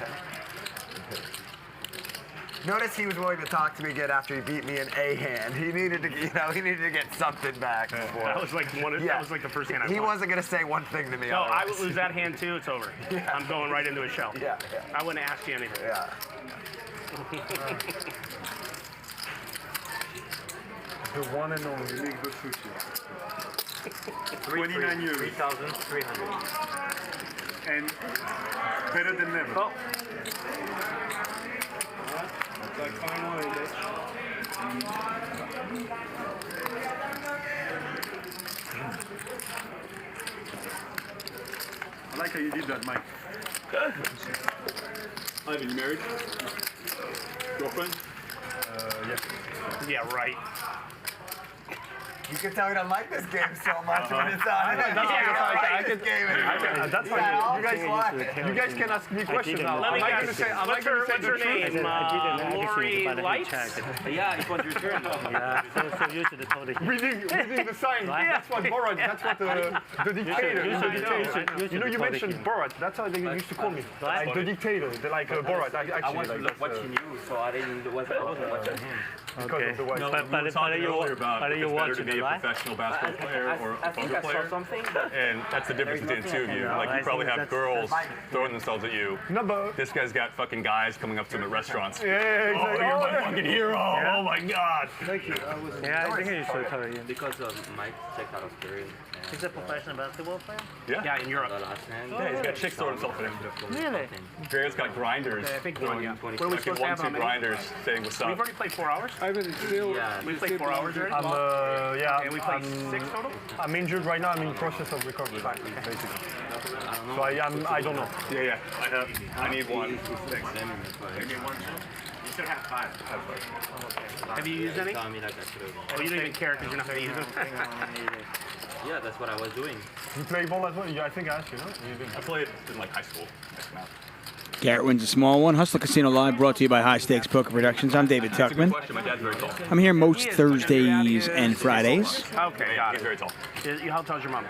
Notice he was willing to talk to me again after he beat me in a hand. He needed to, he needed to get something back before. That was like that was like the first hand I He won. wasn't gonna say one thing to me. No, I otherwise. would lose that hand too. It's over. Yeah. I'm going right into a shell. Yeah, yeah. I wouldn't ask you anything. Yeah. The one and only Nick Vertucci. 29 years. 3,300. And better than never. Oh. Like fine wine, bitch. I like how you did that, Mike. Ivan, you married? Girlfriend? Yes. Yeah, right. You can tell he doesn't like this game so much when it's on. That's fine. You guys can ask me questions now. Let me Am I guess. gonna say? Am I What's gonna her, say what's the her truth? name? Lori Lights? Yeah, it was your turn. Yeah, so usually told it. Reading the sign. That's what Borat. That's what the dictator. You know, you mentioned Borat. That's how they used to call me. Like the dictator. They're like Borat. I wanted to Actually, look what she knew, so I wasn't watching him. because of the white. No, But we were talking earlier about if you it's better to watching be it a live? professional basketball player or a I think poker I saw player. something, but And that's the difference between the two of you. Like, you probably have girls throwing themselves at you. No, but This guy's got fucking guys coming up to him at restaurants. yeah, Oh, exactly. you're my fucking hero. Oh my God. Thank you. I was. Yeah, I think you should tell you. because Mike checked out of Curran. He's a professional basketball player? Yeah, in Europe. The last hand. Yeah, he's got chicks throwing himself at him. Really? Garrett's got grinders. I think throwing one, yeah. What are we supposed to have fucking on 1-2 menu? grinders saying what's We've up. already played 4 hours. I've been still. Yeah. We played 4 hours already. Yeah. And we played 6 total? I'm injured right now. I'm in process of recovery, basically. So I don't know. Yeah. I need one. You should have 5. Have you used any? Telling me like I should have. Oh, you don't even care because you're not going to use them? Yeah, that's what I was doing. You play ball as well? Yeah, I think I asked you, no? You didn't. I played in like high school. Garrett wins a small one. Hustler Casino Live brought to you by High Stakes Poker Productions. I'm David That's a good Tuchman. question. My dad's very tall. I'm here most Thursdays and Fridays. Okay, got He's it. very tall. How tall's your mom?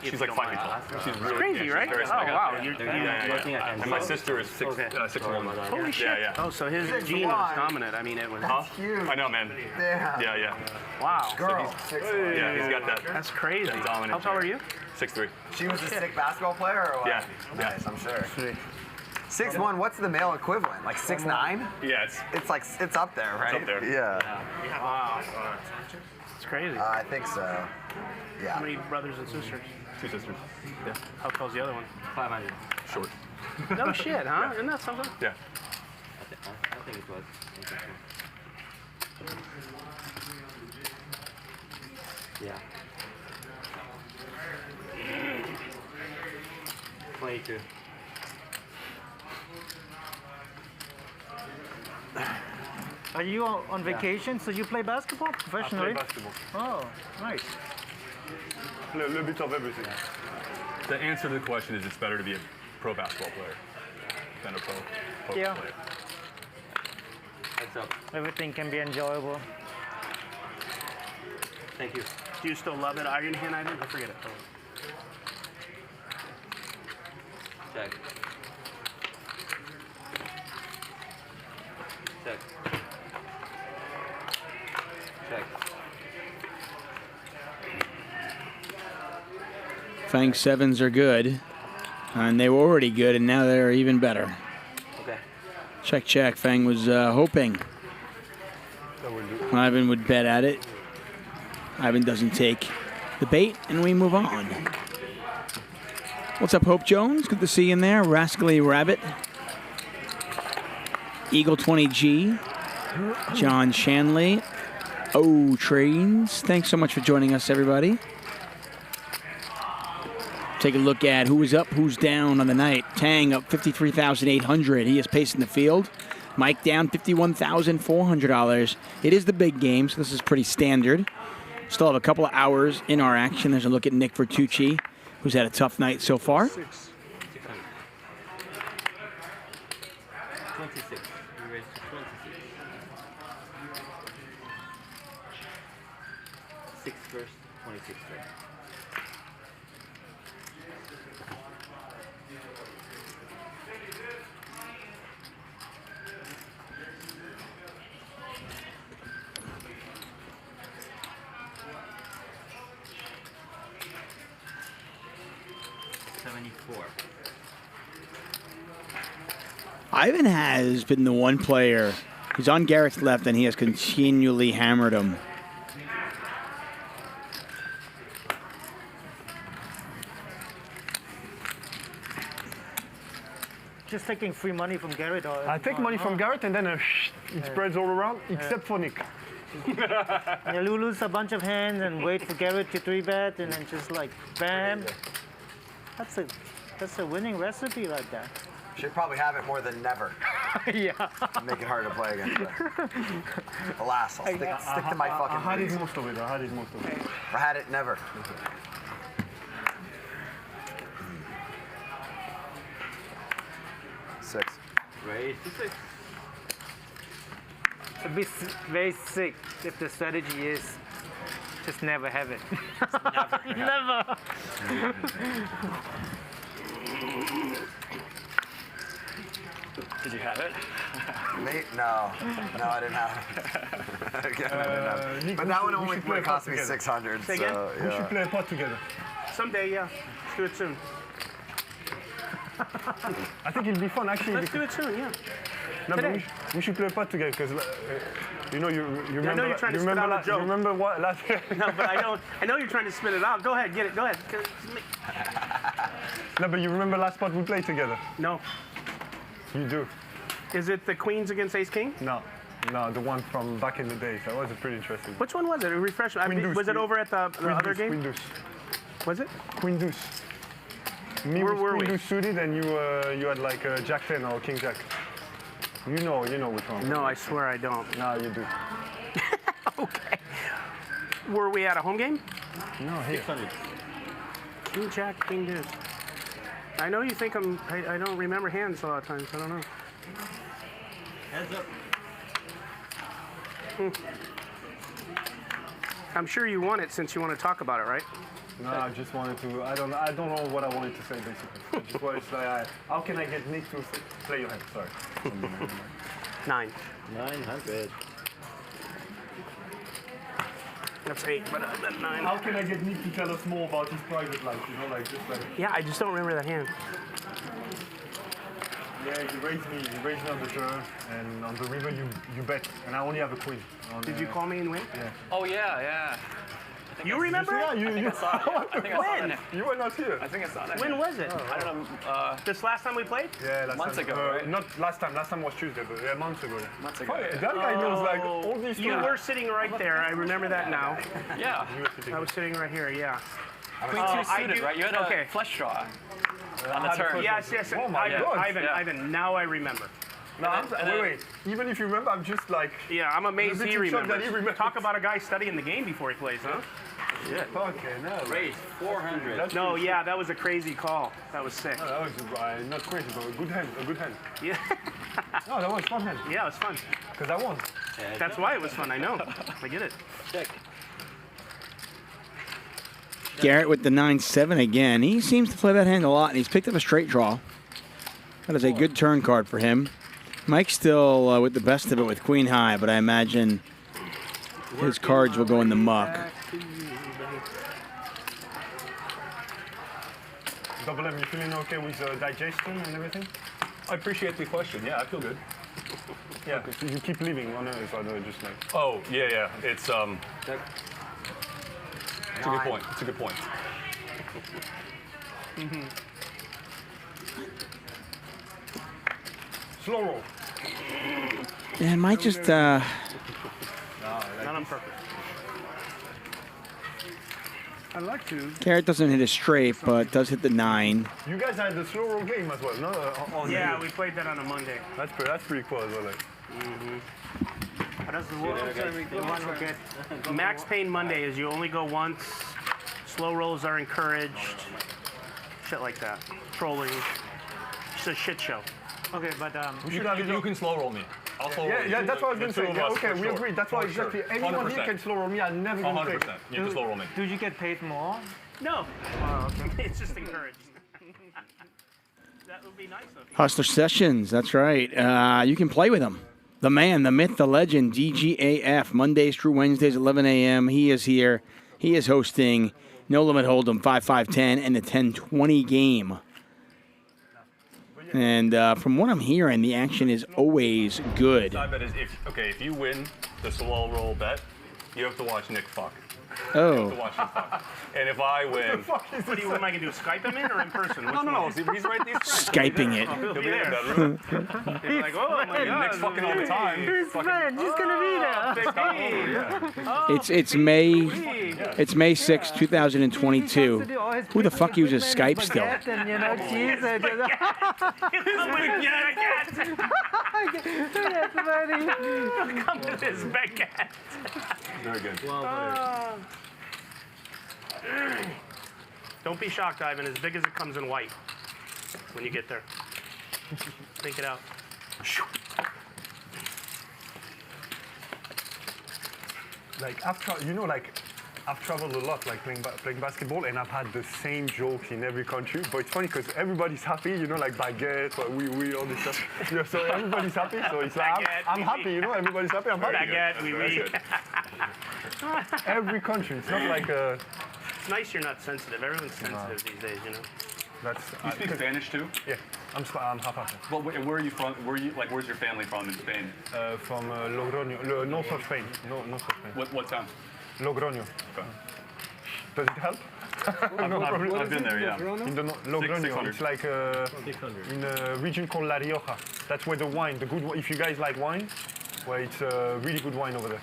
She's like 5 feet tall. She's really Crazy, she's right? very Oh, small. wow. And my sister is 6'1". Holy shit. Yeah. Oh, so his gene was dominant. I mean, it was. That's huge. I know, man. Damn. Yeah. Wow. Girl. Yeah, he's got that. That's crazy. That dominant How tall are gene. you? 6'3". She was a sick basketball player or what? Yeah. Nice, I'm sure. 6'1", what's the male equivalent? Like 6'9"? Yeah, it's like, it's up there, right? It's up there. Yeah. Wow. It's crazy. I think so. Yeah. How many brothers and sisters? 2 sisters. Yeah. How tall's the other one? 500. Short. No shit, huh? Isn't that something? Yeah. I think it was. Yeah. 22. Are you on vacation? So you play basketball professionally? I play basketball. Oh, nice. A little bit of everything. The answer to the question is it's better to be a pro basketball player than a pro poker Yeah. player. What's up? Everything can be enjoyable. Thank you. Do you still love it? Iron hand item? I forget it. Check. Check. Check. Fang 7s are good. And they were already good, and now they're even better. Okay. Check. Fang was hoping Ivan would bet at it. Ivan doesn't take the bait, and we move on. What's up, Hope Jones? Good to see you in there. Rascally Rabbit. Eagle 20G. John Shanley. Oh, Trains. Thanks so much for joining us, everybody. Take a look at who is up, who's down on the night. Thaeng up 53,800. He is pacing the field. Mike down $51,400. It is the big game, so this is pretty standard. Still have a couple of hours in our action. There's a look at Nick Vertucci, who's had a tough night so far. 26. We raised to 26. 6 first, 26 first. Ivan has been the one player who's on Garrett's left, and he has continually hammered him. Just taking free money from Garrett? Or, I take money from Garrett and then it spreads all around, except for Nick. You lose a bunch of hands and wait for Garrett to 3-bet, and then just like, bam. That's a winning recipe like that. Should probably have it more than never. Yeah. Make it hard to play against. Alas, I'll stick to my fucking. I had it most of it. If I had it, never. Six. Raise to 6. It'd be very sick if the strategy is just never have it. Never. Did you have it? Me? No, I didn't have it. Again, I didn't have it. But that would only cost me 600. Say again? So, We should play a pot together. Someday, yeah. Let's do it soon. I think it'll be fun actually. Let's do it soon, yeah. No, but Today. we should play a pot together because you know you remember. I know you're trying to spit out a joke. You remember what last year? No, but I know you're trying to spit it out. Go ahead, get it. Go ahead. No, but you remember last pot we played together? No. You do. Is it the Queens against Ace King? No, the one from back in the days. That was pretty interesting. Which one was it? Refresh. Was it over at the other game? Queen Deuce. Was it? Queen Deuce. Me Where with were Queen we? Deuce suited, and you had like Jack 10 or King Jack. You know which one. No, I swear I don't. No, you do. Okay. Were we at a home game? No, here. King Jack, King Deuce. I know you think I don't remember hands a lot of times. I don't know. Hands up. I'm sure you want it since you want to talk about it, right? No, I just wanted to. I don't know what I wanted to say basically. I just wanted to say, how can I get Nick to play your hand? Sorry. 9. 900. That's 8, but I meant 9. How can I get Nick to tell us more about his private life? You know, like just like. Yeah, I just don't remember that hand. Yeah, you raised me on the turn, and on the river you bet, and I only have a queen. Did you call me and win? Yeah. Oh yeah. You remember? Yeah, I think I saw it. I think I saw When? it. You were not here. I think I saw that. When was it? I don't know. This last time we played? Yeah, Months time. ago, right? Not last time. Last time was Tuesday, but yeah, months ago. Months ago. That guy knows like all these. You were sitting right there. I remember that now. Yeah. I was sitting right here. Yeah. Queen 2 suited, right? You had a flush draw on the turn. Yes. Oh my God. Ivan. Now I remember. No, wait. Even if you remember, I'm just like. Yeah, I'm amazed he remembers. remembers. Talk about a guy studying the game before he plays, huh? Yeah. Okay, no. Raise 400. No, yeah, that was a crazy call. That was sick. No, that was not crazy, but a good hand. Yeah. No, that was fun hand. Yeah, it was fun. Because I won. That's why it was fun. I know. I get it. Check. Garrett with the 9-7 again. He seems to play that hand a lot, and he's picked up a straight draw. That is a good turn card for him. Mike's still with the best of it with queen high, but I imagine his cards will go in the muck. Double M, you feeling okay with digestion and everything? I appreciate the question. Yeah, I feel good. Yeah, so you keep living on it, so I know just like. Oh, yeah. It's It's a good point. It's a good point. Slow roll. Man, Mike just Not on purpose. I'd like to. Garrett doesn't hit a straight, but does hit the 9. You guys had the slow roll game as well, no? Yeah, we played that on a Monday. That's pretty cool as well. Like. That's the one who gets. Max Payne Monday is you only go once. Slow rolls are encouraged. Shit like that. Trolling. It's a shit show. Okay, but you can slow roll me. I'll slow roll you. Yeah, that's what I was going to say. Yeah, okay, we agree. That's why exactly. Anyone here can slow roll me. I'll never go 100%. You can slow roll me. do you get paid more? No. It's just encouraged. That would be nice of you. Hustler Sessions, that's right. You can play with him. The man, the myth, the legend, DGAF, Mondays through Wednesdays, 11 a.m. He is here. He is hosting No Limit Hold'em 5-5-10 and the 10-20 game. And from what I'm hearing, the action is always good. Side bet is if you win the slow roll bet, you have to watch Nick fuck. Oh. You have to watch him fuck. And if I win, What am I going to do? Skype him in or in person? no. He's right there. Skyping it. He'll be in the bedroom. He's like, oh my God. Nick's fucking all the time. His friend, he's gonna be there. It's May 6, 2022. Who the fuck uses Skype still? And, you know, cheese. That's funny. Come to this baguette. Very good. Don't be shocked, Ivan. As big as it comes in white when you get there. Think it out. Like I've traveled a lot, like playing basketball, and I've had the same jokes in every country. But it's funny because everybody's happy, you know, like baguette, or we all this stuff. Yeah, so everybody's happy. So it's like I'm happy, you know. Everybody's happy. I'm happy. Baguette, oui. Every country. It's not like a. It's nice you're not sensitive. Everyone's sensitive these days, you know. That's. You speak Spanish too? Yeah, I'm half. Well, where are you from? Where's your family from in Spain? From Logroño, north of Spain. North of Spain. What town? Logroño. Okay. Does it help? I've been there, yeah. In the Logroño, 600. it's like in a region called La Rioja. That's where the wine, the good wine, if you guys like wine, well, it's a really good wine over there.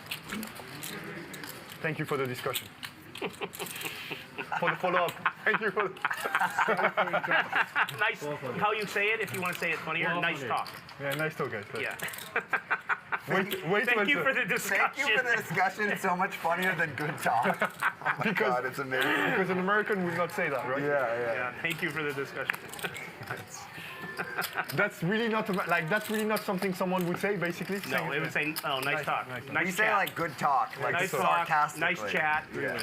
Thank you for the discussion. For the follow-up. Thank you for Nice. How you say it, if you want to say it funnier, nice talk. Yeah, nice talk, guys. Yeah. Thank you for the discussion. Thank you for the discussion. It's so much funnier than good talk. Oh my God, it's amazing. Because an American would not say that, right? Yeah, thank you for the discussion. That's really not that's really not something someone would say, basically. No, it would say, oh, nice talk. We say like good talk, like nice sarcastically. talk, nice chat. Yeah.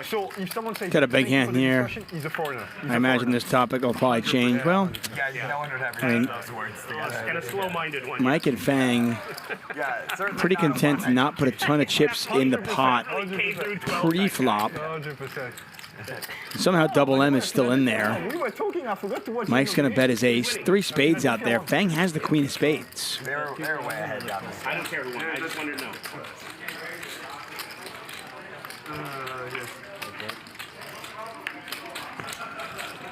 So if someone says Got a big hand here. He's a foreigner. I imagine this topic will probably change. Well, No one would ever I mean, use those words together. And a slow-minded one. Mike and Fang pretty content to not put a ton of chips in the pot pre-flop. 100%. Somehow Double M is still in there. We were talking, I forgot to watch. Mike's going to bet his ace. 3 spades out there. Fang has the queen of spades. They're way ahead down this. I don't care who won. I just wanted to know.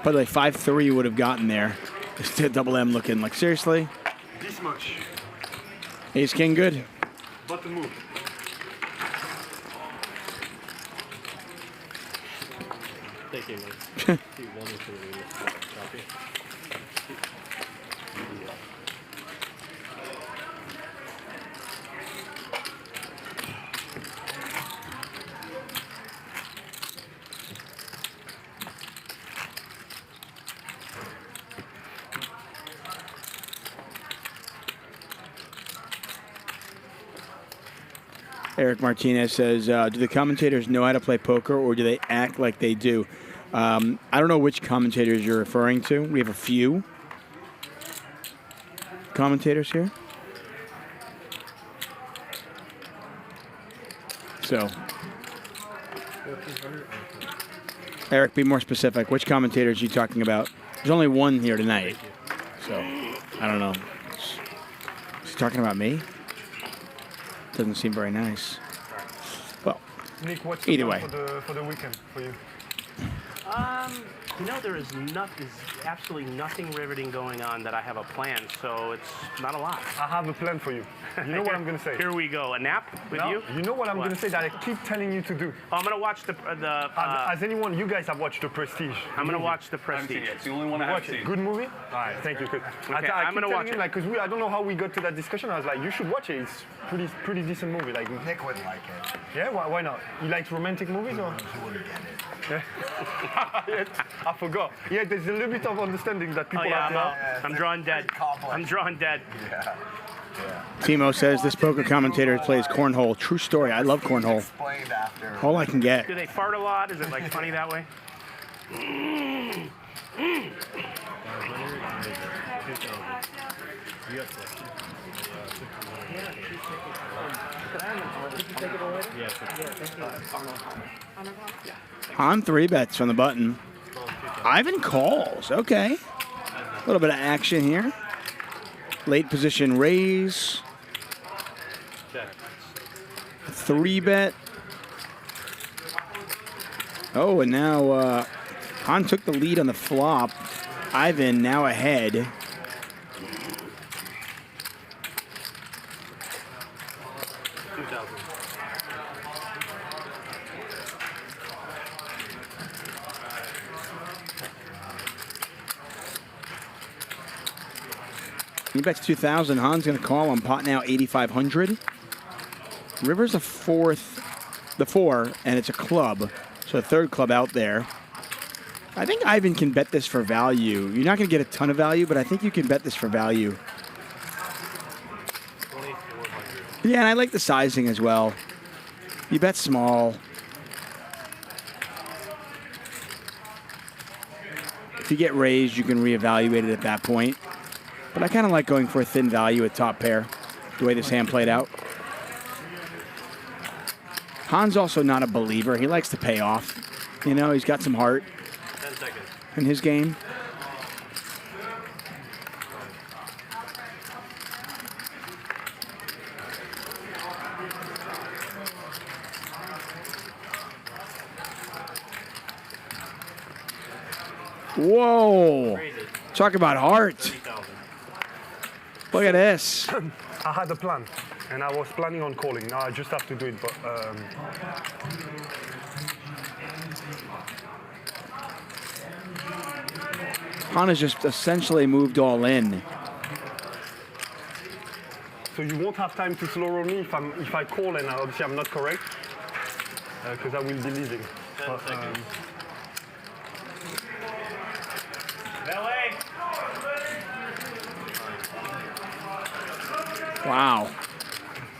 By the way, 5-3 would have gotten there. It's Double M looking like, seriously? This much. Ace King good. Button move. Thank you, man. Copy. Eric Martinez says, do the commentators know how to play poker or do they act like they do? I don't know which commentators you're referring to. We have a few commentators here. So, Eric, be more specific. Which commentators are you talking about? There's only one here tonight. So, I don't know. Is he talking about me? Doesn't seem very nice. Well, Nick, what's either the way. plan for the weekend for you? You know, there's absolutely nothing riveting going on that I have a plan, so it's not a lot. I have a plan for you. You know what I'm going to say? Here we go. A nap with No, you? You know what I'm going to say that I keep telling you to do? Oh, I'm going to watch Has anyone, you guys have watched The Prestige? I'm going to watch The Prestige. It's the only one I haven't seen. Good movie? All right, thank you. Good. Okay, I I'm going to watch it. Like, because I don't know how we got to that discussion. I was like, you should watch it. It's pretty decent movie. Like Nick wouldn't like it. Yeah, why not? You like romantic movies or? He wouldn't get it. Yeah, I forgot. Yeah, there's a little bit of understanding that people have now. I'm drawing dead. I'm drawing dead. Yeah. Timo says this poker commentator plays cornhole. True story. I love cornhole. Explained after. All I can get. Do they fart a lot? Is it like funny that way? On 3 bets from the button. Ivan calls. Okay. A little bit of action here. Late position raise. 3 bet. Oh, and now Han took the lead on the flop. Ivan now ahead. He bets 2,000. Han's going to call on pot now 8,500. River's the 4, and it's a club. So a 3rd club out there. I think Ivan can bet this for value. You're not going to get a ton of value, but I think you can bet this for value. Yeah, and I like the sizing as well. You bet small. If you get raised, you can reevaluate it at that point. But I kind of like going for a thin value at top pair, the way this hand played out. Han's also not a believer. He likes to pay off. You know, he's got some heart 10 seconds. in his game. Whoa. Talk about heart. Look at this. I had a plan, and I was planning on calling. Now I just have to do it, but Han has just essentially moved all in. So you won't have time to slow roll me if I call and obviously I'm not correct, because I will be leaving. But, Wow.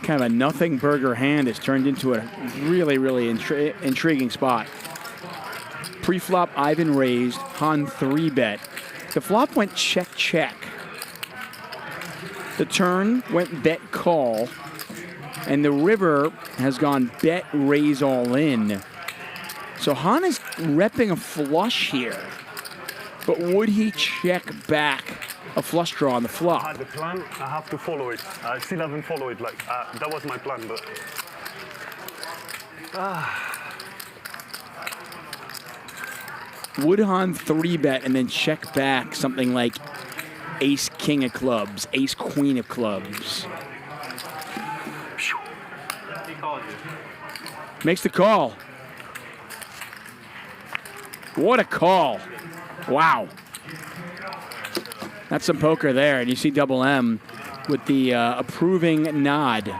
Kind of a nothing burger hand has turned into a really, really intriguing spot. Pre-flop, Ivan raised, Han 3-bet. The flop went check, check. The turn went bet, call. And the river has gone bet, raise, all in. So Han is repping a flush here. But would he check back a flush draw on the flop? I had the plan, I have to follow it. I still haven't followed it. Like that was my plan, but. Would Han 3-bet and then check back something like ace, king of clubs, ace, queen of clubs? Makes the call. What a call. Wow. That's some poker there. And you see Double M with the approving nod.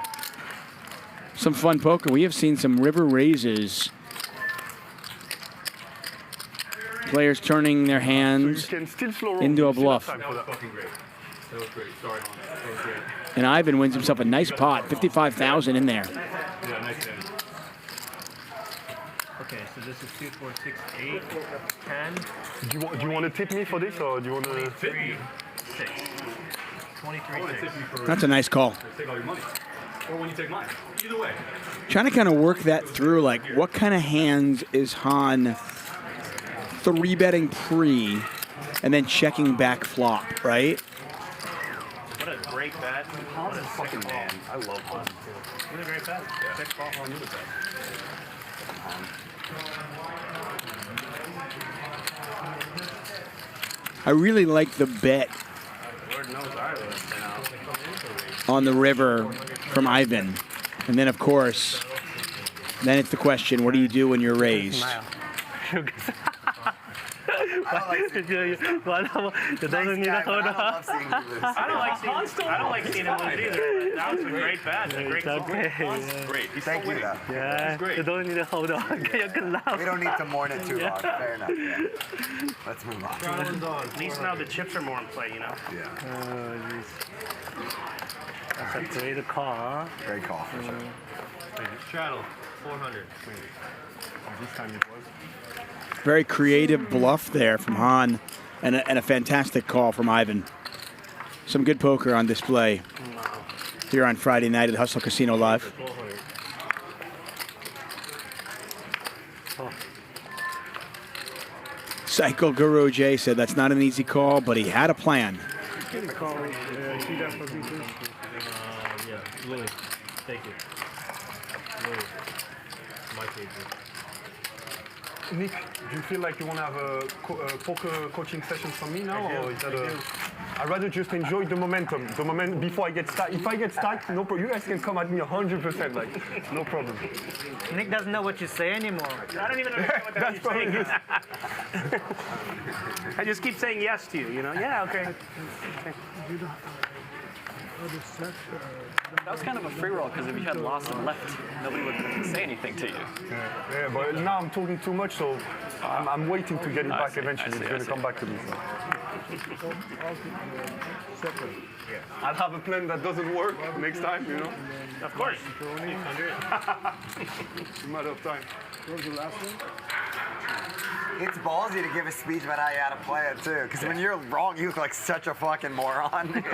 Some fun poker. We have seen some river raises. Players turning their hands into a bluff. And Ivan wins himself a nice pot, 55,000 in there. Yeah, nice hand. Okay, so this is 2, 4, 6, 8, 10. Do you want to tip me for this, or do you want to? 23, 6. 23, 6. That's a nice call. Take all your money. Or when you take mine. Either way. Trying to kind of work that through, like what kind of hands is Han 3-betting pre and then checking back flop, right? What a great bet. Han's a fucking man. I love Han. What a great bet. Yeah. Check flop on you with that. I really like the bet Lord knows Ireland. on the river from Ivan. And then, of course, then it's the question, what do you do when you're raised? I don't like seeing him lose either. That was a great bet. A great call. Great. Thank you, though. Yeah, you don't need to hold on. We don't need to mourn it too long. Fair enough. Yeah. Let's move on. At least now the chips are more in play, you know? Yeah. That's a great call, huh? Great call, for sure. Straddle, 400. This time it was. Very creative bluff there from Han and a fantastic call from Ivan. Some good poker on display here on Friday night at Hustle Casino Live. Cycle Guru J said that's not an easy call, but he had a plan. Yeah, Louis. Thank you. Louis. My favorite. Nick, do you feel like you want to have a poker coaching session from me now, or is that I'd rather just enjoy the momentum. The moment before I get stuck. If I get stuck, no problem. You guys can come at me 100%, like no problem. Nick doesn't know what you say anymore. I don't even understand what That's probably saying. I just keep saying yes to you, you know? Yeah, okay. That was kind of a free roll because if you had lost and left, nobody would say anything to you. Yeah, but now I'm talking too much, so I'm waiting to get it back eventually. It's going to come back to me. So. I'll have a plan that doesn't work next time, you know? Of course. It's a matter of time. What was the last one? It's ballsy to give a speech about how you had to play it too, because when you're wrong, you look like such a fucking moron. Like,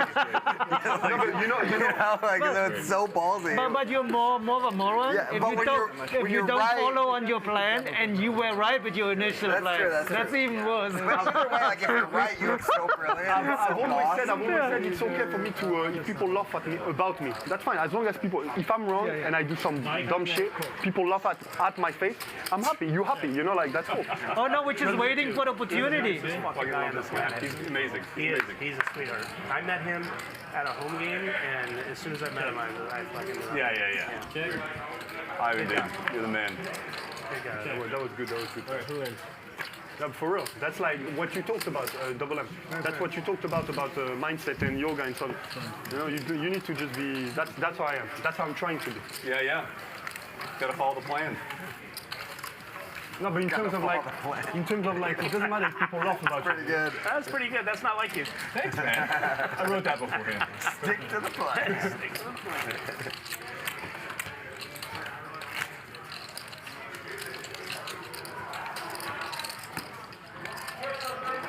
it's so ballsy. But you're more of a moron Yeah, if but you when don't, you're- if when you you're don't right- follow on your plan and you were right with your initial plan. That's true. even worse. But either way, like if you're right, you look so brilliant. I've always said it's okay for me to, if people laugh at me, about me, that's fine. As long as people, if I'm wrong and I do some dumb shit, people laugh at my face, I'm happy. You're happy, you know, like that's cool. Oh no, we're just waiting for the opportunity. He's amazing. He's a sweetheart. I met him at a home game, and as soon as I met him, I fucking loved him. Yeah. Ivan, dude, you're the man. That was good. All right, who wins? Yeah, for real. That's like what you talked about, Double M. That's what you talked about mindset and yoga and so on. You know, you need to just be. That's how I am. That's how I'm trying to be. Yeah, yeah. Got to follow the plan. No, but in terms of like, it doesn't matter if people laugh about pretty good. That's pretty good. That's not like you. Thanks, man. I wrote that beforehand. Stick to the plan. Stick to the plan.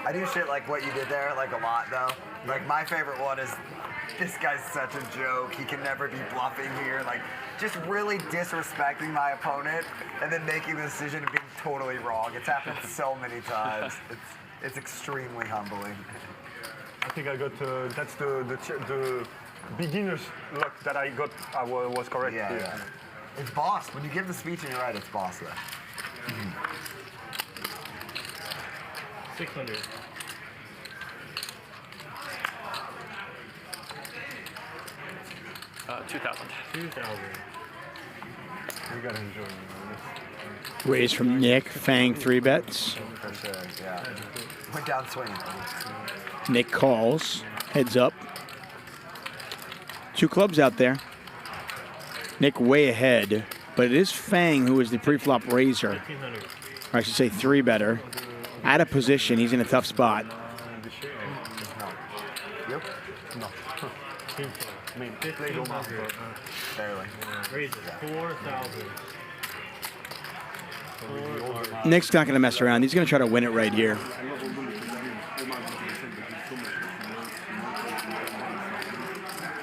I do shit like what you did there, like a lot though. Like my favorite one is, this guy's such a joke. He can never be bluffing here. Like just really disrespecting my opponent and then making the decision and being totally wrong. It's happened so many times. It's extremely humbling. I think I got that's the beginner's luck that I got. I was correct. Yeah, yeah. It's boss. When you give the speech and you're right, it's boss though. 600. $2,000. 2,000. We gotta enjoy it. Raise from Nick. Fang 3 bets. For sure, yeah. Went down swinging. Nick calls. Heads up. 2 clubs out there. Nick way ahead. But it is Fang who is the pre-flop raiser. Or I should say 3 better. Out of position. He's in a tough spot. Yep. No. I mean, 1,500. Barely. Raises 4,000. Nick's not going to mess around. He's going to try to win it right here.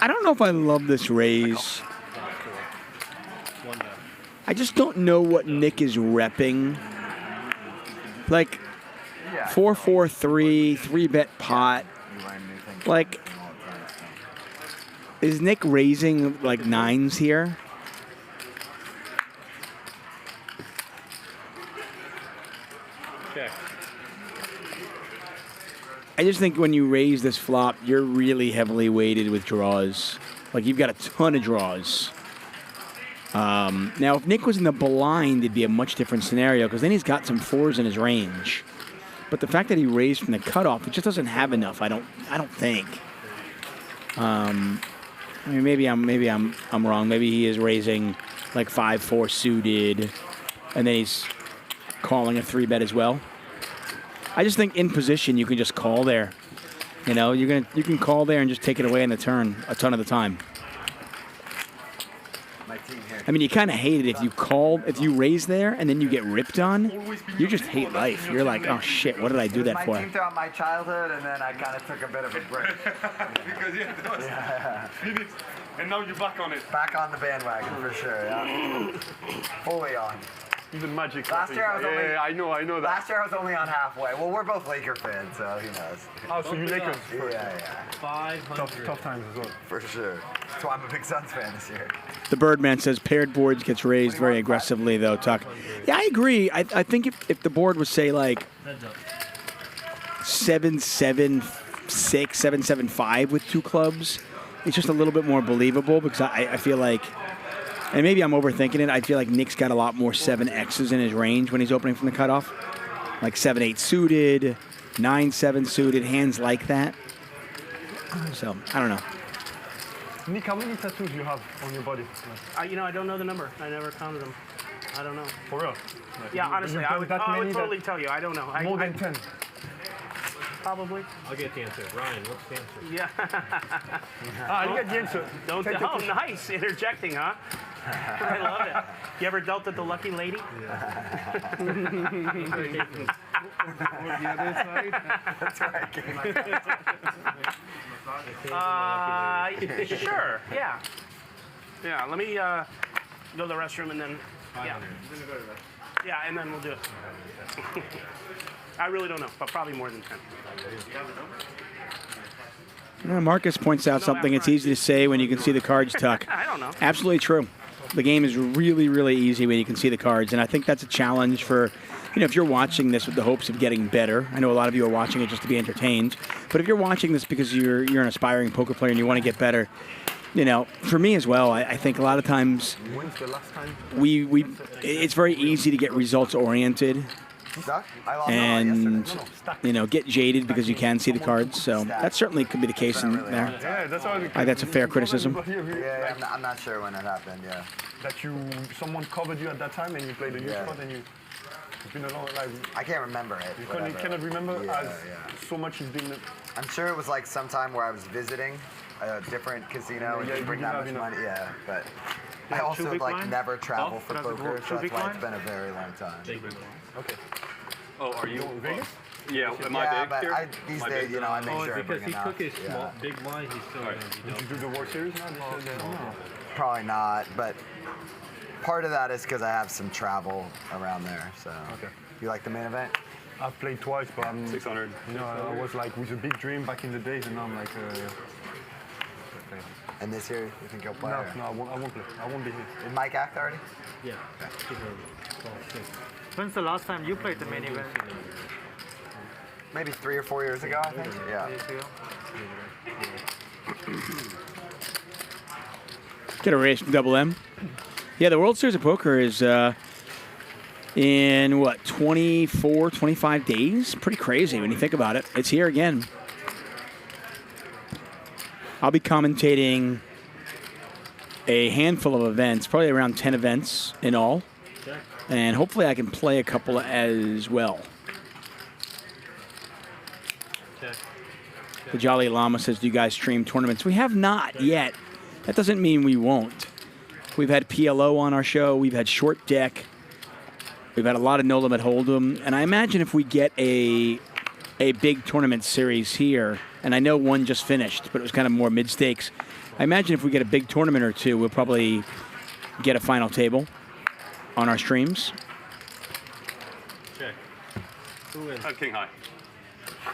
I don't know if I love this raise. I just don't know what Nick is repping. Like 4-4-3, 3-bet pot. Like, is Nick raising like 9s here? Check. I just think when you raise this flop, you're really heavily weighted with draws. Like, you've got a ton of draws. Now, if Nick was in the blind, it'd be a much different scenario because then he's got some 4s in his range. But the fact that he raised from the cutoff, it just doesn't have enough. I don't think. I mean, maybe I'm wrong. Maybe he is raising like 5-4 suited, and then he's calling a 3-bet as well. I just think in position you can just call there. You know, you can call there and just take it away in the turn a ton of the time. I mean, you kind of hate it if you raise there and then you get ripped on. You just hate life. You're like, oh shit, what did I do that for? My team throughout my childhood, and then I kind of took a bit of a break. Because yeah, and now you're back on it. Back on the bandwagon for sure. Yeah. Fully on. Even Magic. Last year I was only. I know that. Last year I was only on halfway. Well, we're both Laker fans, so who knows? Oh, so you Lakers? Yeah. 500. Tough times as well. For sure. That's why I'm a big Suns fan this year. The Birdman says paired boards gets raised very aggressively, though, Tuck. Yeah, I agree. I think if the board was, say, like 7-7-6, 7-7-5 with 2 clubs, it's just a little bit more believable because I feel like, and maybe I'm overthinking it, I feel like Nick's got a lot more 7Xs in his range when he's opening from the cutoff. Like 7-8 suited, 9-7 suited, hands like that. So, I don't know. Nick, how many tattoos do you have on your body? You know, I don't know the number. I never counted them. I don't know. For real? Yeah, honestly, I would totally tell you. I don't know. More than 10? Probably. I'll get the answer. Ryan, what's the answer? Yeah. You get the answer. Oh, nice. Interjecting, huh? I love it. You ever dealt at the lucky lady? Yeah. The other side? That's right. Sure. Yeah. Yeah. Let me go to the restroom and then. Yeah. Yeah, and then we'll do it. I really don't know, but probably more than 10. Marcus points out something it's easy to say when you can see the cards, Tuck. I don't know. Absolutely true. The game is really, really easy when you can see the cards, and I think that's a challenge for, if you're watching this with the hopes of getting better. I know a lot of you are watching it just to be entertained, but if you're watching this because you're an aspiring poker player and you want to get better, for me as well, I think a lot of times When's the last time? it's very easy to get results oriented and you know, get jaded because you can see the cards. So that certainly could be the case in there. Yeah, that's all. That's a fair criticism. Yeah, I'm not sure when that happened. Yeah. That someone covered you at that time and you played a huge spot and you. It's been a long, like, I can't remember it. You cannot remember so much has been. I'm sure it was like sometime where I was visiting a different casino and didn't bring that much money. Yeah, but I also like never travel for poker, so that's why it's been a very long time. Okay. Oh, are you in Vegas? Yeah, am I big but here? these days, you know, I make sure I because bring he enough. took his small, big line, he's still going to be Did you do the World Series now? Probably not, but part of that is because I have some travel around there. So, you like the main event? I've played twice, but I'm 600. You know, I was like with a big dream back in the days, and now I'm like. And this year, you think you'll play? No, I won't play. I won't be here. Did Mike act already? Yeah. When's the last time you played the main event? Maybe 3 or 4 years ago, I think. Yeah. Get a raise from Double M. Yeah, the World Series of Poker is in, what, 24, 25 days? Pretty crazy when you think about it. It's here again. I'll be commentating a handful of events, probably around 10 events in all. And hopefully I can play a couple as well. The Jolly Llama says, do you guys stream tournaments? We have not yet. That doesn't mean we won't. We've had PLO on our show. We've had Short Deck. We've had a lot of No Limit Hold'em. And I imagine if we get a big tournament series here, and I know one just finished, but it was kind of more mid-stakes. I imagine if we get a big tournament or two, we'll probably get a final table on our streams. Check. Who wins? King High.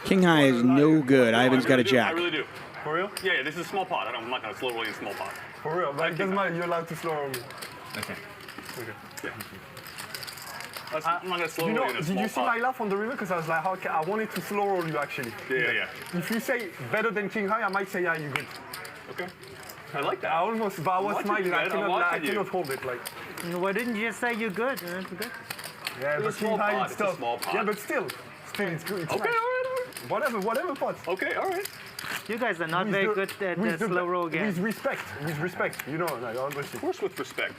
King High is no good. Ivan's got a jack. I really do. For real? Yeah, this is a small pot. I'm not going to slow roll in a small pot. For real? But it doesn't matter. You're allowed to slow roll me. Okay. Yeah. I'm not going to slow roll in a small pot. Did you see my laugh on the river? Because I was like, okay, I wanted to slow roll you actually. Yeah. If you say better than King High, I might say, yeah, you're good. Okay. I like that. I almost, but I was smiling. I cannot hold it. Like. Why didn't you just say you're good? Yeah, but King High is still. Yeah, but still it's good. It's okay, nice. all right. Whatever pots. Okay, all right. You guys are not very good at the slow roll game. With respect, you know, like honestly. Of course, with respect.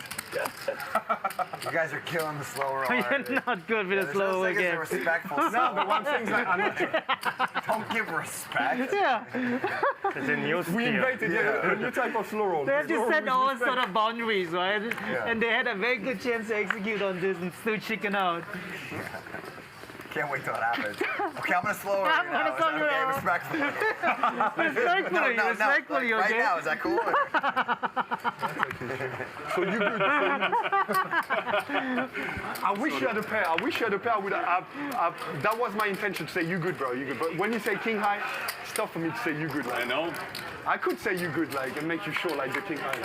You guys are killing the slow roll. You're not good with the slow roll game. Respectful. No, but one thing's like, I'm not. Don't give respect. Yeah. It's a new skill. We invented a new type of slow roll. They have to set all sort of boundaries, right? Yeah. And they had a very good chance to execute on this and still chicken out. Can't wait till it happens. Okay, I'm gonna slow it. I'm gonna slow you down. Respectfully. Respectfully, like, okay? Right now, is that cool? So you good? I wish you had a pair. I would have. That was my intention to say you good, bro. You good. But when you say King High, it's tough for me to say you good. Like, I know. I could say you good, like, and make you sure, like the King High.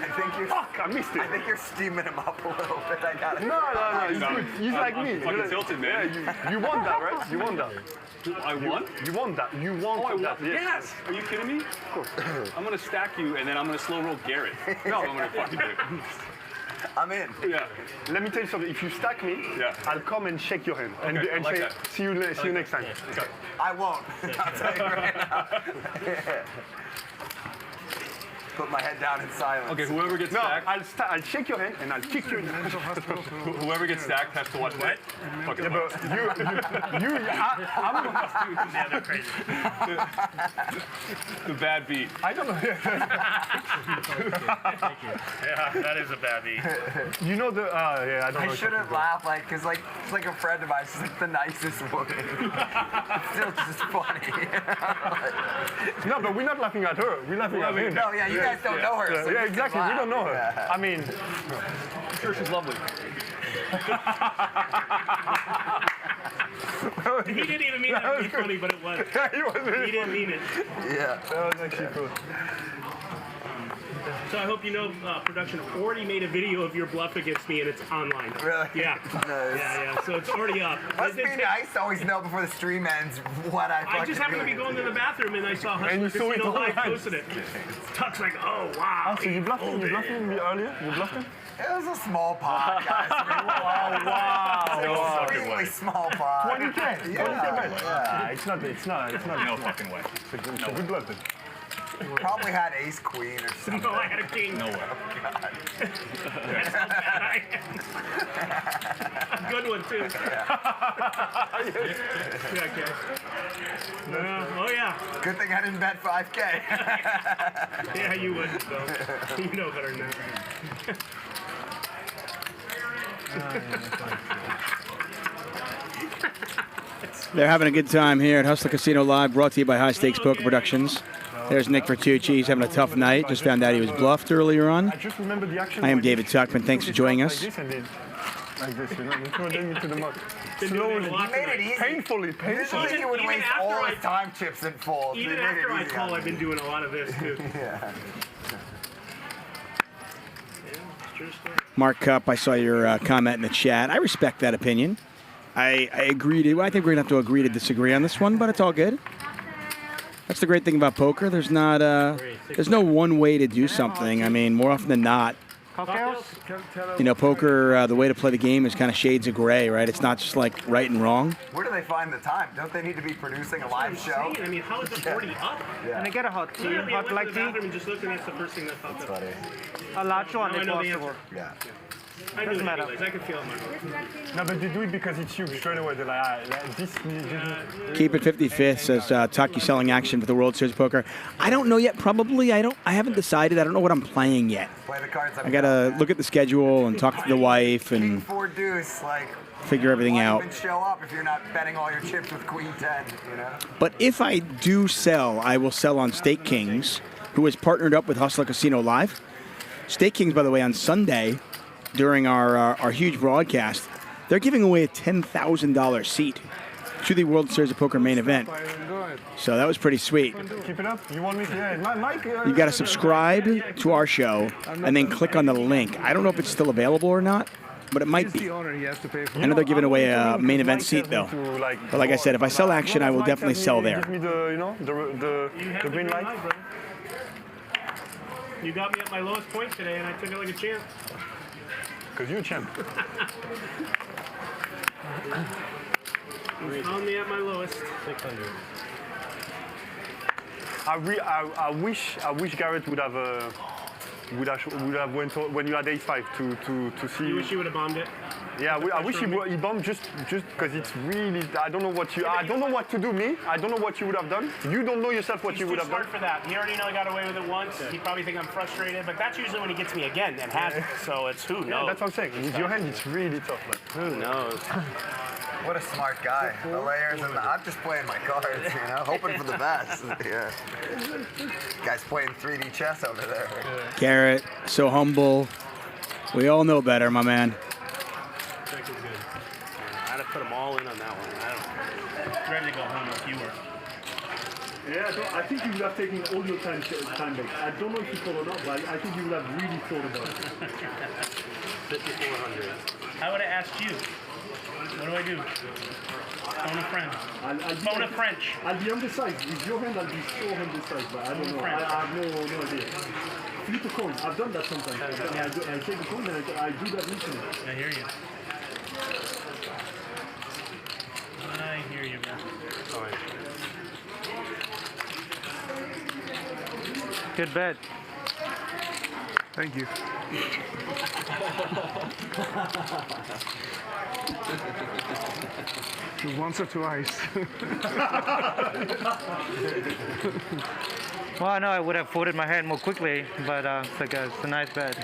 I think you're. Fuck! I missed it. I think you're steaming him up a little bit. I got it. No. He's good. He's like me. Fucking tilted, man. Yeah, you want that, right? You want that. I won? You want that. You want that. Yes. Are you kidding me? Of course. I'm going to stack you, and then I'm going to slow roll Garrett. No, I'm going to fucking do it. I'm in. Yeah. Let me tell you something. If you stack me, I'll come and shake your hand and like say, that. see you next time. Okay. I won't. I'll tell you right now. Put my head down in silence. Okay, whoever gets stacked. I'll shake your hand and I'll kick you in the hand. Whoever gets stacked has to watch what? Fucking I'm the bad beat. I don't know. Yeah, that is a bad beat. You know the, yeah, I don't know. I shouldn't laugh, like, cause like, it's like a friend of mine. She's like the nicest woman. It's still just funny. No, but we're not laughing at her. We're laughing at him. No, yeah, you guys don't know her. So yeah, exactly. We don't know her. Yeah. I mean, I'm sure she's lovely. He didn't even mean that to be funny, but it was. Yeah, he He didn't mean it. Yeah. That was actually cool. So I hope you know, production already made a video of your bluff against me, and it's online. Really? Yeah. Nice. Yeah. So it's already up. Must be nice to always know before the stream ends what I fucking just happened to be going to the bathroom, and I saw And you Hustler saw it Casino Live online. posted it. Tuck's like, oh wow. Oh, so you bluffed him? You bluffed him earlier? You bluffed him? It was a small pot, guys. I mean, wow. Extremely small pot. 20K. Yeah. 20K bet. Yeah. It's not. No fucking way. It's a good bluff. Then. Probably had ace queen or something. No, I had a king. No way. That's how bad I am. A good one too. Yeah, okay. Oh yeah. Good thing I didn't bet 5K. Yeah, you wouldn't though. You know better than that. They're having a good time here at Hustler Casino Live, brought to you by High Stakes Poker Productions. There's Nick Vertucci. He's having a tough night. Just found out he was bluffed earlier on. I am David Tuchman. Thanks for joining us. Like this, you know, you throw them into the mud. Slowly, He made it easy. painfully. Usually he would even waste after all I- his time chips and folds. Even He made after it I easy call, on I've been doing a lot of this too. Yeah. Mark Cup, I saw your comment in the chat. I respect that opinion. I agree to. I think we're gonna have to agree to disagree on this one, but it's all good. That's the great thing about poker. There's not. There's no one way to do something. I mean, more often than not, you know, poker. The way to play the game is kind of shades of gray, right? It's not just like right and wrong. Where do they find the time? Don't they need to be producing a live show? I mean, how is it already up? Yeah. And I get a hot tea, Literally, I hot went black to the tea. bathroom and just looked, and that's the first thing that popped up. A large one Now I if know the possible. answer. Yeah. I knew Doesn't it matter. anyways. I could feel it in my heart. No, but they do it because it's you straight away. They're like, this. Keep it 55th, says Tuck. You selling action for the World Series of Poker? I don't know yet. Probably. I haven't decided. I don't know what I'm playing yet. Play the cards. I gotta look at the schedule and talk to the wife King and 4 deuce, like. figure everything why out. even show up if you're not betting all your chips with Queen 10? You know. But if I do sell, I will sell on Stake Kings, who is partnered up with Hustler Casino Live. Stake Kings, by the way, on Sunday, during our huge broadcast, they're giving away a $10,000 seat to the World Series of Poker main event. So that was pretty sweet. Keep it up. You want me to? Yeah, Mike. You got to subscribe to our show and then click on the link. I don't know if it's still available or not, but it might be. I know they're giving away a main event seat though. But like I said, if I sell action, I will definitely sell there. Give me the, you know, the green light. You got me at my lowest point today, and I took it like a champ. Because you're a champ. You found me at my lowest. 600. I wish Garrett would have went when you had ace-5 to see. You wish you would have bombed it? Yeah, I wish he bombed just because it's really. I don't know what to do. I don't know what you would have done. You don't know yourself what you would have done. He's too smart for that. He already know I got away with it once. He probably think I'm frustrated, but that's usually when he gets me again and has it. So it's who knows. Yeah, that's what I'm saying. With your hand, it's really tough. Like, who knows? What a smart guy. The layers and I'm just playing my cards, you know, hoping for the best. Yeah. Guy's playing 3D chess over there. Garrett, so humble. We all know better, my man. I'd have put them all in on that one. I don't ready to go home if you were. Yeah, I think you would have taken all your time back. I don't know if you thought or not, but I think you would have really thought about it. 5,400. I would have asked you. What do I do? Phone a friend. Phone a French. I'll be undecided. With your hand, I'll be so undecided, but I don't know. I have no idea. Flip a coin. I've done that sometimes. I take a coin and I do that recently. I hear you. I hear you, man. All right. Good bet. Thank you. Once or twice. Well, I know I would have folded my hand more quickly, but it's a nice bet.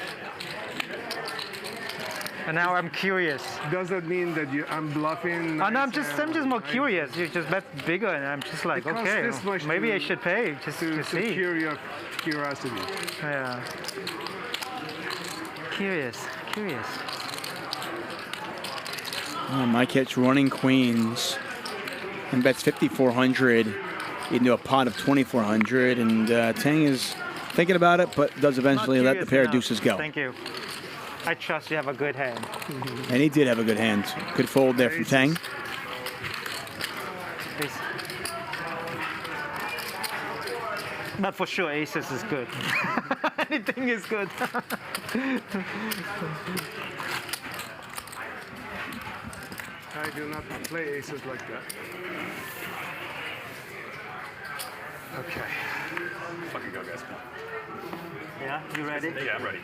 And now I'm curious. Does that mean that I'm bluffing? Oh, no, I'm just more curious. You just bet bigger, and I'm just like, okay, maybe I should pay just to see. Cure your curiosity. Yeah. Curious. Mike hits running queens and bets 5,400 into a pot of 2,400, and Thaeng is thinking about it, but does eventually let the pair of deuces go. Thank you. I trust you have a good hand. And he did have a good hand. Good fold there from Thaeng. But for sure, aces is good. Anything is good. I do not play aces like that. Okay. Fucking go, guys. Yeah, you ready? Yeah, I'm ready.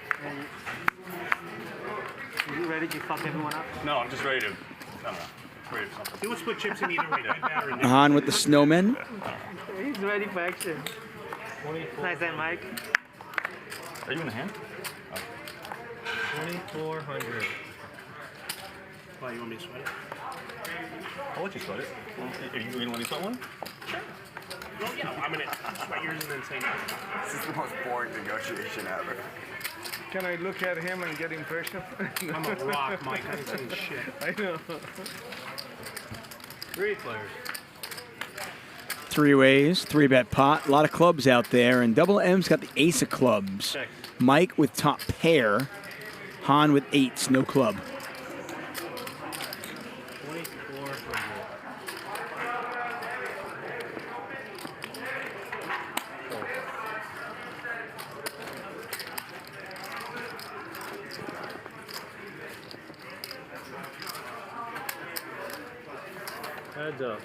Are you ready to fuck everyone up? No, I'm just ready to. I don't know. Ready for something. He would split chips in either way. Han with the snowman. He's ready for action. Nice hand, Mike. Are you in the hand? Oh. 2,400. Why, you want me to sweat it? I'll let you sweat it. Are you gonna let me sweat one? Well, yeah, I'm going to sweat yours and then say no. This is the most boring negotiation ever. Can I look at him and get impression? I'm a rock, Mike. I ain't saying shit. I know. 3 players. 3 ways, 3-bet pot. A lot of clubs out there, and Double M's got the ace of clubs. Mike with top pair. Han with 8s, no club. 2,400. Heads up.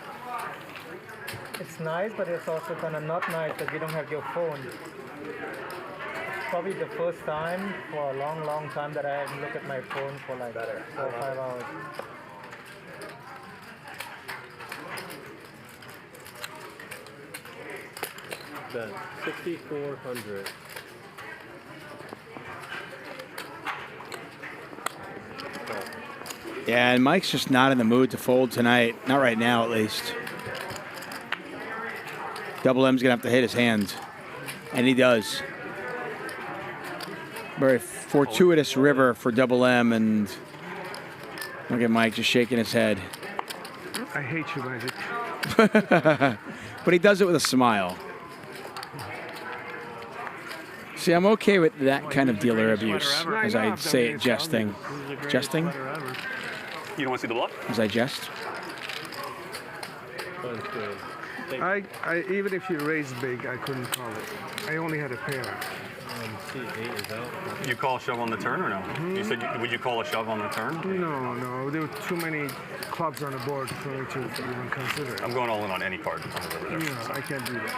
It's nice, but it's also kind of not nice that you don't have your phone. It's probably the first time for a long, long time that I haven't looked at my phone for like 4 or 5 hours. Bet 6,400. Yeah, and Mike's just not in the mood to fold tonight. Not right now, at least. Double M's going to have to hit his hand. And he does. Very fortuitous river for Double M. And look at Mike just shaking his head. I hate you, Magic. But he does it with a smile. See, I'm okay with that kind of dealer abuse, as I say it jesting. Jesting? You don't want to see the bluff? As I jest? I even if you raised big, I couldn't call it. I only had a pair. C8 is out. You call a shove on the turn or no? You said, would you call a shove on the turn? No. There were too many clubs on the board for me to even consider it. I'm going all in on any card on the river there. No, I can't do that.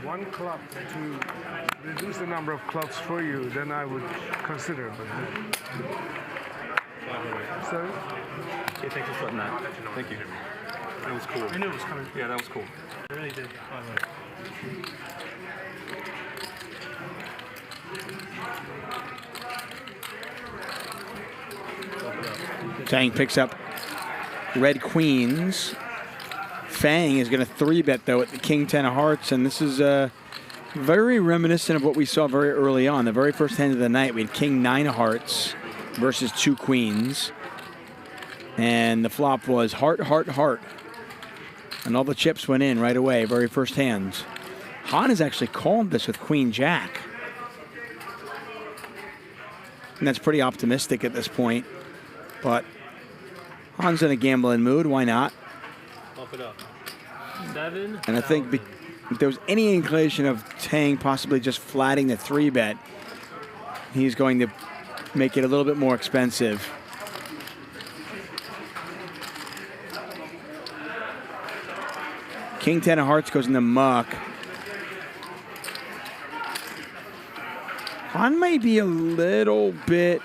One club to reduce the number of clubs for you, then I would consider. But sorry? Yeah, thanks for sweating that. Thank you. That was cool. I knew it was coming. Yeah, that was cool. I really did. Thaeng picks up red queens. Fang is going to 3-bet, though, at the king 10 of hearts, and this is very reminiscent of what we saw very early on. The very first hand of the night, we had king 9 of hearts versus 2 queens, and the flop was heart, heart, heart, and all the chips went in right away, very first hand. Han has actually called this with queen jack, and that's pretty optimistic at this point, but Han's in a gambling mood, why not? Pump it up. 7. And I think if there was any inclination of Thaeng possibly just flatting the 3-bet, he's going to make it a little bit more expensive. King 10 of hearts goes in the muck. Han may be a little bit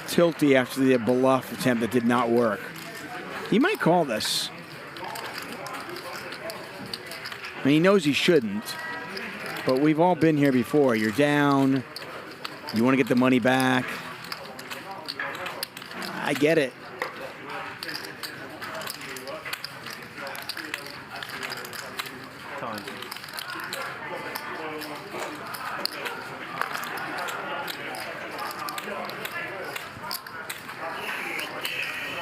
tilty after the bluff attempt that did not work. He might call this. I mean, he knows he shouldn't, but we've all been here before. You're down. You want to get the money back. I get it.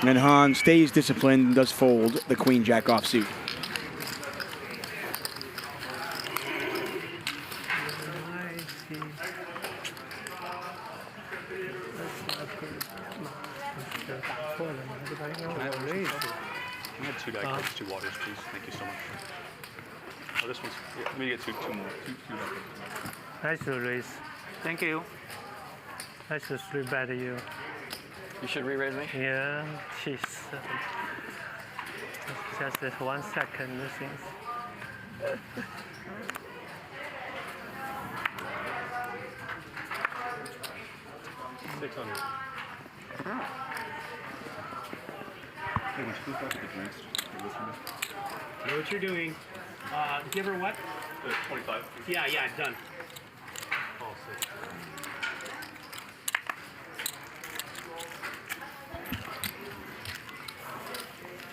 And Han stays disciplined and does fold the queen jack offsuit. I had 2 Diet Cokes, 2 waters, please. Thank you so much. Oh, this one's. Yeah, let me get two more. Two Nice to raise. Thank you. I should re-bet you. You should re-raise me? Yeah, jeez. Just this 1 second, this thing. Know what you're doing. Give her what? 25. Yeah, done.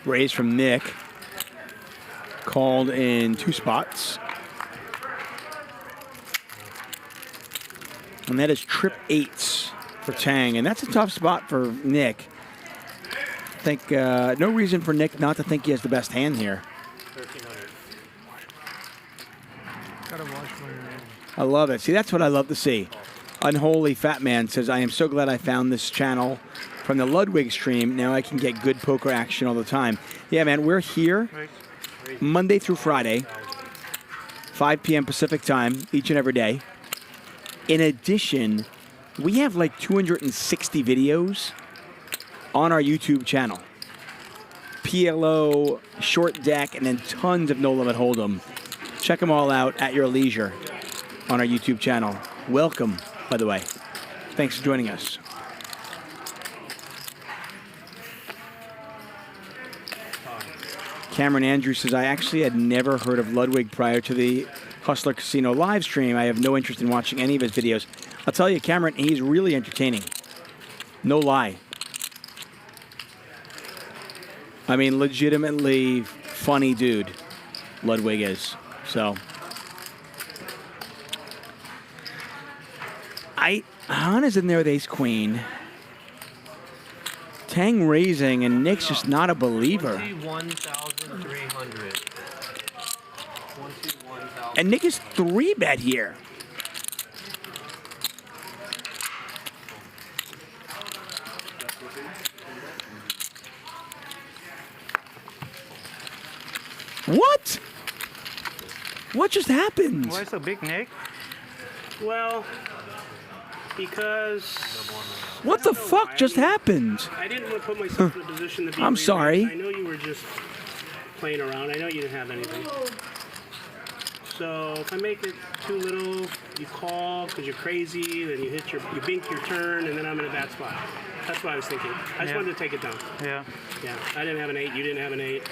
Raise from Nick. Called in 2 spots. And that is trip 8s for Thaeng. And that's a tough spot for Nick. I think no reason for Nick not to think he has the best hand here. 1300. Gotta watch my. I love it. See, that's what I love to see. Unholy Fat Man says, I am so glad I found this channel from the Ludwig stream. Now I can get good poker action all the time. Yeah, man, we're here Monday through Friday, 5 p.m. Pacific time, each and every day. In addition, we have like 260 videos on our YouTube channel. PLO, short deck, and then tons of No Limit Hold'em. Check them all out at your leisure on our YouTube channel. Welcome, by the way. Thanks for joining us. Cameron Andrews says, I actually had never heard of Ludwig prior to the Hustler Casino live stream. I have no interest in watching any of his videos. I'll tell you, Cameron, he's really entertaining. No lie. I mean, legitimately funny dude, Ludwig is. So, Han is in there with ace queen. Thaeng raising, and Nick's just not a believer. 21,300. And Nick is 3-bet here. What? What just happened? Why so big, Nick? Well, because... What the fuck just happened? I didn't want to put myself in a position to be... I'm sorry. I know you were just playing around. I know you didn't have anything. So if I make it too little, you call because you're crazy, then you bink your turn, and then I'm in a bad spot. That's what I was thinking. I just wanted to take it down. Yeah. Yeah. I didn't have an 8. You didn't have an 8.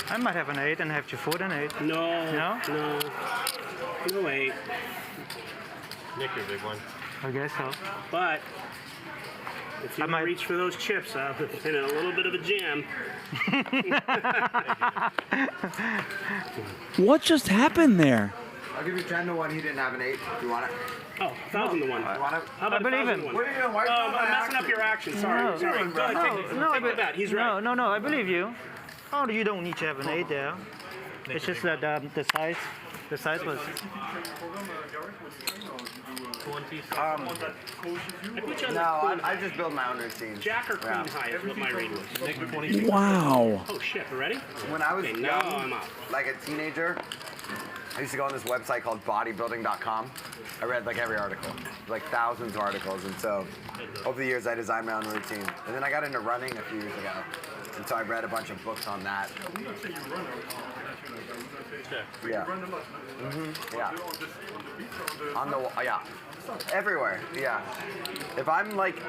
I might have an 8 and have to fold an 8. No. No? No. No 8. Nick, your big one. I guess so. But if you might reach for those chips, I'll be in a little bit of a jam. What just happened there? I'll give you 10 to 1. He didn't have an 8. Do you want it? Oh, 1,000 to 1. You want it? How about 1,000 to 1? What are you doing? Why are you doing I'm messing up your action. Sorry. No, Sorry. Go ahead, take the bet. He's right. No, I believe you. Oh, you don't need to have an 8 there. It's just that the size was... No, I just build my own routine. Jack or queen high is what my rate was. Wow. Oh shit, we're ready? When I was young, young, I'm out. like a teenager, I used to go on this website called bodybuilding.com. I read like every article, like thousands of articles, and so over the years I designed my own routine. And then I got into running a few years ago, and so I read a bunch of books on that. Yeah. Yeah. On the yeah. Everywhere. Yeah. If I'm like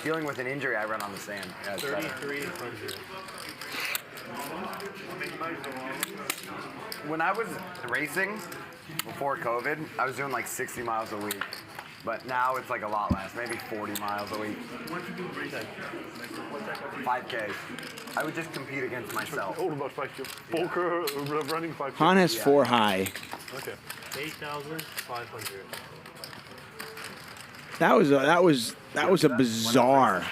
dealing with an injury, I run on the sand. Yeah, it's better. 3,300. When I was racing before COVID, I was doing like 60 miles a week. But now it's like a lot less, maybe 40 miles a week. 5K. I would just compete against myself. All about 5K. Poker, running 5K. Han has 4 high. Okay. 8,500. That was a bizarre.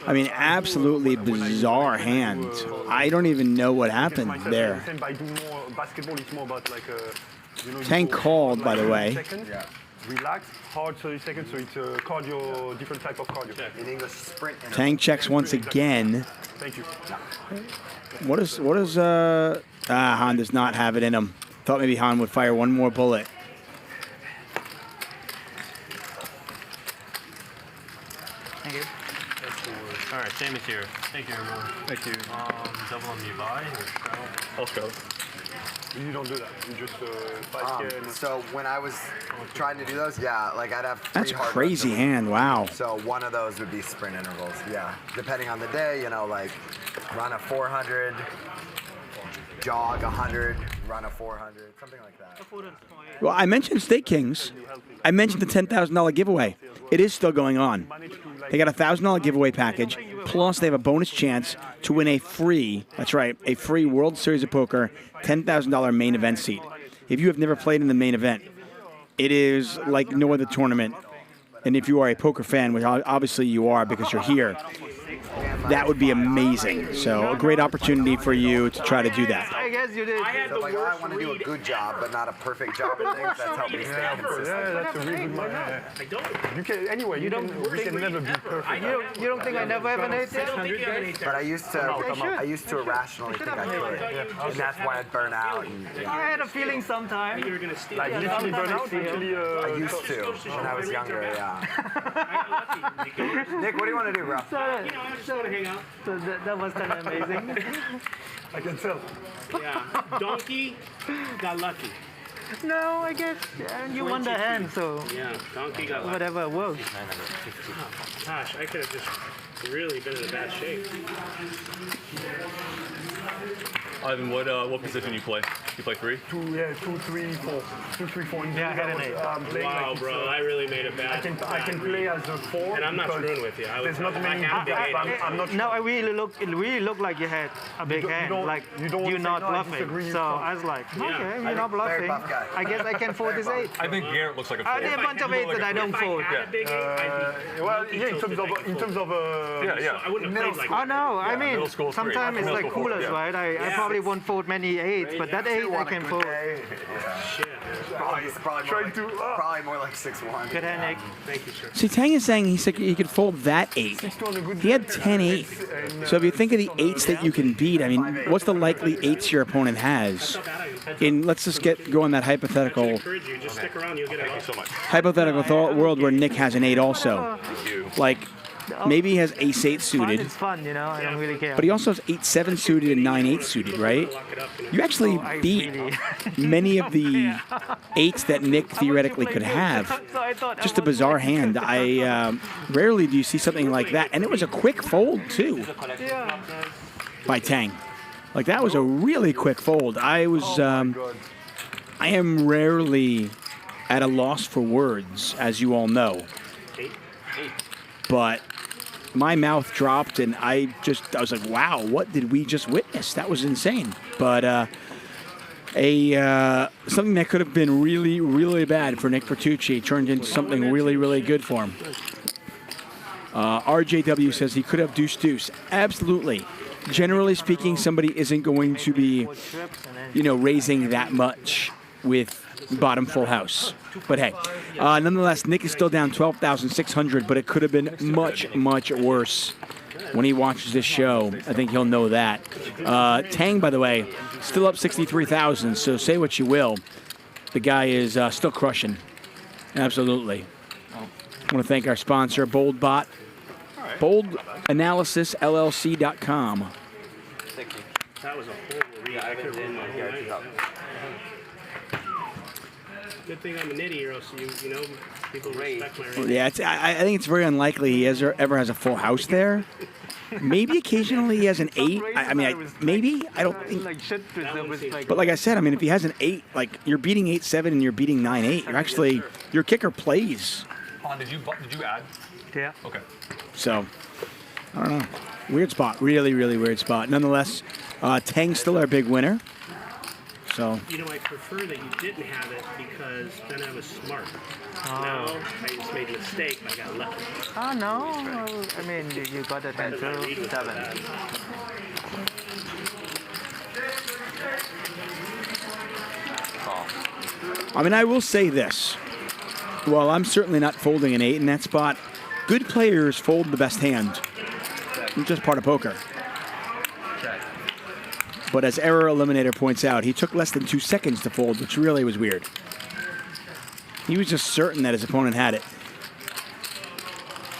I mean, absolutely bizarre hand. I don't even know what happened there. Basketball is more about like Thaeng called, by the way. Yeah. Relax, hard 30 seconds, so it's cardio, different type of cardio. In English, sprint. Thaeng checks once again. Thank you. What is Han does not have it in him. Thought maybe Han would fire one more bullet. Thank you. All right, same as here. Thank you, everyone. Thank you. Double on you buy or straddle? I'll straddle. You don't do that. You just so when I was trying to do those, yeah, like I'd have. That's a crazy hand. Wow. So one of those would be sprint intervals. Yeah, depending on the day, you know, like run a 400, jog 100, run a 400, something like that. Well, I mentioned Stake Kings. I mentioned the $10,000 giveaway. It is still going on. They got a $1,000 giveaway package, plus they have a bonus chance to win a free, that's right, a free World Series of Poker $10,000 main event seat. If you have never played in the main event, it is like no other tournament. And if you are a poker fan, which obviously you are because you're here, that would be amazing. So a great opportunity for you to try to do that. I guess you did. So like, I want to do a good job, but not a perfect job at things. That's helped me stay consistent. Yeah, that's a really good one. I don't. You can anyway. We can never be perfect. You don't think I never have an 8? But I used to irrationally think I could, and that's why I'd burn out. I had a feeling sometime. Like literally burn out. Actually, I used to when I was younger. Yeah. Nick, what do you want to do, bro? So that was kind of amazing. I can tell. Yeah. Donkey got lucky. No, I guess you won the hand, so yeah, Donkey got lucky. Whatever works. Oh, gosh, I could have just really been in a bad shape. Ivan, what position you play? You play 3? 2, 3, 4. 2, 3, 4. Yeah, I had an 8. Wow, bro, I really made it bad. I can play as a 4. And I'm not screwing with you. There's not many people. I'm not. No, it really looked like you had a big hand. Like you're not bluffing. So I was like, okay, you're not bluffing. I guess I can fold this 8. I think Garrett looks like a 4. I did a bunch of 8s that I don't fold. Well, yeah, in terms of I wouldn't have played like oh no, I mean, sometimes sometimes it's like coolers, right? I probably won't fold many 8s, but that 8 I can fold. Shit. Probably more like 6-1. Good hand, Nick. Thank you, sir. See, Thaeng is saying he could fold that 8. He had 10-8. So if you think of the 8s that you can beat, I mean, what's the likely 8s your opponent has? Let's just go on that hypothetical. Hypothetical world where Nick has an 8 also. Like, maybe he has ace-8 suited. It's fun, you know. I don't really care. But he also has 8-7 suited and 9-8 suited, right? You actually beat many of the 8s that Nick theoretically could have. Just a bizarre hand. Rarely do you see something like that. And it was a quick fold, too, by Thaeng. Like, that was a really quick fold. I am rarely at a loss for words, as you all know. But my mouth dropped, and I was like, wow, what did we just witness? That was insane. But something that could have been really, really bad for Nick Vertucci turned into something really, really good for him. RJW says he could have deuce-deuce. Absolutely. Generally speaking, somebody isn't going to be, raising that much with bottom full house. But hey, nonetheless, Nick is still down 12,600, but it could have been much, much worse. When he watches this show, I think he'll know that. Thaeng, by the way, still up 63,000, so say what you will. The guy is still crushing. Absolutely. I want to thank our sponsor, BoldBot. BoldAnalysisLLC.com. That was a horrible read. I could have run my whole night. Good thing I'm a nitty hero, so people respect my rating. Yeah, I think it's very unlikely he ever has a full house there. Maybe occasionally he has an 8. Maybe. I don't think. But like I said, if he has an 8, like you're beating 8-7 and you're beating 9-8, you're actually your kicker plays. Did you add? Yeah. Okay. So, I don't know. Weird spot. Really, really weird spot. Nonetheless, Thaeng's still our big winner. So You know, I prefer that you didn't have it because then I was smart. Now I just made a mistake. I got lucky. Oh no, I mean you got it at 7. I mean, I will say this. Well, I'm certainly not folding an 8 in that spot. Good players fold the best hand. It's just part of poker. But as Error Eliminator points out, he took less than 2 seconds to fold, which really was weird. He was just certain that his opponent had it.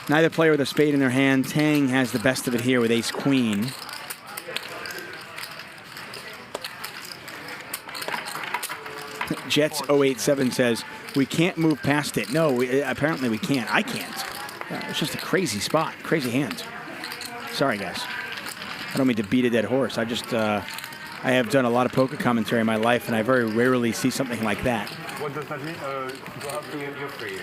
Neither player with a spade in their hand. Thaeng has the best of it here with ace-queen. Jets 087 says, we can't move past it. No, apparently we can't. I can't. It's just a crazy spot, crazy hand. Sorry, guys. I don't mean to beat a dead horse. I just, I have done a lot of poker commentary in my life, and I very rarely see something like that. What does that mean? You're free.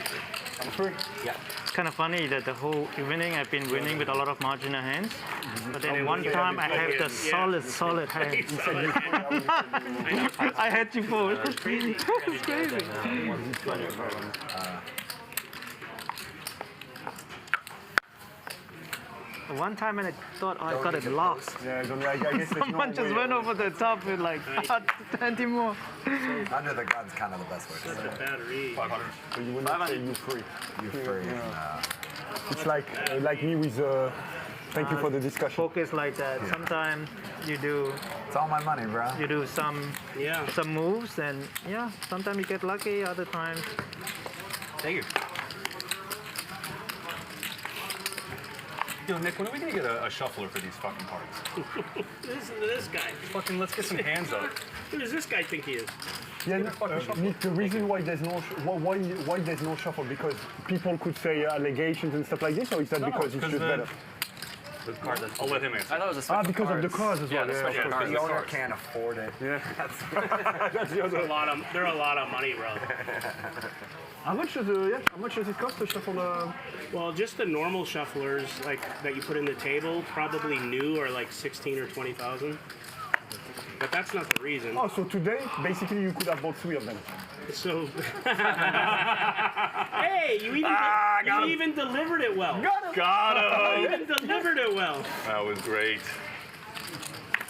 I'm free? Yeah. It's kind of funny that the whole evening I've been winning with a lot of marginal hands, but then one time I have the solid hand. I had to fold. It's crazy. One time and I thought I got it lost. Yeah, I guess someone just went over the top with like 20 more. Under the gun's kind of the best way to say it. Bad read. 500. So you wouldn't say you free. You free. Yeah. It's like me with. Thank you for the discussion. Focus like that. Yeah. Sometimes you do. It's all my money, bro. You do some moves, and yeah, sometimes you get lucky. Other times. Thank you. Yo, Nick, when are we gonna get a shuffler for these fucking cards? Listen to this guy. Fucking, let's get some hands up. Who does this guy think he is? Yeah, Nick, the reason why there's no why there's no shuffle because people could say allegations and stuff like this, or is that because it's just better? The card I'll let him answer. I thought it was a because of the cards as well. Yeah, the owner can't afford it. Yeah. That's the other. They're a lot of money, bro. How much does it cost to shuffle? Well, just the normal shufflers like that you put in the table, probably new are like 16 or 20,000. But that's not the reason. Oh, so today basically you could have bought 3 of them. So, hey, you even delivered it well. Got him. You even delivered it well. That was great.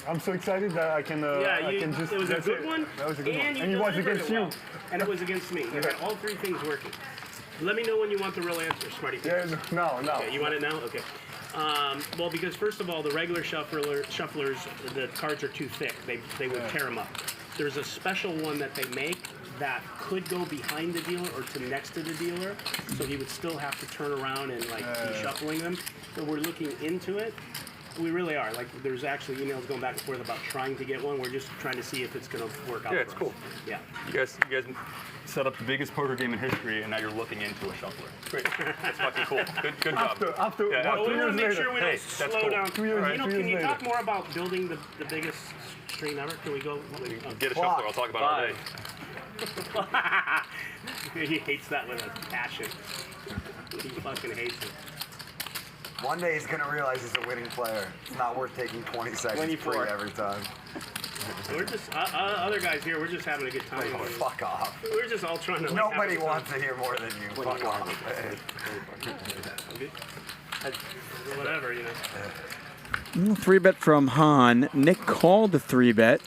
I'm so excited that I can. I can just. It was a good one. That was a good one. And it was against you. Well. And it was against me. You got all 3 things working. Let me know when you want the real answer, Smarty. Yeah, no. Okay, you want it now? Okay. Well, because first of all, the regular shufflers, the cards are too thick. They would tear them up. There's a special one that they make that could go behind the dealer or to next to the dealer, so he would still have to turn around and like be shuffling them. So we're looking into it. We really are. Like, there's actually emails going back and forth about trying to get one. We're just trying to see if it's going to work out. Yeah, it's cool. Yeah. You guys set up the biggest poker game in history, and now you're looking into a shuffler. Great. That's fucking cool. Good job. After we want to make sure we don't slow down. Right. Can you talk more about building the biggest stream ever? Can we go? Get a shuffler. I'll talk about it all day. He hates that with a passion. He fucking hates it. One day he's going to realize he's a winning player. It's not worth taking 20 seconds free every time. We're just, other guys here, we're just having a good time. Oh, fuck off. We're just all trying to Nobody wants to hear more than you. Fuck off. Whatever, you know. 3-bet from Han. Nick called the 3-bet.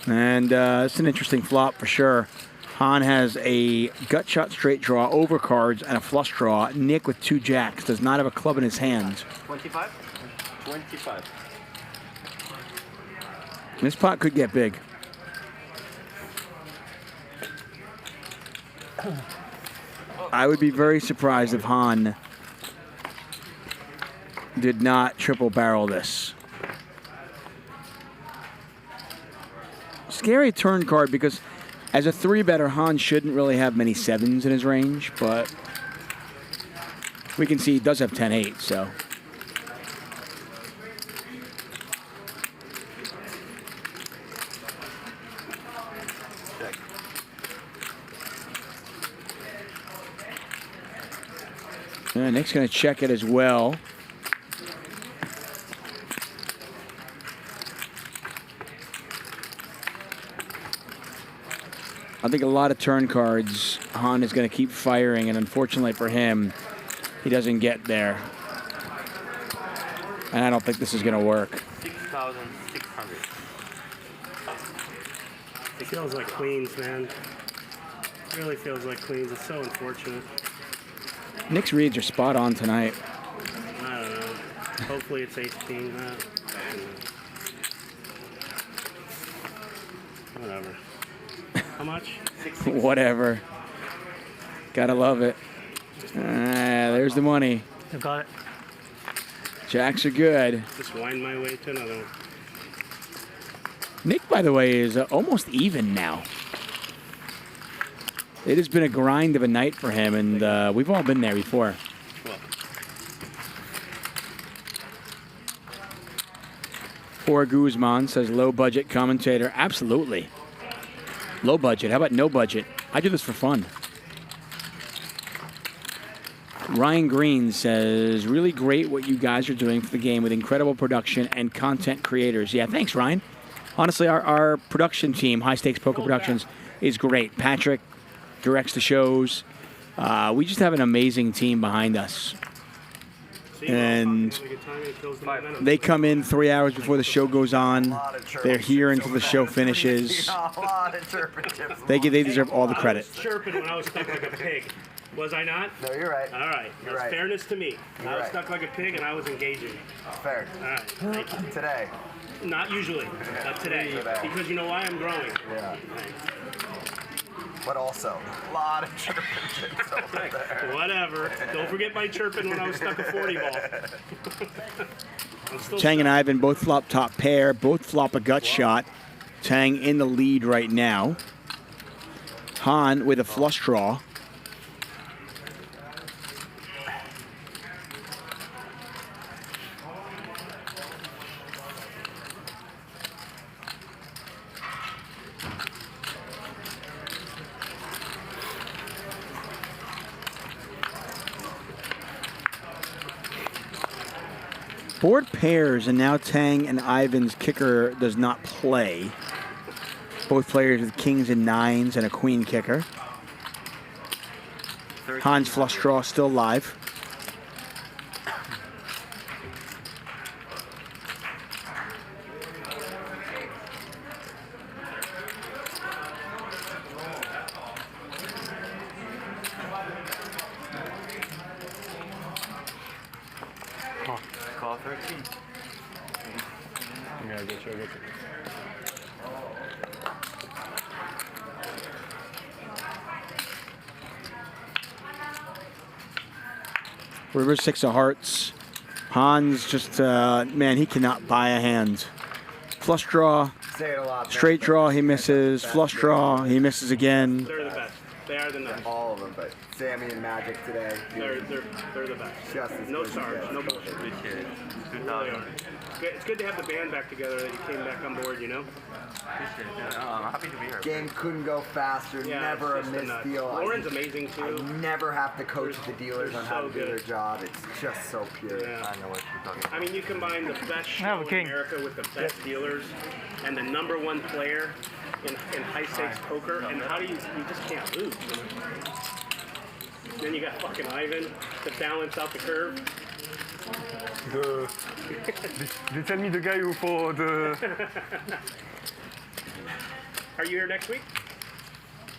And it's an interesting flop for sure. Han has a gut shot straight draw, over cards, and a flush draw. Nick with 2 jacks does not have a club in his hand. 25? 25. This pot could get big. I would be very surprised if Han did not triple barrel this. Scary turn card because as a 3-better, Han shouldn't really have many 7s in his range, but we can see he does have 10-8, so. Nick's going to check it as well. I think a lot of turn cards, Han is going to keep firing, and unfortunately for him, he doesn't get there. And I don't think this is going to work. 6,600. It feels like queens, man. It really feels like queens. It's so unfortunate. Nick's reads are spot on tonight. I don't know. Hopefully it's ace-king. Whatever. How much? Whatever. Gotta love it. There's the money. I got it. Jacks are good. Just wind my way to another one. Nick, by the way, is almost even now. It has been a grind of a night for him, and we've all been there before. Poor Guzman says low budget commentator. Absolutely. Low budget. How about no budget? I do this for fun. Ryan Green says, really great what you guys are doing for the game with incredible production and content creators. Yeah, thanks, Ryan. Honestly, our production team, High Stakes Poker Productions, is great. Patrick directs the shows. We just have an amazing team behind us. And they come in 3 hours before the show goes on. They're here until the show finishes. They deserve all the credit. Chirping when I was stuck like a pig. Was I not? No, you're right. All right. You're right. Fairness to me. You're I was right. stuck like a pig and I was engaging. Fair. All right. Thank you. Today. Not usually, but today. Because you know why? I'm growing. Yeah. But also, a lot of chirping chips over there. Whatever. Don't forget my chirping when I was stuck a 40 ball. Thaeng and Ivan both flop top pair, both flop a gut shot. Thaeng in the lead right now. Han with a flush draw. Board pairs, and now Thaeng and Ivan's kicker does not play. Both players with kings and nines and a queen kicker. Han's flush draw still live. Call 13. Yeah, I get you. River six of hearts. Hans just, man, he cannot buy a hand. Flush draw, Say it a lot. straight draw, he misses. Flush draw, he misses again. They're the best. They are the nuts. All of them, but Sammy and Magic today. They're the best. Just as No good as charge, you no get. bullshit. Appreciate it. They really are. It's good to have the band back together that you came back on board, you know? Appreciate it. Yeah, I'm happy to be here. Game couldn't go faster. Yeah, never a it's just missed nuts. deal. Lauren's amazing too. I never have to coach the dealers on how to so do their good. job. It's just so pure. Yeah. I know what you're talking about. I mean, you combine the best show in America with the best dealers and the #1 player in high stakes poker, and how do you just can't lose. Then you got fucking Ivan to balance out the curve. They tell me the guy who for the. Are you here next week?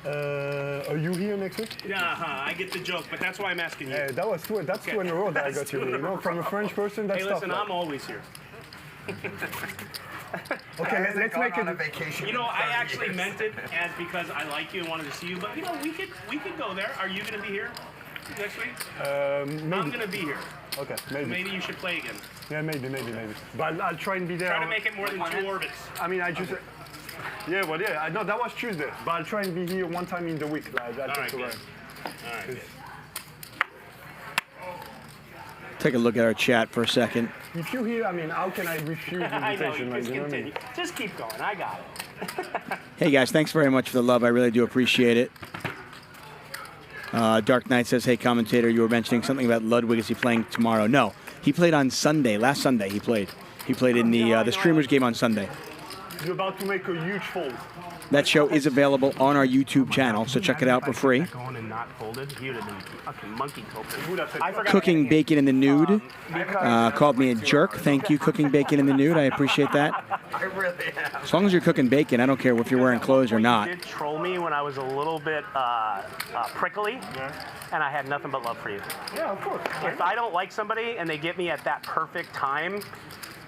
Are you here next week? Yeah, I get the joke, but that's why I'm asking you. Yeah, that was two. That's Okay. 2 in a row that I That's got you. 2 in a You know, row. from a French person, that's Hey, tough. listen, I'm always here. Okay, let's make it a vacation. You know, I actually meant it as because I like you and wanted to see you, but you know, we could go there. Are you going to be here next week? Maybe. I'm going to be here. Okay, So maybe. maybe you should play again. Yeah, maybe. But I'll try and be there. Try to make it more than 2 orbits. I mean, I just. Yeah, well, yeah. I know that was Tuesday, but I'll try and be here one time in the week. Like, that's All right, good. right. All right, good. Take a look at our chat for a second. If you're here, I mean, how can I refuse the I know, invitation? you Like, just you know what I continue. mean? Just keep going. I got it. Hey guys, thanks very much for the love. I really do appreciate it. Dark Knight says, hey commentator, you were mentioning something about Ludwig. Is he playing tomorrow? No, he played on Sunday. Last Sunday he played. He played in the streamers game on Sunday. you're about to make a huge fold. That show is available on our YouTube channel, so check it out for free. Going and not folded, he would have been fucking monkey tilted. I forgot. Cooking bacon in the nude. Called me a jerk. Thank you, Cooking Bacon in the Nude. I appreciate that. I really am. As long as you're cooking bacon, I don't care if you're wearing clothes or not. You did troll me when I was a little bit prickly, and I had nothing but love for you. Yeah, of course. If I don't like somebody and they get me at that perfect time,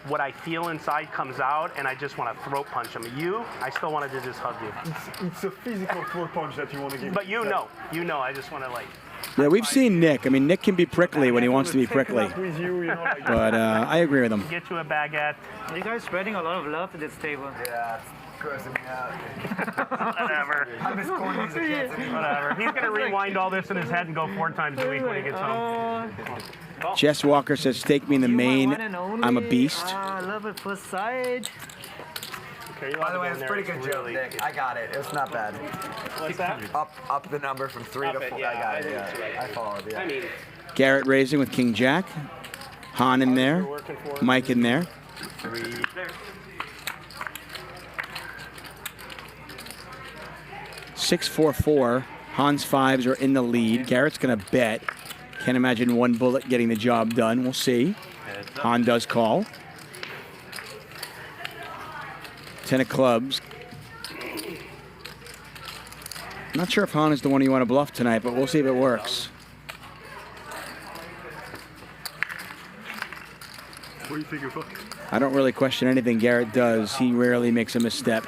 what I feel inside comes out, and I just want to throat punch them. You, I still wanted to just hug you. It's a physical throat punch that you want to give. But you know, I just want to like. Yeah, we've seen Nick. I mean, Nick can be prickly when he wants to be prickly. But I agree with him. Get you a baguette. You guys spreading a lot of love to this table. Yeah, it's grossing me out. Whatever. I'm as corny as a kid. Whatever. He's going to rewind all this in his head and go 4 times a week when he gets home. Jess Walker says, "Take me in the main. I'm a beast." I love it for sight. Okay, by the way, it's a pretty good joke, Nick. I got it. It's not bad. What's that? Up the number from 3 to 4. Yeah, I got it. Yeah. I followed. Yeah. I mean, Garrett raising with King Jack. Han in there. Mike in there. 6-4-4. Han's 5s are in the lead. Garrett's going to bet. Can't imagine one bullet getting the job done. We'll see. Han does call. 10 of clubs. Not sure if Han is the one you want to bluff tonight, but we'll see if it works. What do you think of it? I don't really question anything Garrett does. He rarely makes a misstep.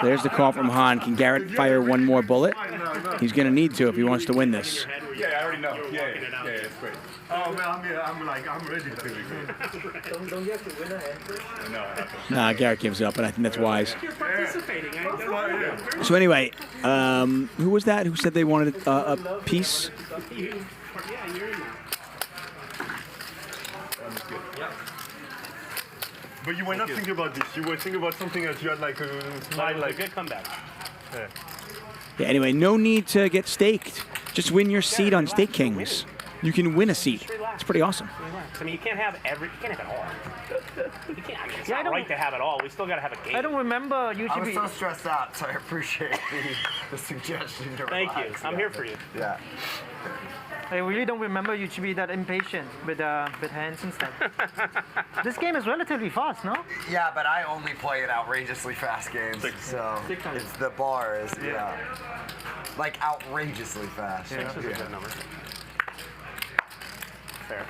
There's the call from Han. Can Garrett fire one more bullet? He's going to need to if he wants to win this. Yeah, I already know. Yeah, it's great. Oh man, I'm ready to. Don't you have to win a hand first? No, I have to. Nah, Garrett gives up, and I think that's wise. you're participating. So anyway, who was that who said they wanted a piece? Yeah, you're in there. But you were not thinking about this. You were thinking about something else. You had like a smile, like a good comeback. Yeah. Yeah, anyway, no need to get staked. Just win your seat on Stake Kings. You can win a seat. It's pretty awesome. I mean, you can't have it all. You can't, I mean, it's not right to have it all. We still got to have a game. I don't remember you I should was be. so stressed out, so I appreciate the suggestion to Thank you. relax. I'm here for you. Yeah. I really don't remember you should be that impatient with hands and stuff. This game is relatively fast, no? Yeah, but I only play in outrageously fast games, so it's the bar is like outrageously fast. Six is a good number. Fair.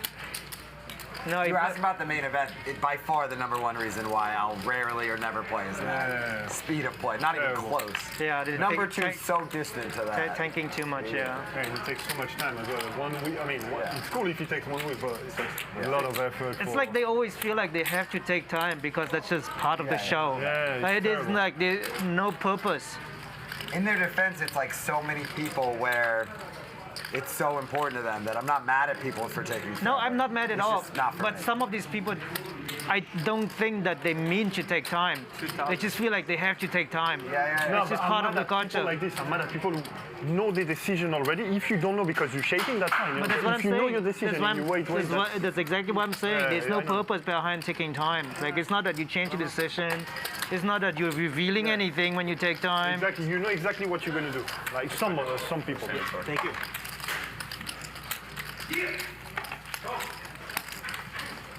No, you were asking about the main event. By far the #1 reason why I'll rarely or never play is that speed of play, not even close. Yeah, number 2 is so distant to that. Tanking too much, yeah. And it takes so much time as well. 1 week. I mean, it's cool if it takes 1 week, but it takes a lot of effort. It's like they always feel like they have to take time because that's just part of the show. Yeah, it is like there's no purpose. In their defense, it's like so many people where it's so important to them that I'm not mad at people for taking time. No, I'm not mad at all. Just not for but me. some of these people, I don't think that they mean to take time. They just feel like they have to take time. Yeah. It's just part of the culture. Like this, I'm mad at people who know the decision already. If you don't know because you're shaking, that's fine. But that's what if I'm you know saying. your decision and you wait. That's exactly what I'm saying. There's no purpose behind taking time. Like it's not that you change your decision. It's not that you're revealing anything when you take time. Exactly. You know exactly what you're going to do. Like some people. Thank you.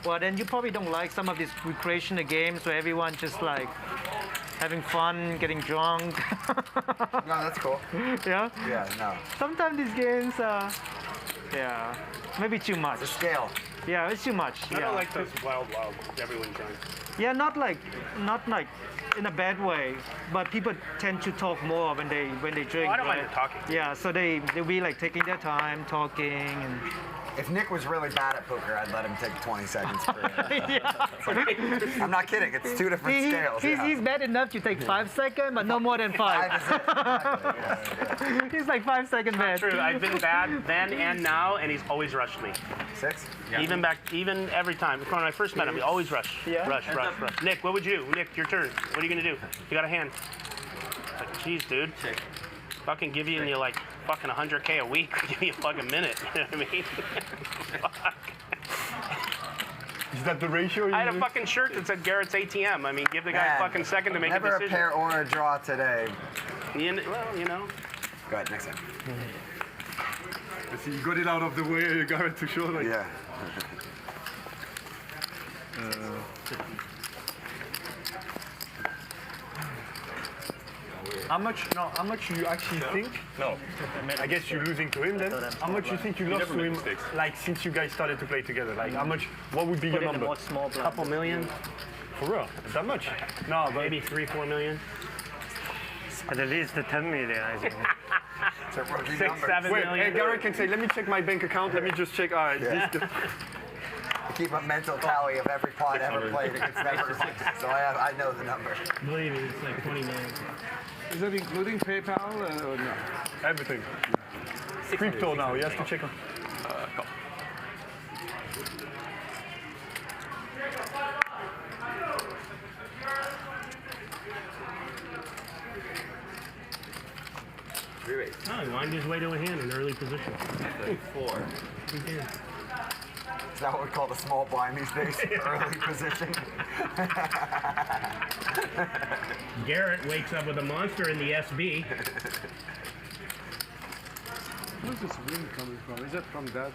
Well, then you probably don't like some of these recreational games where everyone just like having fun, getting drunk. No, that's cool. Yeah? Yeah, no. Sometimes these games are, maybe too much. The scale. Yeah, it's too much. I don't like those wild, everyone drunk. Yeah, not like in a bad way, but people tend to talk more when they drink. I don't mind talking. Yeah, so they be like taking their time, talking and. If Nick was really bad at poker, I'd let him take 20 seconds per I'm not kidding. It's 2 different scales. He's bad enough to take 5 seconds, but no more than 5. He's like 5 second bad. True. I've been bad then and now, and he's always rushed me. 6? Yeah. Even every time. When I first met him, he always rushed. Yeah. Rush. Nick, what would you do? Nick, your turn. What are you gonna do? You got a hand. Like, jeez, dude. Fucking give you like fucking 100K a week. Give me a fucking minute. You know what I mean? Fuck. Is that the ratio? I had a fucking shirt that said Garrett's ATM. I mean, give the guy a fucking second to make a Never decision. a pair or a draw today. Well, you know. Go ahead, next time. See, you got it out of the way, Garrett, to show like. Yeah. How much you actually think? No. I guess you're losing to him then. How much you think you lost to him, like since you guys started to play together? Like how much? What would be your number? Couple million. For real? That much? No, but maybe 3-4 million. At least the 10 million, I think. It's a rookie 6-7 Wait, million. hey, Garrett can say, let me check my bank account. Let me just check. All right. Yeah. Keep a mental tally of every pot ever played against members, so I know the number. Believe me, it's like 20 million. Is that including PayPal or no? Everything. Crypto now. He has to check on. Oh, he winded his way to a hand in early position. 4. He did. Is that what we call the small blind these days? Early position. Garrett wakes up with a monster in the SB. Where's this wind coming from? Is that from that?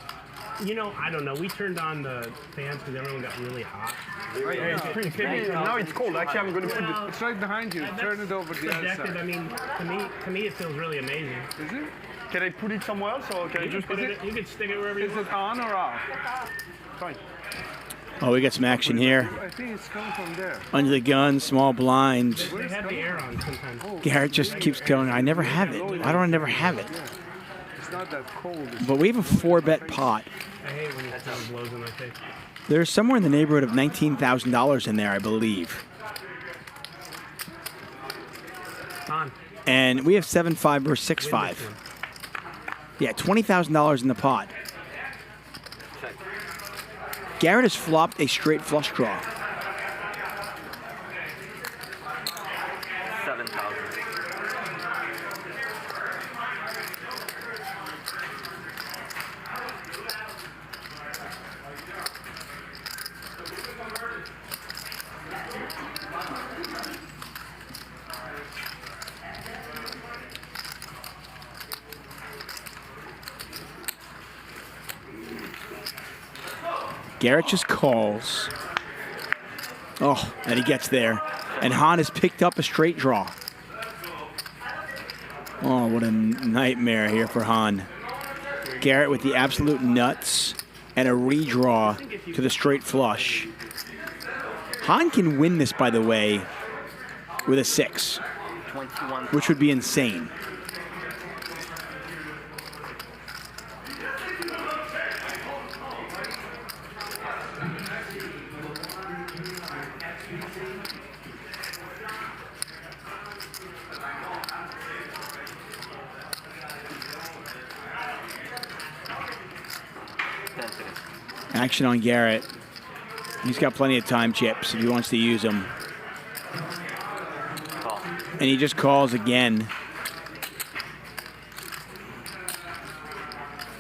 You know, I don't know. We turned on the fans because everyone got really hot. Now it's cold. Actually, I'm going to put it. It's right behind you. Turn it over to the other Subjective. side. I mean, to me, it feels really amazing. Is it? Can I put it somewhere else, or can I just put it? You can stick it wherever you Is want. it on or off? Fine. Oh, we got some action here. I think it's coming from there. Under the gun, small blind. They have the air on sometimes. Garrett just keeps going, I never have it. Why don't I never have it? It's not that cold. But we have a 4-bet pot. I hate when the sun blows in my face. There's somewhere in the neighborhood of $19,000 in there, I believe. On. And we have 7-5 or 6-5. Yeah, $20,000 in the pot. Garrett has flopped a straight flush draw. 7,000. Garrett just calls. Oh, and he gets there. And Han has picked up a straight draw. Oh, what a nightmare here for Han. Garrett with the absolute nuts and a redraw to the straight flush. Han can win this, by the way, with a 6, which would be insane. Action on Garrett. He's got plenty of time chips if he wants to use them. And he just calls again.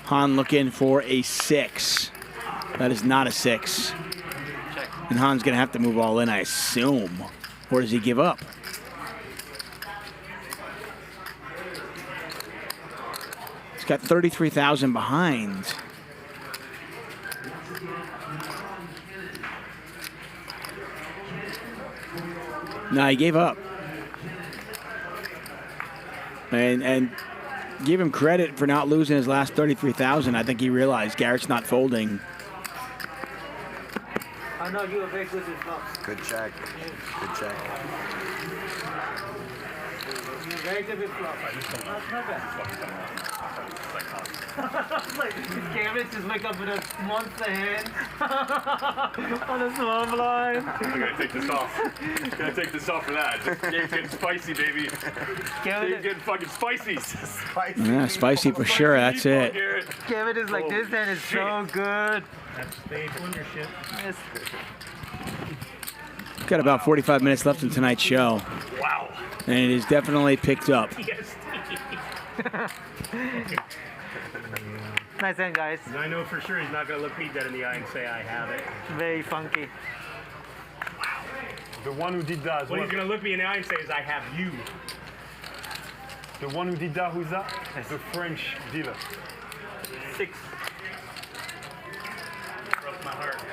Han looking for a 6. That is not a 6. And Han's going to have to move all in, I assume. Or does he give up? He's got 33,000 behind. No, he gave up. And give him credit for not losing his last 33,000. I think he realized Garrett's not folding. I know you are very good with flops. Good check. Good check. You're very good with flops. Not bad. Like, Garrett just wake up with a monster hand on a small blind. I'm gonna take this off. Gonna take this off for that. Game's getting spicy, baby. Game's getting fucking spicy. Spicy. Yeah, spicy for sure. That's it. Garrett is like, this hand is so good. That's stage ownership. Yes. Got about 45 minutes left in tonight's show. Wow. And it is definitely picked up. Yes. Nice hand, guys. I know for sure he's not going to look me dead in the eye and say, I have it. Very funky. The one who did that as What well. he's going to look me in the eye and say is, I have you. The one who did that, who's that? The French dealer. 6. Broke my heart.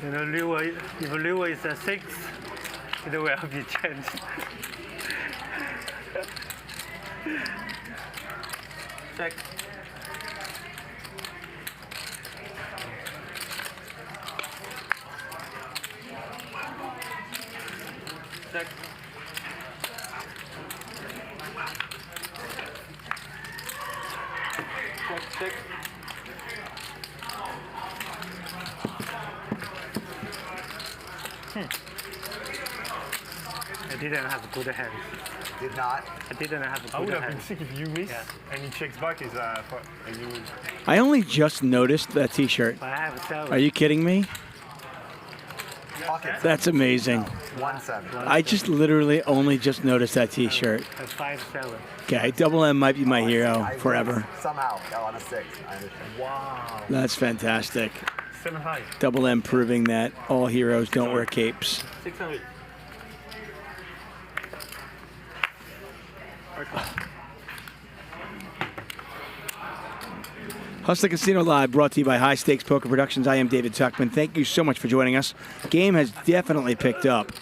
Lure, if lure is a 6, it will be changed. Check. Check. Check. I didn't have good hands. Did not? I didn't have good hands. I would have been sick if you miss and he checks back and you win. I only just noticed that T-shirt. I have 7. Are you kidding me? Pockets. That's amazing. 1-7. I just literally only just noticed that T-shirt. A 5-7. Okay, Double M might be my hero forever. Somehow, on a 6. I understand. Wow. That's fantastic. 7 high. Double M proving that all heroes don't wear capes. 600. Hustler Casino Live brought to you by High Stakes Poker Productions. I am David Tuchman. Thank you so much for joining us. Game has definitely picked up.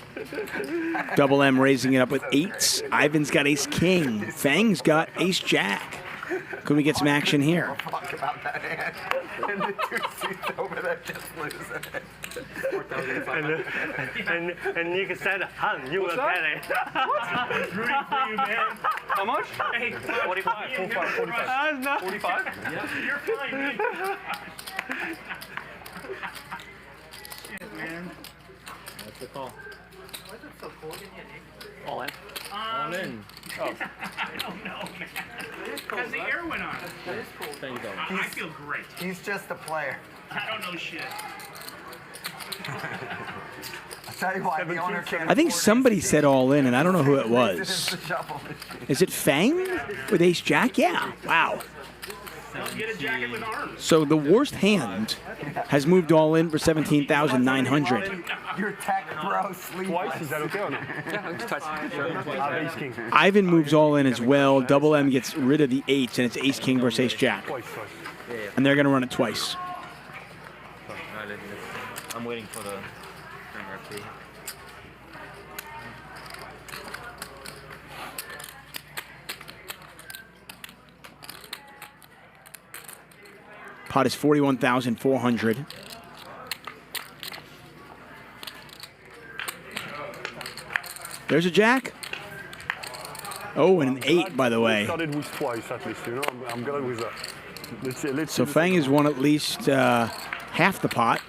Double M raising it up with 8s. Ivan's got Ace King. Fang's got Ace Jack. Could we get some action here? Talk about that hand. And the 2 seats over there just losing it. And Nick said, "Han, you will get it." Rooting for you, man. How much? Hey, 45. 45. No. 45? Yeah. You're fine, man. Shit, man. That's the call. Why is it so cold in here, Nick? All in. All in. I Oh. don't know, man. Because the air went on. That is cool. Thank you. I feel great. He's just a player. I don't know shit. I'll tell you why the owner can't. I think somebody said all in, and I don't know who it was. Is it Fang with Ace Jack? Yeah. Wow. Don't get a jacket with arms. So the worst hand has moved all in for 17,900. Your tech bro sleep. Twice? Is that okay or not? Yeah, just touch. Ace King. Ivan moves all in as well. Double M gets rid of the 8s, and it's Ace King versus Ace Jack. Twice. And they're going to run it twice. I'm waiting for the MRP. Pot is 41,400. There's a jack. Oh, and an 8, by the way. Started with twice at least, you know. I'm glad with that. Let's So Fang has won at least half the pot.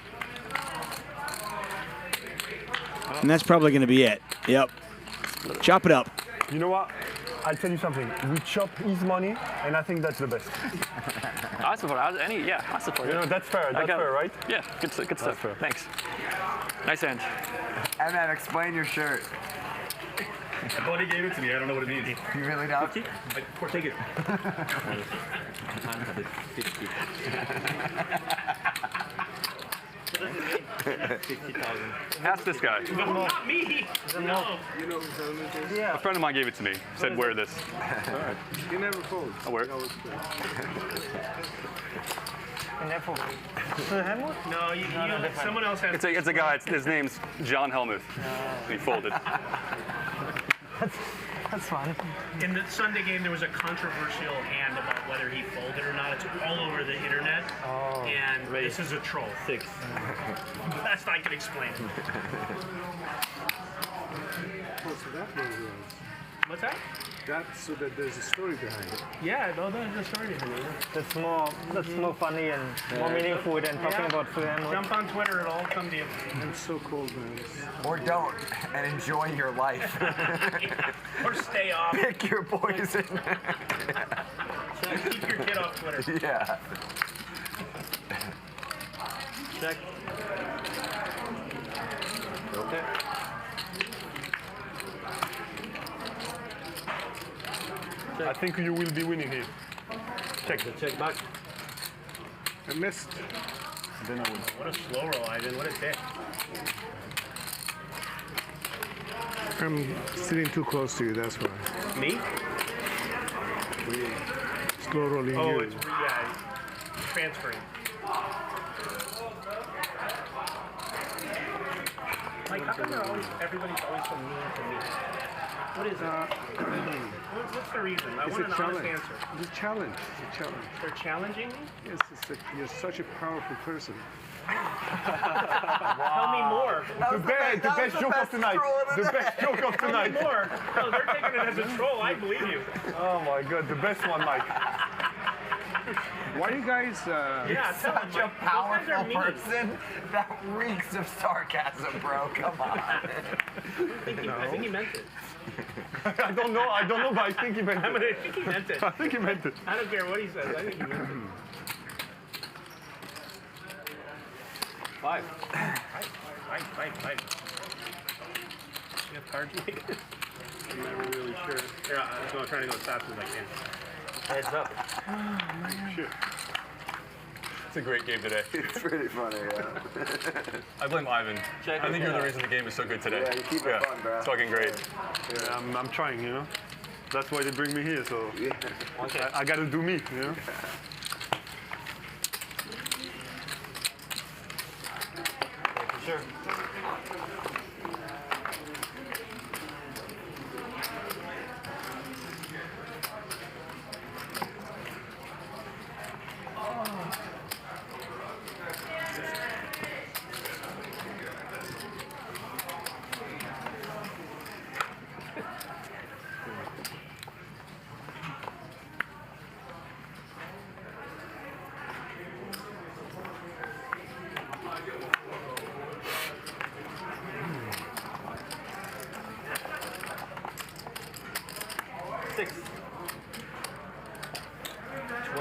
And that's probably going to be it. Yep. Chop it up. You know what? I'll tell you something. We chop his money, and I think that's the best. I support it. I support it. You know, that's fair. That's fair, right? Yeah, good stuff. Fair. Thanks. Nice hand. Evan, explain your shirt. Buddy gave it to me. I don't know what it means. You really don't? Of course, take it. Ask this guy. No, not me. No. A friend of mine gave it to me. Said, wear this. You never fold. I wear it. No, someone else has. It's a guy. His name's John Helmuth. And he folded. That's fun. In the Sunday game, there was a controversial hand about whether he folded or not. It's all over the internet. Oh, and this is a troll. 6. Best I can explain. What's that? That's so that there's a story behind it. Yeah, no, there's a story behind it. That's more funny and more meaningful than talking about food and Jump on Twitter, it'll all come to you. I'm so cold, man. Or don't, and enjoy your life. Or stay off. Pick your poison. Keep your kid off Twitter. Yeah. Check. Okay. I think you will be winning here. Check. Check back. I missed. Then I win. What a slow roll, Ivan. What a dick. I'm sitting too close to you, that's why. Me? Slow rolling Oh, you. it's transferring. Like, how come everybody's always so mean to me? What is it? What's the reason? I want an honest answer. It's a challenge. It's a challenge. They're challenging me? Yes, you're such a powerful person. Tell me more. The best joke of tonight. The best joke of tonight. Tell me more. No, they're taking it as a troll. I believe you. Oh my God, the best one, Mike. Why you guys? You're such a powerful person. That reeks of sarcasm, bro. Come on. I think he meant it. I don't know, but I think he meant it. I think he meant it. I think he meant it. I don't care what he says. I think he meant it. 5. Fight. You have cards, Mike? I'm never really sure. Here, I'm trying to go as fast as I can. Heads up. Oh, man. Shit. It's a great game today. It's pretty funny, yeah. I blame Ivan. I think you're the reason the game is so good today. Yeah, you keep it fun, bro. It's fucking great. Yeah, I'm trying, you know. That's why they bring me here, so I gotta do me, you know. For sure.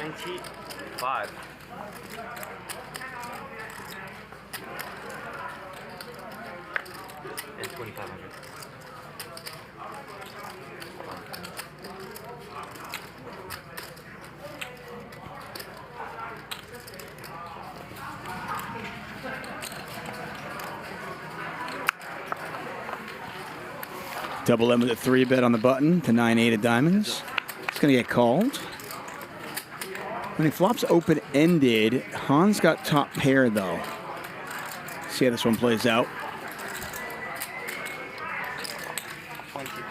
And 2,500. Double M with a 3-bet on the button to 9-8 of diamonds. It's going to get called. When he flops open-ended, Han's got top pair, though. See how this one plays out. 22.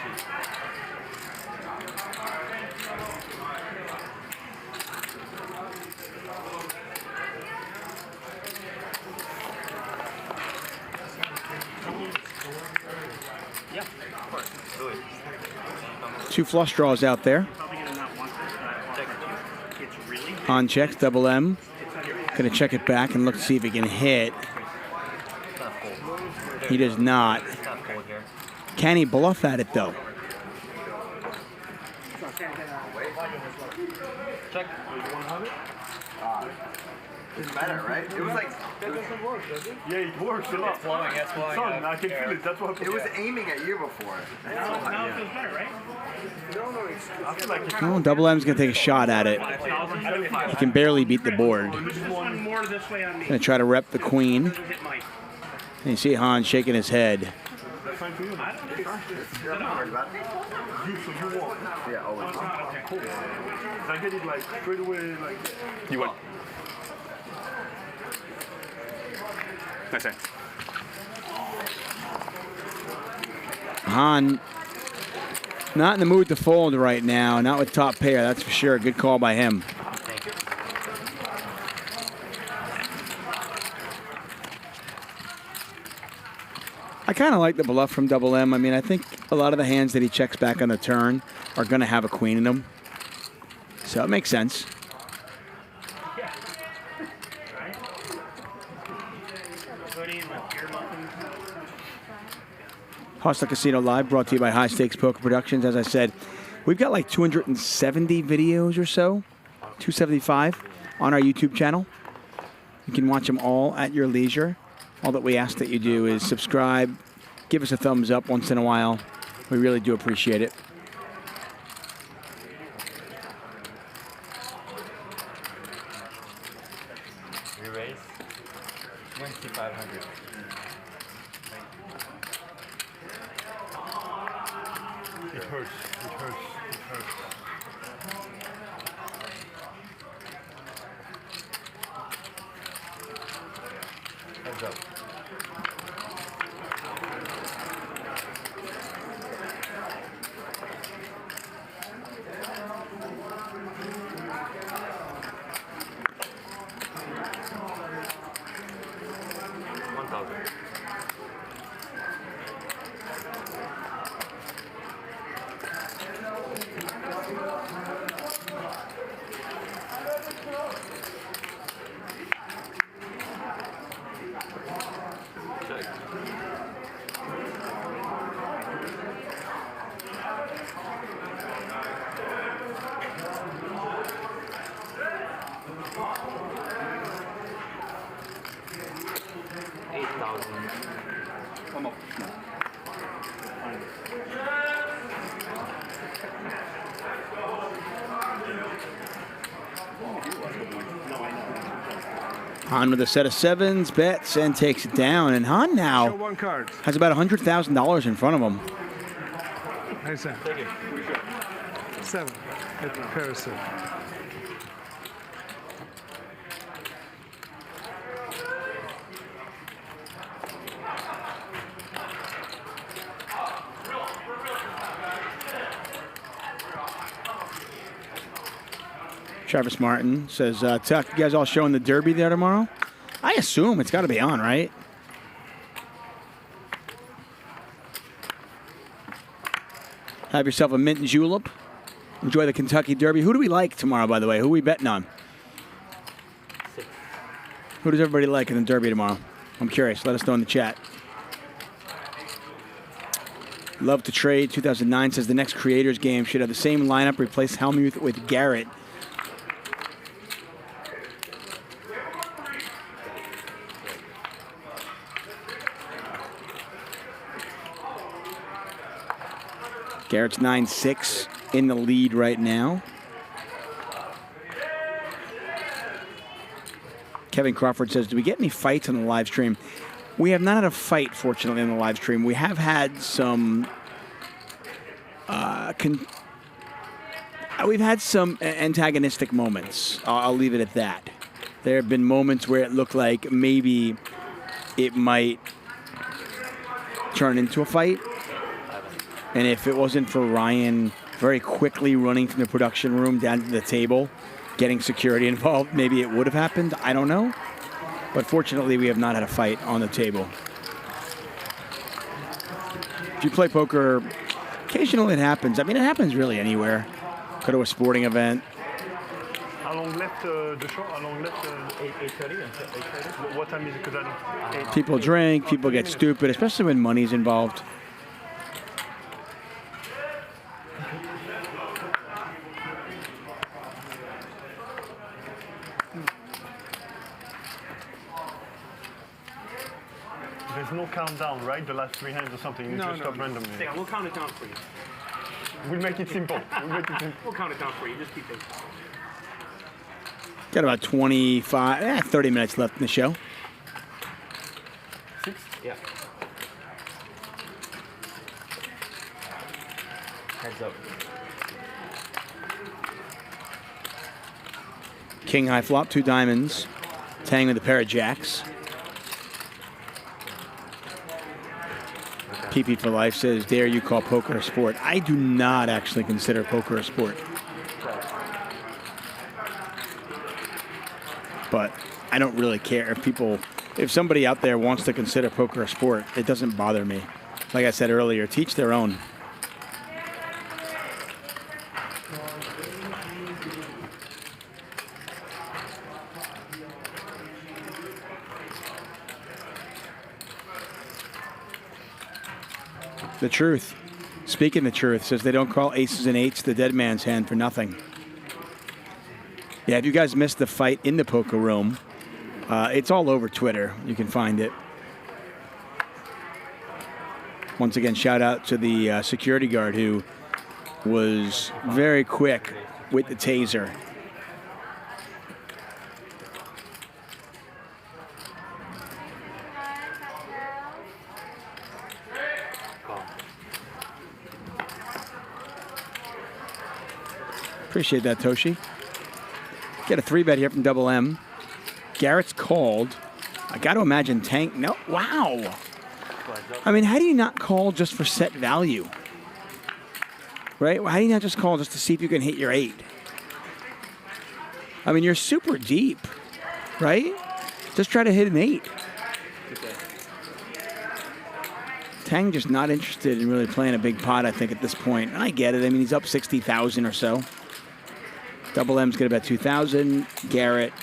Yeah, of course. Do it. 2 flush draws out there. Han checks, double M. Going to check it back and look to see if he can hit. He does not. Can he bluff at it, though? Check. It's better, right? It was like... That doesn't work, does it? Yeah, it works a lot. It's flowing, it's flowing. Son, I can feel it. That's what It was aiming at you before. Now it feels better, right? I feel like Oh, double M's going to take a shot at it. He can barely beat the board. This one more this way on me. Going to try to rep the queen. And you see Han shaking his head. Yeah, always. Cool. I get it like straight away, like... You win. Nice hand. Han not in the mood to fold right now. Not with top pair, that's for sure. Good call by him. I kind of like the bluff from double M. I mean, I think a lot of the hands that he checks back on the turn are going to have a queen in them. So it makes sense. Hostile Casino Live, brought to you by High Stakes Poker Productions. As I said, we've got like 270 videos or so, 275 on our YouTube channel. You can watch them all at your leisure. All that we ask that you do is subscribe, give us a thumbs up once in a while. We really do appreciate it. hurts. It hurts. It hurts. Heads up. Han with a set of sevens, bets, and takes it down. And Han now Show one card. has about $100,000 in front of him. Hey, Sam. Thank you. 7. At Harrison. Travis Martin says, Tuck, you guys all showing the Derby there tomorrow? I assume it's got to be on, right? Have yourself a mint julep. Enjoy the Kentucky Derby. Who do we like tomorrow, by the way? Who are we betting on? Who does everybody like in the Derby tomorrow? I'm curious. Let us know in the chat. Love to Trade 2009 says the next Creators game should have the same lineup. Replace Helmuth with Garrett. Garrett's 9-6 in the lead right now. Kevin Crawford says, do we get any fights on the live stream? We have not had a fight, fortunately, on the live stream. We have had some... we've had some antagonistic moments. I'll leave it at that. There have been moments where it looked like maybe it might turn into a fight. And if it wasn't for Ryan very quickly running from the production room down to the table, getting security involved, maybe it would have happened. I don't know. But fortunately, we have not had a fight on the table. If you play poker, occasionally it happens. I mean, it happens really anywhere. Go to a sporting event. How long left the show? How long left? 8:30 until 8:30. What time is it? Because I don't. People drink, people get stupid, especially when money's involved. There's no countdown, right? The last 3 hands or something. You just stop randomly. Yeah, we'll count it down for you. We'll make it simple. We'll count it down for you. Just keep it. Got about 30 minutes left in the show. 6? Yeah. Heads up. King high flop, 2 diamonds. Thaeng with a pair of jacks. PP for Life says, dare you call poker a sport? I do not actually consider poker a sport. But I don't really care if somebody out there wants to consider poker a sport, it doesn't bother me. Like I said earlier, teach their own. The Truth, speaking the truth, says they don't call aces and eights the dead man's hand for nothing. Yeah, if you guys missed the fight in the poker room, it's all over Twitter. You can find it. Once again, shout out to the security guard who was very quick with the taser. Appreciate that, Toshi. Get a 3-bet here from Double M. Garrett's called. I got to imagine Tank. No, wow. I mean, how do you not call just for set value? Right? How do you not just call just to see if you can hit your 8? I mean, you're super deep, right? Just try to hit an 8. Tang just not interested in really playing a big pot, I think, at this point. And I get it. I mean, he's up 60,000 or so. Double M's going to bet 2,000. Garrett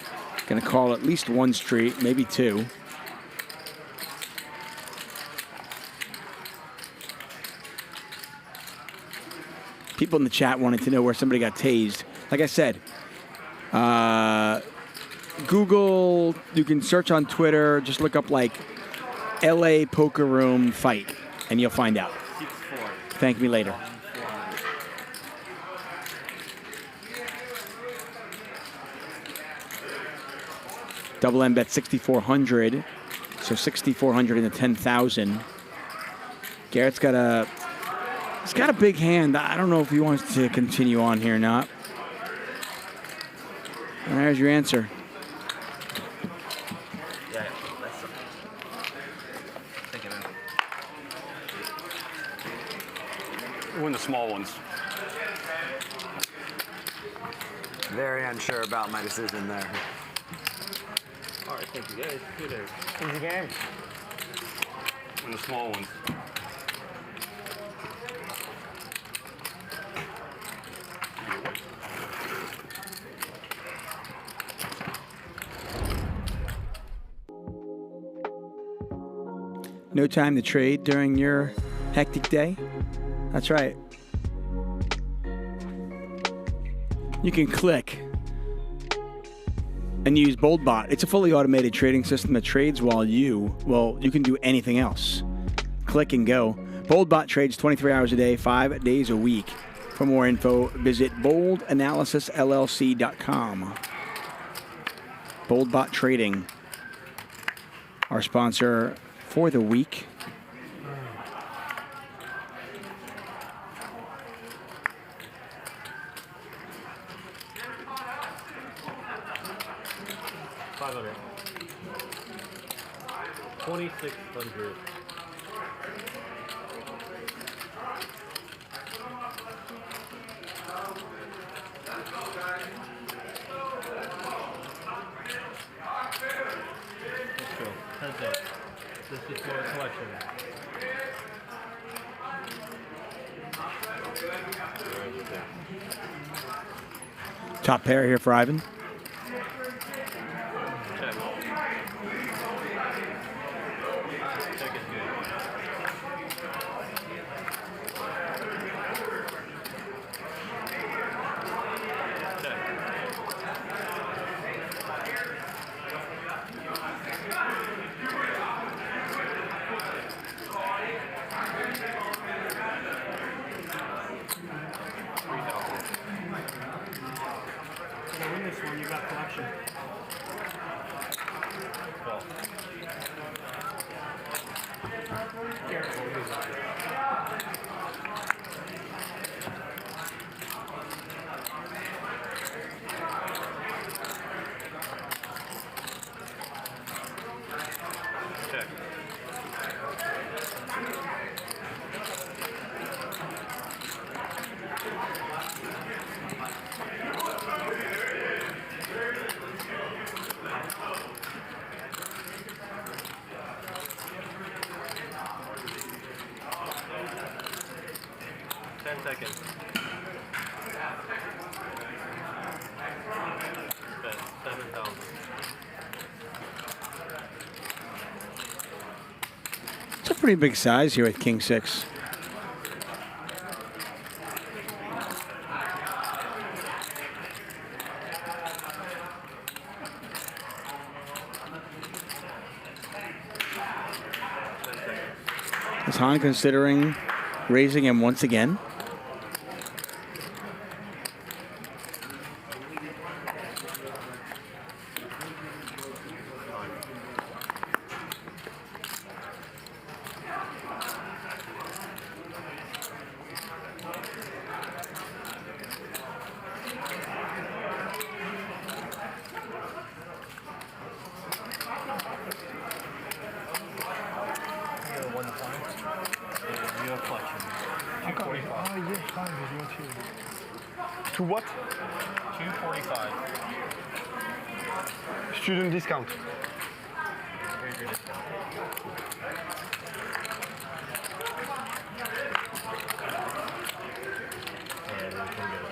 going to call at least one street, maybe 2. People in the chat wanted to know where somebody got tased. Like I said, Google, you can search on Twitter, just look up like LA Poker Room fight, and you'll find out. Thank me later. Double M bet 6,400, so 6,400 into 10,000. Garrett's got a, he's got a big hand. I don't know if he wants to continue on here or not. And there's your answer. Yeah, that's thinking Win the small ones. Very unsure about my decision there. All right, thank you guys. Good there. Easy game. Win the small ones. No time to trade during your hectic day? That's right. You can click and use BoldBot. It's a fully automated trading system that trades while you can do anything else. Click and go. BoldBot trades 23 hours a day, 5 days a week. For more info, visit boldanalysisllc.com. BoldBot Trading, our sponsor for the week. $500. 2,600. Heads up. This is for a collection. Top pair here for Ivan. Pretty big size here with King 6. Is Han considering raising him once again? 1 point. And you're clutching. 245. Ah, yeah, fine, there's no change. To what? 245. Student discount. Very good discount. And we can get it.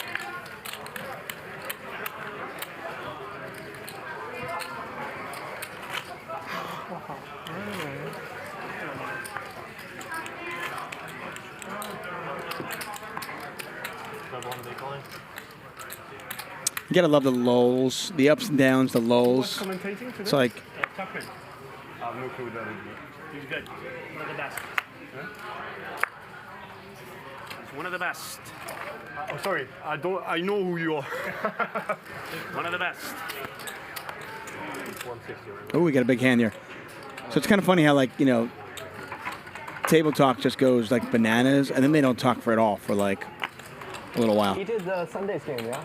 You gotta love the lulls, the ups and downs, the lulls. Commentating today? It's like Tuchman. I have no clue that is. He's good. One of the best. He's one of the best. Oh, sorry. I know who you are. One of the best. 160. oh, we got a big hand here. So it's kind of funny how like table talk just goes like bananas, and then they don't talk for it all for like a little while. He did the Sunday's game, yeah?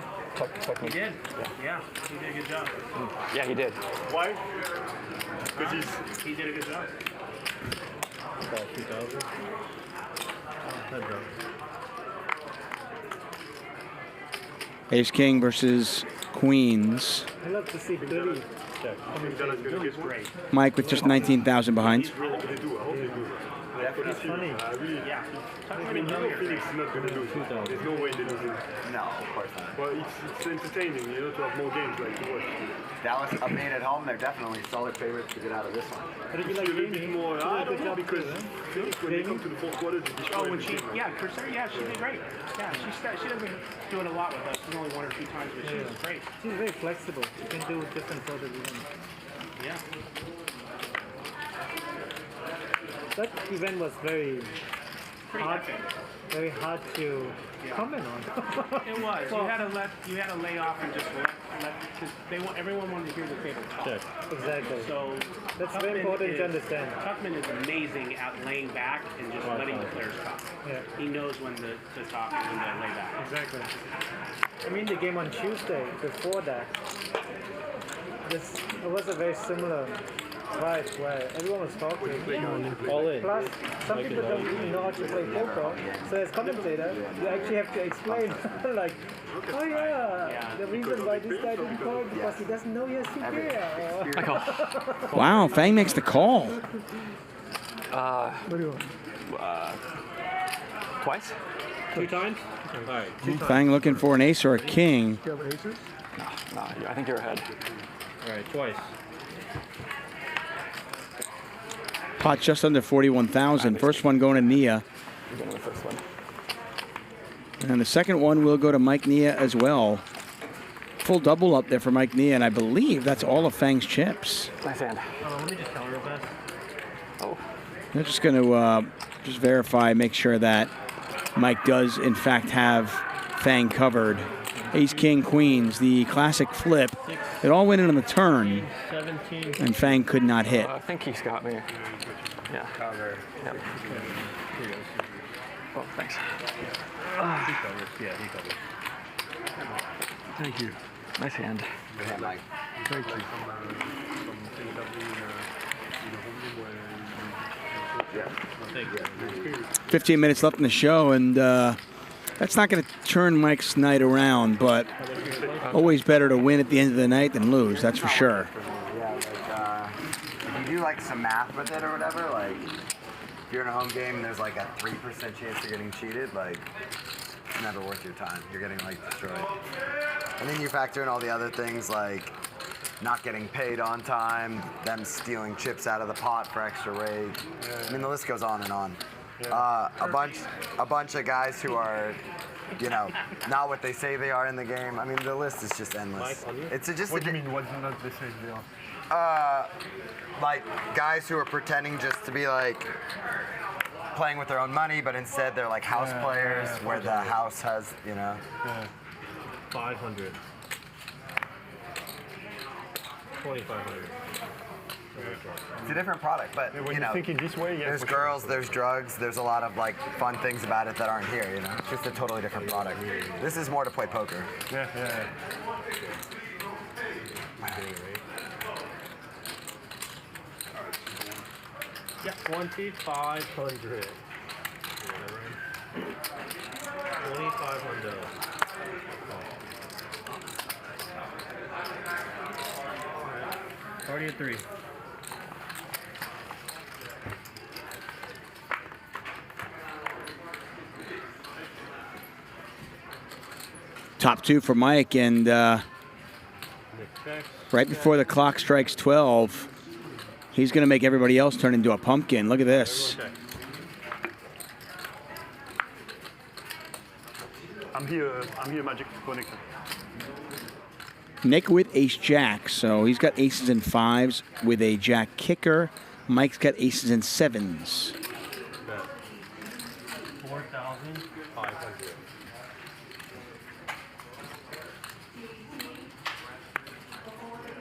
He did? Yeah, he did a good job. Yeah, he did. Why? Because he did a good job. 2,000. Ace King versus Queens. I love to see Billy. Billy's great. Mike with just 19,000 behind. They do. I hope they do. It's funny. Yeah. I mean, you know Phoenix is not going to lose. There's no way they lose. No, of course not. But it's entertaining, to have more games like to watch. Dallas up made at home. They're definitely solid favorites to get out of this one. But if you like a little bit more. I don't know because Phoenix, when they come to the fourth quarter, they destroy when she, she did great. Yeah, she doesn't do it a lot with us. She's only 1 or 2 times, but she was great. She's very flexible. She can do different sort of events. Yeah. That event was very hard to comment on. It was. Well, you had to lay off and just let because everyone wanted to hear the table talk. Exactly. So that's very important to understand. Tuchman is amazing at laying back and just letting the players talk. Yeah. He knows when to talk and when to lay back. Exactly. I mean, the game on Tuesday before that, it was a very similar vibe where everyone was talking. All in. Plus, some people don't even know how to play poker. So as commentator, you actually have to explain, like, oh yeah, the reason why this guy didn't call because he doesn't know he has CK. Wow, Fang makes the call. What do you want? Twice? 2 times? All right. Fang looking for an ace or a king. Do you have aces? No, I think you're ahead. All right, twice. Pot just under 41,000. First one going to Nia. You're going to the first one. And the second one will go to Mike Nia as well. Full double up there for Mike Nia, and I believe that's all of Fang's chips. Nice hand. Let me just tell her real fast. Oh. They're just going to just verify, make sure that Mike does, in fact, have Fang covered. Ace, King, Queens, the classic flip. It all went in on the turn, 17. and Fang could not hit. I think he's got me. Yeah. Cover. Yep. Oh, thanks. He covers. Yeah, he covers. Thank you. Nice hand. Good hand, Mike. Thank you. 15 minutes left in the show, and that's not going to turn Mike's night around, but always better to win at the end of the night than lose, that's for sure. Yeah, if you do like some math with it or whatever, like if you're in a home game and there's like a 3% chance you're getting cheated, like it's never worth your time. You're getting like destroyed. And then you factor in all the other things like not getting paid on time, them stealing chips out of the pot for extra rate. I mean, the list goes on and on. A bunch of guys who are, not what they say they are in the game. I mean, the list is just endless. It's just. What do you mean? What not they say they are? Like guys who are pretending just to be like playing with their own money, but instead they're like house players where the house has, 500. 2,500. It's a different product, but when you think it this way, yeah, there's girls, there's drugs, there's a lot of like fun things about it that aren't here. It's just a totally different product. This is more to play poker. Yeah. Yeah, 2,500. 2,500. Party at 3. Top 2 for Mike, and right before the clock strikes 12, he's going to make everybody else turn into a pumpkin. Look at this. I'm here, Magic Connection. Nick with ace-jack, so he's got aces and 5s with a jack kicker. Mike's got aces and 7s. 4,500.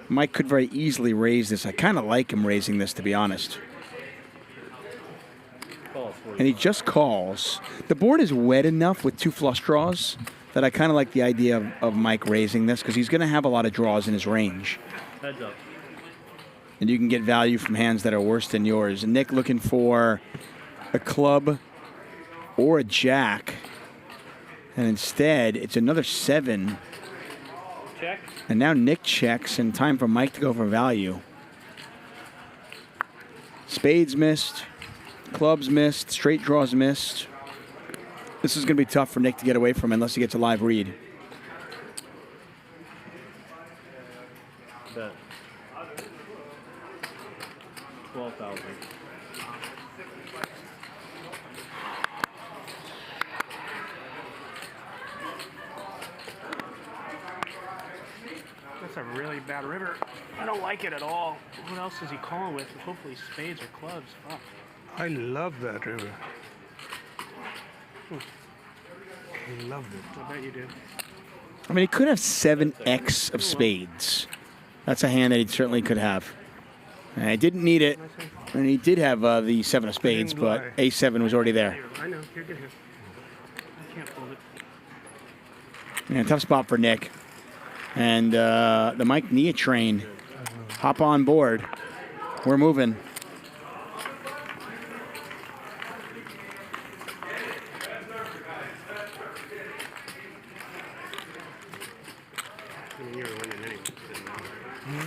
Mike could very easily raise this. I kind of like him raising this, to be honest. And he just calls. The board is wet enough with 2 flush draws that I kind of like the idea of Mike raising this, because he's going to have a lot of draws in his range. Heads up. And you can get value from hands that are worse than yours. And Nick looking for a club or a jack. And instead, it's another 7. Check. And now Nick checks, and time for Mike to go for value. Spades missed. Clubs missed. Straight draws missed. This is going to be tough for Nick to get away from unless he gets a live read. Bet. 12,000. That's a really bad river. I don't like it at all. What else is he calling with? Hopefully spades or clubs. Fuck. I love that river. I loved it. I bet you do. I mean, he could have 7x of spades. That's a hand that he certainly could have. And I didn't need it. And he did have the 7 of spades, but A7 was already there. I know. You're good here. I can't hold it. Yeah, tough spot for Nick. And the Mike Nia train. Hop on board. We're moving. I mean, you were winning anyway.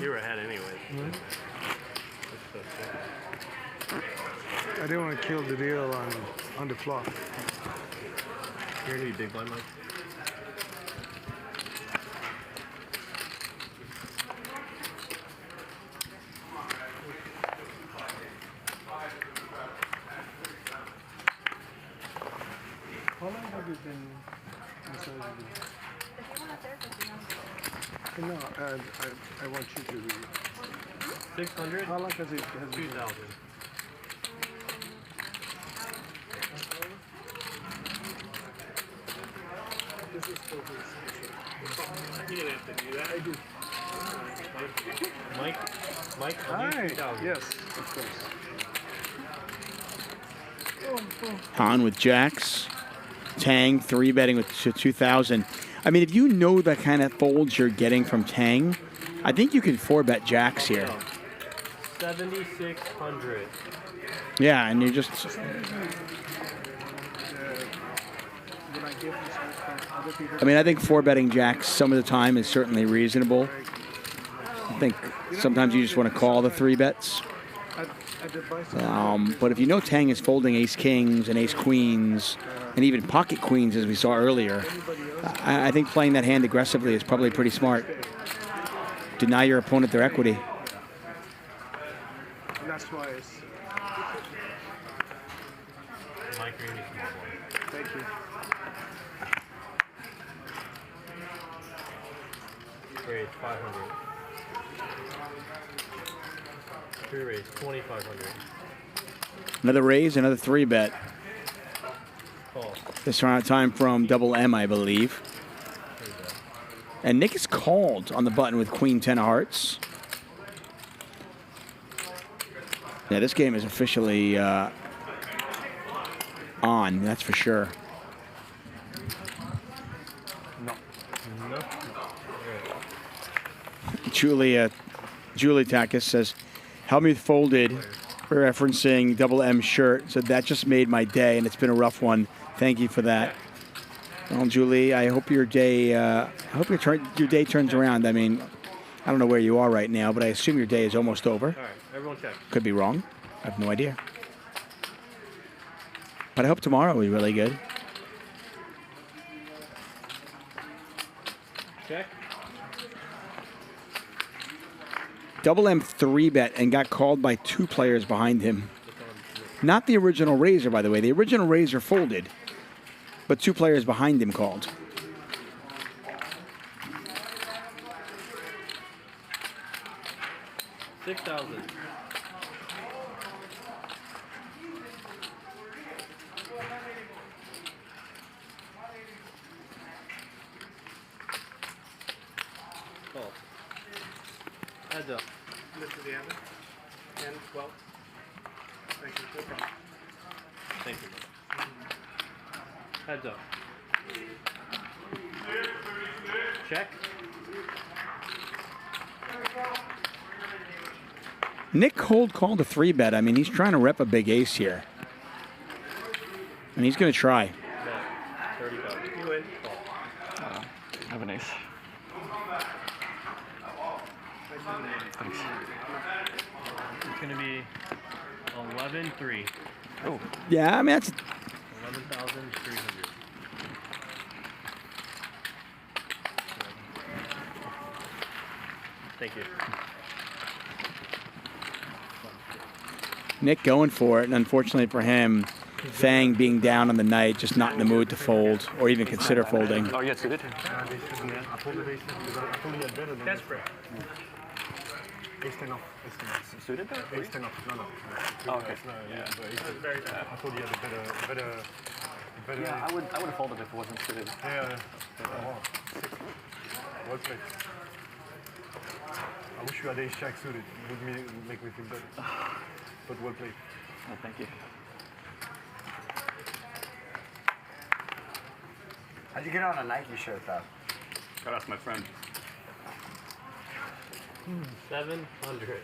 You were ahead anyway. I didn't want to kill the deal on the flop. You're going to be big blind, Mike? How long have you been inside of the... No, I want you to... 600? How long has it... 2,000. This is for this. You didn't have to do that. I do. Mike, Hi. Yes, of course. On with jacks. Thaeng 3-betting with 2,000. I mean, if you know the kind of folds you're getting from Thaeng, I think you can 4-bet jacks here. 7,600. Yeah, and you're just... I mean, I think 4-betting jacks some of the time is certainly reasonable. I think sometimes you just want to call the 3-bets. But if you know Thaeng is folding ace-kings and ace-queens, and even pocket queens, as we saw earlier, I think playing that hand aggressively is probably pretty smart. Deny your opponent their equity. And that's why it's... Mike, you're going to small one. Thank you. Raise 500. Three raise 2,500. Another raise, another 3-bet. Call. This time from double M, I believe. And Nick is called on the button with Queen 10 of hearts. Yeah, this game is officially on, that's for sure. No. Julie Takis says, help me with folded referencing Double M shirt. So that just made my day, and it's been a rough one. Thank you for that. Well, Julie, I hope your day. I hope your day turns around. I mean, I don't know where you are right now, but I assume your day is almost over. All right, everyone check. Could be wrong. I have no idea. But I hope tomorrow will be really good. Check. Double M 3-bet and got called by 2 players behind him. Not the original raiser, by the way. The original raiser folded, but 2 players behind him called. $6,000. Call. Heads up. Mr. Deanna. 10, 12. Thank you. No problem. Thank you. Heads up. Check. Nick cold called a 3-bet. I mean, he's trying to rep a big ace here. And he's going to try. $30,000. You win. I have an ace. Thanks. It's going to be 11-3. Oh. Yeah, I mean, that's... 11,300. Thank you. Nick going for it, and unfortunately for him, Thaeng being down on the night, just not in the mood to fold or even consider folding. Oh, yeah, suited. Desperate. Ace 10 off. Suited there? Ace 10 off. No. Oh, okay. Yeah, but ace 10. I thought you had a better. Yeah, I would have folded if it wasn't suited. Yeah. Well played. I wish you had ace jack suited. It would make me feel better. But well played. Oh, thank you. How'd you get on a Nike shirt, though? Gotta ask my friend. 700.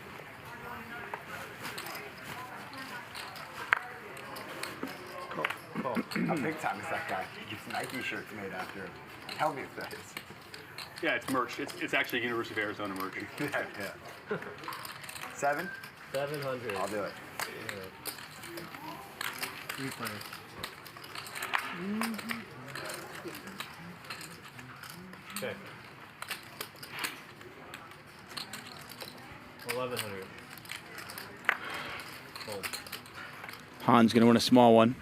How big time is that guy? He gets Nike shirts made after him. Tell me if that is. Yeah, it's merch. It's actually University of Arizona merch. Yeah. 7? 700. I'll do it. Okay. 1100. Fold. Han's going to win a small one.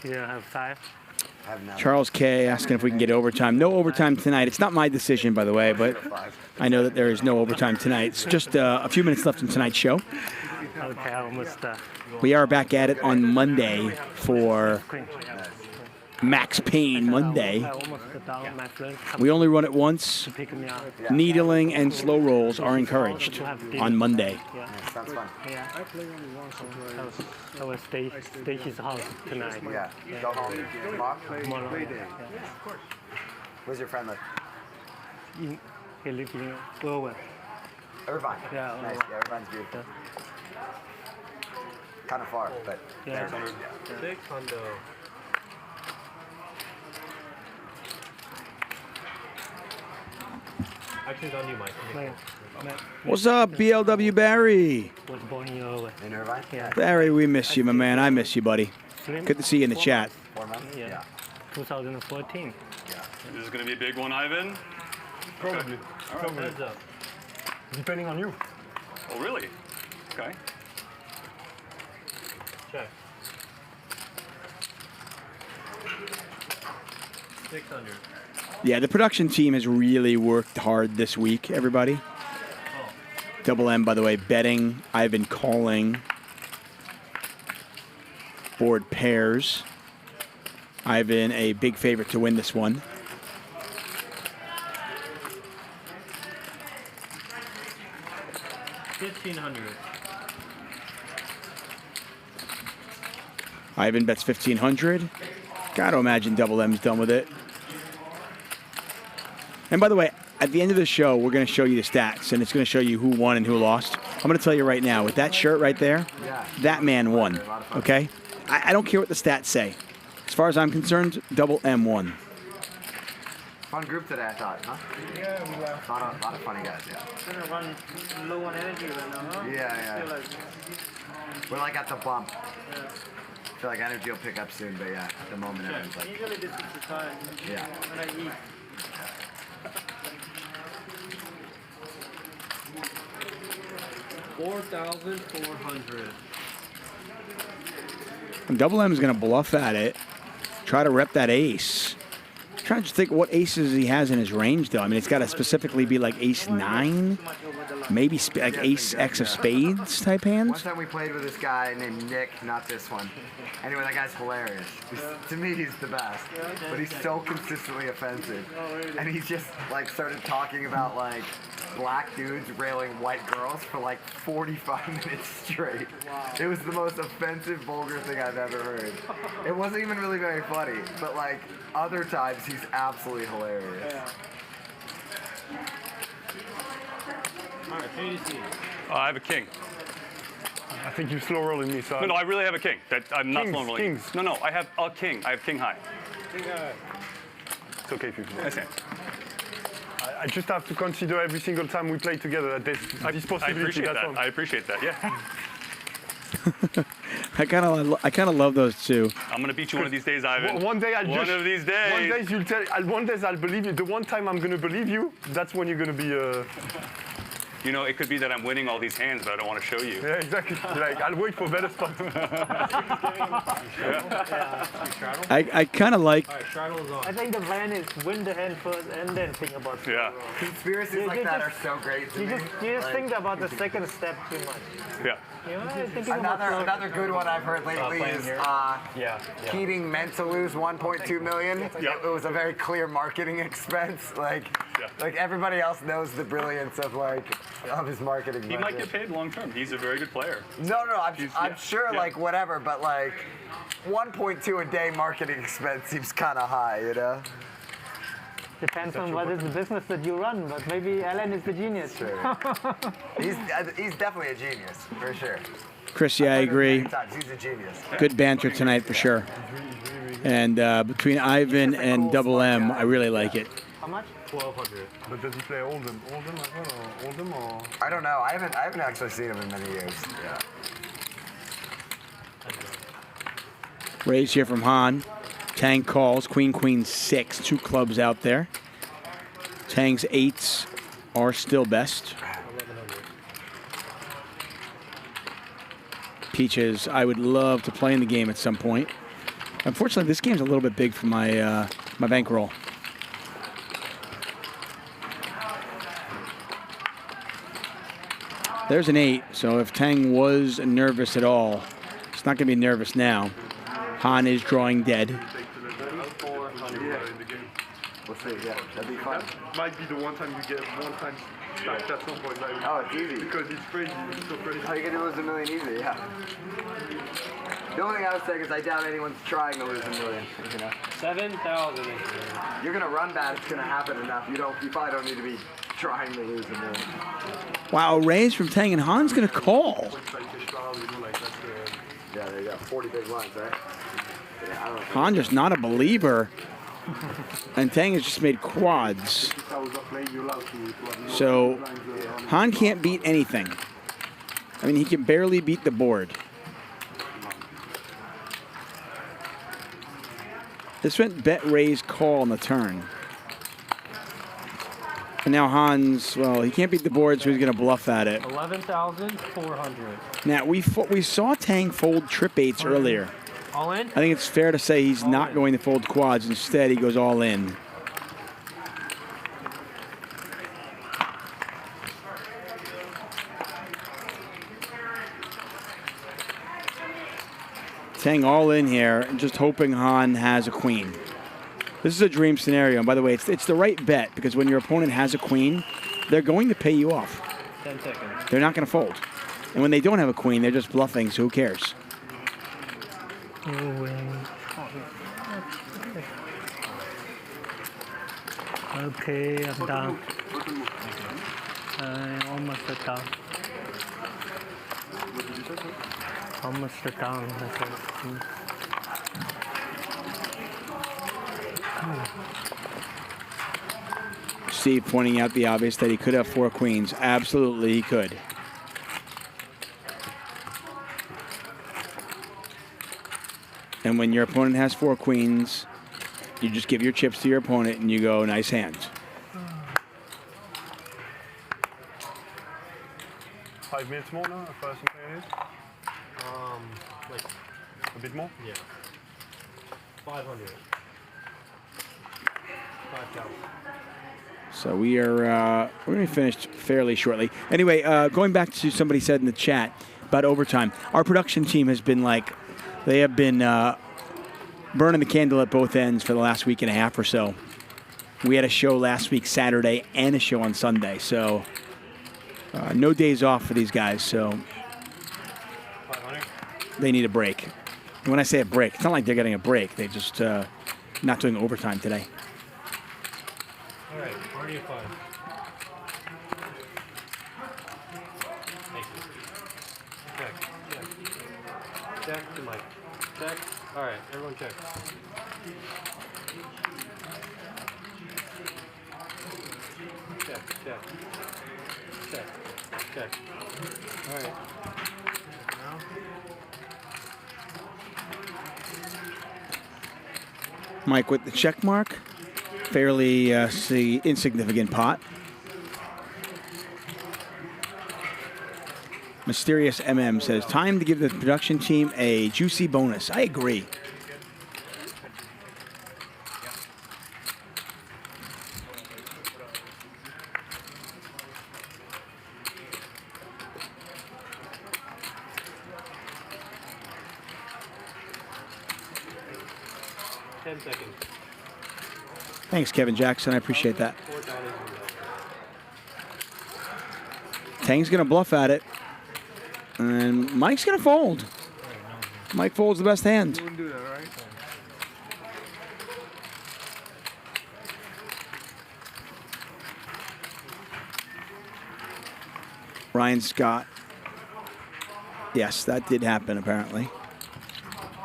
You have 5? I have none. Charles K. asking if we can get overtime. No overtime tonight. It's not my decision, by the way, but I know that there is no overtime tonight. It's just a few minutes left in tonight's show. Okay, almost. We are back at it on Monday for Max Payne Monday. We only run it once. Needling and slow rolls are encouraged on Monday. Yeah, sounds fun. Yeah. I play only once or twice. I will stay his house tonight. Yeah. Go home tomorrow? Tomorrow. Yeah. Where's your friend live? He lives in Irvine. Irvine. Yeah. Nice. Yeah, Irvine's beautiful. Kind of far, but Yeah. 600. Action's on you, Mike. What's up, BLW Barry? Was born in Irvine. In Irvine? Yeah. Barry, we miss you, my man. I miss you, buddy. Good to see you in the chat. 4 months? Yeah. 2014. This is going to be a big one, Ivan. Probably. Probably. Heads up. Depending on you. Oh, really? Okay. Check. 600. Yeah, the production team has really worked hard this week, everybody. Double M, by the way, betting. I've been calling. Board pairs. I've been a big favorite to win this one. $1,500. Ivan bets 1,500. Gotta imagine Double M's done with it. And by the way, at the end of the show, we're going to show you the stats, and it's going to show you who won and who lost. I'm going to tell you right now, with that shirt right there, that man won. Okay? I don't care what the stats say. As far as I'm concerned, Double M won. Fun group today, I thought, huh? Yeah, we were. A lot of funny guys, yeah. Gonna run low on energy right now, huh? Yeah. Feel like, We're like at the bump. I feel like energy will pick up soon, but yeah, at the moment everyone's like... usually this is the time. Yeah. When I eat. $4,400. Double M is going to bluff at it. Try to rep that ace. Trying to think what aces he has in his range, though. I mean, it's got to specifically be like ace 9, maybe like ace X of spades type hands. One time we played with this guy named Nick, not this one. Anyway, that guy's hilarious. To me, he's the best. But he's so consistently offensive. And he just like started talking about like black dudes railing white girls for like 45 minutes straight. It was the most offensive, vulgar thing I've ever heard. It wasn't even really very funny, but like other times he's absolutely hilarious. All right, who do you see? I have a king. I think you slow rolling me, so. No, I really have a king. I'm not slow rolling. Kings. No, I have a king. I have king high. King high. It's okay if you slow. Okay. I just have to consider every single time we play together that there's this possibility. I appreciate that. Yeah. I kind of love those two. I'm gonna beat you one of these days, Ivan. One day I'll One of these days. One day you'll tell. One day I'll believe you. The one time I'm gonna believe you, that's when you're gonna be. You know, it could be that I'm winning all these hands, but I don't want to show you. Yeah, exactly. Like, I'll wait for better spots. I kind of like. I think the plan is win the hand first and then think about it. Yeah. Conspiracies like that are so great to me. You just think about the second step too much. Yeah. You know, Another good one I've heard lately is Keating meant to lose 1.2 million. It was a very clear marketing expense. Like everybody else knows the brilliance of his marketing. He might get paid long term. He's a very good player. No, I'm sure like whatever, but like 1.2 a day marketing expense seems kind of high, you know. Depends on what is the business that you run, but maybe Alan is the genius. Sure. He's definitely a genius, for sure. Chris, yeah, I agree. He's a genius. Good banter tonight for sure. And between Ivan and Double M, I really like it. How much? 1,200. But does he play Oldham? Oldham as well, or Oldham or? I don't know. I haven't actually seen him in many years. Yeah. Raise here from Han. Thaeng calls, queen, 6, 2 clubs out there. Thaeng's 8s are still best. Peaches, I would love to play in the game at some point. Unfortunately, this game's a little bit big for my my bankroll. There's an 8, so if Thaeng was nervous at all, it's not going to be nervous now. Han is drawing dead. We'll see, yeah, that'd be fun. That might be the one time you get one time stacked at some point. Like, oh, it's easy. Because it's crazy. It's so crazy. How you gonna lose $1 million easy? Yeah. The only thing I was saying is I doubt anyone's trying to lose $1 million. You know. 7,000. You're gonna run bad. It's gonna happen enough. You probably don't need to be trying to lose $1 million. Wow, a raise from Thaeng, and Han's gonna call. Yeah, there you go. 40 big lines, right? Yeah, I don't know. Han just not a believer. And Thaeng has just made quads. So Han can't beat anything. I mean, he can barely beat the board. This went bet, raise, call on the turn. And now Han's, well, he can't beat the board, so he's going to bluff at it. 11,400. Now, we saw Thaeng fold trip 8s earlier. All in? I think it's fair to say he's not going to fold quads. Instead, he goes all in. Thaeng all in here, just hoping Han has a queen. This is a dream scenario. And by the way, it's the right bet, because when your opponent has a queen, they're going to pay you off. 10 seconds. They're not going to fold. And when they don't have a queen, they're just bluffing, so who cares? Okay, I'm down. I'm almost down. Almost the down. That's it. Steve pointing out the obvious that he could have 4 queens. Absolutely, he could. And when your opponent has 4 queens, you just give your chips to your opponent and you go, nice hands. 5 minutes more now, if something it is? Like a bit more? Yeah. 500. 5,000. So we are we're going to be finished fairly shortly. Anyway, going back to somebody said in the chat about overtime, our production team has been like, they have been burning the candle at both ends for the last week and a half or so. We had a show last week Saturday and a show on Sunday, so no days off for these guys. So they need a break. And when I say a break, it's not like they're getting a break. They just not doing overtime today. All right, party of 5. Thank you. Check. Check to Mike. Check. All right, everyone check. Check. All right. Now. Mike with the check mark. Fairly insignificant pot. Mysterious MM says, time to give the production team a juicy bonus. I agree. Thanks, Kevin Jackson. I appreciate that. Tang's going to bluff at it. And Mike's going to fold. Mike folds the best hand. You wouldn't do that, right? Ryan's got... Yes, that did happen, apparently.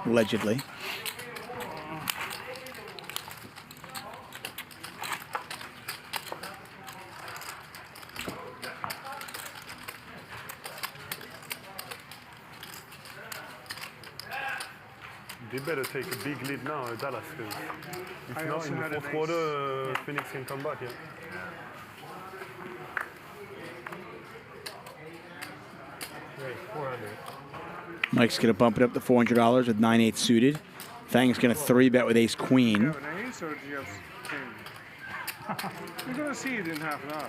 Allegedly. They better take a big lead now, Dallas. If I not, also in the had an fourth quarter, Phoenix can come back. Yeah. Right, 400. Mike's going to bump it up to $400 with 9/8 suited. Thang's going to 3-bet with ace queen. Do you have an ace or do you have king? You're going to see it in half an hour.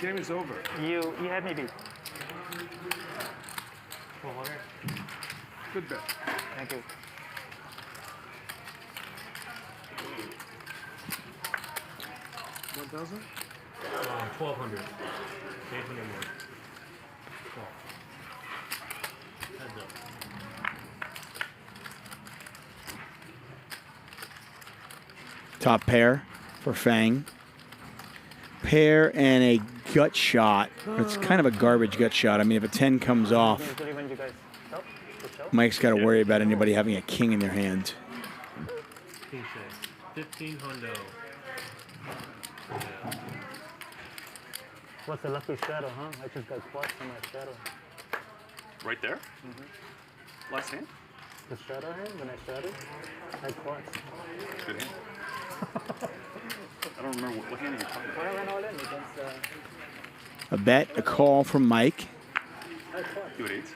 Game is over. You had maybe. 400. Good bet. Thank you. $1,000? 1,200. 800 more. 12. Heads up. Top pair for Fang. Pair and a gut shot. It's kind of a garbage gut shot. I mean, if a 10 comes off, Mike's got to worry about anybody having a king in their hand. 1,500. What's the lucky shadow, huh? I just got clutched on my shadow. Right there? Last hand? The shadow hand, when I shadowed, I clutched. Good hand. I don't remember what hand you're talking When I went all in against... A bet, a call from Mike. You had 8s?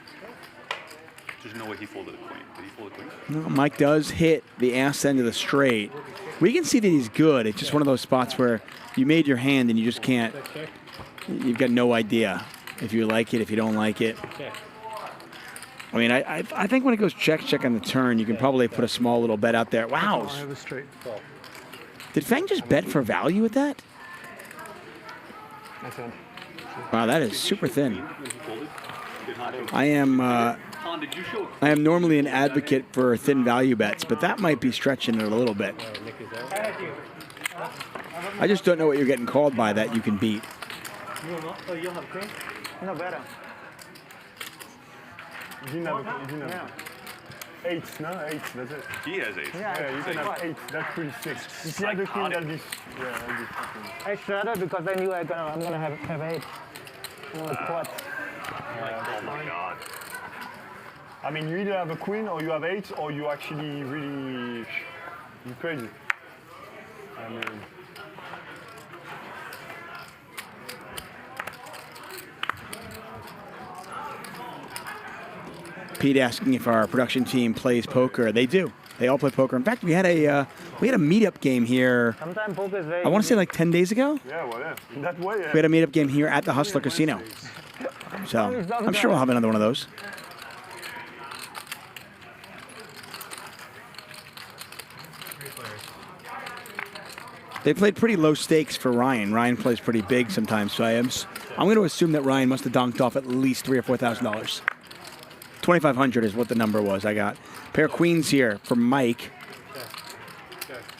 There's no way he folded a queen. Did he fold a queen? No, Mike does hit the ass end of the straight. We can see that he's good. It's just one of those spots where you made your hand and you just can't. You've got no idea if you like it, if you don't like it. I mean, I think when it goes check on the turn, you can probably put a small little bet out there. Wow. I have a straight. Did Fang just bet for value with that? Wow, that is super thin. I am normally an advocate for thin value bets, but that might be stretching it a little bit. I just don't know what you're getting called by that you can beat. You'll have cream? No, better. You didn't have 8, no? 8, that's it. He has 8. Yeah, you can have 8. That's pretty sick. If you had the queen, that'd be... Yeah, that'd be fucking... I shredded because I knew I'm gonna have 8. Quad. Oh my god. I mean, you either have a queen or you have 8 or you actually really... You're crazy. I mean... Pete asking if our production team plays poker. They do. They all play poker. In fact, we had a meetup game here. Sometimes poker is very I want to say like 10 days ago. Yeah, well, yeah. In that way, yeah. We had a meetup game here at the Hustler Casino. So I'm sure we'll have another one of those. They played pretty low stakes for Ryan. Ryan plays pretty big sometimes, so I'm going to assume that Ryan must have donked off at least $3,000 or $4,000. 2,500 is what the number was I got. Pair of queens here for Mike.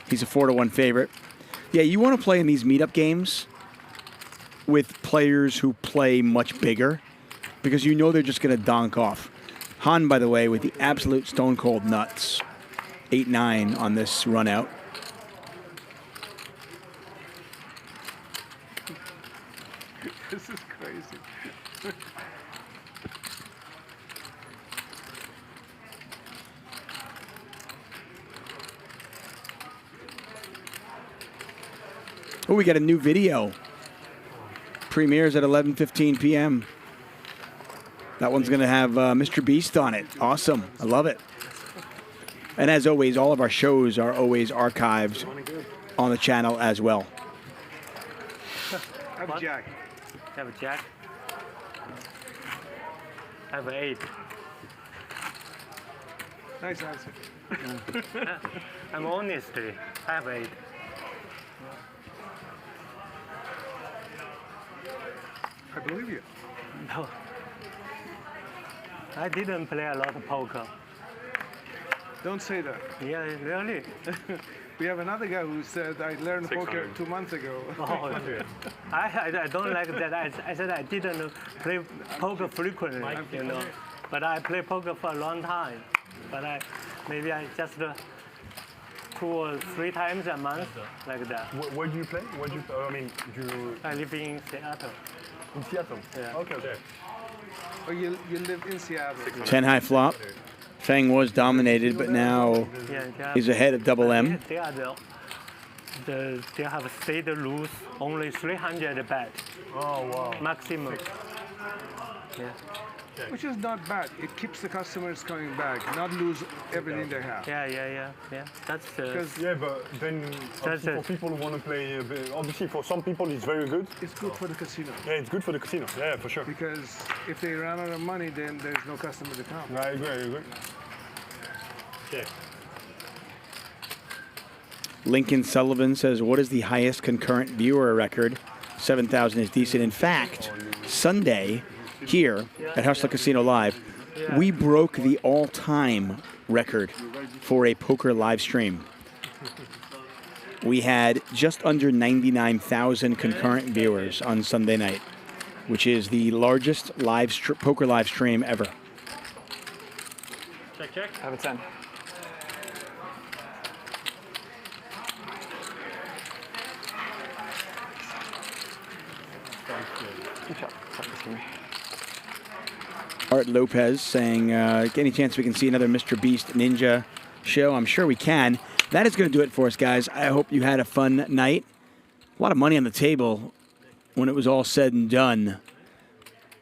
He's a 4-1 favorite. Yeah, you want to play in these meetup games with players who play much bigger because you know they're just going to donk off. Han, by the way, with the absolute stone cold nuts. 8-9 on this run out. This is crazy. Oh, we got a new video. Premieres at 11:15 p.m. That one's going to have Mr. Beast on it. Awesome. I love it. And as always, all of our shows are always archived on the channel as well. Have a jack. Have a jack. Have an 8. Nice answer. I'm honestly have 8. I believe you. No. I didn't play a lot of poker. Don't say that. Yeah, really? We have another guy who said, I learned poker 2 months ago. Oh, I don't like that. I said I didn't play poker frequently, you know. But I play poker for a long time. But maybe I just 2 or 3 times a month, like that. Where do you play? Where do you? I mean, I live in Seattle. In Seattle? Yeah. Okay, okay. Oh, you live in Seattle. 10 high flop. Fang was dominated, but now he's ahead of double M. They have stayed loose only 300 bet. Oh, wow. Maximum. Yeah. Which is not bad. It keeps the customers coming back, not lose everything they have. Yeah. That's yeah, but then for people who want to play, obviously for some people it's very good. It's good for the casino. Yeah, it's good for the casino. Yeah, for sure. Because if they run out of money, then there's no customer to come. I agree. Okay. Lincoln Sullivan says, what is the highest concurrent viewer record? 7,000 is decent. In fact, Sunday, here at Hustler Casino Live, we broke the all-time record for a poker live stream. We had just under 99,000 concurrent viewers on Sunday night, which is the largest poker live stream ever. Check. I have a 10. Good job. Art Lopez saying, any chance we can see another Mr. Beast Ninja show? I'm sure we can. That is going to do it for us, guys. I hope you had a fun night. A lot of money on the table when it was all said and done.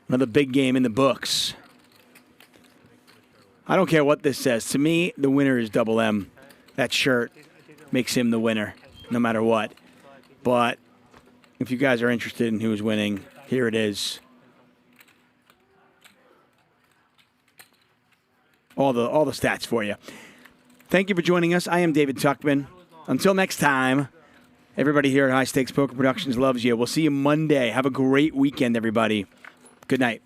Another big game in the books. I don't care what this says. To me, the winner is Double M. That shirt makes him the winner, no matter what. But if you guys are interested in who's winning, here it is. All the stats for you. Thank you for joining us. I am David Tuchman. Until next time, everybody here at High Stakes Poker Productions loves you. We'll see you Monday. Have a great weekend, everybody. Good night.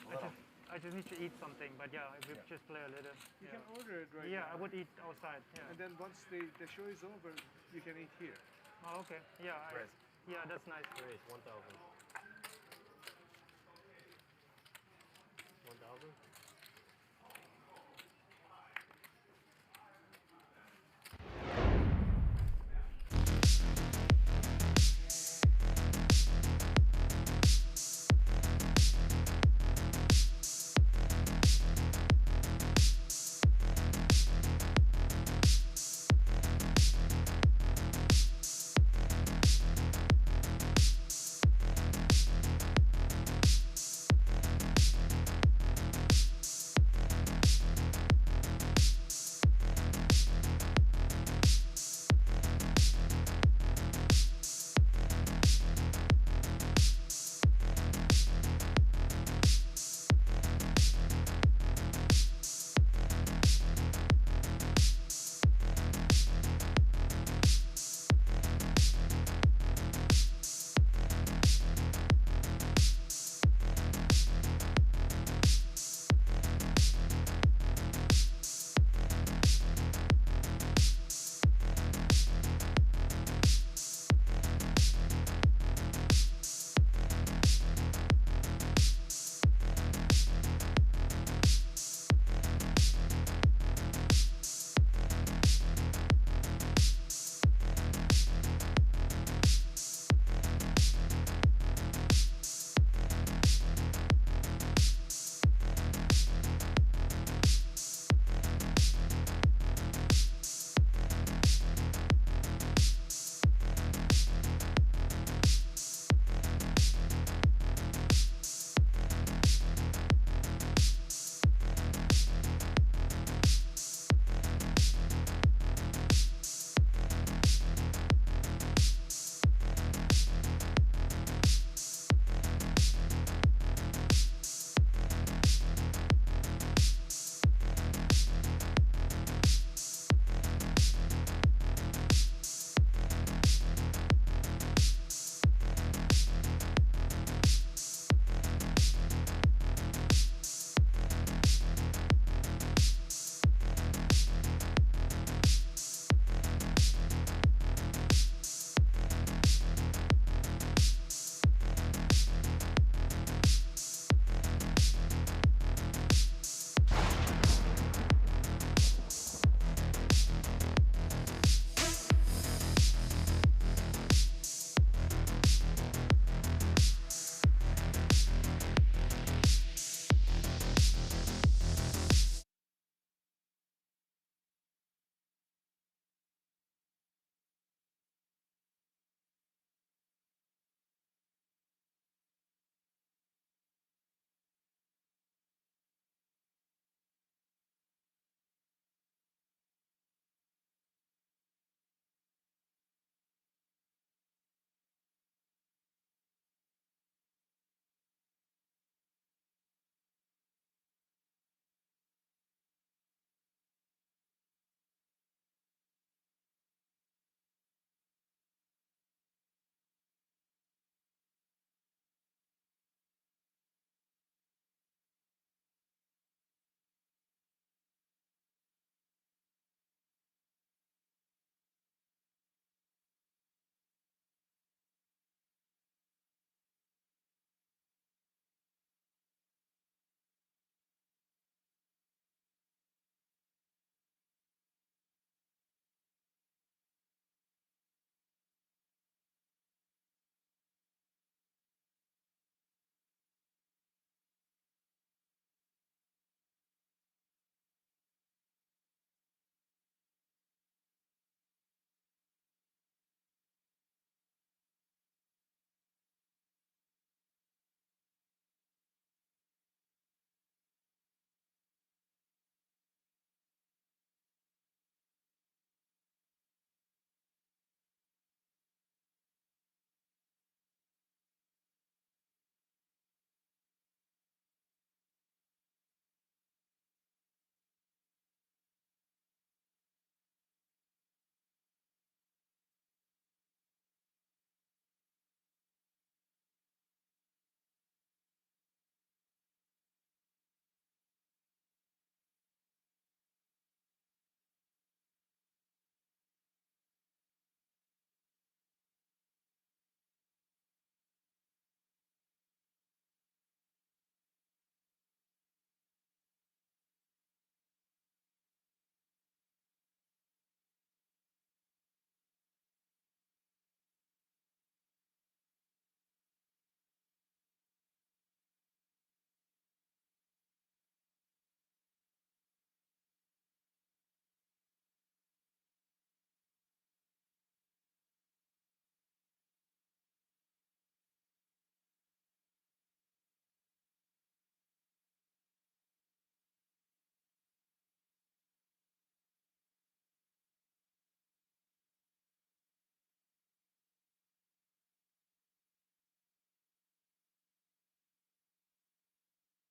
I just need to eat something, but yeah, we just play a little. You can order it right Yeah, now. I would eat outside. Yeah. And then once the show is over, you can eat here. Oh, okay. Yeah. Yeah, that's nice. 1,000.